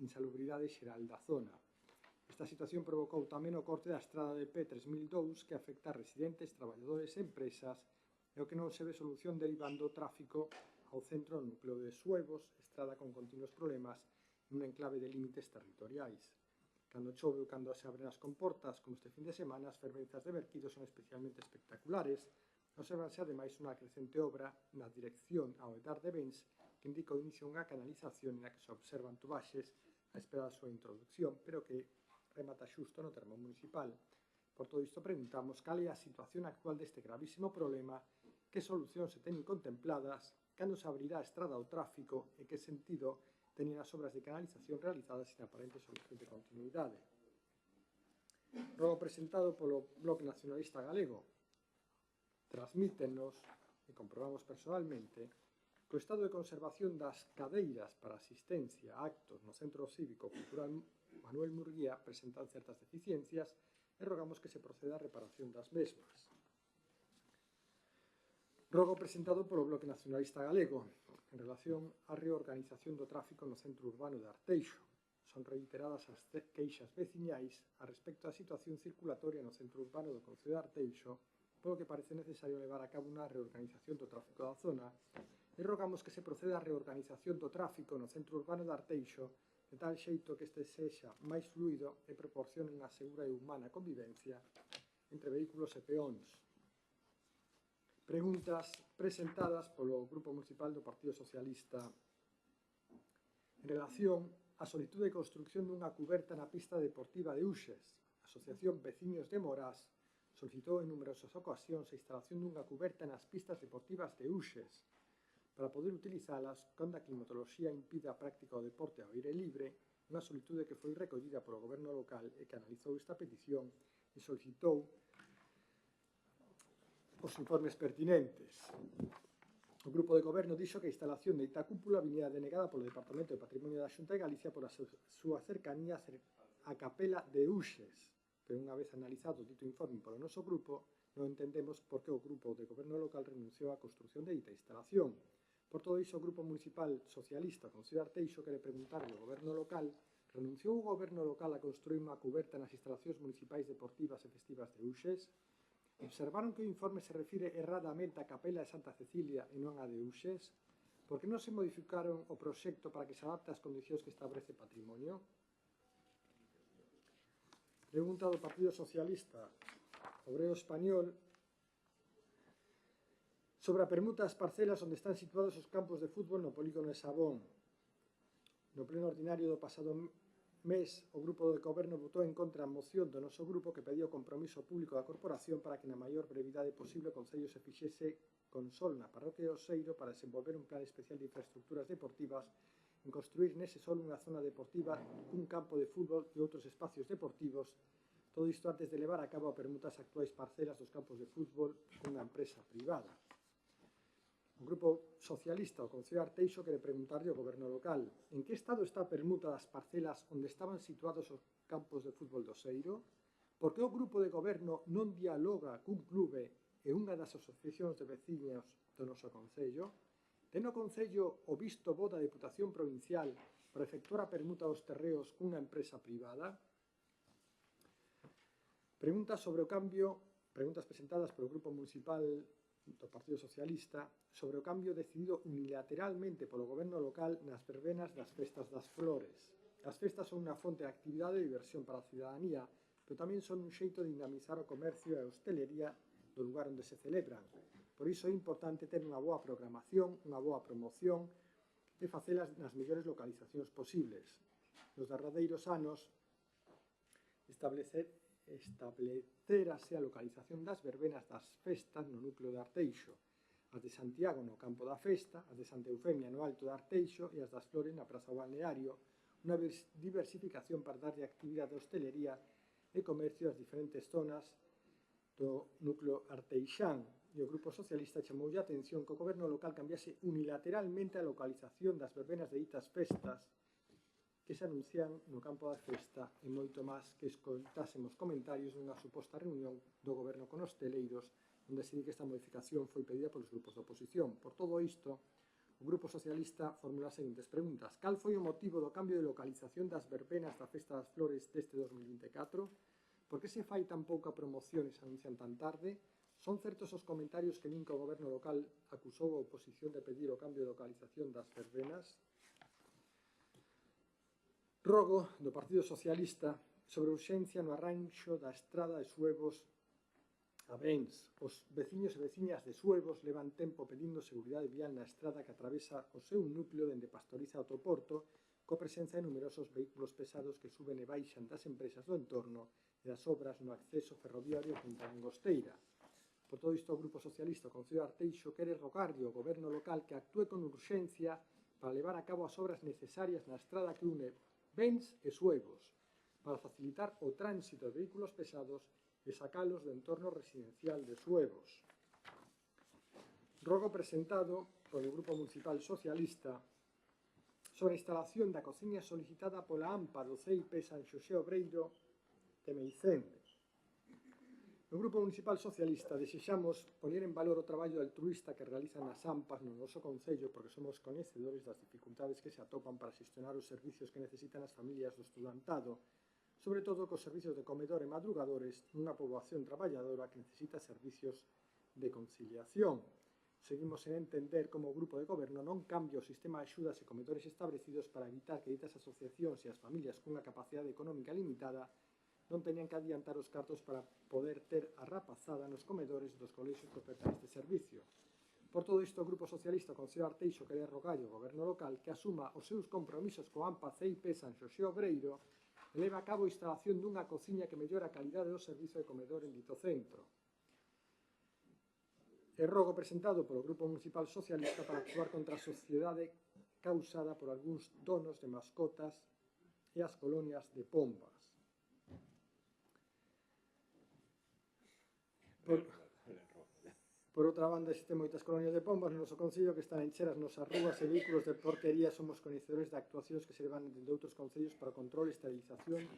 insalubridade xeral da zona. Esta situación provocou tamén o corte da estrada de P3002 que afecta a residentes, traballadores e empresas e o que non se ve solución derivando o tráfico ao centro núcleo de Suevos, estrada con continuos problemas nun enclave de límites territoriais. Cando chove ou cando se abren as comportas, como este fin de semana, as fervenzas de vertidos son especialmente espectaculares. Observanse ademais unha crecente obra na dirección ao Edar de Bens que indica o inicio dunha canalización na que se observan tubaxes a espera da súa introducción, pero que remata xusto no termo municipal. Por todo isto preguntamos cal é a situación actual deste gravísimo problema, que solucións se teñen contempladas, cando se abrirá a estrada ao tráfico e que sentido teñen as obras de canalización realizadas sin aparente solución de continuidade. Rogo presentado polo Bloque Nacionalista Galego. Transmítenos, e comprobamos personalmente, que o estado de conservación das cadeiras para asistencia a actos no Centro Cívico Cultural Manuel Murguía presentan certas deficiencias e rogamos que se proceda á reparación das mesmas. Rogo presentado polo Bloque Nacionalista Galego en relación á reorganización do tráfico no centro urbano de Arteixo. Son reiteradas as queixas veciñais a respecto da situación circulatoria no centro urbano do concello de Arteixo, polo que parece necesario levar a cabo unha reorganización do tráfico da zona e rogamos que se proceda á reorganización do tráfico no centro urbano de Arteixo de tal xeito que este sexa máis fluido e proporcione unha segura e humana convivencia entre vehículos e peóns. Preguntas presentadas polo Grupo Municipal do Partido Socialista en relación á solicitud de construcción dunha cuberta na pista deportiva de Uxes. A Asociación Veciños de Morás solicitou en numerosas ocasións a instalación dunha cuberta nas pistas deportivas de Uxes para poder utilizalas cando a climatoloxía impida a práctica do deporte ao aire libre, unha solicitude que foi recollida polo goberno local e que analizou esta petición e solicitou os informes pertinentes. O grupo de goberno dixo que a instalación de esta cúpula viñera denegada polo Departamento de Patrimonio da Xunta de Galicia por a súa cercanía á capela de Uxes, pero unha vez analizado dito informe polo noso grupo, non entendemos por que o grupo de goberno local renunciou á construción de dita instalación. Por todo iso, o Grupo Municipal Socialista Concello de Arteixo quere preguntarle ao goberno local: renunciou o goberno local a construir unha cuberta nas instalacións municipais deportivas e festivas de Uxes? Observaron que o informe se refire erradamente á capela de Santa Cecilia e non á de Uxes? Por que non se modificaron o proxecto para que se adapte ás condicións que establece patrimonio? Pregunta do Partido Socialista Obrero Español sobre a permuta das parcelas onde están situados os campos de fútbol no polígono de Sabón. No pleno ordinario do pasado mes, o grupo de goberno votou en contra a moción do noso grupo que pedía o compromiso público da corporación para que na maior brevidade posible o Concello se fixese con sol na parroquia de Oseiro para desenvolver un plan especial de infraestructuras deportivas en construir nese sol unha zona deportiva, un campo de fútbol e outros espacios deportivos, todo isto antes de levar a cabo a permuta as actuais parcelas dos campos de fútbol cunha empresa privada. O Grupo Socialista, o Concello de Arteixo, quere preguntarlle ao goberno local: en que estado está a permuta das parcelas onde estaban situados os campos de fútbol do Oseiro? Por que o grupo de goberno non dialoga cun clube e unha das asociacións de veciños do noso concello? Ten o concello o visto bo da Deputación Provincial para efectuar a permuta dos terreos cunha empresa privada? Preguntas presentadas polo Grupo Municipal do Partido Socialista sobre o cambio decidido unilateralmente polo goberno local nas verbenas das Festas das Flores. As festas son unha fonte de actividade e diversión para a cidadanía, pero tamén son un xeito de dinamizar o comercio e a hostelería do lugar onde se celebran. Por iso é importante ter unha boa programación, unha boa promoción e facelas nas mellores localizacións posibles. Nos derradeiros anos, establecerase a localización das verbenas das festas no núcleo de Arteixo, as de Santiago no campo da festa, as de Santa Eufemia no alto de Arteixo e as das Flores na praza do Balneario, unha diversificación para darlle actividade de hostelería e comercio ás diferentes zonas do núcleo arteixán. E o Grupo Socialista chamoulle a atención que o goberno local cambiase unilateralmente a localización das verbenas de ditas festas, que se anuncian no campo da festa e moito máis que escoltásemos comentarios dunha suposta reunión do goberno con hosteleiros onde se di que esta modificación foi pedida polos grupos da oposición. Por todo isto, o Grupo Socialista formula as seguintes preguntas. Cal foi o motivo do cambio de localización das verbenas da Festa das Flores deste 2024? Por que se fai tan pouca promoción e se anuncian tan tarde? Son certos os comentarios que din que o goberno local acusou a oposición de pedir o cambio de localización das verbenas? Rogo do Partido Socialista sobre urxencia no arranxo da estrada de Suevos a Bens. Os veciños e veciñas de Suevos levan tempo pedindo seguridade vial na estrada que atravesa o seu núcleo dende Pastoriza ao Toporto, coa presenza de numerosos vehículos pesados que suben e baixan das empresas do entorno e das obras no acceso ferroviario Punta Langosteira. Por todo isto, o Grupo Socialista, o Concello de Arteixo, quere rogarlle ao goberno local que actúe con urxencia para levar a cabo as obras necesarias na estrada que une Bens e Suevos, para facilitar o tránsito de vehículos pesados e sacalos do entorno residencial de Suevos. Rogo presentado polo Grupo Municipal Socialista sobre a instalación da cociña solicitada pola AMPA do CIP San Xosé Obreiro de Meicende. No Grupo Municipal Socialista desexamos poñer en valor o traballo altruísta que realizan as AMPAs no noso Concello porque somos coñecedores das dificultades que se atopan para xestionar os servicios que necesitan as familias do estudantado, sobre todo cos servicios de comedor e madrugadores nunha poboación traballadora que necesita servicios de conciliación. Seguimos sen entender como o Grupo de Goberno non cambia o sistema de axudas e comedores establecidos para evitar que ditas asociacións e as familias cunha capacidade económica limitada non teñan que adiantar os cartos para poder ter a rapazada nos comedores dos colexios que ofertan este servicio. Por todo isto, o Grupo Socialista, o Concello de Arteixo, quere rogar ao goberno local que asuma os seus compromisos coa AMPA CIP San Xosé Obreiro e leva a cabo a instalación dunha cociña que mellora a calidade do servizo de comedor en dito centro. E rogo presentado polo Grupo Municipal Socialista para actuar contra a sociedade causada por algúns donos de mascotas e as colonias de pombas. Por outra banda, existen moitas colonias de pombas no noso Concello que están a encher as nosas rúas e vehículos de porquería. Somos coñecedores de actuacións que se levan de outros concellos para o control e esterilización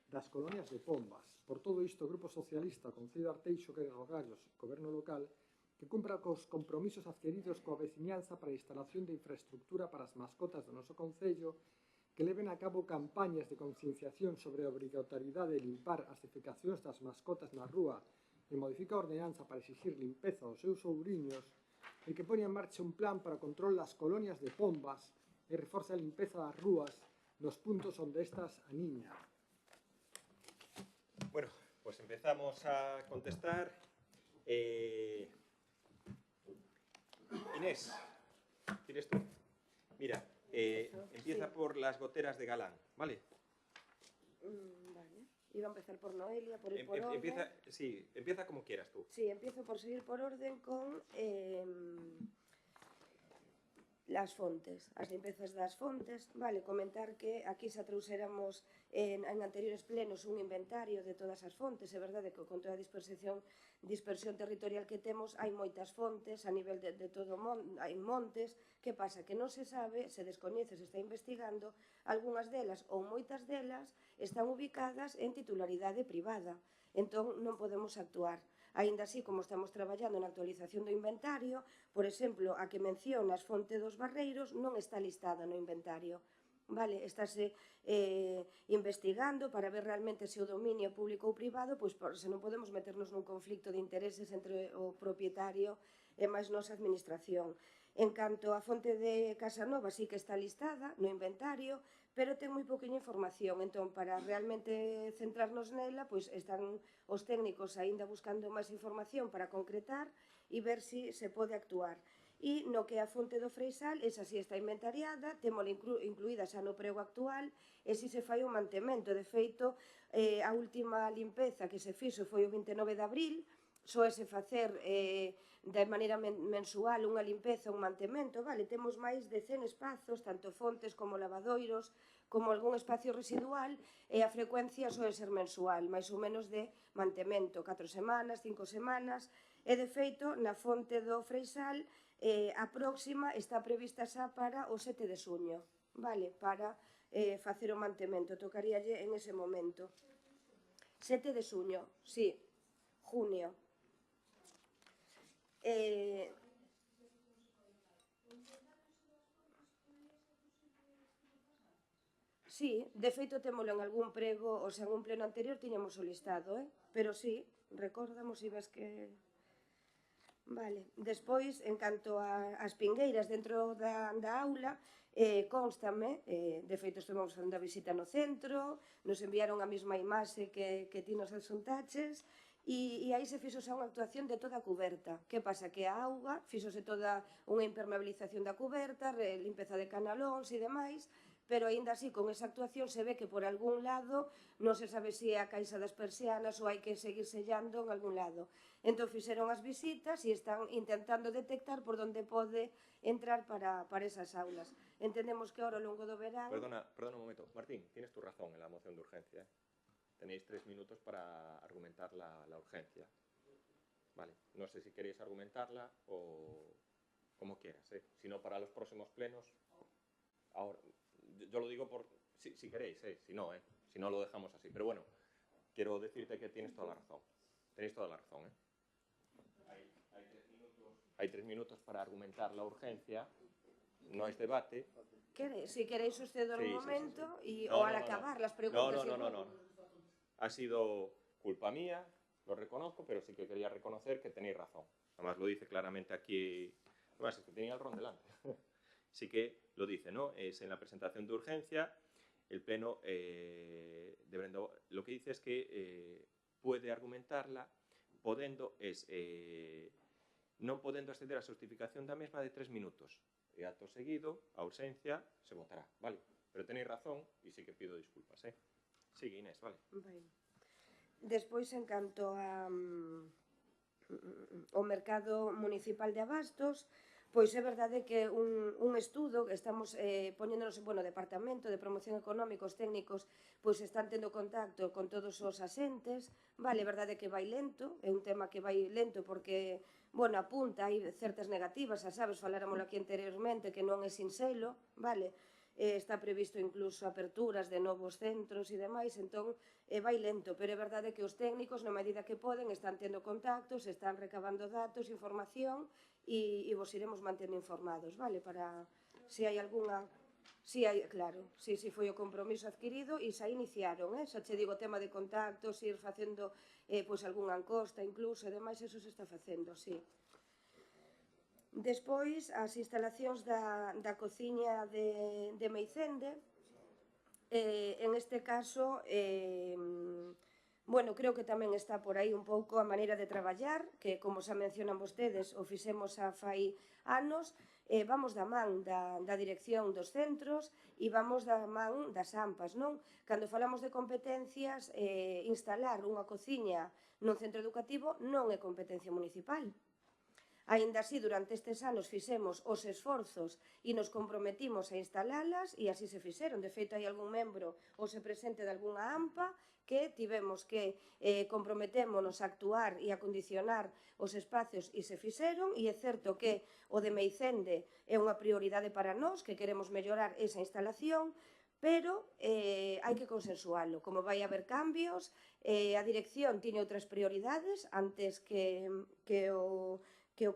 das colonias de pombas. Por todo isto, o Grupo Socialista, o Concello de Arteixo, quere rogar ao goberno local que cumpra cos compromisos adquiridos coa veciñanza para a instalación de infraestructura para as mascotas do noso Concello, que leven a cabo campañas de concienciación sobre a obrigatoriedade de limpar as defecacións das mascotas na rúa e modifica a ordenanza para exigir limpeza aos seus ouriños e que poña en marcha un plan para o control das colonias de pombas e reforza a limpeza das rúas nos puntos onde estas aniñan. Bueno, pues empezamos a contestar. Inés, ¿quieres tú? Mira, empieza por las goteras de Galán, ¿vale? Iba a empezar por Noelia, por ir por orden. Sí, empieza como quieras tú. Sí, empiezo por seguir por orden con las fontes, as limpezas das fontes. Vale, comentar que aquí xa trouxéramos en anteriores plenos un inventario de todas as fontes. É verdade que con toda a dispersión territorial que temos hai moitas fontes a nivel de todo hai montes. Que pasa? Que non se sabe, se descoñece, se está investigando, algunhas delas ou moitas delas están ubicadas en titularidade privada. Entón non podemos actuar. Aínda así, como estamos traballando na actualización do inventario, por exemplo, a que menciona as fontes dos barreiros non está listada no inventario. Vale, estáse investigando para ver realmente se o dominio é público ou privado, pois se non podemos meternos nun conflicto de intereses entre o propietario e máis nosa administración. En canto á fonte de Casanova, sí que está listada no inventario, pero ten moi pouquinha información. Entón, para realmente centrarnos nela, pois están os técnicos aínda buscando máis información para concretar e ver se pode actuar. E no que é a fonte do Freisal, esa sí está inventariada, témola incluída xa no prego actual, e si se fai un mantemento. De feito, a última limpeza que se fixo foi o 29 de abril, soese facer de maneira mensual unha limpeza, un mantemento, vale? Temos máis de 100 espazos, tanto fontes como lavadoiros, como algún espacio residual, e a frecuencia soe ser mensual, máis ou menos de mantemento, 4 semanas, 5 semanas, e de feito, na fonte do Freisal, a próxima está prevista xa para o 7 de xuño. vale, para facer o mantemento. Tocaríalle en ese momento. 7 de xuño, sí, junio. Sí, de feito témolo en algún prego, o sea, en un pleno anterior tiñamos o listado, pero sí, recórdamos si ves que... Vale, despois, en canto ás pingueiras dentro da aula, constame, de feito estivemos facendo a visita no centro, nos enviaron a mesma imaxe que ti nos asuntaches, e aí se fixo xa unha actuación de toda a cuberta. Que pasa? Que a auga fixose toda unha impermeabilización da cuberta, limpeza de canalóns e demais, pero aínda así, con esa actuación se ve que por algún lado non se sabe se é a caixa das persianas ou hai que seguir sellando en algún lado. Entón fixeron as visitas e están intentando detectar por onde pode entrar para esas aulas. Entendemos que ahora ao longo do verán... Perdona un momento. Martín, tienes tu razón en la moción de urgencia. Tenéis 3 minutos para argumentar la urgencia. Vale, no sé si queréis argumentarla o como quieras, Si no, para los próximos plenos... Ahora, yo lo digo por... Si queréis, si no, si no lo dejamos así. Pero bueno, quiero decirte que tienes toda la razón. Tenéis toda la razón, Hay 3 minutos para argumentar la urgencia. No es debate. Si queréis usted un momento sí. O al acabar las preguntas... No. Ha sido culpa mía, lo reconozco, pero sí que quería reconocer que tenéis razón. Además lo dice claramente aquí... Además es que tenía el ron delante. Sí que lo dice, ¿no? Es en la presentación de urgencia, el Pleno lo que dice es que puede argumentarla non podendo acceder a xustificación da mesma de 3 minutos. E acto seguido, a urxencia, se votará, vale? Pero tenéis razón e sí que pido disculpas, Sigue, Inés, vale? Despois, en canto ao mercado municipal de abastos, pois é verdade que un estudo que estamos poñéndonos en Departamento de Promoción Económica, os técnicos pois están tendo contacto con todos os asentes, vale, é verdade que vai lento, é un tema que vai lento porque, apunta, hai certas negativas, xa sabes, faláramoslo aquí anteriormente, que non é sinxelo, vale, está previsto incluso aperturas de novos centros e demais, entón vai lento, pero é verdade que os técnicos, na medida que poden, están tendo contactos, están recabando datos, información, e vos iremos mantendo informados, vale? Para, se hai algunha... Si hai, claro, si foi o compromiso adquirido e xa iniciaron, xa che digo, o tema de contactos, ir facendo pois algunha encosta incluso e demais, eso se está facendo, si. Despois, as instalacións da cociña de Meicende, en este caso, creo que tamén está por aí un pouco a maneira de traballar, que, como xa mencionan vostedes, o fixemos xa fai anos, vamos da man da dirección dos centros e vamos da man das AMPAs, non? Cando falamos de competencias, instalar unha cociña nun centro educativo non é competencia municipal. Aínda así, durante estes anos fixemos os esforzos e nos comprometimos a instalalas e así se fixeron. De feito, hai algún membro ou se presente de algunha AMPA que tivemos que comprometémonos a actuar e a condicionar os espacios e se fixeron, e é certo que o de Meicende é unha prioridade para nós, que queremos mellorar esa instalación, pero hai que consensualo. Como vai haber cambios, a dirección tiña outras prioridades antes que o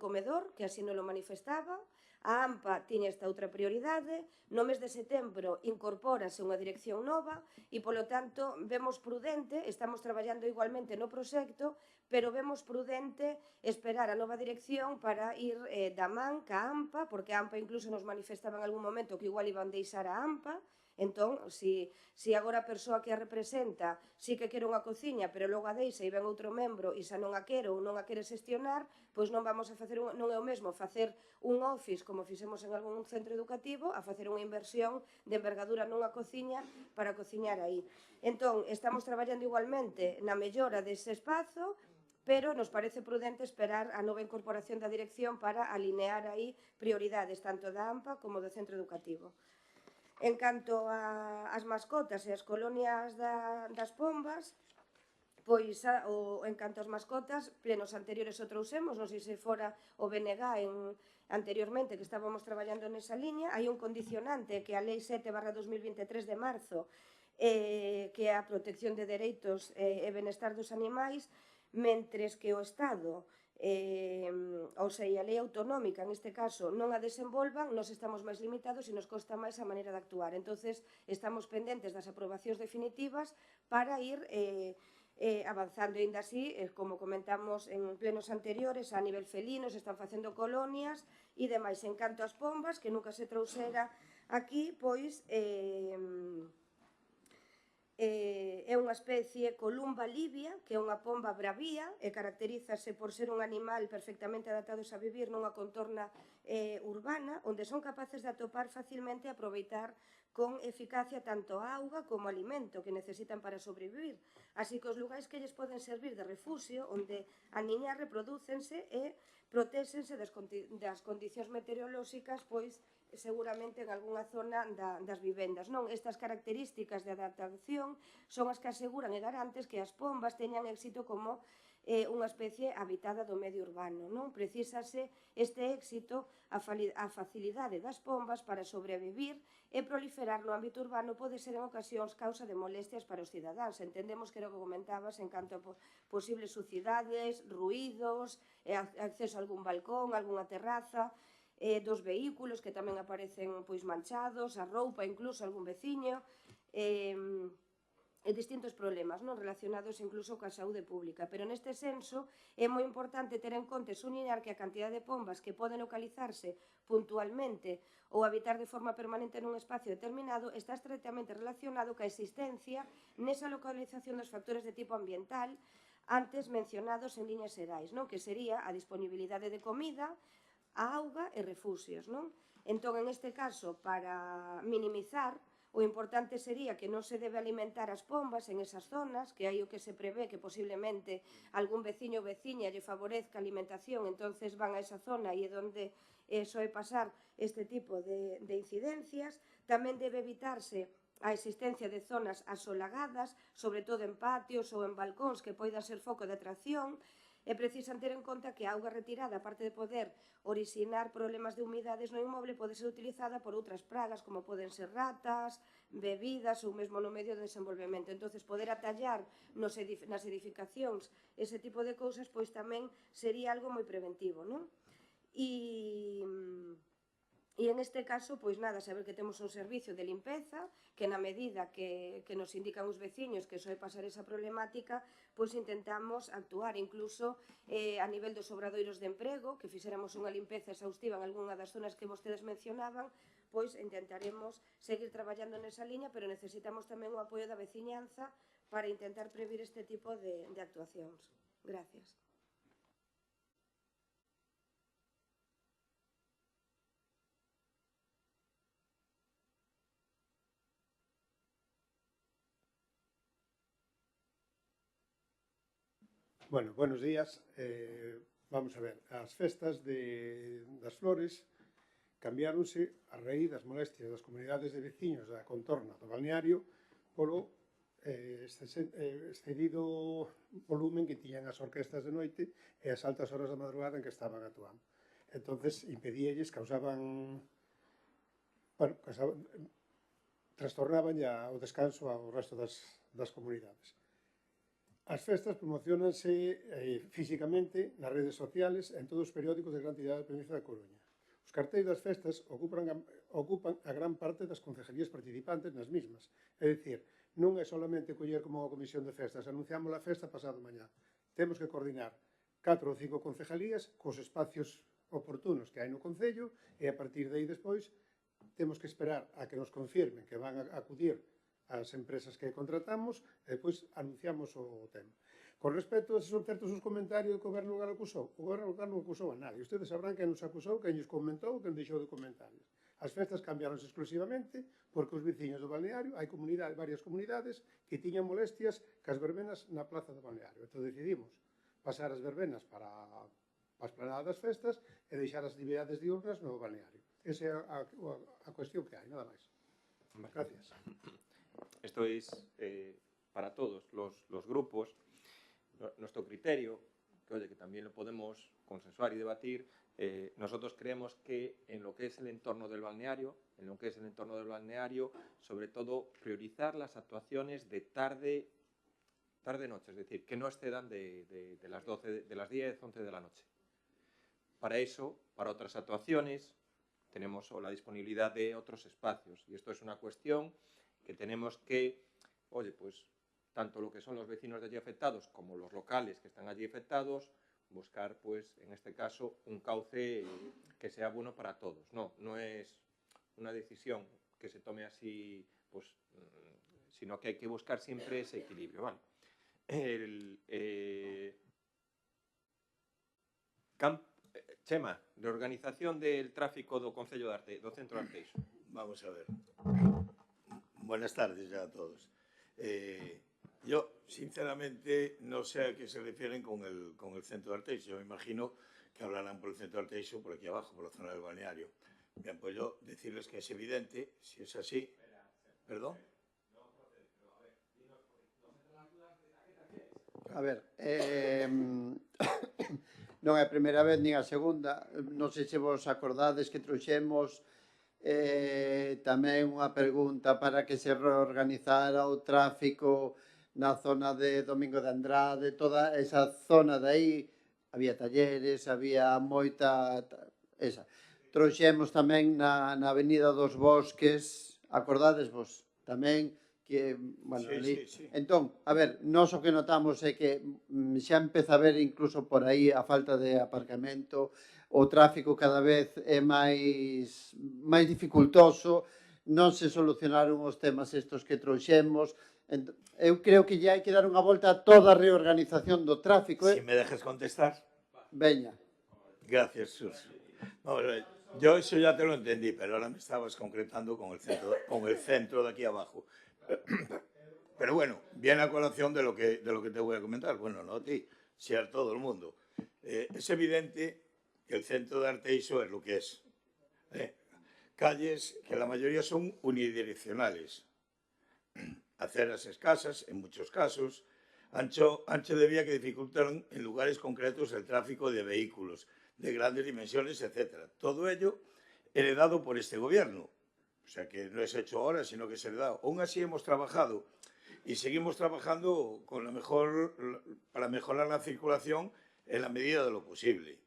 comedor, que así non lo manifestaba. A AMPA tiña esta outra prioridade. No mes de setembro incorpórase unha dirección nova e, polo tanto, vemos prudente, estamos traballando igualmente no proxecto, pero vemos prudente esperar a nova dirección para ir da man ca AMPA, porque a AMPA incluso nos manifestaba en algún momento que igual iban deixar a AMPA. Entón, se agora a persoa que a representa sí que quere unha cociña, pero logo a deixa e ven outro membro e xa non a quere ou non a quere xestionar, pois non vamos a facer, non é o mesmo facer un office como fixemos en algún centro educativo, a facer unha inversión de envergadura nunha cociña para cociñar aí. Entón, estamos traballando igualmente na mellora dese espazo, pero nos parece prudente esperar a nova incorporación da dirección para alinear aí prioridades tanto da AMPA como do centro educativo. En canto ás mascotas e as colonias das pombas, Pois, en canto ás mascotas, plenos anteriores o trousemos, non sei se fora o BNG anteriormente, que estábamos traballando nesa liña, hai un condicionante que a Lei 7/2023 de marzo, que é a protección de dereitos e benestar dos animais, mentres que o Estado, ou seja, a lei autonómica, neste caso, non a desenvolvan, nos estamos máis limitados e nos costa máis a maneira de actuar. Entonces, estamos pendentes das aprobacións definitivas para ir avanzando. Ainda así, como comentamos en plenos anteriores, a nivel felino se están facendo colonias e demais. En canto ás pombas, que nunca se trouxera aquí, pois é unha especie Columba libia, que é unha pomba bravía e caracterízase por ser un animal perfectamente adaptados a vivir nunha contorna urbana, onde son capaces de atopar facilmente e aproveitar con eficacia tanto a auga como alimento que necesitan para sobrevivir, así que os lugares que lles poden servir de refusio, onde a niñas reprodúcense e protéxense das condicións meteorolóxicas, pois seguramente en algunha zona das vivendas. Non, estas características de adaptación son as que aseguran e garantes que as pombas teñan éxito como unha especie habitada do medio urbano. Non precisase este éxito a facilidade das pombas para sobrevivir e proliferar no ámbito urbano pode ser en ocasións causa de molestias para os cidadáns. Entendemos que era o que comentabas en canto a posibles suciedades, ruídos, acceso a algún balcón, algunha terraza, dos vehículos que tamén aparecen pois manchados, a roupa, incluso algún veciño, e distintos problemas non relacionados incluso coa saúde pública. Pero neste senso é moi importante ter en conta e subliñar que a cantidad de pombas que poden localizarse puntualmente ou habitar de forma permanente nun espacio determinado está estreitamente relacionado coa existencia nesa localización dos factores de tipo ambiental antes mencionados en liñas xerais, non? Que sería a disponibilidade de comida, a auga e refuxios, non? Entón, en este caso, para minimizar, o importante sería que non se debe alimentar as pombas en esas zonas, que hai o que se prevé que posiblemente algún veciño ou veciña lle favorezca a alimentación, entonces van a esa zona e é onde soe pasar este tipo de incidencias. Tamén debe evitarse a existencia de zonas asolagadas, sobre todo en patios ou en balcóns que poidan ser foco de atracción, e precisan ter en conta que a auga retirada, aparte de poder orixinar problemas de humidades no inmoble, pode ser utilizada por outras pragas, como poden ser ratas, bebidas ou mesmo no medio de desenvolvemento. Entón, poder atallar nas edificacións ese tipo de cousas, pois tamén sería algo moi preventivo, non? E en este caso, pois nada, saber que temos un servicio de limpeza, que na medida que nos indican os veciños que soe pasar esa problemática, pois intentamos actuar incluso a nivel dos obradoiros de emprego, que fixéramos unha limpeza exhaustiva en algunha das zonas que vostedes mencionaban, pois intentaremos seguir traballando nesa liña, pero necesitamos tamén o apoio da veciñanza para intentar previr este tipo de actuacións. Gracias. Bueno, buenos días. Vamos a ver, as festas das flores cambiáronse a raíz das molestias das comunidades de veciños da contorna do balneario polo excedido volumen que tiñan as orquestas de noite e as altas horas da madrugada en que estaban actuando. Entonces, impedíalles, trastornaban ya o descanso ao resto das comunidades. As festas promocionanse físicamente nas redes sociales en todos os periódicos de gran tirada da provincia da Coruña. Os cartéis das festas ocupan a gran parte das concejalías participantes nas mismas. É dicir, non é solamente coller como a comisión de festas, anunciamos a festa pasado mañá. Temos que coordinar 4 ou 5 concejalías cos espacios oportunos que hai no Concello e a partir de aí despois temos que esperar a que nos confirmen que van a acudir as empresas que contratamos e depois anunciamos o tema. Con respecto a se son certos os comentarios que o Goberno local acusou, o Goberno local non acusou a nadie. Ustedes sabrán quen nos acusou, quen nos comentou, quen deixou de comentarios. As festas cambiaronse exclusivamente porque os veciños do balneario, hai varias comunidades que tiñan molestias cas verbenas na plaza do balneario. Entón decidimos pasar as verbenas para a esplanada das festas e deixar as actividades diurnas no balneario. Esa é a cuestión que hai, nada máis. Gracias. Esto es para todos los grupos. nuestro criterio, que oye, que también lo podemos consensuar y debatir, nosotros creemos que en lo que es el entorno del balneario, sobre todo priorizar las actuaciones de tarde-noche, es decir, que no excedan de las 10, 11 de la noche. Para eso, para otras actuaciones, tenemos la disponibilidad de otros espacios. Y esto es una cuestión que tenemos que, oye, pues tanto lo que son los vecinos de allí afectados como los locales que están allí afectados, buscar, pues, en este caso, un cauce que sea bueno para todos. No es una decisión que se tome así, pues, sino que hay que buscar siempre ese equilibrio, ¿vale? Chema, de organización del tráfico do Concello do Centro de Arteixo. Vamos a ver. Buenas tardes ya a todos. Yo, sinceramente, no sé a qué se refieren con el centro de Arteixo. Yo me imagino que hablarán por el centro de Arteixo, por aquí abajo, por la zona del balneario. Bien, pues yo decirles que es evidente, si es así... ¿Perdón? A ver, non é a primeira vez nin a segunda. Non sei se vos acordades que trouxemos tamén unha pregunta para que se reorganizara o tráfico na zona de Domingo de Andrade, toda esa zona de aí, había talleres, había moita... esa. Trouxemos tamén na Avenida dos Bosques, acordades vos? Tamén que, bueno, ali... Sí. Entón, a ver, nós o que notamos é que xa empeza a ver incluso por aí a falta de aparcamento, o tráfico cada vez é máis dificultoso, non se solucionaron os temas estos que trouxemos. Eu creo que ya hai que dar unha volta a toda a reorganización do tráfico. Si me dejas contestar. Veña. Gracias, Sus. Vamos a ver, yo eso ya te lo entendí, pero ahora me estabas concretando con el centro de aquí abajo. Pero bueno, viene a colación de lo que te voy a comentar. Bueno, no a ti, sí a todo el mundo. Es evidente que el centro de Arteixo es lo que es. Calles que la mayoría son unidireccionales. Aceras escasas, en muchos casos, ancho de vía que dificultan en lugares concretos el tráfico de vehículos de grandes dimensiones, etc. Todo ello heredado por este gobierno. O sea, que no es hecho ahora, sino que se le da. Aún así hemos trabajado y seguimos trabajando para mejorar la circulación en la medida de lo posible.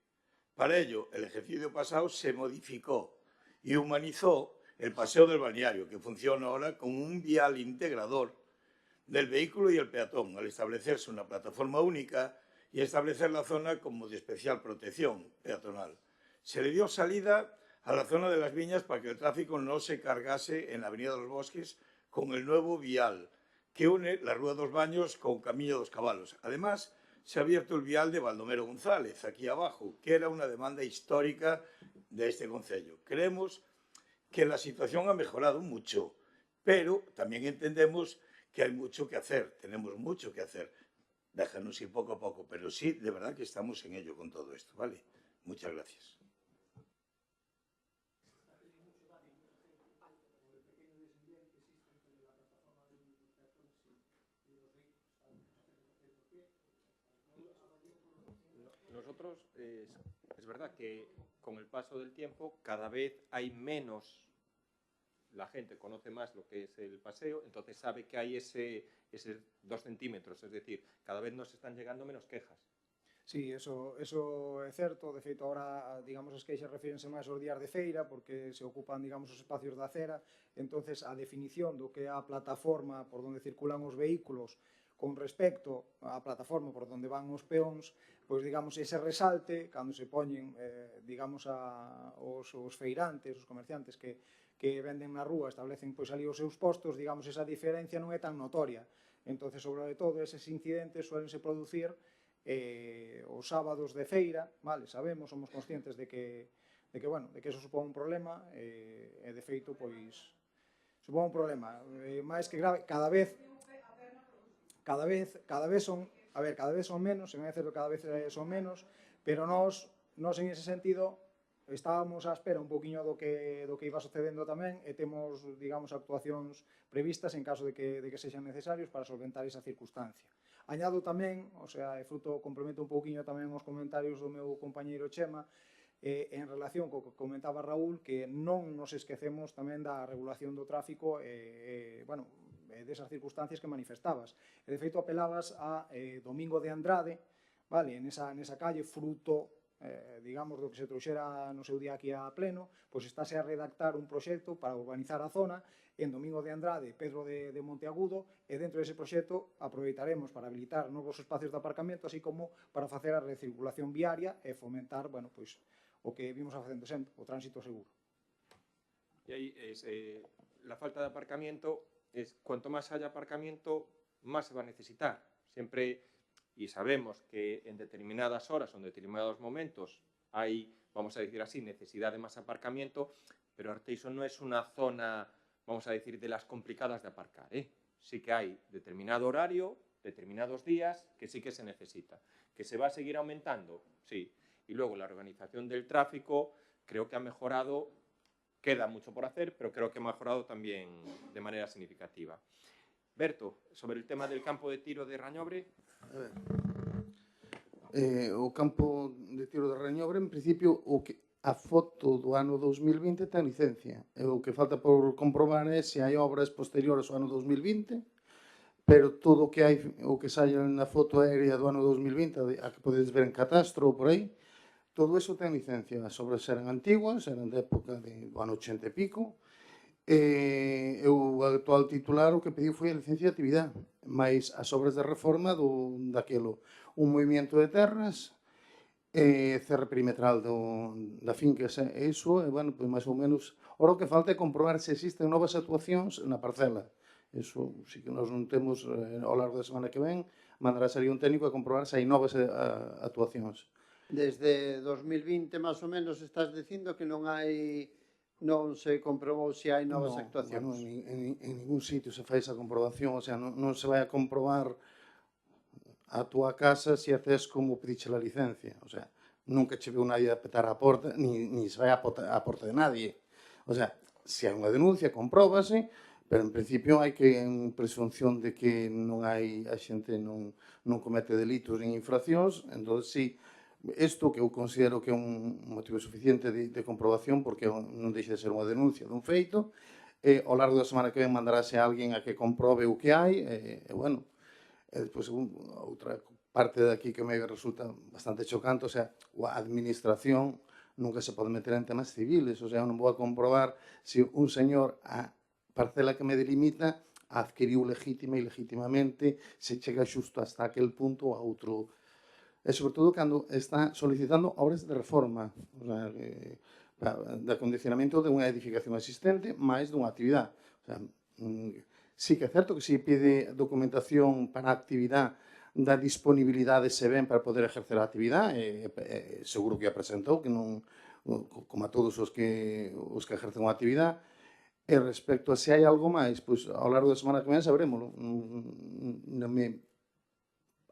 Para ello, el ejercicio pasado se modificó y humanizó el paseo del balneario, que funciona ahora como un vial integrador del vehículo y el peatón, al establecerse una plataforma única y establecer la zona como de especial protección peatonal. Se le dio salida a la zona de las Viñas para que el tráfico no se cargase en la Avenida de los Bosques con el nuevo vial que une la Rúa dos Baños con Camiño dos Cabalos. Además, se ha abierto el vial de Baldomero González, aquí abajo, que era una demanda histórica de este concello. Creemos que la situación ha mejorado mucho, pero también entendemos que hay mucho que hacer, tenemos mucho que hacer. Déjanos ir poco a poco, pero sí, de verdad que estamos en ello con todo esto, ¿vale? Muchas gracias. Nosotros, es verdad que con el paso del tiempo cada vez hay menos, la gente conoce más lo que es el paseo, entonces sabe que hay ese 2 centímetros, es decir, cada vez nos están llegando menos quejas. Sí, eso é certo. De feito, agora, digamos, as queixas refírense máis aos días de feira, porque se ocupan, digamos, os espacios da acera. Entonces, a definición do que é a plataforma por onde circulan os vehículos con respecto á plataforma por onde van os peóns, pois, digamos, ese resalte, cando se poñen, digamos, os feirantes, os comerciantes que venden na rúa, establecen, pois, ali os seus postos, digamos, esa diferencia non é tan notoria. Entonces, sobre todo, eses incidentes suelense producir os sábados de feira, vale, sabemos, somos conscientes de que eso supón un problema, e de feito, pois, supón un problema, máis que grave, cada vez son menos, en certo cada vez son menos, pero nós en ese sentido estábamos á espera un poquinho do que iba sucedendo tamén, e temos, digamos, actuacións previstas en caso de que sexan necesarios para solventar esa circunstancia. Añado tamén, o sea, complemento un pouquiño tamén os comentarios do meu compañeiro Chema, en relación co que comentaba Raúl, que non nos esquecemos tamén da regulación do tráfico desas circunstancias que manifestabas. E, de feito, apelabas a Domingo de Andrade, vale, nesa calle, fruto digamos, do que se trouxera no seu día aquí a pleno, pois estáse a redactar un proxecto para urbanizar a zona en Domingo de Andrade, Pedro de Monteagudo, e dentro dese proxecto aproveitaremos para habilitar novos espacios de aparcamento, así como para facer a recirculación viaria e fomentar, bueno, pois, o que vimos facendo sempre, o tránsito seguro. Y ahí la falta de aparcamiento es cuanto más haya aparcamiento, más se va a necesitar. Siempre, y sabemos que en determinadas horas o en determinados momentos hay, vamos a decir así, necesidad de más aparcamiento, pero Arteixo no es una zona, vamos a decir, de las complicadas de aparcar, ¿eh? Sí que hay determinado horario, determinados días, que sí que se necesita. ¿Que se va a seguir aumentando? Sí. Y luego la organización del tráfico creo que ha mejorado, queda mucho por hacer, pero creo que ha mejorado también de manera significativa. Berto, sobre el tema del campo de tiro de Rañobre. O campo de tiro de Rañobre, en principio, a foto do ano 2020 ten licencia. O que falta por comprobar é se hai obras posteriores ao ano 2020, pero todo o que hai, o que saia na foto aérea do ano 2020, a que podedes ver en Catastro ou por aí, todo eso ten licencia. As obras eran antiguas, eran de época do ano 80 e pico, e o actual titular o que pediu foi a licencia de actividade, máis as obras de reforma daquelo, un movimento de terras, cerre perimetral da finca, e iso, bueno, pois máis ou menos, ora o que falta é comprobar se existen novas actuacións na parcela. Iso, si que nós non temos, ao largo da semana que ven, mandará salir un técnico a comprobar se hai novas actuacións. Desde 2020, máis ou menos, estás dicindo que non se comprobou se hai novas actuacións. Bueno, en ningún sitio se fai esa comprobación, o sea, non se vai a comprobar a túa casa se haces como pediche a licencia, o sea, nunca che veu nadie a petar a porta, ni se vai a porta de nadie. O sea, se hai unha denuncia, compróbase, pero en principio hai que en presunción de que non hai, a xente non comete delitos nin infraccións, entón, si, isto que eu considero que é un motivo suficiente de comprobación, porque non deixa de ser unha denuncia dun feito, ao largo da semana que ven mandarase a alguén a que comprobe o que hai, e bueno, e despois outra parte de aquí que me resulta bastante chocante, o sea, a administración nunca se pode meter en temas civiles, o sea, non vou a comprobar se un señor a parcela que me delimita adquiriu legítima e legítimamente se chega xusto hasta aquel punto a outro. E sobre todo cando está solicitando obras de reforma, o sea, de acondicionamento de unha edificación existente máis dunha actividade. O sea, sí que é certo que se pide documentación para a actividade da disponibilidade se ven para poder ejercer a actividade, seguro que a presentou, que non, como a todos os que ejercen unha actividade. E respecto a se hai algo máis, pois ao largo da semana que ven sabremoslo.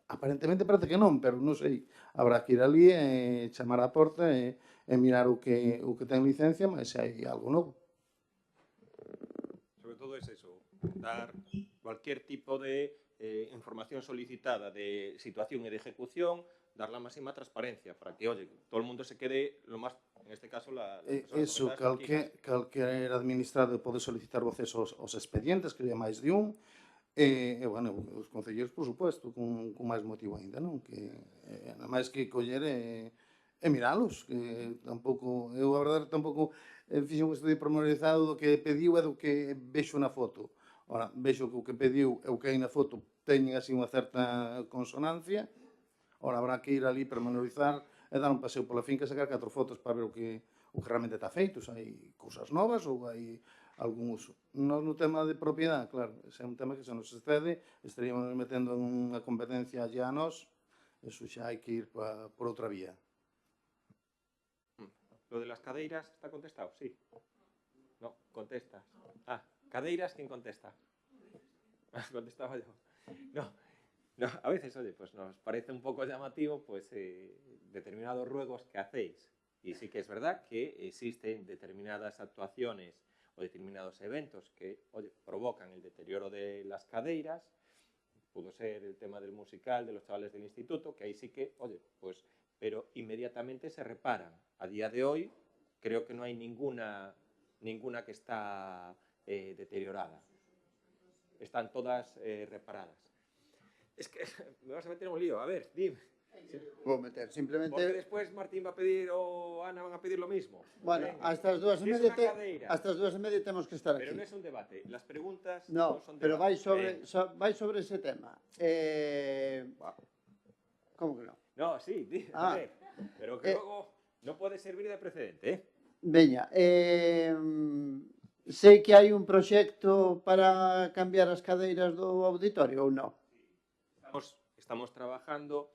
Aparentemente parece que non, pero non sei. Habrá que ir ali e chamar á porta e mirar o que ten licencia, mas se hai algo novo. Sobre todo es eso, dar cualquier tipo de información solicitada de situación y de ejecución, dar la máxima transparencia para que, oye, todo el mundo se quede lo más, en este caso, Eso, calquer administrado pode solicitar o acceso aos expedientes, que é máis de un, e, bueno, os concelleiros, por suposto, con máis motivo ainda, non? Que, nada máis que coller e miralos, que tampouco, eu a verdade tampouco fixo un estudio pormenorizado do que pediu e do que vexo na foto. Ora, vexo que o que pediu e o que hai na foto teñen así unha certa consonancia. Ora, habrá que ir ali pormenorizar e dar un paseo pola finca e sacar 4 fotos para ver o que realmente está feito, se hai cousas novas ou hai algún uso. No tema de propiedade, claro, ese é un tema que se nos excede, estaríamos metendo en unha competencia allá a nós, eso xa hai que ir por outra vía. Lo de las cadeiras, ¿está contestado? Sí. No, contestas. Cadeiras, ¿quién contesta? Contestaba yo. No, a veces, oye, pues nos parece un poco llamativo, pues, determinados ruegos que hacéis. Y sí que es verdad que existen determinadas actuaciones o determinados eventos que, oye, provocan el deterioro de las cadeiras, pudo ser el tema del musical, de los chavales del instituto, que ahí sí que, oye, pues, pero inmediatamente se reparan. A día de hoy creo que no hay ninguna que está deteriorada. Están todas reparadas. Es que me vas a meter en un lío. A ver, dime. Vou meter, simplemente... Porque después Martín va a pedir o Ana van a pedir lo mismo. Bueno, Venga. hasta as 2:30 Hasta as 2:30 temos que estar aquí. Pero non é un debate. Las preguntas No, non son pero vai debate. sobre ese tema. Como que non? No, sí, pero que luego no puede servir de precedente, Veña, sei que hai un proxecto para cambiar as cadeiras do auditorio ou non? Estamos trabajando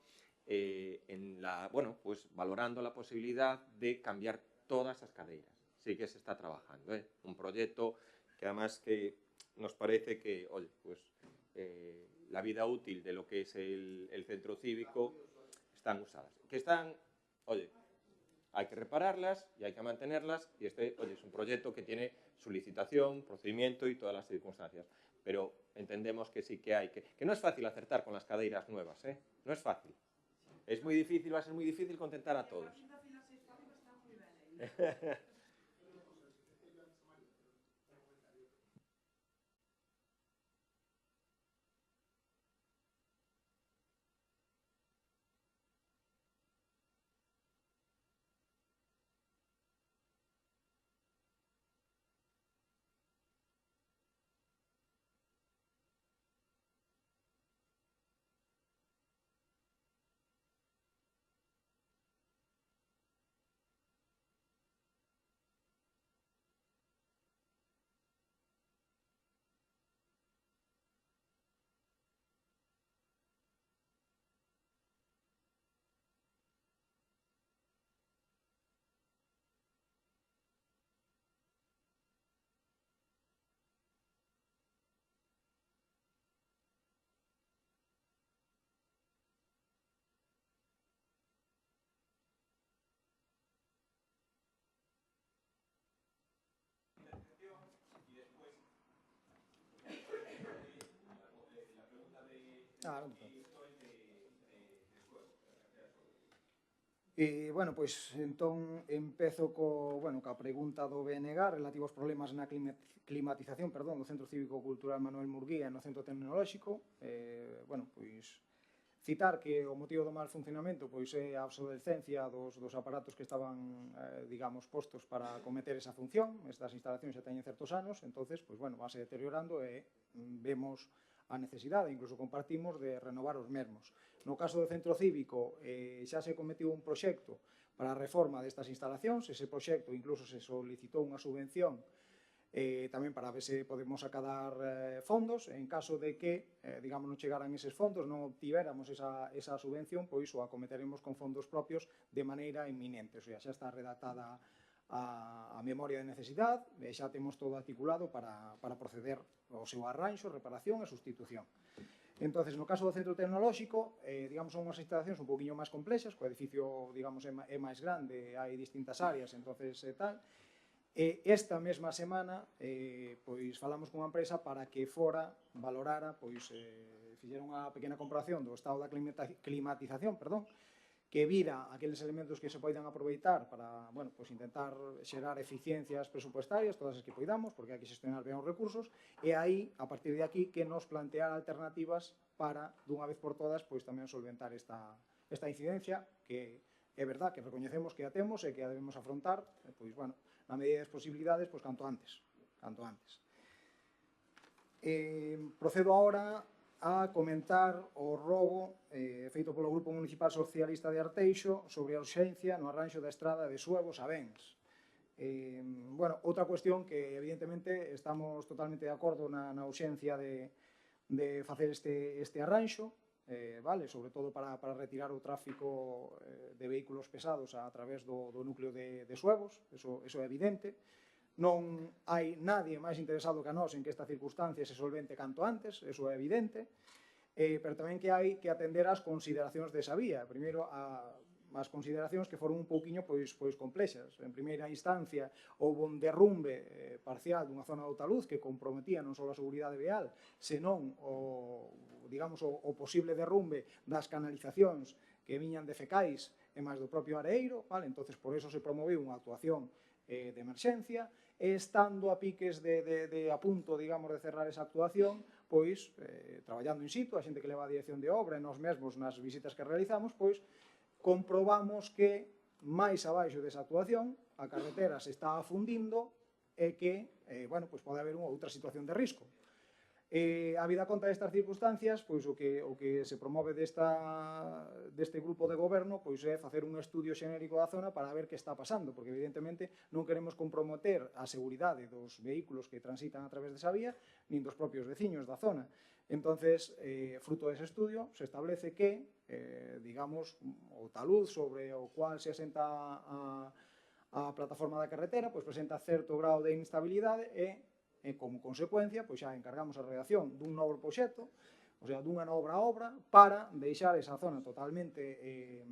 pues valorando la posibilidad de cambiar todas las cadeiras. Sí que se está trabajando, un proyecto que además que nos parece que, oye, pues la vida útil de lo que es el centro cívico están usadas. Que están, oye, hay que repararlas y hay que mantenerlas y oye, es un proyecto que tiene su licitación, procedimiento y todas las circunstancias. Pero entendemos que sí que hay que no es fácil acertar con las cadeiras nuevas, no es fácil. Es muy difícil, va a ser muy difícil contentar a todos. Bueno, pois entón empezo coa pregunta do BNG relativo aos problemas na climatización, do Centro Cívico Cultural Manuel Murguía no Centro Tecnolóxico. Pois citar que o motivo do mal funcionamento pois é a obsolescencia dos aparatos que estaban, digamos, postos para acometer esa función. Estas instalacións xa teñen certos anos, entonces, pois, bueno, vanse deteriorando e vemos a necesidade, incluso compartimos, de renovar os mesmos. No caso do Centro Cívico, xa se cometiu un proxecto para a reforma destas instalacións, ese proxecto incluso se solicitou unha subvención tamén para ver se podemos acadar fondos, en caso de que, digamos, non chegaran eses fondos, non obtivéramos esa subvención, pois o acometeremos con fondos propios de maneira inminente, o sea, xa está redactada a memoria de necesidade e xa temos todo articulado para proceder ao seu arranxo, reparación e sustitución. Entonces, no caso do Centro Tecnolóxico, digamos, son unhas instalacións un poquinho máis complexas, o edificio, digamos, é máis grande, hai distintas áreas, entonces, tal. Esta mesma semana, pois, falamos cunha empresa para que valorara, pois, fixera unha pequena comprobación do estado da climatización, que vira aqueles elementos que se poidan aproveitar para, bueno, pois intentar xerar eficiencias presupuestarias, todas as que poidamos, porque hai que xestionar ben os recursos, e aí, a partir de aquí, que nos plantear alternativas para, dunha vez por todas, pois tamén solventar esta incidencia, que é verdad que recoñecemos que a temos e que a debemos afrontar, pois, bueno, na medida das posibilidades, pois canto antes. Procedo agora a comentar o rogo feito polo Grupo Municipal Socialista de Arteixo sobre a urxencia no arranxo da estrada de Suevos a Bens. Outra cuestión que evidentemente estamos totalmente de acordo na urxencia de facer este arranxo, sobre todo para retirar o tráfico de vehículos pesados a través do núcleo de Suevos, eso é evidente. Non hai nadie máis interesado que a nós en que esta circunstancia se solvente canto antes, eso é evidente, pero tamén que hai que atender ás consideracións desa vía. Primeiro, as consideracións que foron un pouquiño pois complexas. En primeira instancia, houve un derrumbe parcial dunha zona de Outaluz que comprometía non só a seguridade vial, senón o posible derrumbe das canalizacións que viñan de Fecais e máis do propio Areeiro, vale? Entonces, por eso se promoveu unha actuación de emerxencia, e estando a piques a punto, digamos, de cerrar esa actuación, pois, traballando in situ, a xente que leva a dirección de obra e nós mesmos nas visitas que realizamos, pois, comprobamos que máis abaixo desa actuación a carretera se está afundindo e que, pois pode haber unha outra situación de risco. Habida conta destas circunstancias, pois o que se promove deste grupo de goberno pois é facer un estudio xenérico da zona para ver que está pasando, porque evidentemente non queremos comprometer a seguridade dos vehículos que transitan a través desa vía, nin dos propios veciños da zona. Entonces, fruto dese estudio, se establece que, digamos, o talud sobre o cual se asenta a plataforma da carretera, pois presenta certo grado de inestabilidade e, como consecuencia, pois xa encargamos a redacción dun novo proxecto, o sea, dunha nova obra, para deixar esa zona totalmente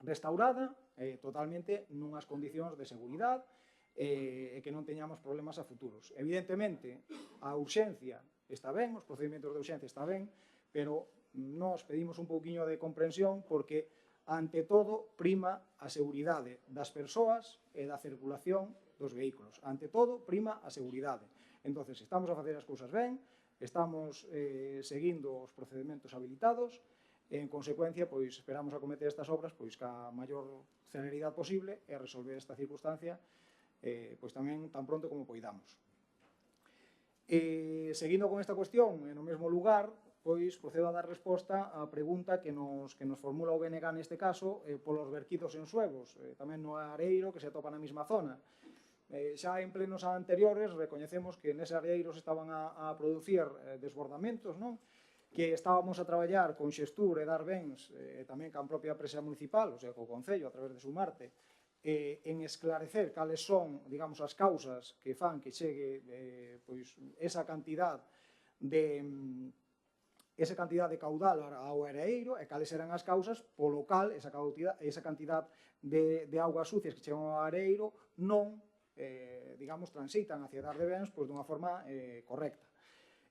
restaurada, totalmente nunhas condicións de seguridade e que non teñamos problemas a futuros. Evidentemente, a urxencia está ben, os procedimentos de urxencia está ben, pero nós pedimos un pouquiño de comprensión porque, ante todo, prima a seguridade das persoas e da circulación dos vehículos. Ante todo, prima a seguridade. Entón, estamos a facer as cousas ben, estamos seguindo os procedimentos habilitados e, en consecuencia, pois, esperamos acometer estas obras pois ca maior celeridade posible e resolver esta circunstancia pois tamén tan pronto como poidamos. Seguindo con esta cuestión, no mesmo lugar, pois procedo a dar resposta á pregunta que nos formula o BNG neste caso polos verquidos en Suevos, tamén no Areeiro, que se atopa na mesma zona. Xa en plenos anteriores recoñecemos que nese Areeiro se estaban a producir desbordamentos, non? Que estábamos a traballar con Xestur e Darbens, tamén can propia presa municipal, o sea, co Concello, a través de Sumarte, en esclarecer cales son, digamos, as causas que fan que chegue pois esa cantidad de caudal ao Areeiro e cales eran as causas polo cal esa cantidad de augas sucias que chegan ao Areeiro non, digamos, transitan hacia Dardebens pois dunha forma correcta.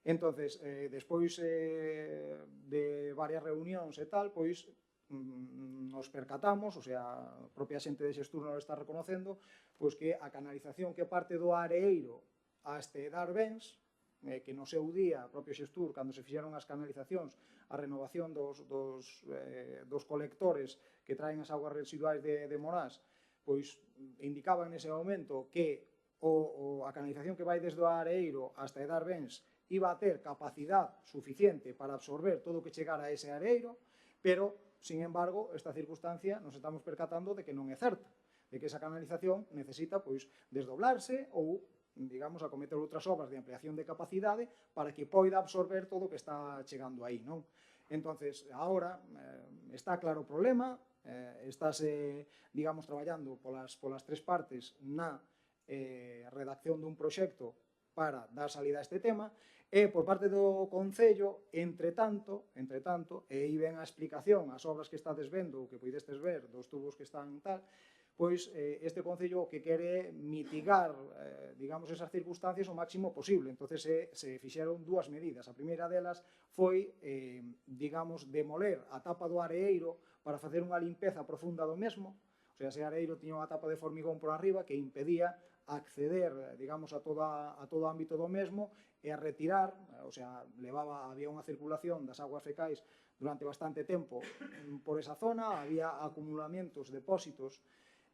Entonces, despois de varias reunións e tal, pois nos percatamos, o sea, a propia xente de Xestur non está reconocendo, pois que a canalización que parte do Areeiro aste Darbens, que no seu día, a propio Xestur, cando se fixeron as canalizacións, a renovación dos colectores que traen as augas residuais de Morás, pois indicaban nese momento que a canalización que vai desde o Areeiro hasta Darbens iba a ter capacidade suficiente para absorber todo o que chegara a ese Areeiro, pero, sin embargo, esta circunstancia nos estamos percatando de que non é certa, de que esa canalización necesita pois desdoblarse ou, digamos, acometer outras obras de ampliación de capacidade para que poida absorber todo o que está chegando aí, non? Entonces, agora está claro o problema, estáse, digamos, traballando polas tres partes na redacción dun proxecto para dar salida a este tema, e por parte do Concello, entre tanto, e aí ven a explicación, as obras que estades vendo, ou que poidestes ver, dos tubos que están tal, pois este Concello o que quere mitigar, digamos, esas circunstancias o máximo posible. Entonces se fixeron dúas medidas. A primeira delas foi, digamos, demoler a tapa do Areeiro para facer unha limpeza profunda do mesmo. O sea, ese Areeiro tiña unha tapa de formigón por arriba que impedía acceder, digamos, a todo o ámbito do mesmo e a retirar, o sea, había unha circulación das aguas fecais durante bastante tempo por esa zona, había acumulamientos, depósitos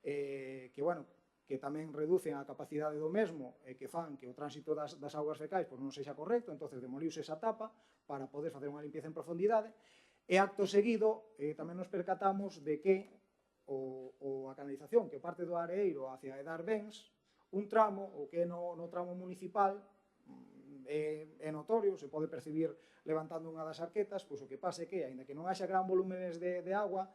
que tamén reducen a capacidade do mesmo e que fan que o tránsito das aguas fecais non sexa correcto, entonces demoliuse esa tapa para poder facer unha limpieza en profundidade e acto seguido tamén nos percatamos de que a canalización que parte do Areeiro hacia Darbens, un tramo, o que é no tramo municipal, é notorio, se pode percibir levantando unha das arquetas, pois o que pasa é que, aínda que non haxa gran volúmenes de agua,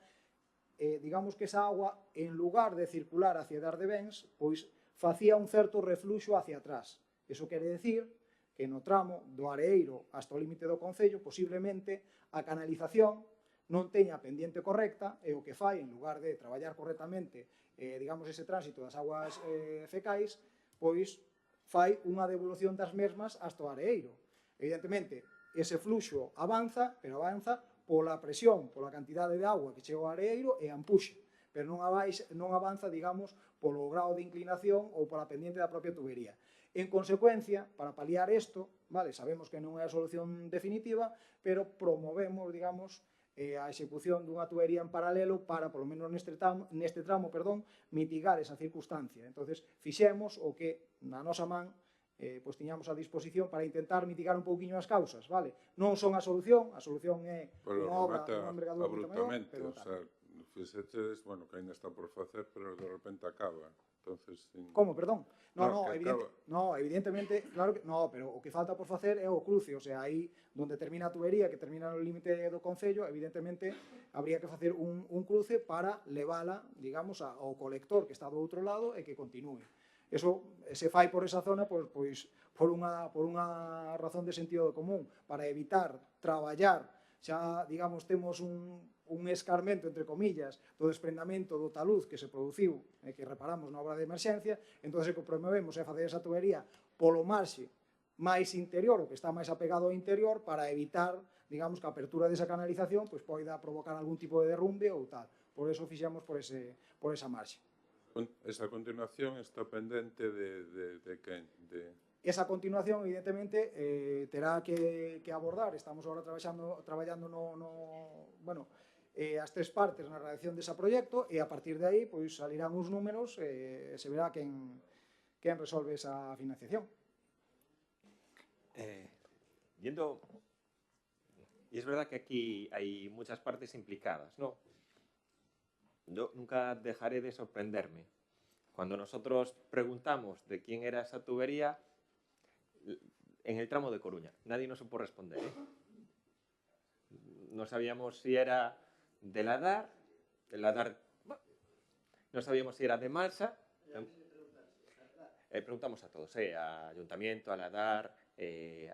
digamos que esa agua, en lugar de circular hacia Dardebens, pois facía un certo refluxo hacia atrás. Iso quere decir que no tramo do Areeiro hasta o límite do Concello, posiblemente a canalización non teña a pendiente correcta e o que fai, en lugar de traballar correctamente digamos, ese tránsito das aguas fecais, pois fai unha devolución das mesmas hasta o areeiro. Evidentemente, ese fluxo avanza, pero avanza pola presión, pola cantidade de agua que chega ao areeiro e ampuxe, pero non avanza, digamos, polo grado de inclinación ou pola pendiente da propia tubería. En consecuencia, para paliar isto, vale, sabemos que non é a solución definitiva, pero promovemos, digamos, a execución dunha tubería en paralelo para, polo menos neste tramo, mitigar esa circunstancia. Entonces, fixemos o que na nosa man pois tiñamos a disposición para intentar mitigar un pouquiño as causas, vale? Non son a solución é unha obra dunha envergadura moito maior, pero tal. Fixeches, bueno, que ainda está por facer, pero de repente acaba. Entonces, Como, perdón? Evidentemente, claro que no, pero o que falta por facer é o cruce, o sea, aí onde termina a tubería, que termina no límite do concello, evidentemente habría que facer un cruce para levala, digamos, ao colector que está do outro lado e que continúe. Eso se fai por esa zona pois por unha razón de sentido común, para evitar traballar, xa, digamos, temos un escarmento, entre comillas, do desprendamento do taluz que se produciu e que reparamos na obra de emerxencia, entón o que promovemos é facer esa tubería polo marxe máis interior, o que está máis apegado ao interior, para evitar, digamos, que a apertura desa canalización pois poida provocar algún tipo de derrumbe ou tal. Por eso fixemos por esa marxe. Esa continuación está pendente de quen? Esa continuación, evidentemente, terá que abordar. Estamos agora traballando as tres partes na redacción desa proxecto e a partir de aí pois salirán uns números e se verá quen resolve esa financiación. Y es verdad que aquí hay muchas partes implicadas, ¿no? Yo nunca dejaré de sorprenderme. Cuando nosotros preguntamos de quién era esa tubería, en el tramo de Coruña, nadie nos supo responder, ¿eh? No sabíamos si era de la DAR, no sabíamos si era de Malsa. Preguntamos a todos, a Ayuntamiento, a la DAR,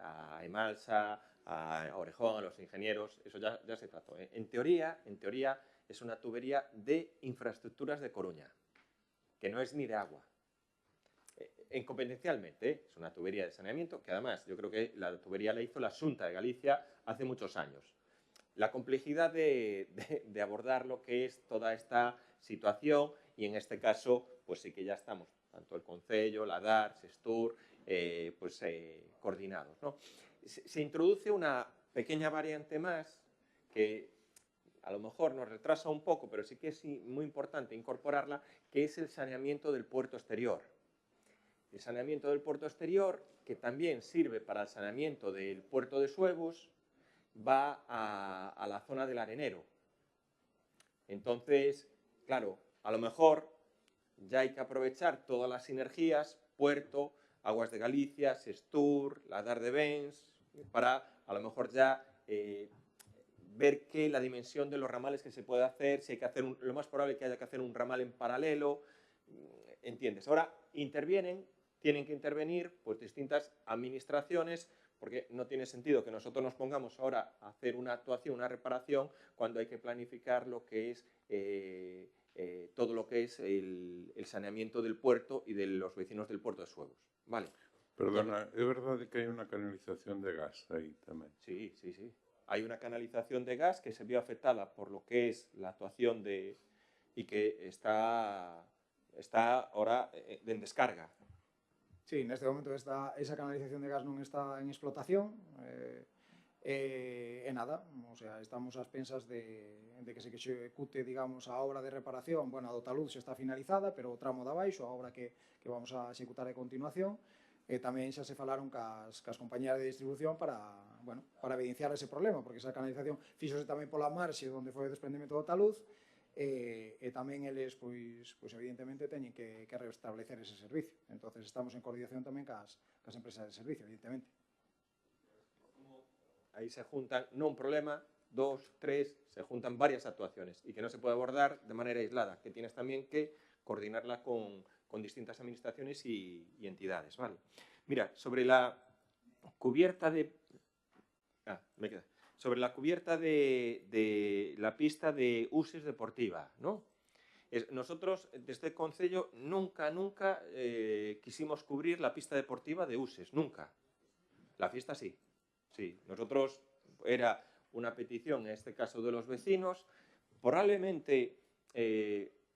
a Emalsa, a Orejón, a los ingenieros, eso ya se trató. En teoría, es una tubería de infraestructuras de Coruña, que no es ni de agua. Competencialmente, es una tubería de saneamiento, que además yo creo que la tubería la hizo la Xunta de Galicia hace muchos años. La complejidad de abordar lo que es toda esta situación, y en este caso, pues sí que ya estamos, tanto el Concello, la DAR, Sestur, coordinados, ¿no? Se introduce una pequeña variante más que a lo mejor nos retrasa un poco, pero sí que es muy importante incorporarla, que es el saneamiento del puerto exterior. El saneamiento del puerto exterior, que también sirve para el saneamiento del puerto de Suevos, va a la zona del Arenero. Entonces, claro, a lo mejor ya hay que aprovechar todas las sinergias, puerto, Aguas de Galicia, Sestur, la DAR de Bens, para a lo mejor ya ver que la dimensión de los ramales que se puede hacer, si hay que hacer lo más probable es que haya que hacer un ramal en paralelo, ¿entiendes? Ahora tienen que intervenir pues distintas administraciones, porque no tiene sentido que nosotros nos pongamos ahora a hacer una actuación, una reparación, cuando hay que planificar lo que es todo lo que es el saneamiento del puerto y de los vecinos del puerto de Suevos. Vale. Perdona, ¿es verdad que hay una canalización de gas ahí también? Sí. Hay una canalización de gas que se vio afectada por lo que es la actuación y que está ahora en descarga. Sí, neste momento esa canalización de gas non está en explotación e nada, o sea, estamos ás pensas de que se execute, digamos, a obra de reparación. Bueno, a do talud xa está finalizada, pero o tramo de abaixo, a obra que vamos a executar a continuación, tamén xa se falaron cas compañías de distribución para evidenciar ese problema, porque esa canalización fíxose tamén pola marxe onde foi o desprendemento do talud, e tamén eles, pois evidentemente, teñen que restablecer ese servicio. Entonces estamos en coordinación tamén cas empresas de servicio, evidentemente. Ahí se juntan, no un problema, 2, 3, se juntan varias actuaciones y que no se puede abordar de manera aislada, que tienes también que coordinarla con distintas administraciones y entidades, ¿vale? Mira, sobre la cubierta de... sobre la cubierta de la pista de Uses Deportiva, ¿no? Nosotros, desde el Concello, nunca quisimos cubrir la pista deportiva de Uses, nunca. La fiesta sí. Sí, nosotros era una petición, en este caso de los vecinos, probablemente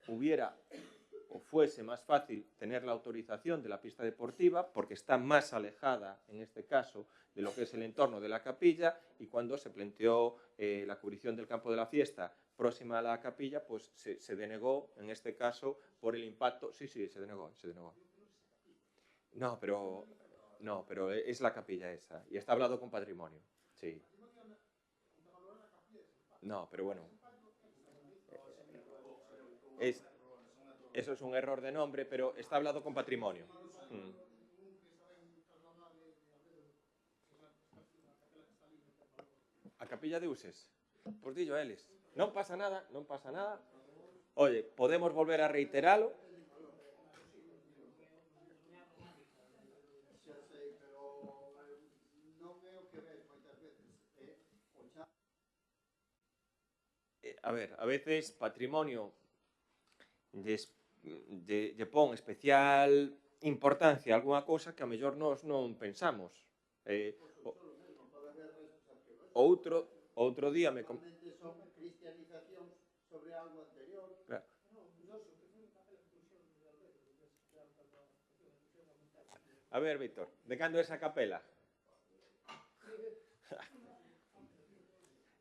hubiera o fuese más fácil tener la autorización de la pista deportiva porque está más alejada, en este caso, de lo que es el entorno de la capilla, y cuando se planteó la cubrición del campo de la fiesta próxima a la capilla, pues se denegó, en este caso, por el impacto. Sí, se denegó. No, pero es la capilla esa, y está hablado con patrimonio, sí. No, pero bueno. Eso es un error de nombre, pero está hablado con patrimonio. A capilla de Uses. Pois dillo a eles. Non pasa nada. Oye, podemos volver a reiteralo. A ver, a veces patrimonio lle pon especial importancia a algunha cousa que a mellor nós non pensamos. Outro día me... Son cristianizacións sobre algo anterior. Claro. A ver, Víctor, de cando é esa capela?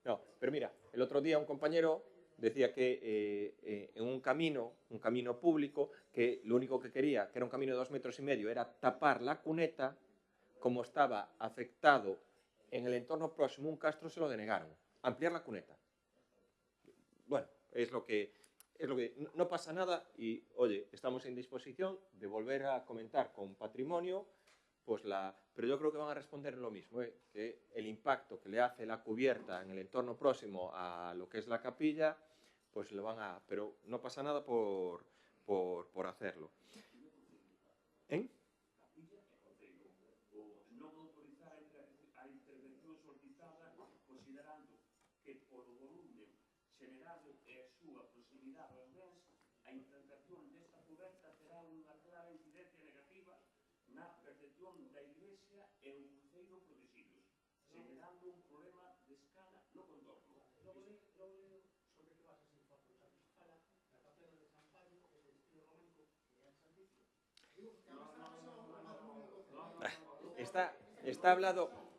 No, pero mira, el otro día un compañero decía que en un camino público, que lo único que quería, que era un camino de 2,5 metros, era tapar la cuneta. Como estaba afectado en el entorno próximo un castro, se lo denegaron. Ampliar la cuneta. Bueno, es lo que no pasa nada, y, oye, estamos en disposición de volver a comentar con patrimonio, pues pero yo creo que van a responder lo mismo, que el impacto que le hace la cubierta en el entorno próximo a lo que es la capilla, pues lo van a... Pero no pasa nada por hacerlo. ¿Eh? Non autorizar a intervención solicitada considerando que polo volumen xenerado e a súa proximidade aos bens, a implantación desta coberta terá unha clara incidencia negativa na percepción da Iglesia e o cruceiro protegidos, xenerando un problema de escala no contorno. Sobre que vas a ser foto, fala na capela de San Pablo, que é de estilo románico, que é el servicio.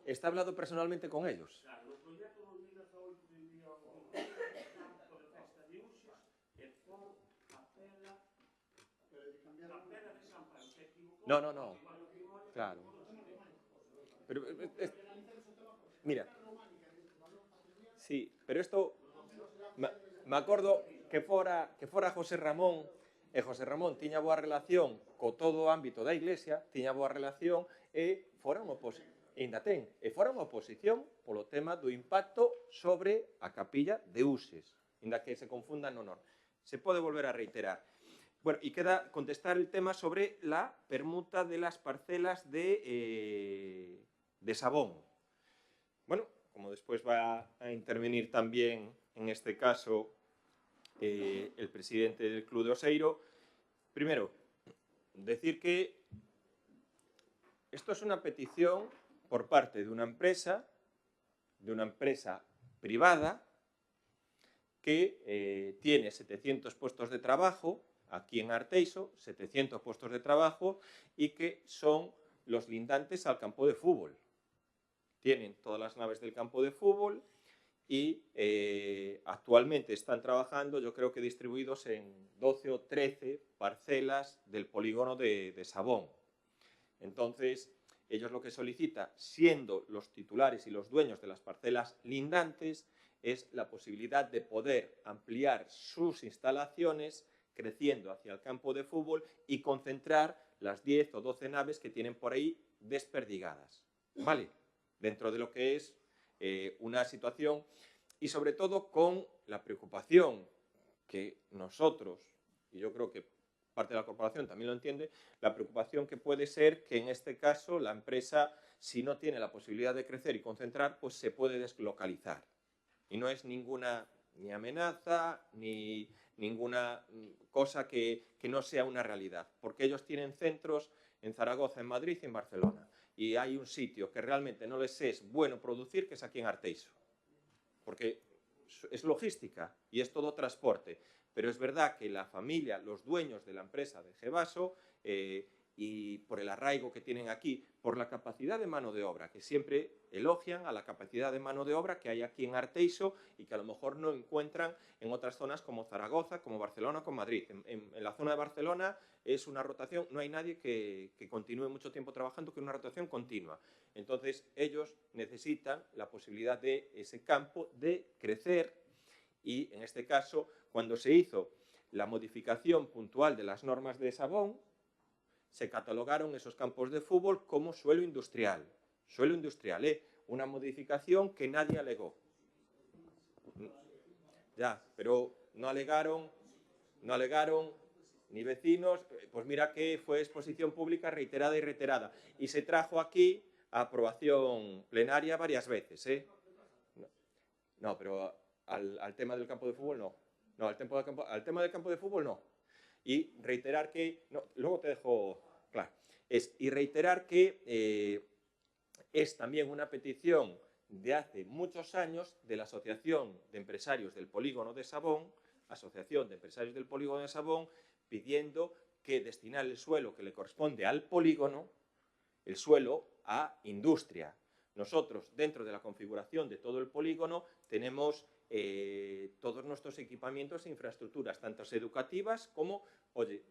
Está hablado personalmente con ellos. Claro, no proxecto 2018 de envío campo de festa de Uxes e por capela de San Pablo. Se equivocou. No. Claro. Pero, mira. Sí, pero esto... Me acordo que fora José Ramón, e José Ramón tiña boa relación co todo o ámbito da Iglesia, tiña boa relación, e fora unha oposición polo tema do impacto sobre a capilla de Uses, inda que se confunda no honor. Se pode volver a reiterar. Bueno, y queda contestar el tema sobre la permuta de las parcelas de Sabón. Bueno, como después va a intervenir también, en este caso, el presidente del Club de Oseiro, primero, decir que esto es una petición por parte de una empresa privada que tiene 700 puestos de trabajo aquí en Arteixo, 700 puestos de trabajo, y que son los lindantes al campo de fútbol. Tienen todas las naves del campo de fútbol y actualmente están trabajando, yo creo que distribuidos en 12 o 13 parcelas del polígono de Sabón. Entonces, ellos lo que solicitan, siendo los titulares y los dueños de las parcelas lindantes, es la posibilidad de poder ampliar sus instalaciones creciendo hacia el campo de fútbol y concentrar las 10 o 12 naves que tienen por ahí desperdigadas, ¿vale? Dentro de lo que es una situación, y sobre todo con la preocupación que nosotros, y yo creo que parte de la corporación también lo entiende, la preocupación que puede ser que en este caso la empresa si no tiene la posibilidad de crecer y concentrar, pues se puede deslocalizar. Y no es ninguna ni amenaza, ni ninguna cosa que no sea una realidad, porque ellos tienen centros en Zaragoza, en Madrid y en Barcelona. Y hay un sitio que realmente no les es bueno producir, que es aquí en Arteixo, porque es logística y es todo transporte. Pero es verdad que la familia, los dueños de la empresa de Gevaso, y por el arraigo que tienen aquí, por la capacidad de mano de obra, que siempre elogian a la capacidad de mano de obra que hay aquí en Arteixo y que a lo mejor no encuentran en otras zonas como Zaragoza, como Barcelona o como Madrid. En la zona de Barcelona es una rotación, no hay nadie que continúe mucho tiempo trabajando, que una rotación continua. Entonces ellos necesitan la posibilidad de ese campo de crecer y en este caso, cuando se hizo la modificación puntual de las normas de Sabón, se catalogaron esos campos de fútbol como suelo industrial. Suelo industrial, una modificación que nadie alegó. Ya, pero no alegaron ni vecinos, pues mira que fue exposición pública reiterada y reiterada. Y se trajo aquí a aprobación plenaria varias veces, No, pero al tema del campo de fútbol no. No, al tema del campo de fútbol no. Y reiterar que, no, luego te dejo claro, y reiterar que es también una petición de hace muchos años de la Asociación de Empresarios del Polígono de Sabón, pidiendo que destinar el suelo que le corresponde al polígono, el suelo a industria. Nosotros, dentro de la configuración de todo el polígono, tenemos todos nuestros equipamientos e infraestructuras, tanto educativas como,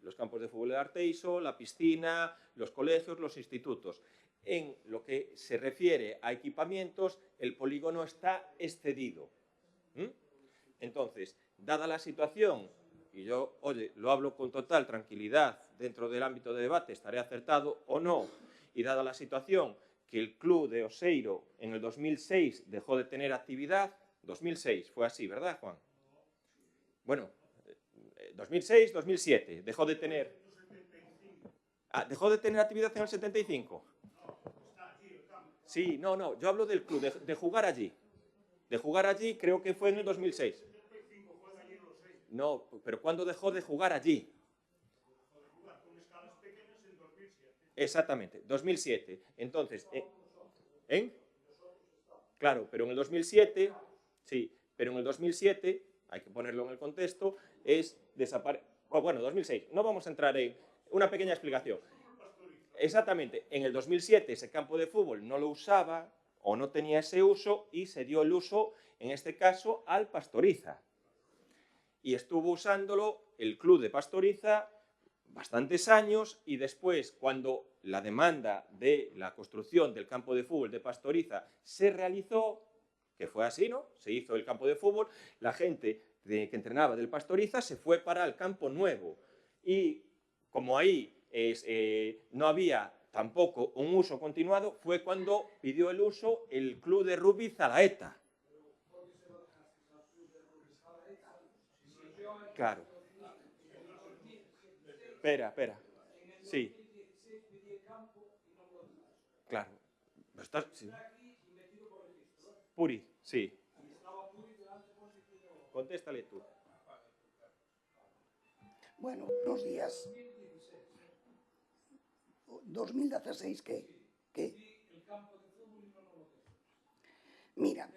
los campos de fútbol de Arteixo, la piscina, los colegios, los institutos. En lo que se refiere a equipamientos, el polígono está excedido. Entonces, dada la situación, y yo, lo hablo con total tranquilidad dentro del ámbito de debate, estaré acertado o no, y dada la situación que el club de Oseiro en el 2006 dejó de tener actividad, 2006, fue así, ¿verdad, Juan? Bueno, 2006, 2007, dejó de tener... ¿dejó de tener actividad en el 75? Sí, no, yo hablo del club, de jugar allí. De jugar allí creo que fue en el 2006. No, pero ¿cuándo dejó de jugar allí? Exactamente, 2007. Entonces, claro, pero en el 2007, sí, pero en el 2007, hay que ponerlo en el contexto, es desaparecer... Bueno, 2006, no vamos a entrar en una pequeña explicación. Exactamente, en el 2007 ese campo de fútbol no lo usaba o no tenía ese uso y se dio el uso, en este caso, al Pastoriza. Y estuvo usándolo el club de Pastoriza bastantes años y después, cuando la demanda de la construcción del campo de fútbol de Pastoriza se realizó, que fue así, ¿no? Se hizo el campo de fútbol, la gente que entrenaba del Pastoriza se fue para el campo nuevo. Y como ahí no había tampoco un uso continuado, fue cuando pidió el uso el club de rugby Zalaeta. Claro. Espera. Sí. Claro. Sí. Puri, sí. Contéstale tú. Bueno, buenos días. 2016, ¿qué? Mira,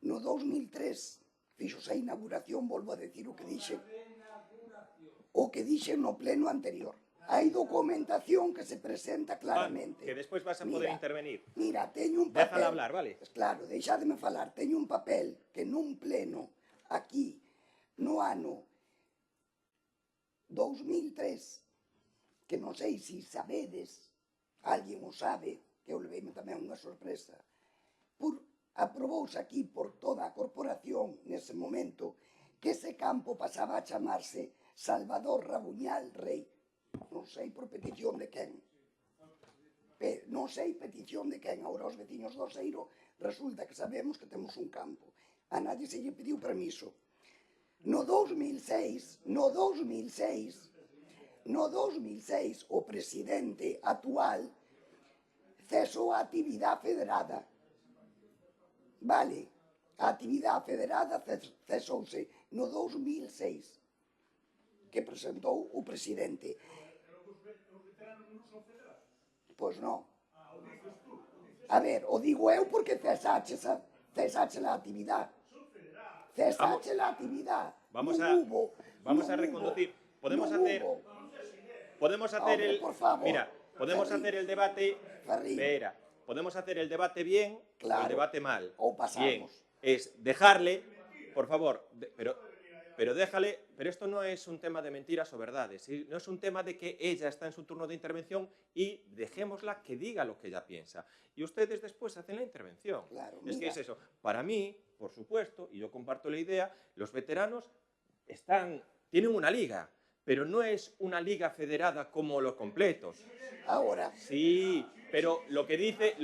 no 2003 fixose a inauguración, volvo a decir o que dixe no pleno anterior. Hai documentación que se presenta claramente. Que despois vas a poder intervenir. Mira, teño un papel... Déjala hablar, vale? Claro, deixademe falar. Teño un papel que nun pleno aquí, no ano 2003, que non sei se sabedes, alguén o sabe, que eu leveime tamén unha sorpresa, aprobouse aquí por toda a corporación nese momento que ese campo pasaba a chamarse Salvador Rabuñal Rei. Non sei por petición de quen. Non sei petición de quen. Agora os veciños do Oseiro resulta que sabemos que temos un campo. A nadie se lle pediu permiso. No 2006, o presidente actual cesou a actividade federada. Vale, a actividade federada cesouse no 2006, que presentou o presidente. Pois non. A ver, o digo eu porque cesache a actividade. Cesache a actividade. Vamos a reconducir. Podemos hacer el... Mira, podemos hacer el debate... Espera, podemos hacer el debate bien o el debate mal. O pasamos. Bien, es dejarle, por favor, pero déjale, pero esto no es un tema de mentiras o verdades, no es un tema de que ella está en su turno de intervención y dejémosla que diga lo que ella piensa. Y ustedes después hacen la intervención. Claro, es que es eso. Para mí, por supuesto, y yo comparto la idea, los veteranos tienen una liga, pero no es una liga federada como los completos. Ahora. Sí, pero lo que dice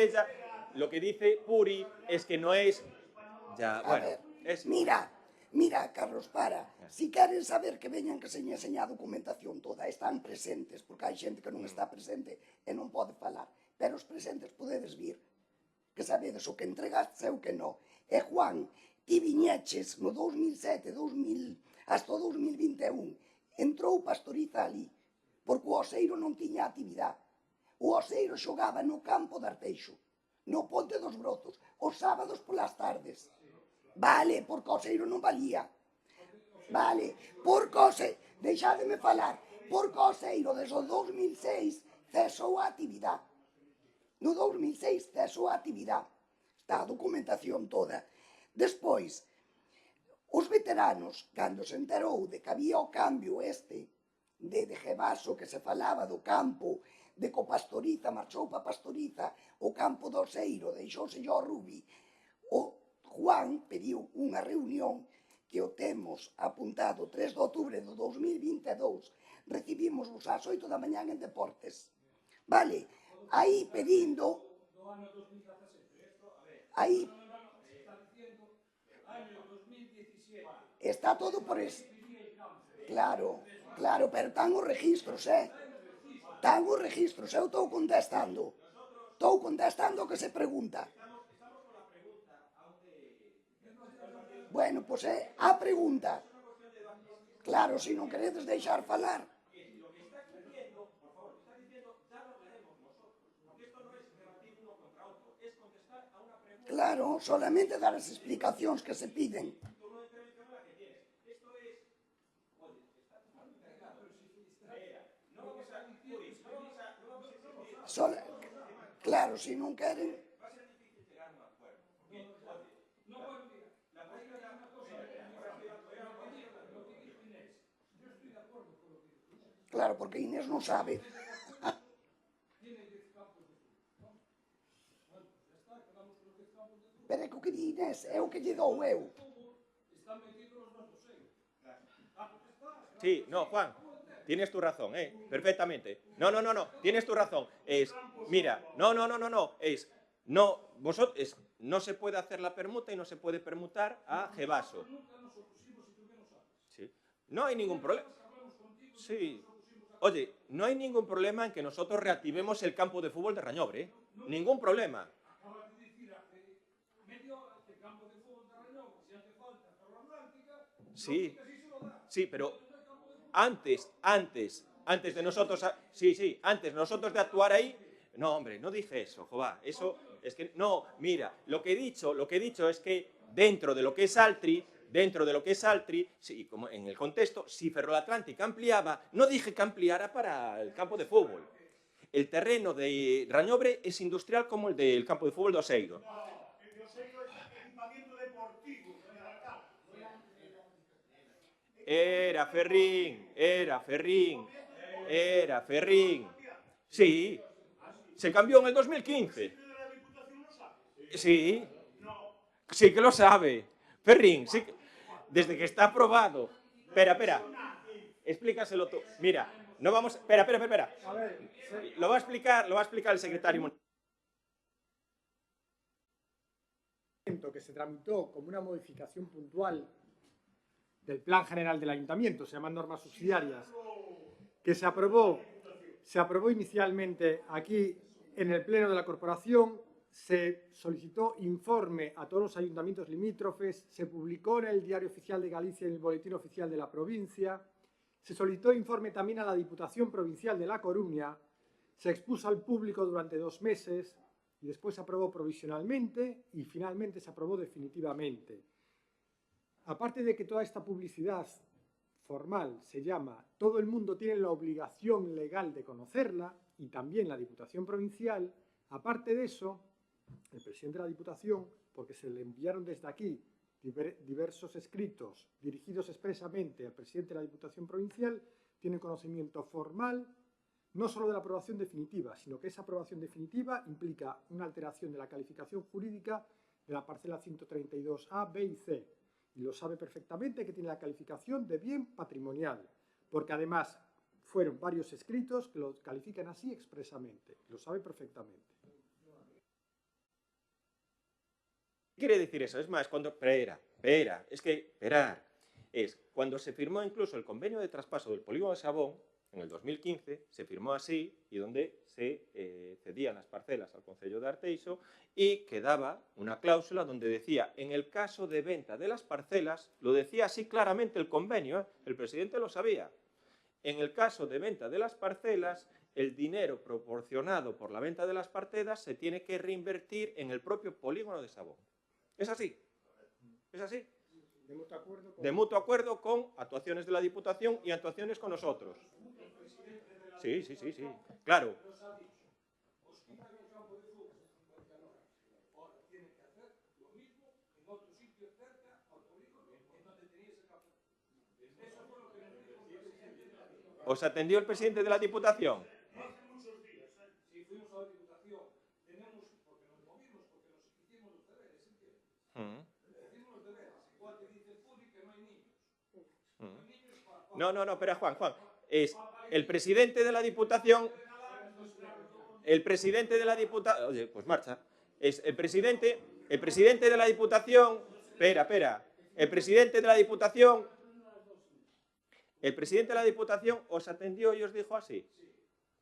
ella, lo que dice Puri es que no es... Ya, bueno, es... Mira, Carlos, para. Si queren saber que veñan que se lle enseña a documentación toda, están presentes, porque hai xente que non está presente e non pode falar. Pero os presentes podedes vir, que sabedes o que entregaste e o que non. E Juan, ti viñeches no 2007, hasta 2021, entrou Pastoriza ali, porque o Oseiro non tiña actividade. O Oseiro xogaba no campo de Arteixo, no Ponte dos Brozos, os sábados polas tardes. Vale, porque o Oseiro non valía. Vale, porque o Oseiro, deixádeme falar, porque o Oseiro desde o 2006 cesou a actividade. No 2006 cesou a actividade. Está a documentación toda. Despois, os veteranos, cando se enterou de que había o cambio de Gevaso, que se falaba do campo, de que o Pastoriza marchou para Pastoriza, o campo do Oseiro deixouse ao Rubi, o Juan pediu unha reunión que o temos apuntado 3 de outubro do 2022, recibimos ás 8 da mañán en Deportes. Vale, aí pedindo... Aí... Está todo por eso. Claro, pero están os registros, Están os registros, eu estou contestando. Estou contestando o que se pregunta. Bueno, pois é a pregunta. Claro, se non queredes deixar falar. Claro, solamente dar as explicacións que se piden. Claro, se non queren... Claro, porque Inés non sabe. Pero é que o que di Inés é o que lle dou eu. Sí, no, Juan, tienes tu razón, perfectamente. No, tienes tu razón. Mira, no, no se puede hacer la permuta y no se puede permutar a Gevaso. Sí. No hay ningún problema. Sí. Oye, no hay ningún problema en que nosotros reactivemos el campo de fútbol de Rañobre, Ningún problema. Sí, pero antes de nosotros, antes nosotros de actuar ahí, no, hombre, no dije eso, Jová, eso es que, no, mira, lo que he dicho es que dentro de lo que es Altri, sí, como en el contexto, si Ferrolatlántica ampliaba, no dije que ampliara para el campo de fútbol. El terreno de Rañobre es industrial como el del campo de fútbol de Oseiro. Era Ferrín. Sí, se cambió en el 2015. Sí, sí que lo sabe. Ferrín, sí, desde que está aprobado. Espera, explícaselo tú. Mira, no vamos... Espera. A ver, lo va a explicar el secretario. Que se tramitó como una modificación puntual del Plan General del Ayuntamiento, se llaman normas subsidiarias, que se aprobó inicialmente aquí En el Pleno de la Corporación se solicitó informe a todos los ayuntamientos limítrofes, se publicó en el Diario Oficial de Galicia y en el Boletín Oficial de la Provincia, se solicitó informe también a la Diputación Provincial de La Coruña, se expuso al público durante 2 meses y después se aprobó provisionalmente y finalmente se aprobó definitivamente. Aparte de que toda esta publicidad formal se llama todo el mundo tiene la obligación legal de conocerla y también la Diputación Provincial, aparte de eso, el presidente de la Diputación, porque se le enviaron desde aquí diversos escritos dirigidos expresamente al presidente de la Diputación Provincial, tiene conocimiento formal no solo de la aprobación definitiva, sino que esa aprobación definitiva implica una alteración de la calificación jurídica de la parcela 132A, B y C. Y lo sabe perfectamente que tiene la calificación de bien patrimonial, porque además fueron varios escritos que lo califican así expresamente. Lo sabe perfectamente. ¿Qué quiere decir eso? Es más, cuando... Es cuando se firmó incluso el convenio de traspaso del polígono de Sabón, en el 2015, se firmó así, y donde se cedían las parcelas al Concello de Arteixo, y quedaba una cláusula donde decía, en el caso de venta de las parcelas, lo decía así claramente el convenio, el presidente lo sabía, en el caso de venta de las parcelas, el dinero proporcionado por la venta de las parcelas se tiene que reinvertir en el propio polígono de Sabón. ¿Es así? ¿Es así? De mutuo acuerdo con actuaciones de la Diputación y actuaciones con nosotros. Sí, claro. ¿Os atendió el presidente de la Diputación? No, espera, Juan. Es el presidente de la Diputación... Oye, pues marcha. Es el presidente de la Diputación... Espera. El presidente de la Diputación os atendió y os dijo así.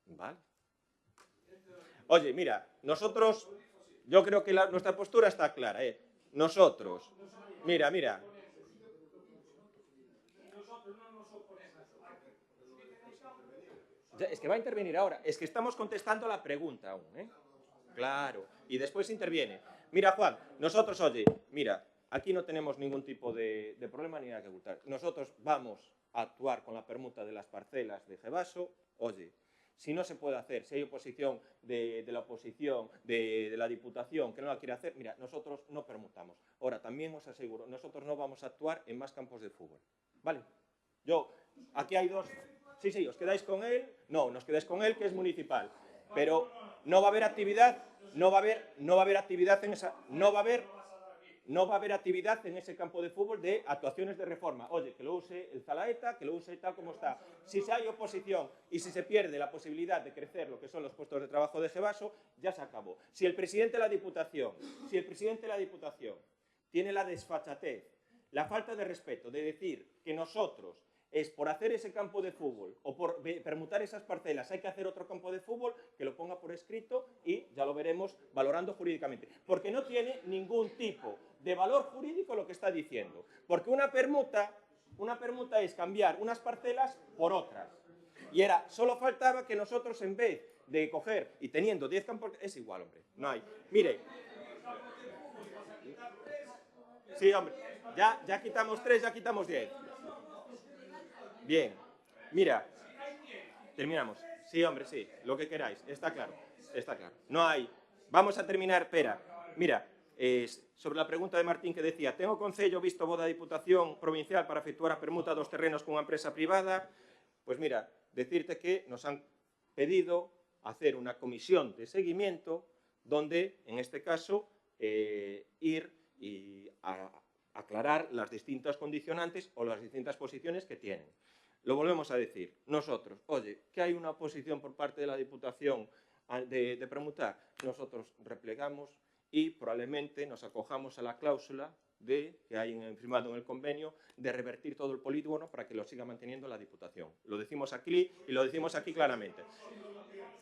Vale. Oye, mira, nosotros... Yo creo que nuestra postura está clara, ¿eh? Nosotros... Mira. Es que va a intervenir ahora. Es que estamos contestando la pregunta aún, ¿eh? Claro. Y después interviene. Mira, Juan, nosotros, oye, mira, aquí no tenemos ningún tipo de problema ni nada que ocultar. Nosotros vamos a actuar con la permuta de las parcelas de Gevaso. Oye, si no se puede hacer, si hay oposición de la oposición, de la Diputación que no la quiere hacer, mira, nosotros no permutamos. Ahora, también os aseguro, nosotros no vamos a actuar en más campos de fútbol. ¿Vale? Aquí hay dos... Sí, ¿os quedáis con él? No, nos quedáis con él, que es municipal. Pero no va a haber actividad, no va a haber actividad en esa... No va a haber actividad en ese campo de fútbol de actuaciones de reforma. Oye, que lo use el Zalaeta, que lo use tal como está. Si hay oposición y si se pierde la posibilidad de crecer lo que son los puestos de trabajo de Gevaso, ya se acabó. Si el presidente de la Diputación tiene la desfachatez, la falta de respeto de decir que nosotros es por hacer ese campo de fútbol o por permutar esas parcelas hay que hacer otro campo de fútbol, que lo ponga por escrito y ya lo veremos valorando jurídicamente. Porque no tiene ningún tipo de valor jurídico lo que está diciendo. Porque una permuta es cambiar unas parcelas por otras. Y solo faltaba que nosotros, en vez de coger y teniendo 10 campos... Es igual, hombre, no hay. Mire. Sí, hombre, ya quitamos 3, ya quitamos 10. Bien, mira, terminamos. Sí, hombre, sí, lo que queráis, está claro. No hay. Vamos a terminar, espera. Mira, sobre la pregunta de Martín que decía, ¿tengo concello visto boda Diputación Provincial para efectuar a permuta dos terrenos con una empresa privada? Pues mira, decirte que nos han pedido hacer una comisión de seguimiento donde, en este caso, ir y aclarar las distintas condicionantes o las distintas posiciones que tienen. Lo volvemos a decir, nosotros, oye, que hay una oposición por parte de la Diputación de permutar, nosotros replegamos y probablemente nos acojamos a la cláusula que hay firmado en el convenio de revertir todo el polígono para que lo siga manteniendo la Diputación. Lo decimos aquí y lo decimos aquí claramente.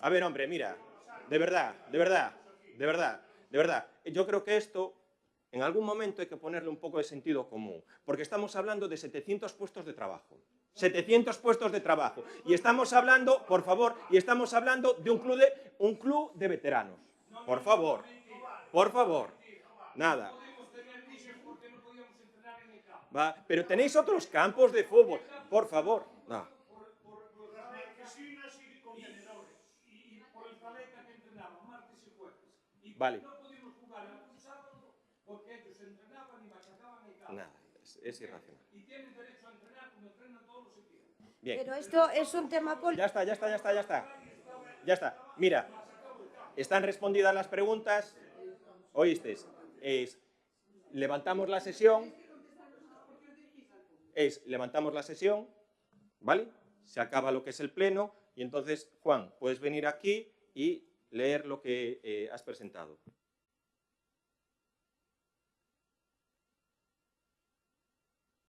A ver, hombre, mira, de verdad. Yo creo que esto, en algún momento hay que ponerle un poco de sentido común, porque estamos hablando de 700 puestos de trabajo. 700 puestos de trabajo. Y estamos hablando, por favor, de un club de veteranos. Por favor. Nada. Va, pero tenéis otros campos de fútbol. Por favor. No. Vale. Nada, es irracional. Bien. Pero esto es un tema político. Ya está. Mira, están respondidas las preguntas. ¿Oísteis? Levantamos la sesión, ¿vale? Se acaba lo que es el pleno y entonces, Juan, puedes venir aquí y leer lo que has presentado.